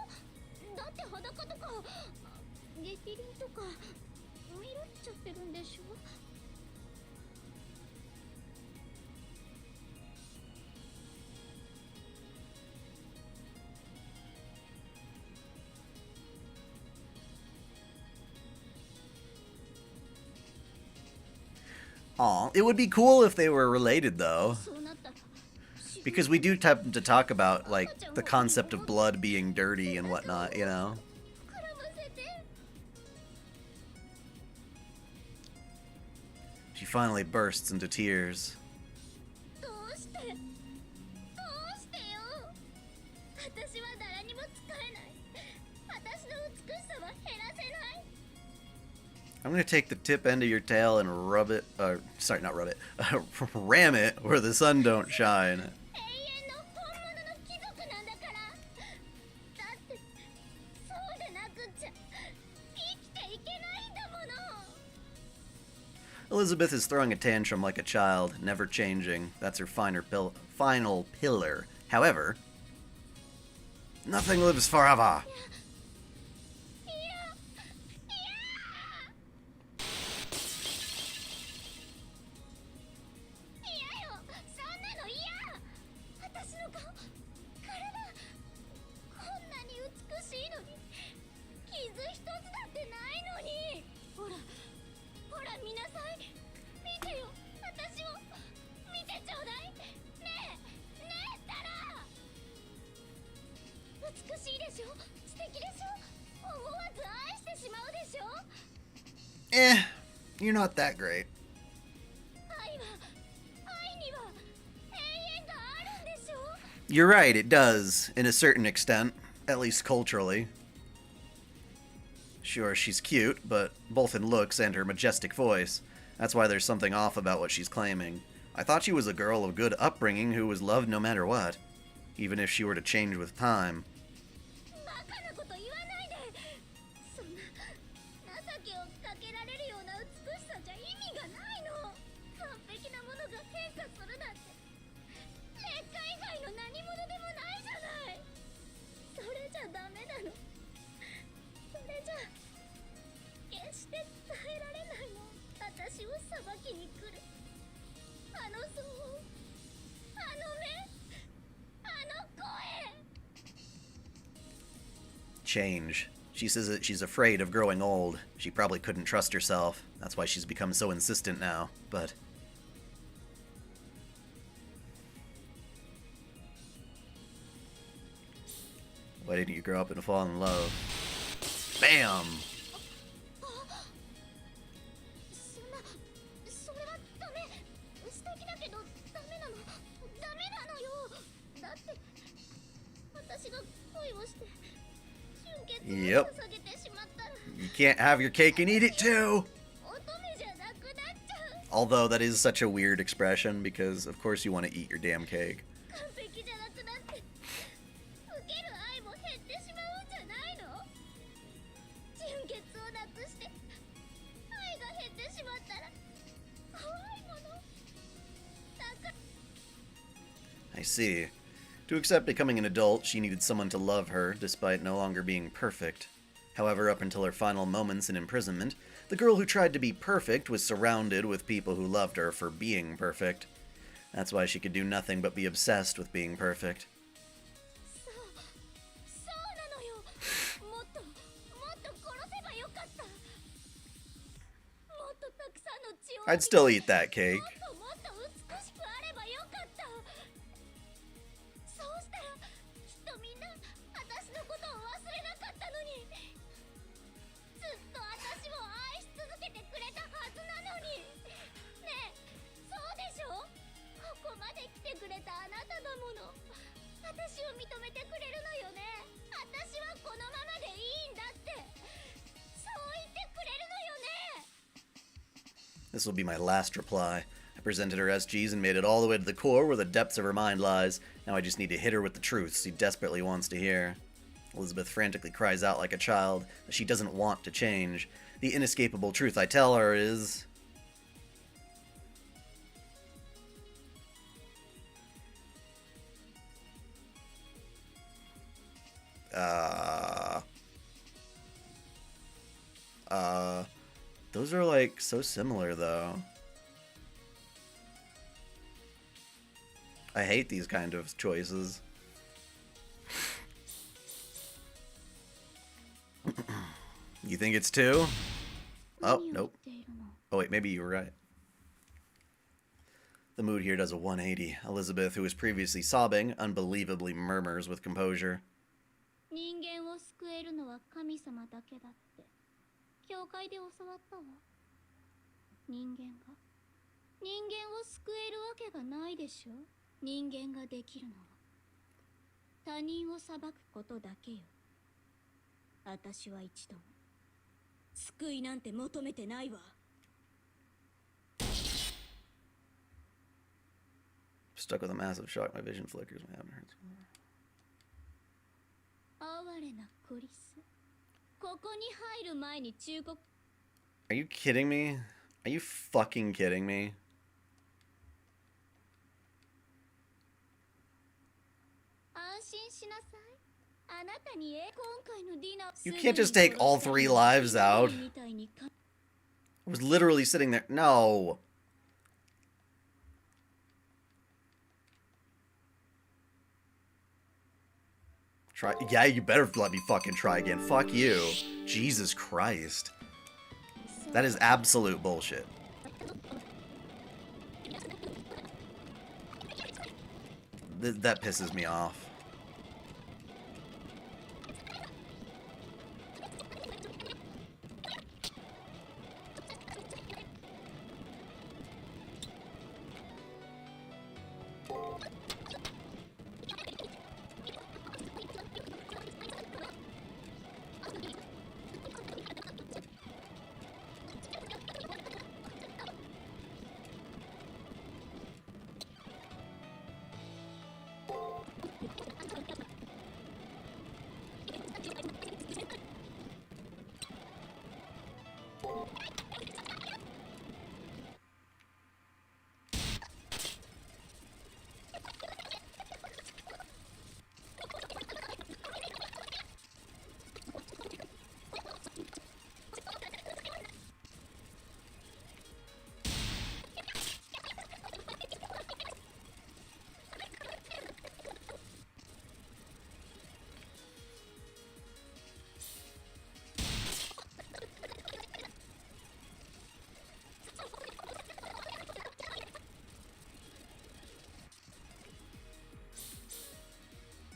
だって裸とかゲティリンとか見られちゃってるんでしょ。 「Aw, it would be cool if they were related, though. そうなったら Because we do tend to talk about, like, the concept of blood being dirty and whatnot, you know? 絡ませて She finally bursts into tears. どうしてよ私は誰にも使えない私の美しさは減らせない I'm gonna take the tip end of your tail and rub it, sorry, not rub it, ram it where the sun don't shine. 永遠の本物の貴族なんだからだってそうでなくっちゃ生きていけないんだもの Elizabeth is throwing a tantrum like a child, never changing. That's her final pillar. However, nothing lives forever. 嫌よそんなの嫌私の顔体こんなに美しいのに傷一つだってないのにほら見なさい見てよ私を見てちょうだいねえったら美しいでしょ素敵でしょ思わず愛してしまうでしょ You're not that great. 愛には永遠があるんでしょ You're right, it does, in a certain extent, at least culturally. Sure, she's cute, but both in looks and her majestic voice. That's why there's something off about what she's claiming. I thought she was a girl of good upbringing who was loved no matter what, even if she were to change with time. バカなこと言わないでそんな情けをかけられるような美しさじゃ意味がないの完璧なものが変化するなんて劣化以外の何者でもないじゃないそれじゃダメなのそれじゃ決して耐えられないの私を裁きに来るあの相撲あの目あの声 Change. She says that she's afraid of growing old. She probably couldn't trust herself. That's why she's become so insistent now, but... Why didn't you grow up and fall in love? Bam! そんなそれはダメ素敵だけどダメなのよだって私が恋をして純潔を Yep. 捧げてしまったら You can't have your cake and eat it too! 乙女じゃなくなっちゃう Although that is such a weird expression, because of course you want to eat your damn cake. 完璧じゃなくなって受ける愛も減ってしまうんじゃないの純潔をなくして愛が減ってしまったら怖いものだから I see. To accept becoming an adult, she needed someone to love her, despite no longer being perfect. However, up until her final moments in imprisonment, the girl who tried to be perfect was surrounded with people who loved her for being perfect. That's why she could do nothing but be obsessed with being perfect. そうなのよもっと殺せばよかったもっとたくさんの血を I'd still eat that cake. もっと美しくあればよかったそうしたらきっとみんな私のことを忘れなかったのにずっと私を愛し続けてくれたはずなのにねえそうでしょここまで来てくれたあなただもの私を認めてくれるのよね私はこのままでいいんだってそう言ってくれるのよね This will be my last reply. I presented her SGs and made it all the way to the core where the depths of her mind lies. Now I just need to hit her with the truths she desperately wants to hear. Elizabeth frantically cries out like a child that she doesn't want to change. The inescapable truth I tell her is... Those are like so similar though. I hate these kind of choices. You think it's two? Oh, nope. Oh wait, maybe you were right. The mood here does a 180. Elizabeth, who was previously sobbing, unbelievably murmurs with composure. 人間を救えるのは神様だけだって教会で教わったわ。人間を救えるわけがないでしょ。人間ができるのは他人を裁くことだけよ。私は一度も救いなんて求めてないわ。Stuck with a massive shock. My vision flickers. My abdomen hurts. 哀れなクリス。ここに入る前に忠告。Are you kidding me? Are you fucking kidding me? 安心しなさい。あなたに今回のディナー。 You can't just take all 3 lives out. I was literally sitting there. No. Try. Yeah, you better let me fucking try again. Fuck you. Jesus Christ. That is absolute bullshit. That pisses me off.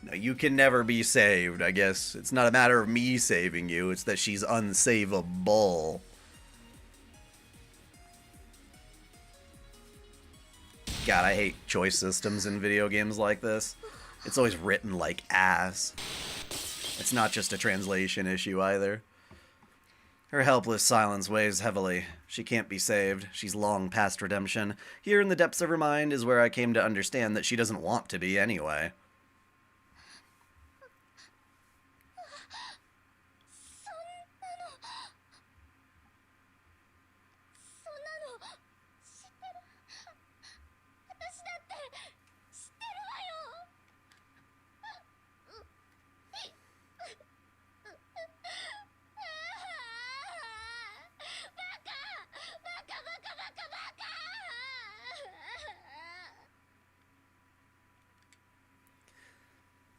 No, you can never be saved, I guess. It's not a matter of me saving you, it's that she's unsavable. God, I hate choice systems in video games like this. It's always written like ass. It's not just a translation issue either. Her helpless silence weighs heavily. She can't be saved. She's long past redemption. Here in the depths of her mind is where I came to understand that she doesn't want to be anyway.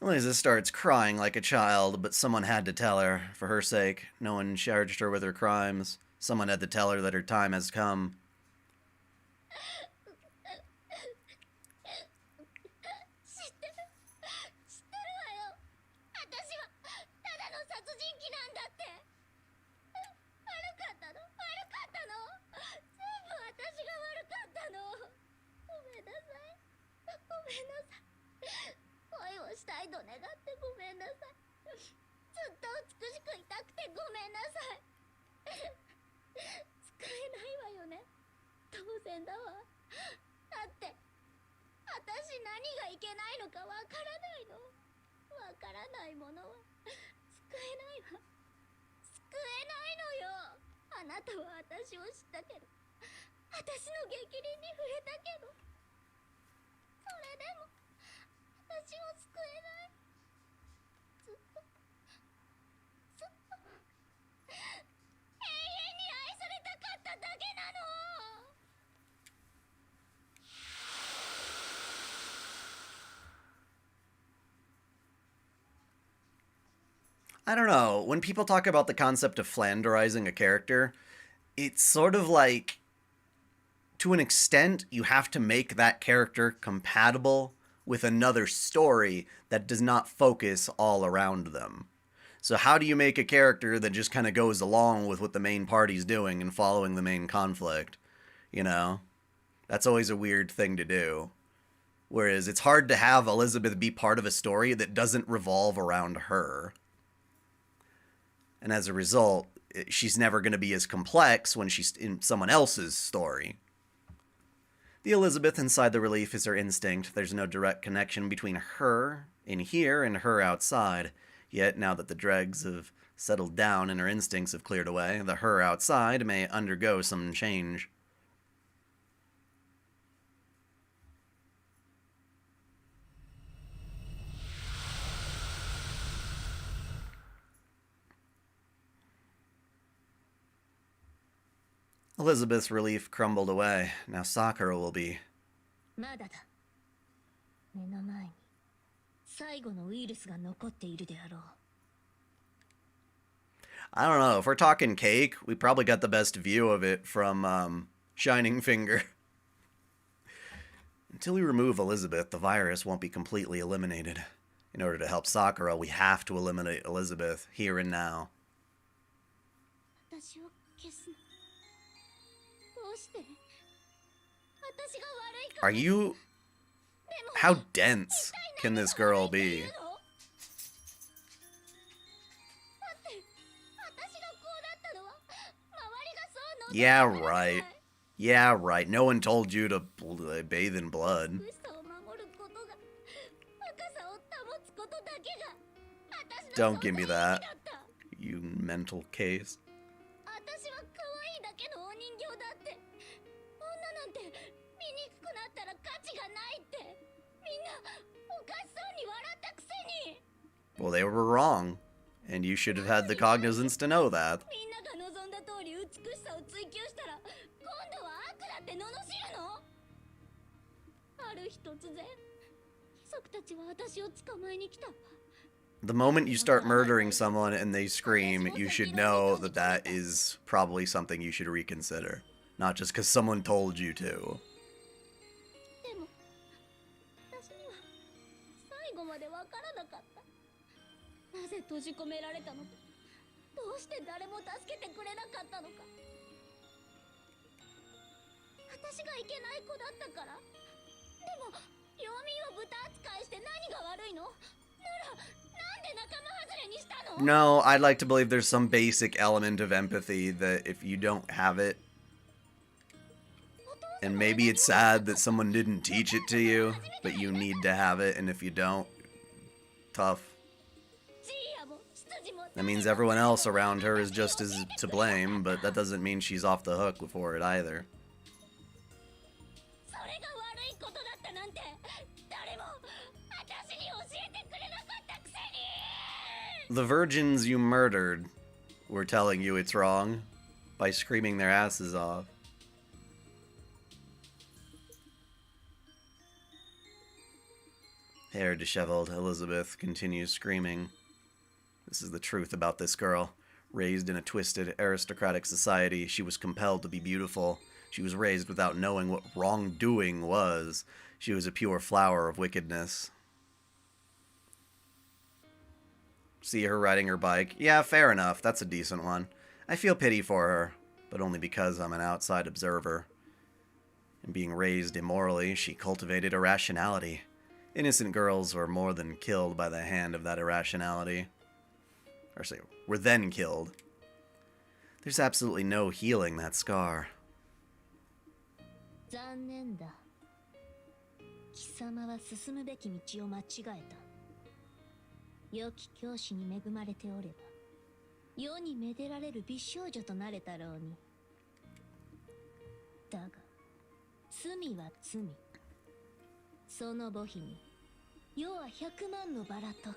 'Liza starts crying like a child, but someone had to tell her. For her sake, no one charged her with her crimes. Someone had to tell her that her time has come. 'I don't know. When people talk about the concept of flanderizing a character, it's sort of like to an extent, you have to make that character compatible with another story that does not focus all around them. So how do you make a character that just kind of goes along with what the main party's doing and following the main conflict? You know? That's always a weird thing to do. Whereas it's hard to have Elizabeth be part of a story that doesn't revolve around her. And as a result, she's never going to be as complex when she's in someone else's story. The Elizabeth inside the relief is her instinct. There's no direct connection between her in here and her outside. Yet, now that the dregs have settled down and her instincts have cleared away, the her outside may undergo some change. Elizabeth's relief crumbled away. Now Sakura will be. まだだ。目の前に最後のウイルスが残っているであろう。 I don't know. If we're talking cake, we probably got the best view of it from Shining Finger. Until we remove Elizabeth, the virus won't be completely eliminated. In order to help Sakura, we have to eliminate Elizabeth here and now. 私を消すの。どうして？私が悪いから。 Are you... How dense can this girl be? Yeah, right. Yeah, right. No one told you to bathe in blood. Don't give me that, you mental case. Well, they were wrong, and you should have had the cognizance to know that. The moment you start murdering someone and they scream, you should know that that is probably something you should reconsider. Not just because someone told you to. No, I'd like to believe there's some basic element of empathy that if you don't have it, and maybe it's sad that someone didn't teach it to you, but you need to have it, and if you don't, tough. That means everyone else around her is just as to blame, but that doesn't mean she's off the hook for it either. The virgins you murdered were telling you it's wrong by screaming their asses off. Hair disheveled, Elizabeth continues screaming. This is the truth about this girl. Raised in a twisted, aristocratic society, she was compelled to be beautiful. She was raised without knowing what wrongdoing was. She was a pure flower of wickedness. See her riding her bike? Yeah, fair enough. That's a decent one. I feel pity for her, but only because I'm an outside observer. In being raised immorally, she cultivated irrationality. Innocent girls were more than killed by the hand of that irrationality. Or say, were then killed. There's absolutely no healing that scar. 残念だ。貴様は進むべき道を間違えた。良き教師に恵まれておれば、世にめでられる美少女となれたろうに。だが、罪は罪。その母妃に、世は100万のバラと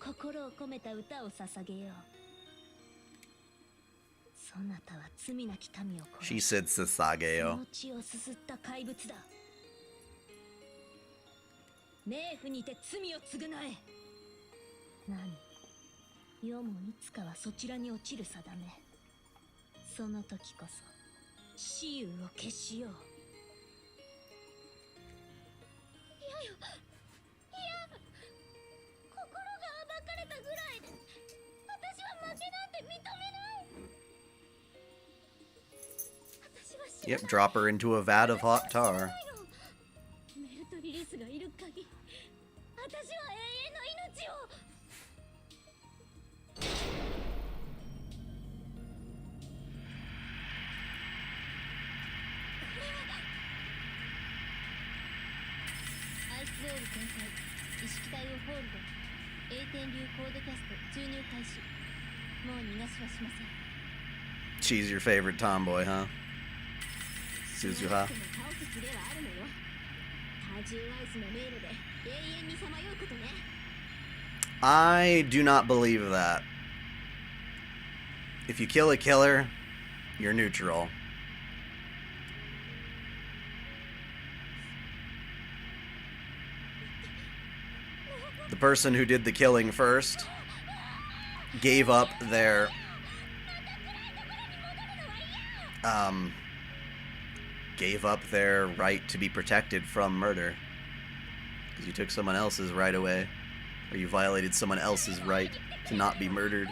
心を込めた歌を捧げよう。そなたは罪なき民を殺し、She said Sasageo. その血をすすった怪物だ。冥府にて罪を償え。何、世もいつかはそちらに落ちる定め。その時こそ死有を決しよう。よ。いや、心が暴かれたぐらいで私は負けなんて認めない。私は知らない。 Yep, drop her into a vat of hot tar. メルトリリスがいる限り私は永遠の命を。アイスウォール展開。意識体をホールド。栄転流コードキャスト注入開始。もう逃がしはしません。 She's your favorite tomboy, huh? Suzuha. 倒す術はあるのよ。多重アイスの迷路で永遠にさまようことね。 I do not believe that. If you kill a killer, you're neutral. The person who did the killing first gave up their right to be protected from murder. Because you took someone else's right away. Or you violated someone else's right to not be murdered.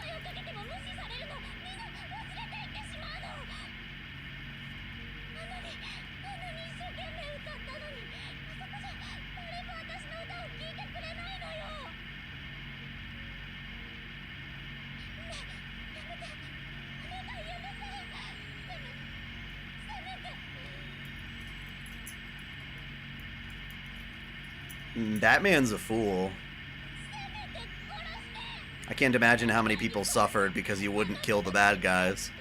Batman's a fool. I can't imagine how many people suffered because you wouldn't kill the bad guys.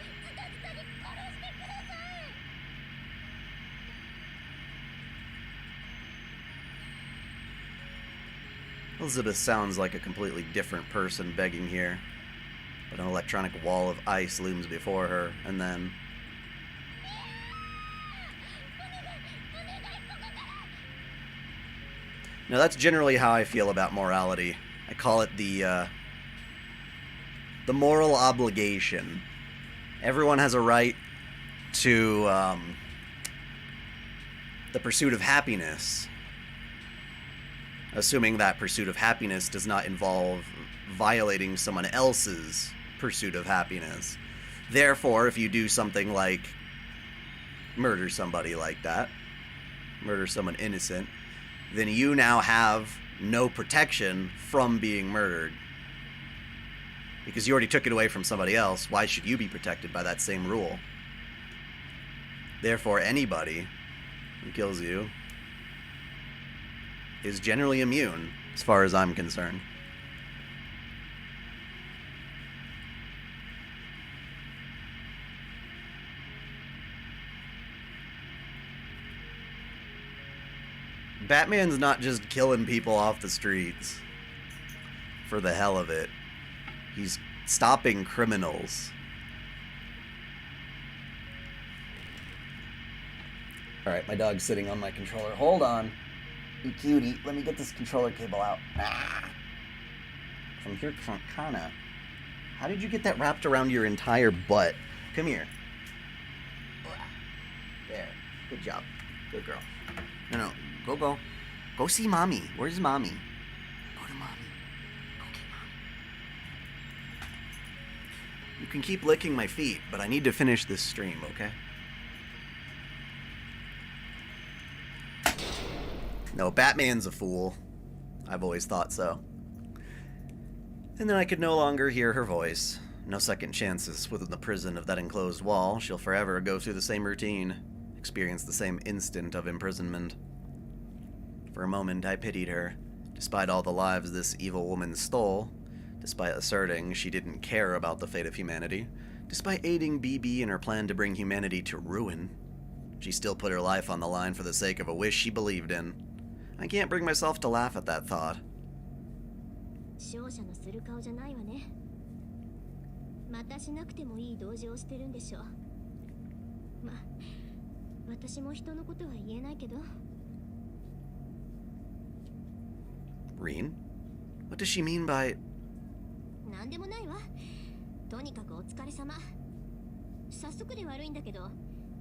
Elizabeth sounds like a completely different person begging here, but an electronic wall of ice looms before her, and then... Now that's generally how I feel about morality. I call it the moral obligation. Everyone has a right to the pursuit of happiness, assuming that pursuit of happiness does not involve violating someone else's pursuit of happiness. Therefore, if you do something like murder somebody like that, murder someone innocent, then you now have no protection from being murdered. Because you already took it away from somebody else, why should you be protected by that same rule? Therefore, anybody who kills you is generally immune, as far as I'm concerned. Batman's not just killing people off the streets for the hell of it. He's stopping criminals. Alright, my dog's sitting on my controller. Hold on. You cutie. Let me get this controller cable out. Ah. From here, Kana. How did you get that wrapped around your entire butt? Come here. There. Good job. Good girl. No. Go. Go see mommy. Where's mommy? Go to mommy. Go get mommy. You can keep licking my feet, but I need to finish this stream, okay? No, Batman's a fool. I've always thought so. And then I could no longer hear her voice. No second chances within the prison of that enclosed wall. She'll forever go through the same routine, experience the same instant of imprisonment. For a moment, I pitied her, despite all the lives this evil woman stole, despite asserting she didn't care about the fate of humanity, despite aiding BB in her plan to bring humanity to ruin. She still put her life on the line for the sake of a wish she believed in. I can't bring myself to laugh at that thought. 勝者のする顔じゃないわね。またしなくてもいい同情をしてるんでしょう。ま、私も人のことは言えないけど。Reen? What does she mean by... なんでもないわ。とにかくお疲れ様。早速で悪いんだけど、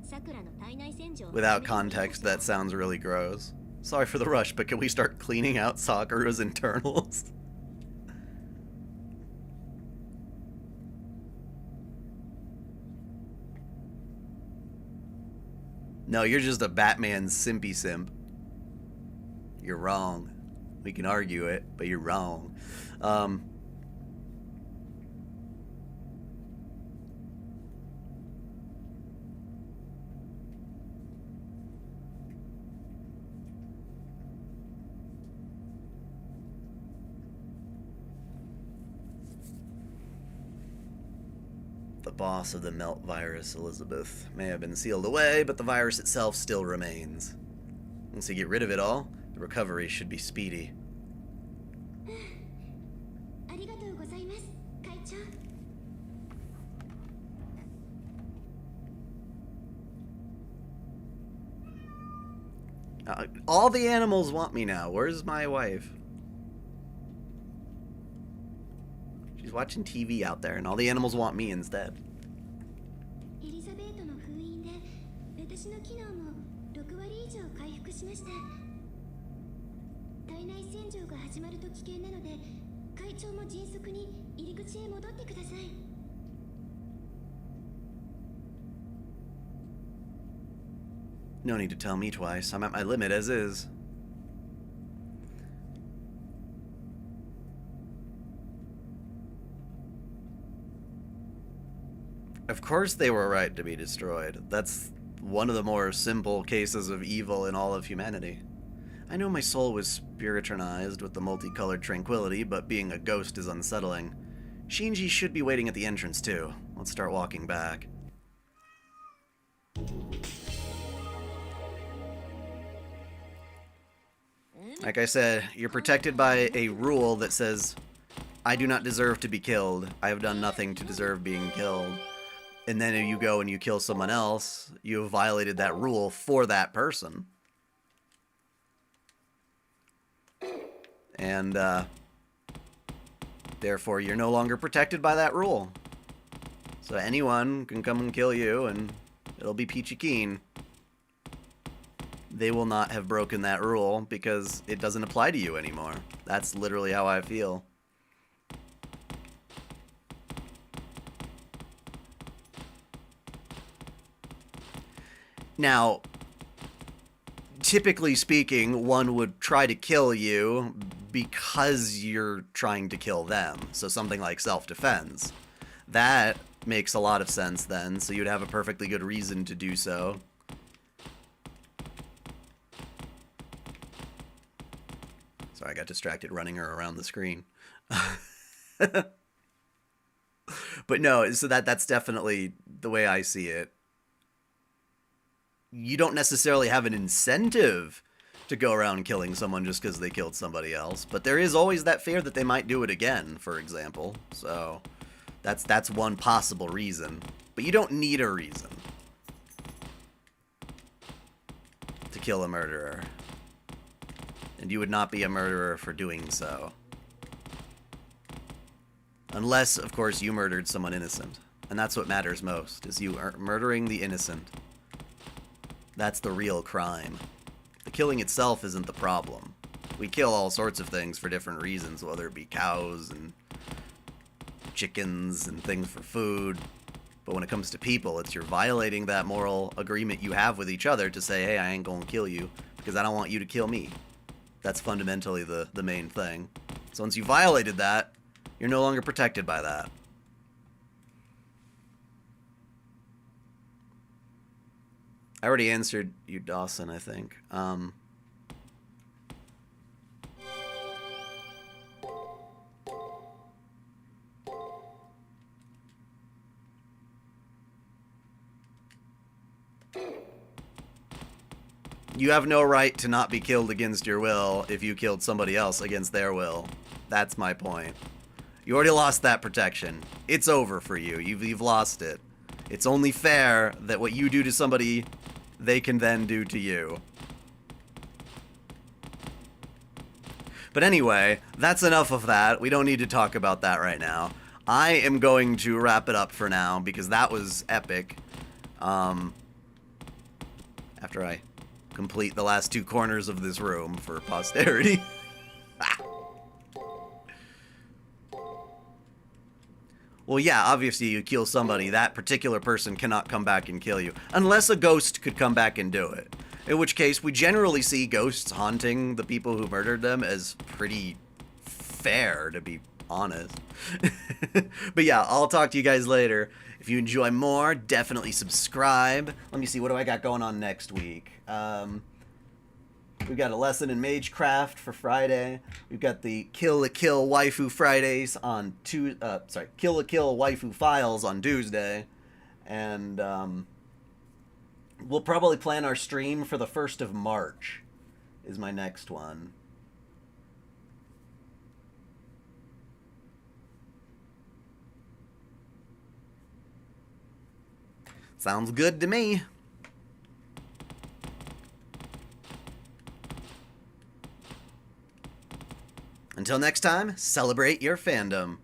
桜の体内洗浄。 Without context, that sounds really gross. Sorry for the rush, but can we start cleaning out Sakura's internals? No, you're just a Batman simpy simp. You're wrong. We can argue it, but you're wrong. The boss of the melt virus, Elizabeth, may have been sealed away, but the virus itself still remains. Once you get rid of it all, the recovery should be speedy. All the animals want me now. Where's my wife? She's watching TV out there, and all the animals want me instead. No need to tell me twice. I'm at my limit as is. Of course they were right to be destroyed. That's one of the more simple cases of evil in all of humanity. I know my soul was spiritonized with the multicolored tranquility, but being a ghost is unsettling. Shinji should be waiting at the entrance too. Let's start walking back. Like I said, you're protected by a rule that says, I do not deserve to be killed. I have done nothing to deserve being killed. And then if you go and you kill someone else, you have violated that rule for that person. And, therefore, you're no longer protected by that rule. So anyone can come and kill you, and it'll be peachy keen. They will not have broken that rule because it doesn't apply to you anymore. That's literally how I feel. Now, typically speaking, one would try to kill you because you're trying to kill them. So something like self-defense. That makes a lot of sense then, so you'd have a perfectly good reason to do so. Sorry, I got distracted running her around the screen. But no, so that's definitely the way I see it. You don't necessarily have an incentive to go around killing someone just because they killed somebody else, but there is always that fear that they might do it again, for example. So that's one possible reason. But you don't need a reason to kill a murderer. And you would not be a murderer for doing so. Unless, of course, you murdered someone innocent. And that's what matters most, is you are murdering the innocent. That's the real crime. The killing itself isn't the problem. We kill all sorts of things for different reasons, whether it be cows and chickens and things for food. But when it comes to people, it's you're violating that moral agreement you have with each other to say, hey, I ain't gonna kill you because I don't want you to kill me. That's fundamentally the main thing. So once you violated that, you're no longer protected by that. I already answered you, Dawson, I think. You have no right to not be killed against your will if you killed somebody else against their will. That's my point. You already lost that protection. It's over for you. You've lost it. It's only fair that what you do to somebody, they can then do to you. But anyway, that's enough of that. We don't need to talk about that right now. I am going to wrap it up for now because that was epic. After I complete the last 2 corners of this room for posterity. Well, yeah, obviously you kill somebody, that particular person cannot come back and kill you. Unless a ghost could come back and do it. In which case, we generally see ghosts haunting the people who murdered them as pretty fair, to be honest. But yeah, I'll talk to you guys later. If you enjoy more, definitely subscribe. Let me see, what do I got going on next week? We've got a lesson in Magecraft for Friday. We've got the Kill la Kill Waifu Fridays on Kill la Kill Waifu Files on Tuesday. And we'll probably plan our stream for the 1st of March is my next one. Sounds good to me. Until next time, celebrate your fandom.